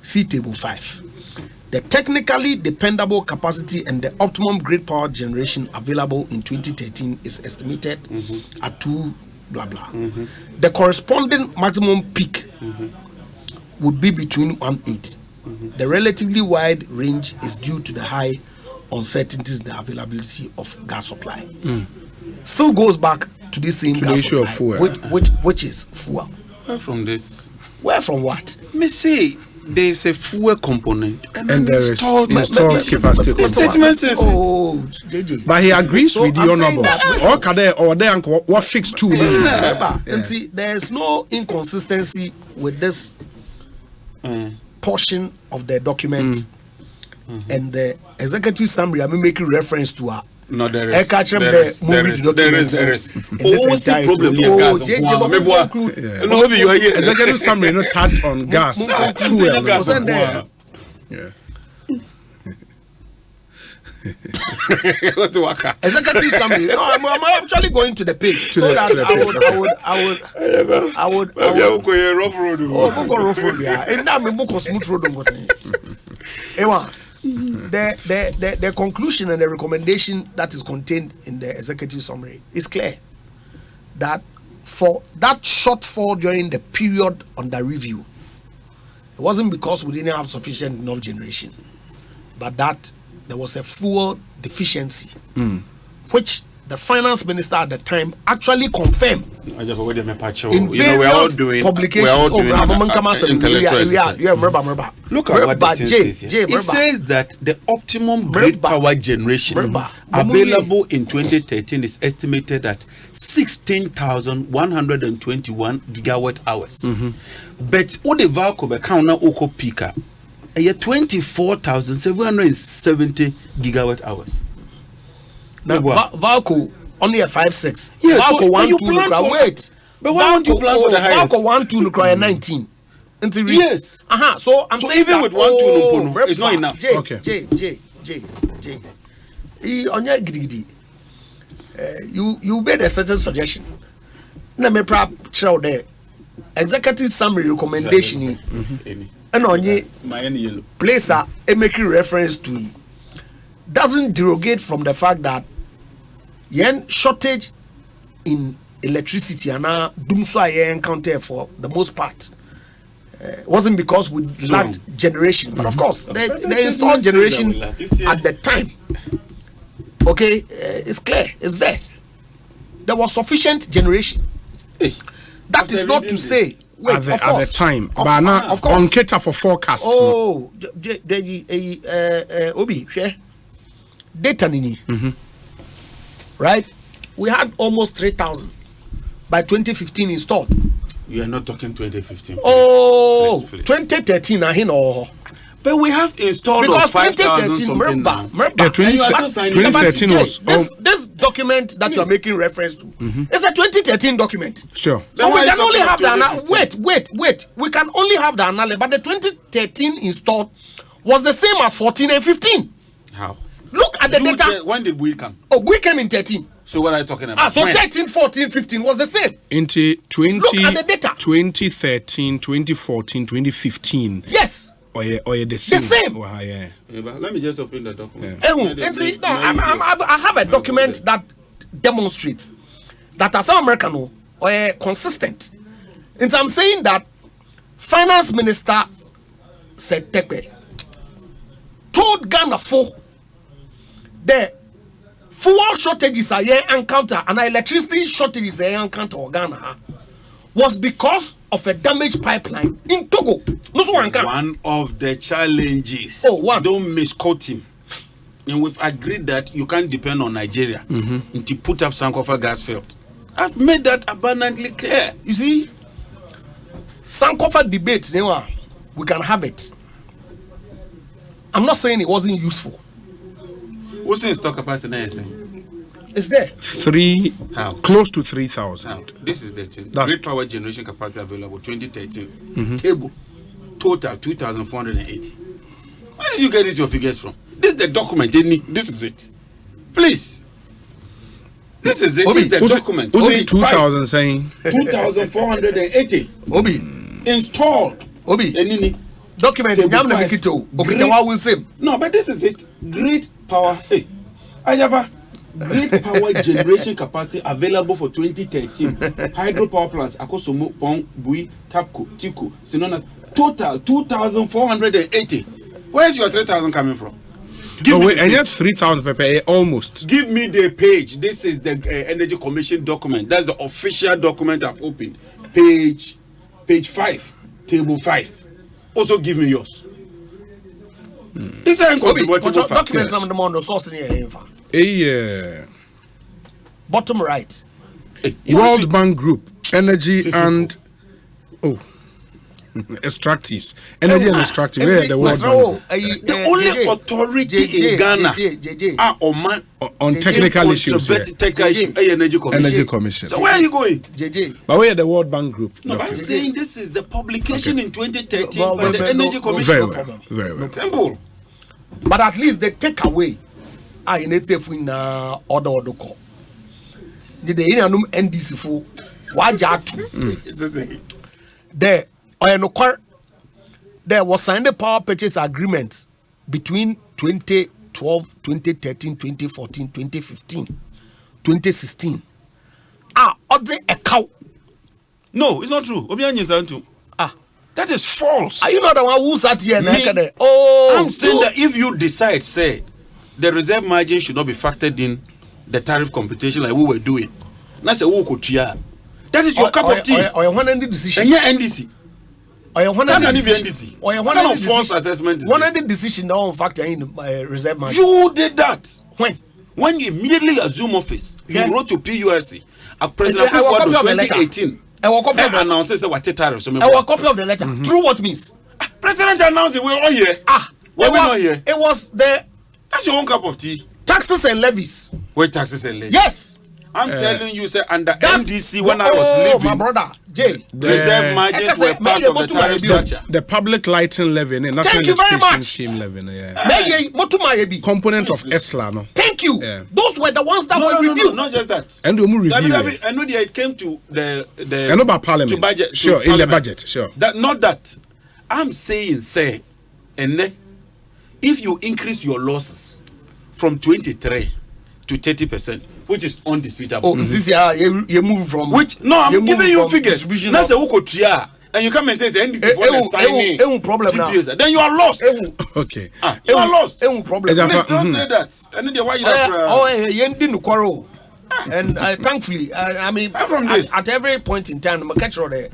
See table 5. The technically dependable capacity and the optimum grid power generation available in 2013 is estimated at 2 blah blah. The corresponding maximum peak would be between 1.8. The relatively wide range is due to the high uncertainties in the availability of gas supply. Still goes back to the same gas supply, which is fuel. Where from this? Where from what? Me say there is a fuel component and there is installed capacity. The statement says JJ. But he agrees with the honorable. What fixed two? And see, there is no inconsistency with this portion of the document and the executive summary. I'm making reference to her. No, there is. There is. Problem here, executive summary not touch on gas. Fuel. Executive summary. No, I'm actually going to the page so that I would. rough road. And now I'm book smooth road. The conclusion and the recommendation that is contained in the executive summary is clear that for that shortfall during the period under review, it wasn't because we didn't have sufficient enough generation, but that there was a fuel deficiency, which the finance minister at the time actually confirmed in various publications. Look at what the says here. It says that the optimum grid power generation available in 2013 is estimated at 16,121 gigawatt hours. But what the Valco account now oko peaker, 24,770 gigawatt hours. Now, Valco only a 5.6. Yes, Valco so 1.2. Wait, but why don't you plan for the highest? Valco 1.2 require 19. Yes. So I'm saying even that, with 1.2 it's not enough. J. You made a certain suggestion. Let me perhaps show the executive summary recommendation. And on ye place a making reference to doesn't derogate from the fact that yen shortage in electricity and now doom so I encounter for the most part wasn't because we lacked generation, but of course the installed generation at the time, okay, it's clear, it's there. There was sufficient generation. That is not to say at the time, but now of course on cater for forecast. Obi, data nini, right? We had almost 3,000 by 2015 installed. You are not talking 2015. Oh, please. 2013, I know. But we have installed because 2013, 2013 was this document that you are making reference to. It's a 2013 document. Sure. So we can only have the wait. We can only have the analysis, but the 2013 installed was the same as 14 and 15. How? Look at the data. When did we come? Oh, we came in 13. So what are you talking about? So 13, 14, 15 was the same. Into 20, look at the data. 2013, 2014, 2015. Yes. Or the same. Yeah, but let me just open the document. I have a document that demonstrates that as an American or consistent. And so I'm saying that Finance Minister said Tekwe told Ghana for the fuel shortages are here encounter and electricity shortages are here encounter in Ghana was because of a damaged pipeline in Togo. One of the challenges. Don't misquote him. And we've agreed that you can't depend on Nigeria to put up Sankofa gas field. I've made that abundantly clear. You see, Sankofa debate, we can have it. I'm not saying it wasn't useful. What's the stock capacity? It's there. Close to 3,000. This is the great power generation capacity available 2013. Table total 2,480. Where did you get these your figures from? This is the document. This is it. Please. This is it. This is the document. 2,000 saying 2,480. Installed. Document. No, but this is it. Great power. Hey, Ayaba. Great power generation capacity available for 2013. Hydropower plants, Akosomo, Pong, Bui, Tapco, Tico, Sinona. Total 2,480. Where's your 3,000 coming from? And you have 3,000 per almost. Give me the page. This is the Energy Commission document. That's the official document I've opened. Page 5, table 5. Also give me yours. This is incontrovertible fact. Documents on the source in here. Bottom right. World Bank Group, Energy and extractives. Energy and extractives. Where the World Bank? The only authority in Ghana on technical issues. Energy Commission. So where are you going? But where the World Bank Group? No, but I'm saying this is the publication in 2013 by the Energy Commission. Very well. Simple. But at least they take away. I need to find order call. The NDC for there was signed a power purchase agreement between 2012, 2013, 2014, 2015, 2016. A cow. No, it's not true. That is false. Are you not the one who sat here? I'm saying that if you decide, say, the reserve margin should not be factored in the tariff computation like we were doing. That's a that is your cup of tea. Or your one decision. And your NDC. Or your one NDC. Or your one false assessment. One decision don't factor in reserve margin. You did that. When you immediately assume office, you wrote to PURC. President Akufo-Addo 2018. Our copy of announces what tariffs. Our copy of the letter. Through what means? President announced it. We're all here. It was the. That's your own cup of tea. Taxes and levies. Wait, taxes and levies? Yes. I'm telling you, sir, under NDC when I was living. My brother, Jay. Reserve margins were part of the tariff structure. The public lighting levy, National Thank you very much. Scheme levy, component of ESLA, no. Thank you. Those were the ones that were reviewed. No, not just that. And we review. I know it came to the. And about Parliament. To budget. Sure, to in the budget. Sure. That not that. I'm saying, say, and if you increase your losses from 23 to 30%, which is undisputable. You move from which? No, I'm giving you figures. That's a wukotria, and you come and say NDC for the signing. Problem now. Then you are lost. Okay. You are lost. Problem. Please don't say that. And then why you you didn't quarrel. And thankfully, I mean, from this at every point in time, I'm catch there.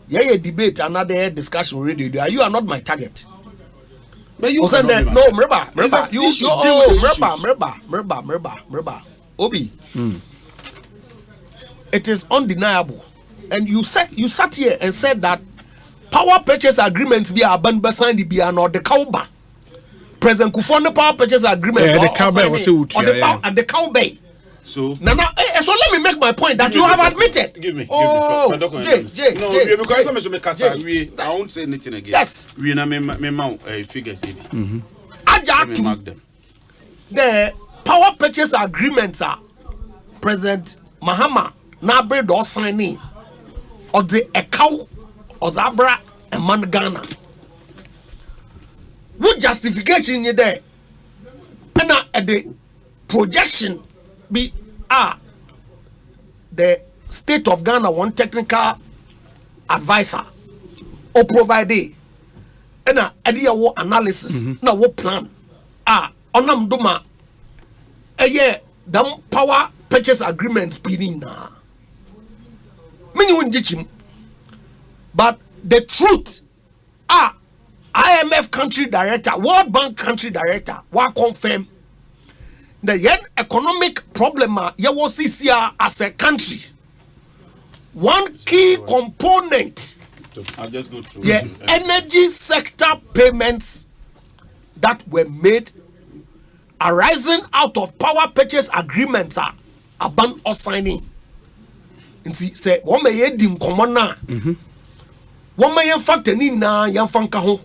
Yeah, debate, another discussion already. You are not my target. But you no, remember, Obi. It is undeniable, and you sat here and said that power purchase agreements be abandoned signed the the Kauba. President Kufuor power purchase agreement the Kauba was at the Kauba. So so let me make my point that you have admitted. Give me. Jay. Because I won't say anything again. Yes. We na me figures. Ajatu. The power purchase agreements are President Mahama Nabre do signing or the Ekau or Zabra and Man Ghana. justification you there and at the projection be the state of Ghana one technical advisor or provide and at the analysis na what plan onam doma the power purchase agreement pinning na many won dichim. But the truth, IMF country director, World Bank country director, will confirm the economic problem was here as a country. One key component, I'll just go through energy sector payments that were made arising out of power purchase agreements are about us signing. And see, say, one may head in common now. One may fact any na yanfanka ho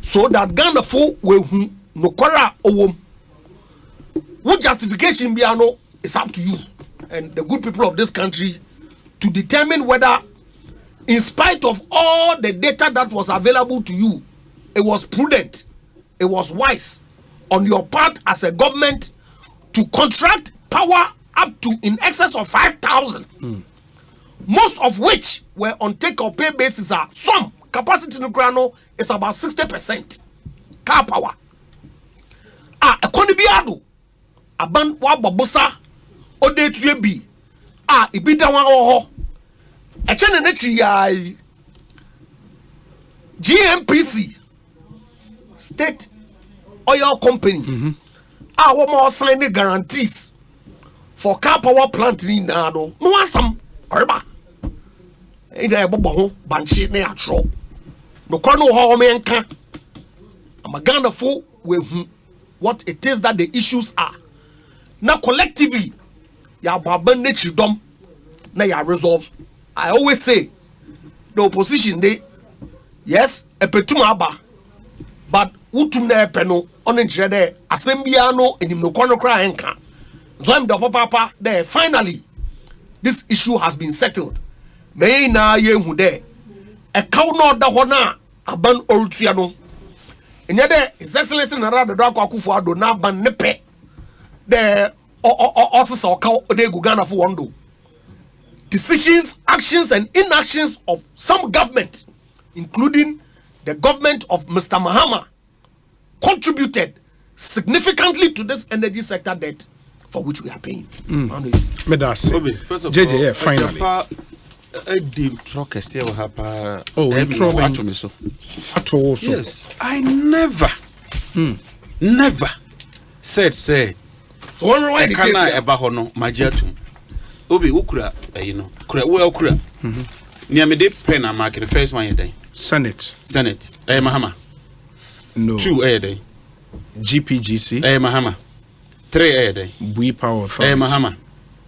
so that Ghana fo we hu no kwara owom. What justification be ano is up to you and the good people of this country to determine whether, in spite of all the data that was available to you, it was prudent, it was wise on your part as a government to contract power up to in excess of 5,000. Most of which were on take or pay basis are some capacity no grano is about 60% car power. Economy ado aban wa bobosa ode tue bi ibida wan ho e chene na chi ya GMPC state oil company wo mo sign the guarantees for car power plant ni na do no asam orba ida e bobo ho banchi na atro no kwa no ho me nka amaganda fo we hu what it is that the issues are now collectively ya baban nature dom na ya resolve. I always say the opposition they yes a petum aba but utum na epeno on nchire there asembia no enim no kwa no kra enka so I'm the papa there finally this issue has been settled. May na yehu there a cow no da hona aban orutua no enya there his excellency na rado da akufo ado na ban nepe the osisa okaw de Ghana for wondo decisions, actions and inactions of some government including the government of Mr. Mahama contributed significantly to this energy sector debt for which we are paying. JJ, yeah, finally. Yes, I never said say I can't ever hono majiatum. Obi ukura kura near me de pen and mark the first one day. Senate Mahama no 2 a day GPGC Mahama 3 a day Bui Power Authority Mahama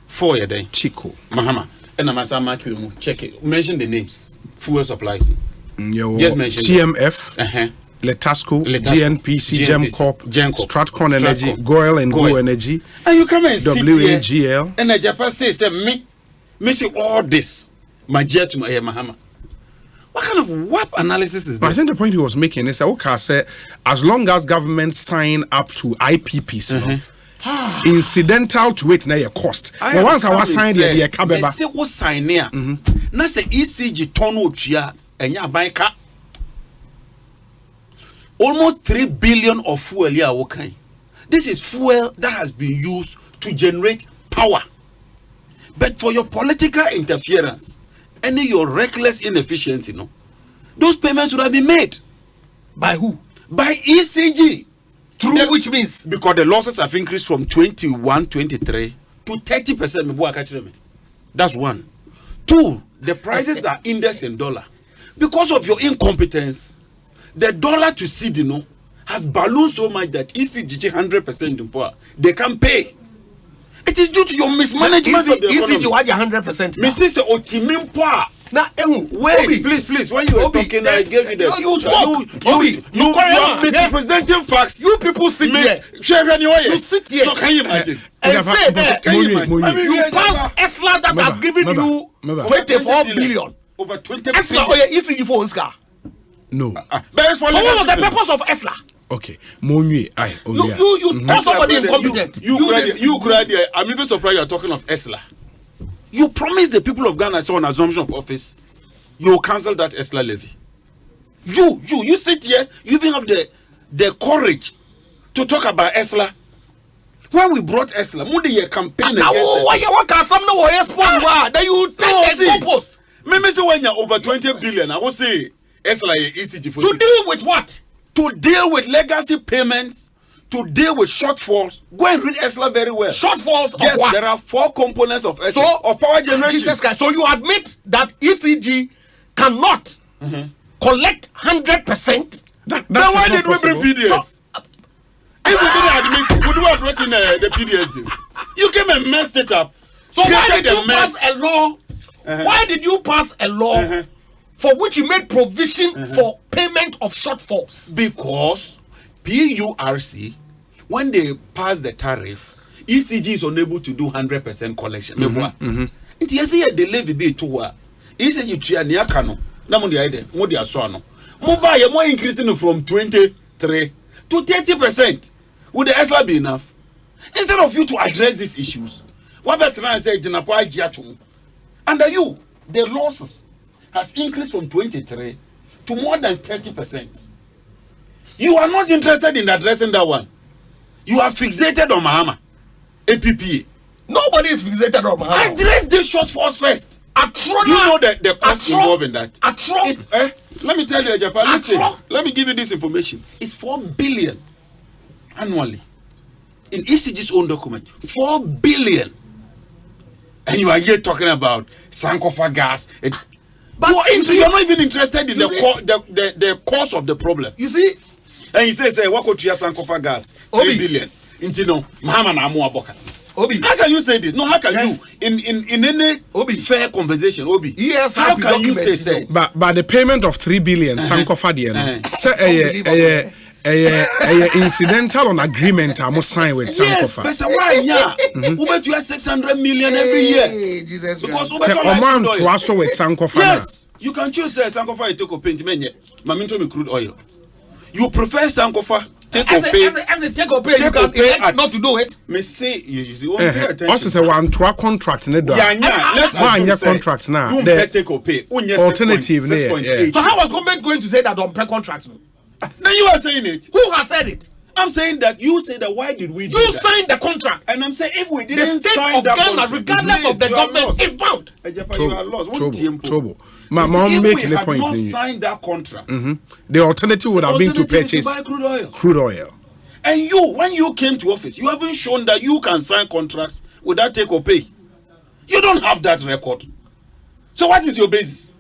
4 a day Tico Mahama and I'm mark you check it mention the names fuel supplies just mention TMF Letasco, GNPC, GEMCorp, Stratcon Energy, Goil and Go Energy, and you come and WAGL. And the Japan says, me see all this. My jet to my Mahama. What kind of WAP analysis is this? I think the point he was making is that as long as governments sign up to IPPs, incidental to it, now your cost. But once I was signed here, the Kabeba. They say what sign here. Now say ECG tono chia and ya buy car. Almost 3 billion of fuel here. Okay, this is fuel that has been used to generate power. But for your political interference and your reckless inefficiency, those payments would have been made. By who? By ECG. True, which means because the losses have increased from 23 to 30%. That's one. Two, the prices are indexed in dollar. Because of your incompetence, the dollar to cedi has ballooned so much that ECG 100% in power. They can't pay. It is due to your mismanagement of the economy. ECG 100%. Mrs. Otimin power. Now, wait, please. When you were talking, I gave you the. You are misrepresenting facts. You people sit here. You sit here. So can you imagine? And say that you passed ESLA that has given you 24 billion. Over 20 ESLA or ECG for Oscar. No. But it's for so what was the purpose of ESLA? Okay. Monye. You call somebody incompetent. You cried there. I'm even surprised you're talking of ESLA. You promised the people of Ghana, so on assumption of office, you will cancel that ESLA levy. You sit here, you even have the courage to talk about ESLA. When we brought ESLA, Moody campaign against it. Then you take the goalpost. Maybe say when you're over 20 billion, I will say ESLA ECG for to deal with what? To deal with legacy payments, to deal with shortfalls. Go and read ESLA very well. Shortfalls yes, of what? There are 4 components of ESLA, of power generation. Jesus Christ. So you admit that ECG cannot collect 100%? Then why did we bring PDS? If we didn't admit, would we have written the PDS? You came and messed it up. So why did you pass a law? Why did you pass a law for which you made provision for payment of shortfalls? Because PURC, when they pass the tariff, ECG is unable to do 100% collection. It is here the levy be to work. ECG to a kano. Na mo ide mo dia so ano. Mo ba ye mo increasing from 23 to 30%. Would the ESLA be enough? Instead of you to address these issues, what better than say Jinapo Ajiatum? Under you, the losses has increased from 23 to more than 30%. You are not interested in addressing that one. You are fixated on Mahama, APPA. Nobody is fixated on Mahama. Address this shortfalls first. You know the cost involved in that. Let me tell you, Japan. Listen, let me give you this information. It's 4 billion annually in ECG's own document. 4 billion, and you are here talking about Sankofa gas. But you're not even interested in the cause of the problem. You see, and he says, "What could you Sankofa gas? 3 billion." Intino, Mahama na amu aboka. Obi, how can you say this? No, how can you in any fair conversation, Obi? Yes, how can you say? But the payment of 3 billion, Sankofa incidental on agreement I must sign with Sankofa. Yes, but why? Yeah, Uber to 600 million every year. Jesus, because Uber amount to also with Sankofa. Yes, you can choose Sankofa to take paint menye. Maminto me crude oil. You prefer Sankofa? As a take or pay, you can elect not to do it. Me say you see. Also say one to a contract. Let's contract now. Take or pay. Alternative. So how was government going to say that on pre-contract? Then you are saying it. Who has said it? I'm saying that you say that. Why did we do that? You signed the contract, and I'm saying if we didn't, the state of Ghana, regardless of the government, is bound. You are lost. Trouble. If we had not signed that contract, the alternative would have been to purchase crude oil. And you, when you came to office, you haven't shown that you can sign contracts without take or pay. You don't have that record. So what is your basis?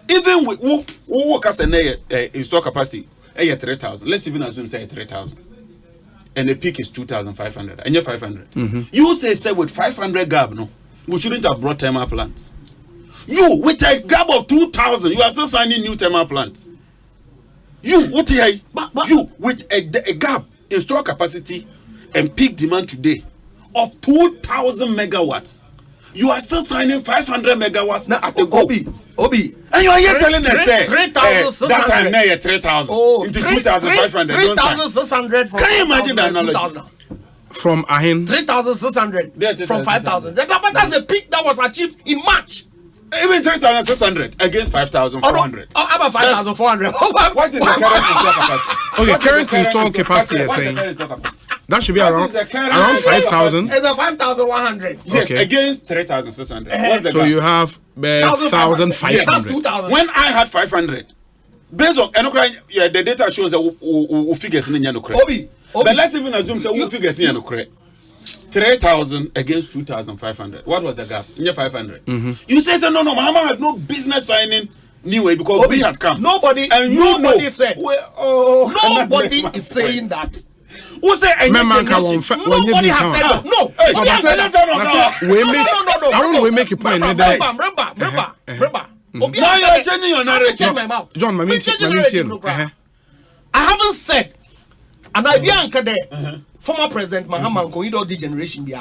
Even with who work as an install capacity, 3,000. Let's even assume say 3,000, and the peak is 2,500, and you're 500. You say with 500 gap, no, we shouldn't have brought thermal plants. You with a gap of 2,000, you are still signing new thermal plants. You what here? You with a gap in store capacity and peak demand today of 2,000 megawatts, you are still signing 500 megawatts now at a go. Obi, and you are here telling us 3,600. That time now 3,000 into 2,500. 3,600. Can you imagine the analogy? From Ahin 3,600 from 5,000. That's the peak that was achieved in March. Even 3,600 against 5,400. About 5,400. What is the current install capacity? Okay, current install capacity is saying that should be around 5,000. It's a 5,100. Yes, okay. Against 3,600. So you have 1,500. That's 2,000. When I had 500, based on the data shows that we figures in the Obi. But let's even assume that we figures in the 3,000 against 2,500. What was the gap? In your 500. You say no, Mahama had no business signing anyway because we had come. Nobody said. Nobody is saying that. Who said nobody has said that. No. I want to make a point. Remember. Now you are changing your narrative. John, I haven't said, and I be anchored there. Former President Mahama Nkoyido degeneration be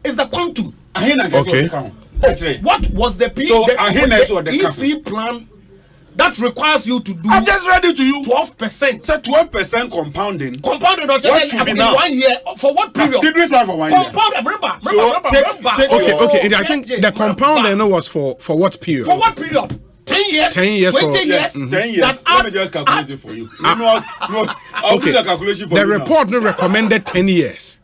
is the quantum. Okay. What was the EC plan that requires you to do. I'm just read it to you. 12%. Say 12% compounding. Compounded on what should be now? 1 year. For what period? Did we sign for 1 year? Compounded. Remember. Okay. I think the compounding was for what period? For what period? 10 years. 10 years. 20 years. 10 years. Let me just calculate it for you. I'll do the calculation for you. The report no recommended 10 years.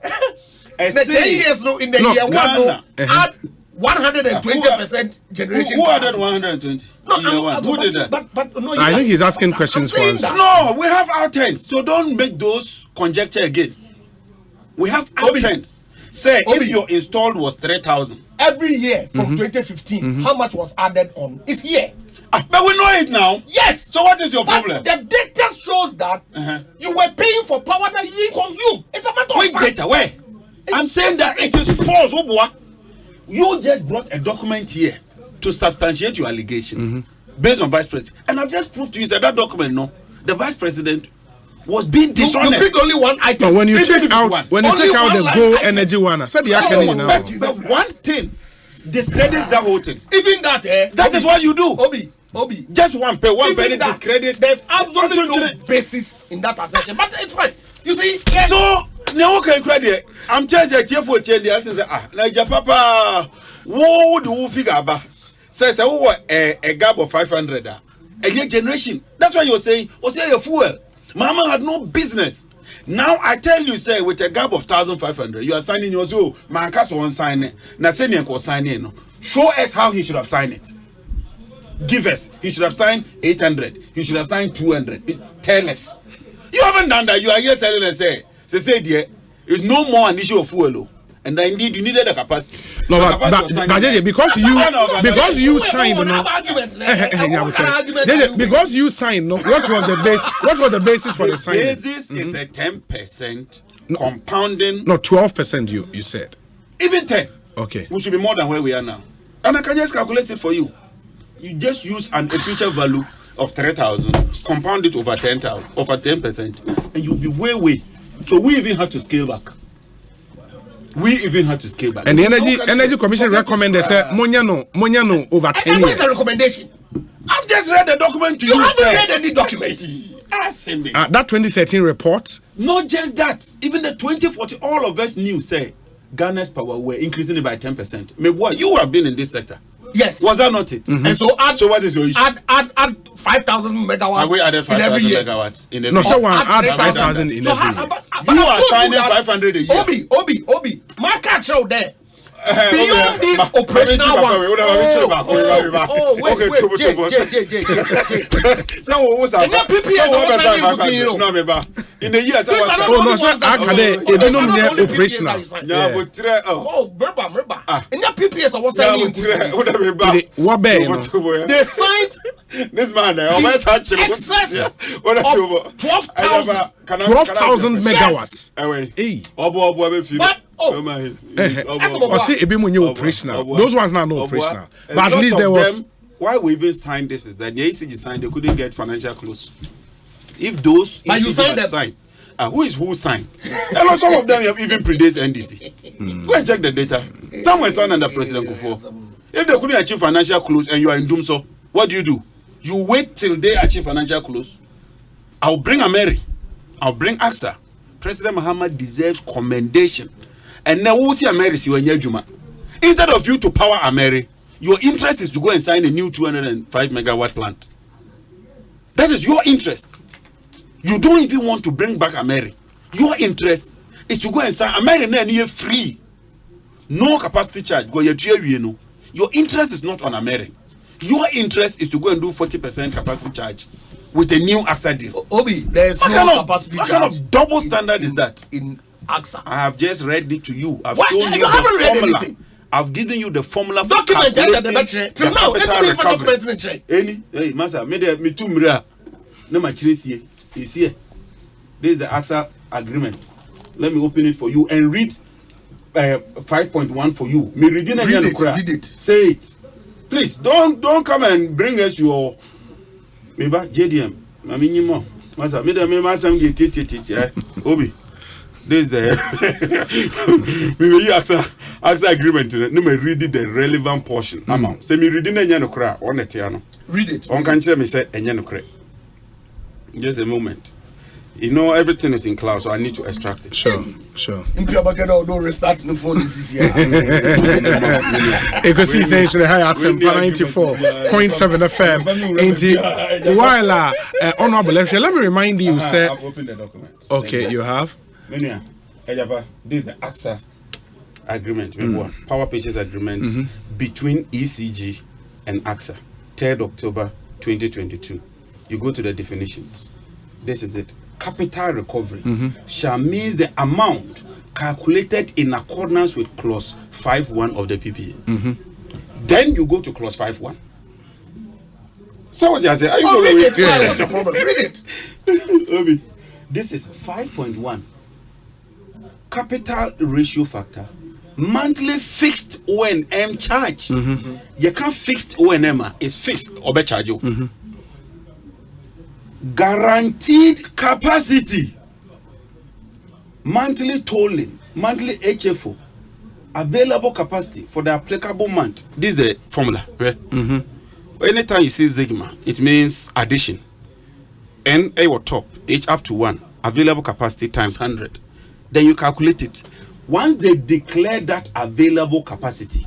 The 10 years no in the year one add 120% generation. Who added 120? Who did that? But no, I think he's asking questions for us. No, we have our tents, so don't make those conjecture again. We have our tents. Say if your installed was 3,000 every year from 2015, how much was added on? It's here. But we know it now. Yes. So what is your problem? The data shows that you were paying for power that you didn't consume. It's a matter of fact. Which data? Where? I'm saying that it is false. You just brought a document here to substantiate your allegation based on vice president, and I've just proved to you that document, no, the vice president was being dishonest. You pick only one item. No, when you take out the Go Energy one, I said the but one thing discredits the whole thing. Even that, that is what you do. Obi. Just one penny discredit. There's absolutely no basis in that assertion, but it's fine. You see, no can credit. I'm telling you, for the answer say Niger Papa, what do you figure about? Says a gap of 500 a year generation. That's why you're saying, your fuel. Mama had no business. Now I tell you, say with a gap of 1,500, you are signing yours. Oh, man, cast one sign it. Now send me a sign in. Show us how he should have signed it. Give us. He should have signed 800. He should have signed 200. Tell us. You haven't done that. You are here telling us, say dear, it's no more an issue of fuel. And indeed, you needed a capacity. No, but because you signed, because you signed, what was the basis for the signing? The basis is a 10% compounding. No, 12%. You said. Even 10. Okay. Which should be more than where we are now. And I can just calculate it for you. You just use a future value of 3,000, compound it over 10%, and you'll be way. So we even had to scale back. And the Energy Commission recommended Monyano over 10 years. What's the recommendation? I've just read the document to you. You haven't read any document. That 2013 report. Not just that. Even the 2040, all of us knew, say, Ghana's power were increasing it by 10%. Maybe what you have been in this sector. Yes. Was that not it? And so what is your issue? Add 5,000 megawatts. Have we added 5,000 megawatts in every year? No, someone add 5,000 in every year. You are signing 500 a year. Obi. My catch show there. Beyond these operational ones. In the years, operational. They signed this man excess of 12,000 megawatts. Operational. Those ones are not operational. But at least there was. Why we even signed this is that the ACG signed, they couldn't get financial close. If those signed, who signed? Some of them have even predates NDC. Go and check the data. Some were signed under President Kufuor. If they couldn't achieve financial close and you are in doom, so what do? You wait till they achieve financial close. I'll bring Ameri. I'll bring AXA. President Muhammad deserves commendation. And now we'll see Ameri when you're instead of you to power Ameri, your interest is to go and sign a new 205 megawatt plant. That is your interest. You don't even want to bring back Ameri. Your interest is to go and sign Ameri and free. No capacity charge. Go your interest is not on Ameri. Your interest is to go and do 40% capacity charge with a new AXA deal. Obi, there's no capacity charge. What kind of double standard is that? In AXA. I have just read it to you. I've shown you haven't read anything. I've given you the formula for document calculating till now. Hey, Master, me too mira. No my here. Is here. This is the AXA agreement. Let me open it for you and read 5.1 for you. Me read it. Say it. Please don't come and bring us your maybe JDM. Master, Obi. This is the maybe you AXA As agreement, no me read the relevant portion. Amount. Say me reading enye no kra on etiano. Read it. On can me say enye no kra. Just a moment. You know everything is in cloud, so I need to extract it. Sure. Impia Bagada don't restart the phone this year. Ekosiisen On Asempa 94.7 FM. While honorable, let me remind you, sir. I've opened the document. Okay, you have. This is the AXA agreement, power purchase agreement between ECG and AXA, 3rd October 2022. You go to the definitions. This is it. Capital recovery shall mean the amount calculated in accordance with clause 5.1 of the PPA. Then you go to clause 5.1. So what you say? Are you read it. What's the problem? Read it. This is 5.1. Capital ratio factor. Monthly fixed O&M charge. You can't fixed O&M. It's fixed. Obe charge you. Guaranteed capacity. Monthly tolling. Monthly HFO. Available capacity for the applicable month. This is the formula. Right? Anytime you see sigma, it means addition. N A or top. H up to 1. Available capacity times 100. Then you calculate it. Once they declare that available capacity,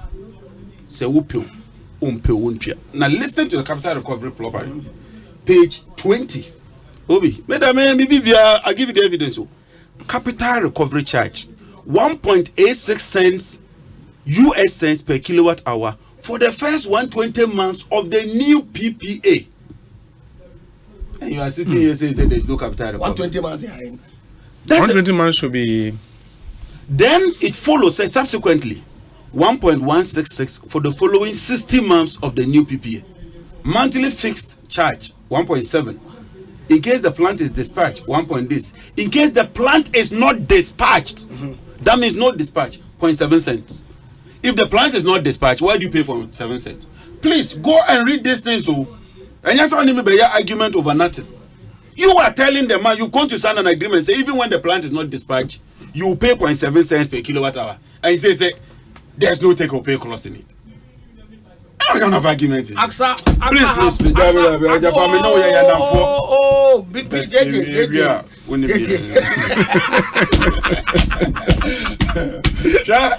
say now listen to the capital recovery properly. Page 20. Obi, madam, I give you the evidence. Capital recovery charge 1.86 cents US cents per kilowatt hour for the first 120 months of the new PPA. And you are sitting here saying that there's no capital recovery. 120 months. 120 months should be. Then it follows subsequently 1.166 for the following 60 months of the new PPA. Monthly fixed charge 1.7. In case the plant is dispatched, 1. This. In case the plant is not dispatched, that means not dispatched, 0.7 cents. If the plant is not dispatched, why do you pay for 7 cents? Please go and read these things. And that's only me argument over nothing. You are telling the man you've gone to sign an agreement, say even when the plant is not dispatched, you will pay 0.7 cents per kilowatt hour. And he says, there's no take or pay clause in it. I don't have argument in it. AXA, please.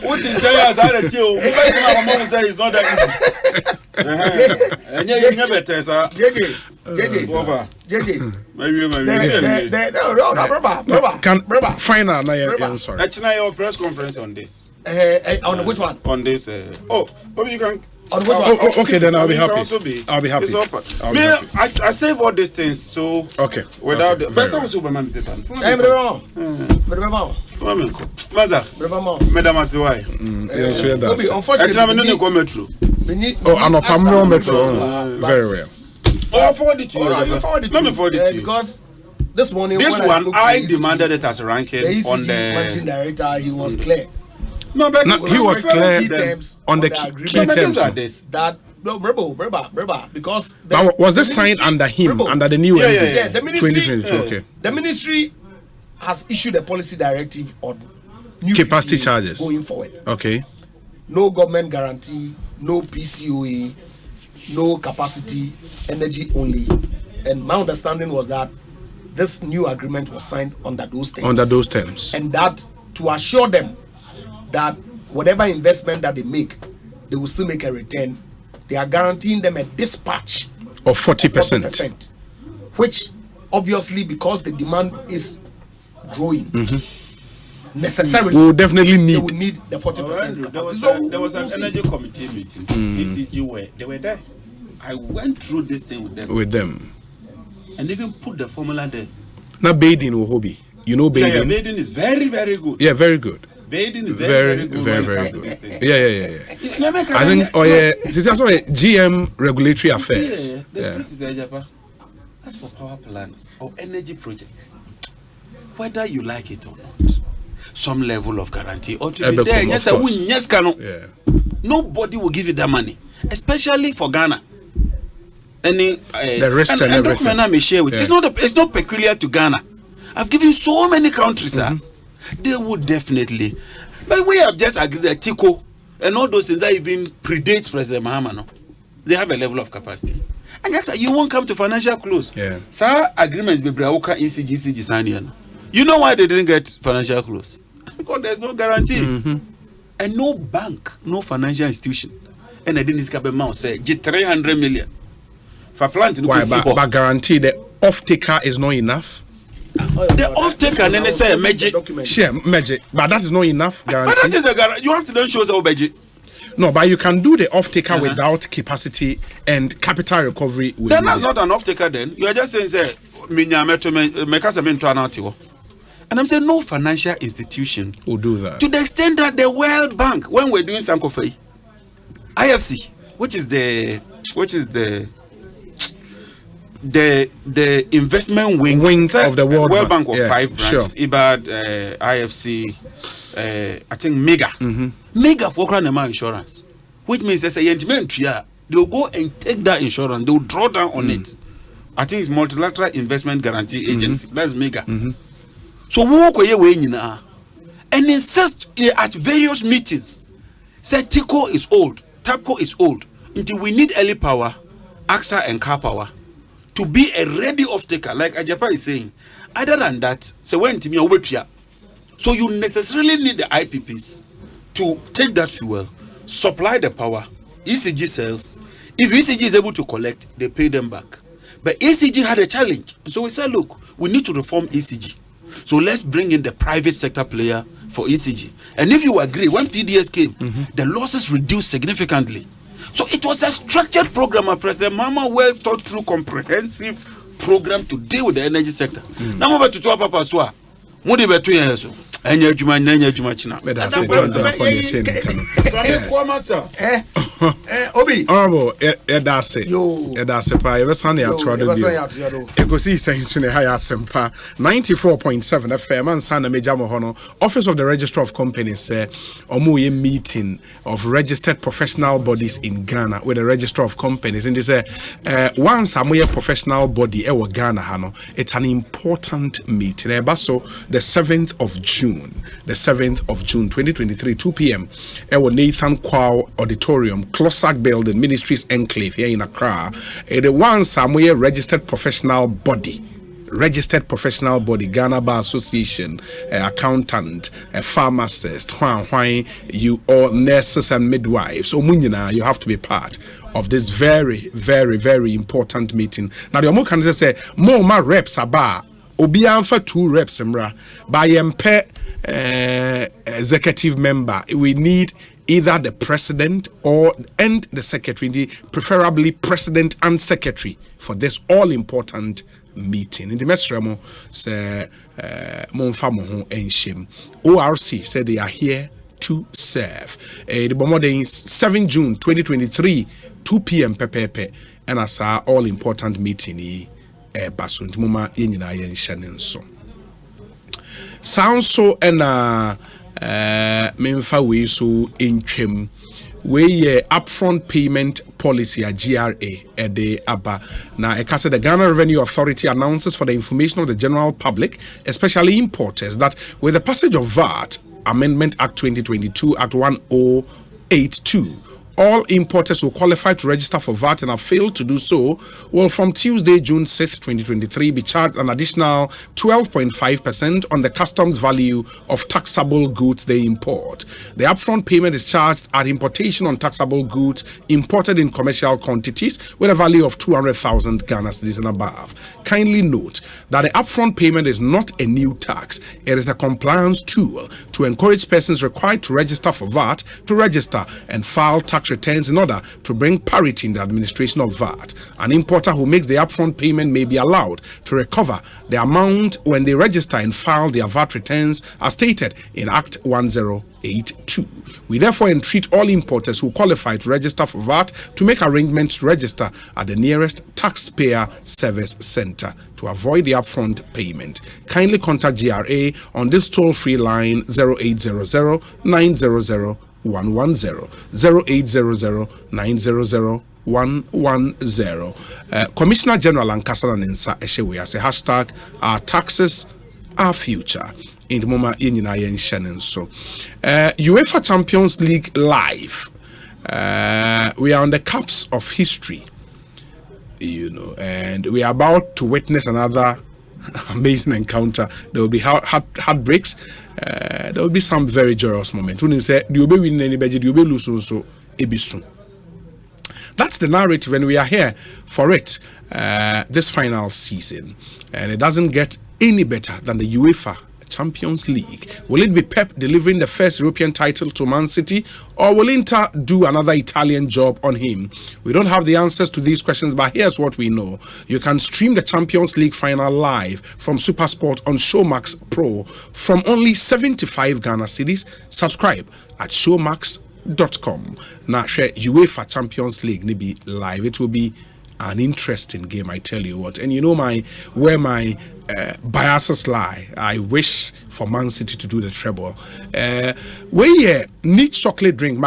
What in China say it's not that easy. And you never test final sorry. Actually, your press conference on this. On which one? On this. You can. Okay, then I'll be happy. I'll be happy. I save all these things, so okay. Without the person Superman paper. Madam Asiwai. Unfortunately, metro. Very well. I'll forward it to you. Let me forward it to you. Because this morning, this one I demanded it as a ranking on the managing director. He was clear. No, but he was clear on the key terms. That no, Breba, because was this signed under him, under the new yeah, the ministry, 2022? Okay. The ministry has issued a policy directive on new capacity charges going forward. Okay. No government guarantee, no PCOA, no capacity, energy only. And my understanding was that this new agreement was signed under those terms. Under those terms. And that to assure them that whatever investment that they make, they will still make a return. They are guaranteeing them a dispatch of 40%, which obviously, because the demand is growing, necessarily we will definitely need. They will need the 40%. There was an energy committee meeting. ECG where they were there. I went through this thing with them. And even put the formula there. Now bathing or hobby. You know bathing. Yeah, bathing is very, very good. Yeah, very good. Bathing is very good. Very good. Yeah. I think this is also GM regulatory affairs. That's for power plants or energy projects. Whether you like it or not, some level of guarantee or to be there. Yes, nobody will give you that money, especially for Ghana. The rest and everything. I may share with it's not peculiar to Ghana. I've given so many countries, they would definitely. But we have just agreed that Tico and all those things that even predates President Mahama, no, they have a level of capacity. And that's you won't come to financial close. Yeah. Sir, agreements be Brauka ECG sign. You know why they didn't get financial close? Because there's no guarantee. And no bank, no financial institution. And I didn't discover mouse say 300 million. For plant why, but guarantee the off-taker is not enough. The off-taker and then they say magic. Sure, magic. But that is not enough guarantee. But that is the guarantee. You have to then show us how magic. No, but you can do the off-taker without capacity and capital recovery. Then that's not an off-taker then. You are just saying, say, and I'm saying no financial institution will do that. To the extent that the World Bank, when we're doing Sankofe, IFC, which is the investment wing of the World Bank of 5 branches, sure. IBAD, IFC, I think Mega. Mega for Kranema Insurance, which means there's a they'll go and take that insurance, they'll draw down on it. I think it's Multilateral Investment Guarantee Agency. That's Mega. So we walk away and insist at various meetings. Say TICO is old, TAPCO is old. Until we need early power, AXA and car power to be a ready off-taker, like Ajapa is saying. Other than that, say when Timmy over here. So you necessarily need the IPPs to take that fuel, supply the power, ECG sells. If ECG is able to collect, they pay them back. But ECG had a challenge. So we said, look, we need to reform ECG. So let's bring in the private sector player for ECG. And if you agree, when PDS came, the losses reduced significantly. So it was a structured program, a President Mama well thought through, comprehensive program to deal with the energy sector. Now, over to Papa Swa. Mudi betu yeso. Enya juma china. Obi. Honorable, Edase. Edase pa. Yebesane atwado bi. Ekosiisen On Asempa 94.7 FM and Sana Meja Mohono. Office of the Registrar of Companies say omuye meeting of registered professional bodies in Ghana with the Registrar of Companies. And they say once amuye professional body ewo Ghana hano, it's an important meeting. So the 7th of June. The 7th of June 2023, 2 p.m. Ewo Nathan Kwao Auditorium, Closac Building, Ministries Enclave here in Accra. The one Samuel registered professional body, Ghana Bar Association, accountant, pharmacist, you all nurses and midwives. So Munyina, you have to be part of this very, very, very important meeting. Now the Omo can say more reps are Obian for 2 reps, by MP executive member. We need either the president and the secretary, preferably president and secretary, for this all important meeting. In the Mesremo, say Monfamo and Shim. ORC said they are here to serve. The Bomode 7 June 2023, 2 p.m. Pepepe, and as our all important meeting. Basun muma yenyina yenshanen so sound so na memfa we so entwem we upfront payment policy a GRA ede aba na ekase the Ghana Revenue Authority announces for the information of the general public, especially importers, that with the passage of VAT Amendment Act 2022 Act 1082, all importers who qualify to register for VAT and have failed to do so will from Tuesday, June 6th, 2023 be charged an additional 12.5% on the customs value of taxable goods they import. The upfront payment is charged at importation on taxable goods imported in commercial quantities with a value of 200,000 Ghana cedis and above. Kindly note that the upfront payment is not a new tax. It is a compliance tool to encourage persons required to register for VAT to register and file tax returns in order to bring parity in the administration of VAT. An importer who makes the upfront payment may be allowed to recover the amount when they register and file their VAT returns as stated in Act 1082. We therefore entreat all importers who qualify to register for VAT to make arrangements to register at the nearest taxpayer service center to avoid the upfront payment. Kindly contact GRA on this toll-free line 0800 900 110 0800 900 110. Commissioner General Ankasa Ninsa Eshewe as a hashtag our taxes our future. In the moment in Shannon. So UEFA Champions League live. We are on the cups of history, and we are about to witness another amazing encounter. There will be heartbreaks. There will be some very joyous moments. When you say you will win anybody, you will lose also. That's the narrative, and we are here for it this final season, and it doesn't get any better than the UEFA Champions League. Will it be Pep delivering the first European title to Man City, or will Inter do another Italian job on him? We don't have the answers to these questions, but here's what we know. You can stream the Champions League final live from SuperSport on Showmax Pro from only 75 Ghana cedis. Subscribe at showmax.com. Now, share UEFA Champions League be live. It will be an interesting game, I tell you what. And you know where my biases lie. I wish for Man City to do the treble. We neat chocolate drink.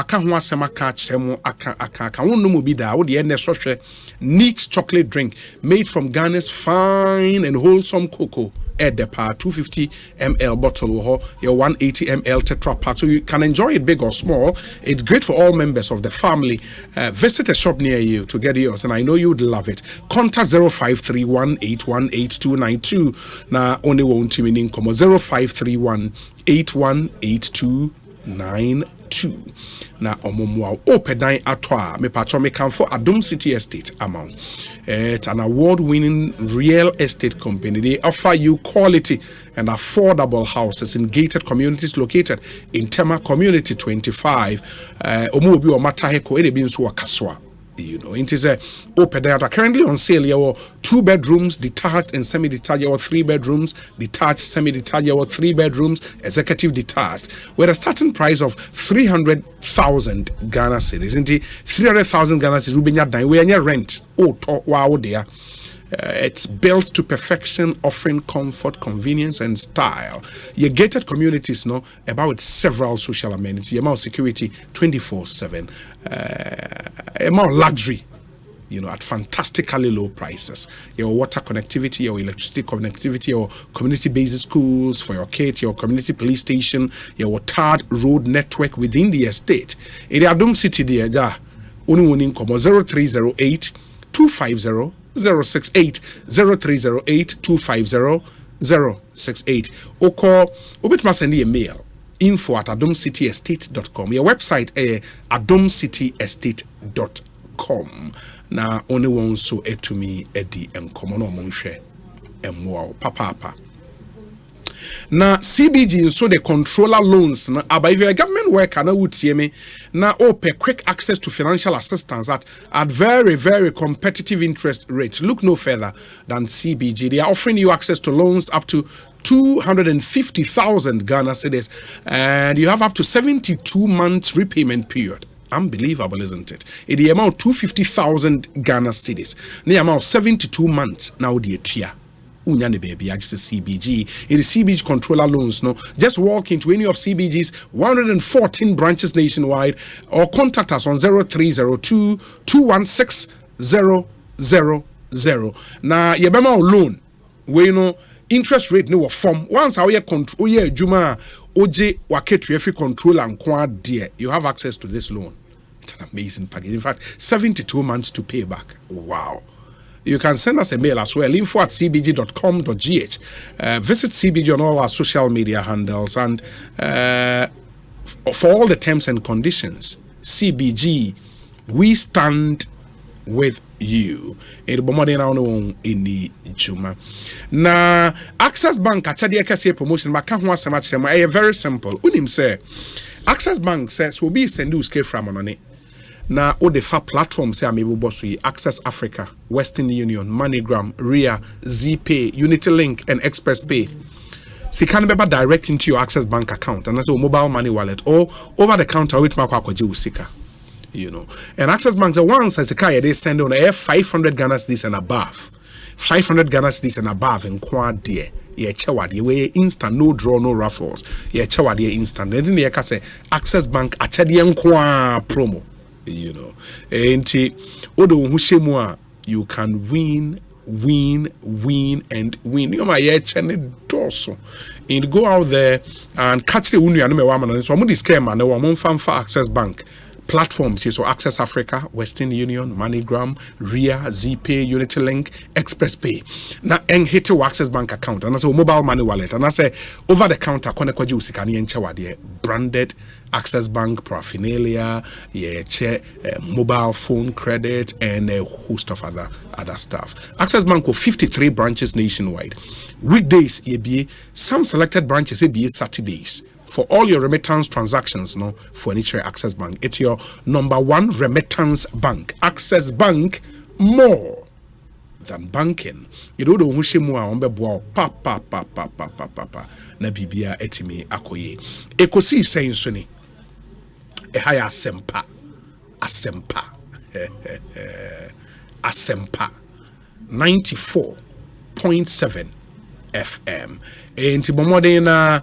Neat chocolate drink made from Ghana's fine and wholesome cocoa. At the par 250 ml bottle or your 180 ml tetra pack, so you can enjoy it big or small. It's great for all members of the family. Visit a shop near you to get yours, and I know you'd love it. Contact 0531818292. Now only one team in income 0531818292. Na omomwa opedan atwa me pacho me kan for Adom City Estate amount. It's an award-winning real estate company. They offer you quality and affordable houses in gated communities located in Tema Community 25. Omobi o mataheko ede bin so wakaswa. It is a open data currently on sale. Your 2 bedrooms, detached and semi-detached. Your 3 bedrooms, detached, semi-detached. Your 3 bedrooms, executive detached. With a starting price of 300,000 Ghana cedis. 300,000 Ghana cedis. We are rent. Wow, there. It's built to perfection, offering comfort, convenience, and style. Your gated communities know about several social amenities, amount security 24/7, amount luxury, at fantastically low prices. Your water connectivity, your electricity connectivity, your community-based schools for your kids, your community police station, your tarred road network within the estate. In the Adom City, there, only 0308 250 068 0308 250 068 or call send a mail info@adomcityestate.com. Your website adomcityestate.com. Now only one so to me Eddie and common on share and wow papa. Now CBG so the controller loans now but if you're a government worker now would see me now open quick access to financial assistance at very, very competitive interest rates. Look no further than CBG. They are offering you access to loans up to 250,000 Ghana cedis, and you have up to 72 months repayment period. Unbelievable, isn't it? In the amount 250,000 Ghana cedis, the amount 72 months now the year. Unyane baby, I just CBG. It is CBG controller loans. No, just walk into any of CBG's 114 branches nationwide, or contact us on 0302 216 000. Now, yebema loan, we interest rate no form. Once our control, juma oje waketu efi control and kwa dear, you have access to this loan. It's an amazing package. In fact, 72 months to pay back. Wow. You can send us a mail as well, info@cbg.com.gh. Visit CBG on all our social media handles, and for all the terms and conditions, CBG, we stand with you. Now, Access Bank, promotion, very simple. Unim say, Access Bank says, will be send you from on it. Now, all the platforms say I'm able to Access Africa, Western Union, MoneyGram, RIA, ZPay, UnityLink, and ExpressPay. So you can be direct into your Access Bank account, and that's a mobile money wallet or over the counter with Sika. And Access Bank, once as a car, they send on 500 Ghana cedis and above. 500 Ghana cedis and above in quad dear. Yeah, chawadi way instant, no draw, no raffles. Yeah, chawadi instant. Then the say Access Bank achadian kwa promo. And you can win, and win. You my channel door. also. And go out there and catch the Union. So I'm going to scare man. I'm fan for Access Bank platforms. So Access Africa, Western Union, MoneyGram, RIA, ZPay, UnityLink, ExpressPay. Now, and hit to Access Bank account. And I say mobile money wallet. And I say over the counter, branded Access Bank paraphernalia, mobile phone credit, and a host of other stuff. Access Bank with 53 branches nationwide. Weekdays, some selected branches, Saturdays. For all your remittance transactions, for any Access Bank. It's your number one remittance bank. Access Bank, more than banking. You don't know who more on the board. Pa. Na bibia etimi akoye. Ekosiisen suni. Ehaya Asempa. Asempa 94.7 FM. Enti bomode na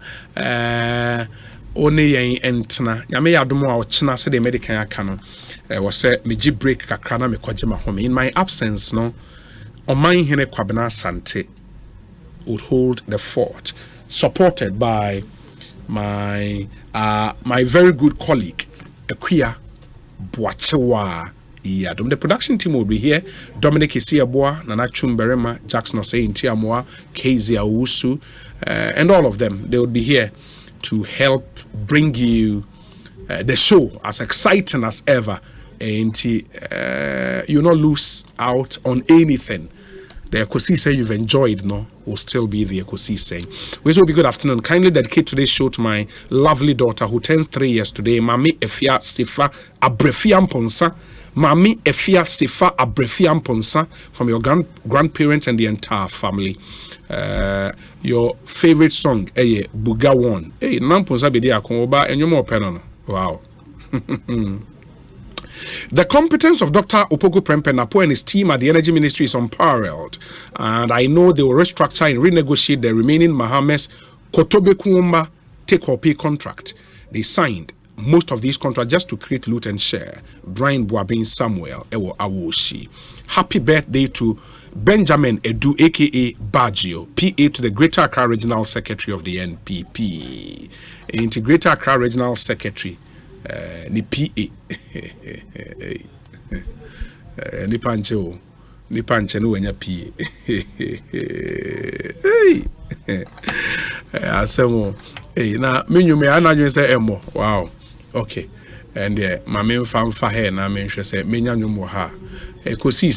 one yen entna nyame yadomo a ochina se de medical aka no wo se meji break kakra na mekoje ma home. In my absence no Oman Hene Kwabena Sante would hold the fort, supported by my very good colleague Ekwia Boachewa. Yeah, the production team will be here. Dominic Isiaboa, Nana Chumberema, Jackson Osei Ntiamoa, KZ Awusu, and all of them. They will be here to help bring you the show as exciting as ever. And you not lose out on anything. The Ekosiisen you've enjoyed will still be the Ekosiisen. We will be good afternoon. Kindly dedicate today's show to my lovely daughter who turns 3 years today, Mami Efia Sifa Abrefiam Ponsa. Mami Efia Sifa Abrefiam Ponsa, from your grandparents and the entire family. Your favorite song, Buga One. Nam Ponsa Bidi Akoba and you more pen. Wow. The competence of Dr. Opoku Prempenapo and his team at the Energy Ministry is unparalleled, and I know they will restructure and renegotiate the remaining Mahames Kotobe Kumba take-or-pay contract. They signed most of these contracts just to create loot and share. Brian Boabin Samuel Ewo Awoshi. Happy birthday to Benjamin Edu, aka Baggio, PA to the Greater Accra Regional Secretary of the NPP. Greater Accra Regional Secretary. Ni PA ni panche no wenya PA asemo na menyu me anadwen say emo. Wow, okay. And my main fan for her na menhwe say menya nwom ha Ekosiisen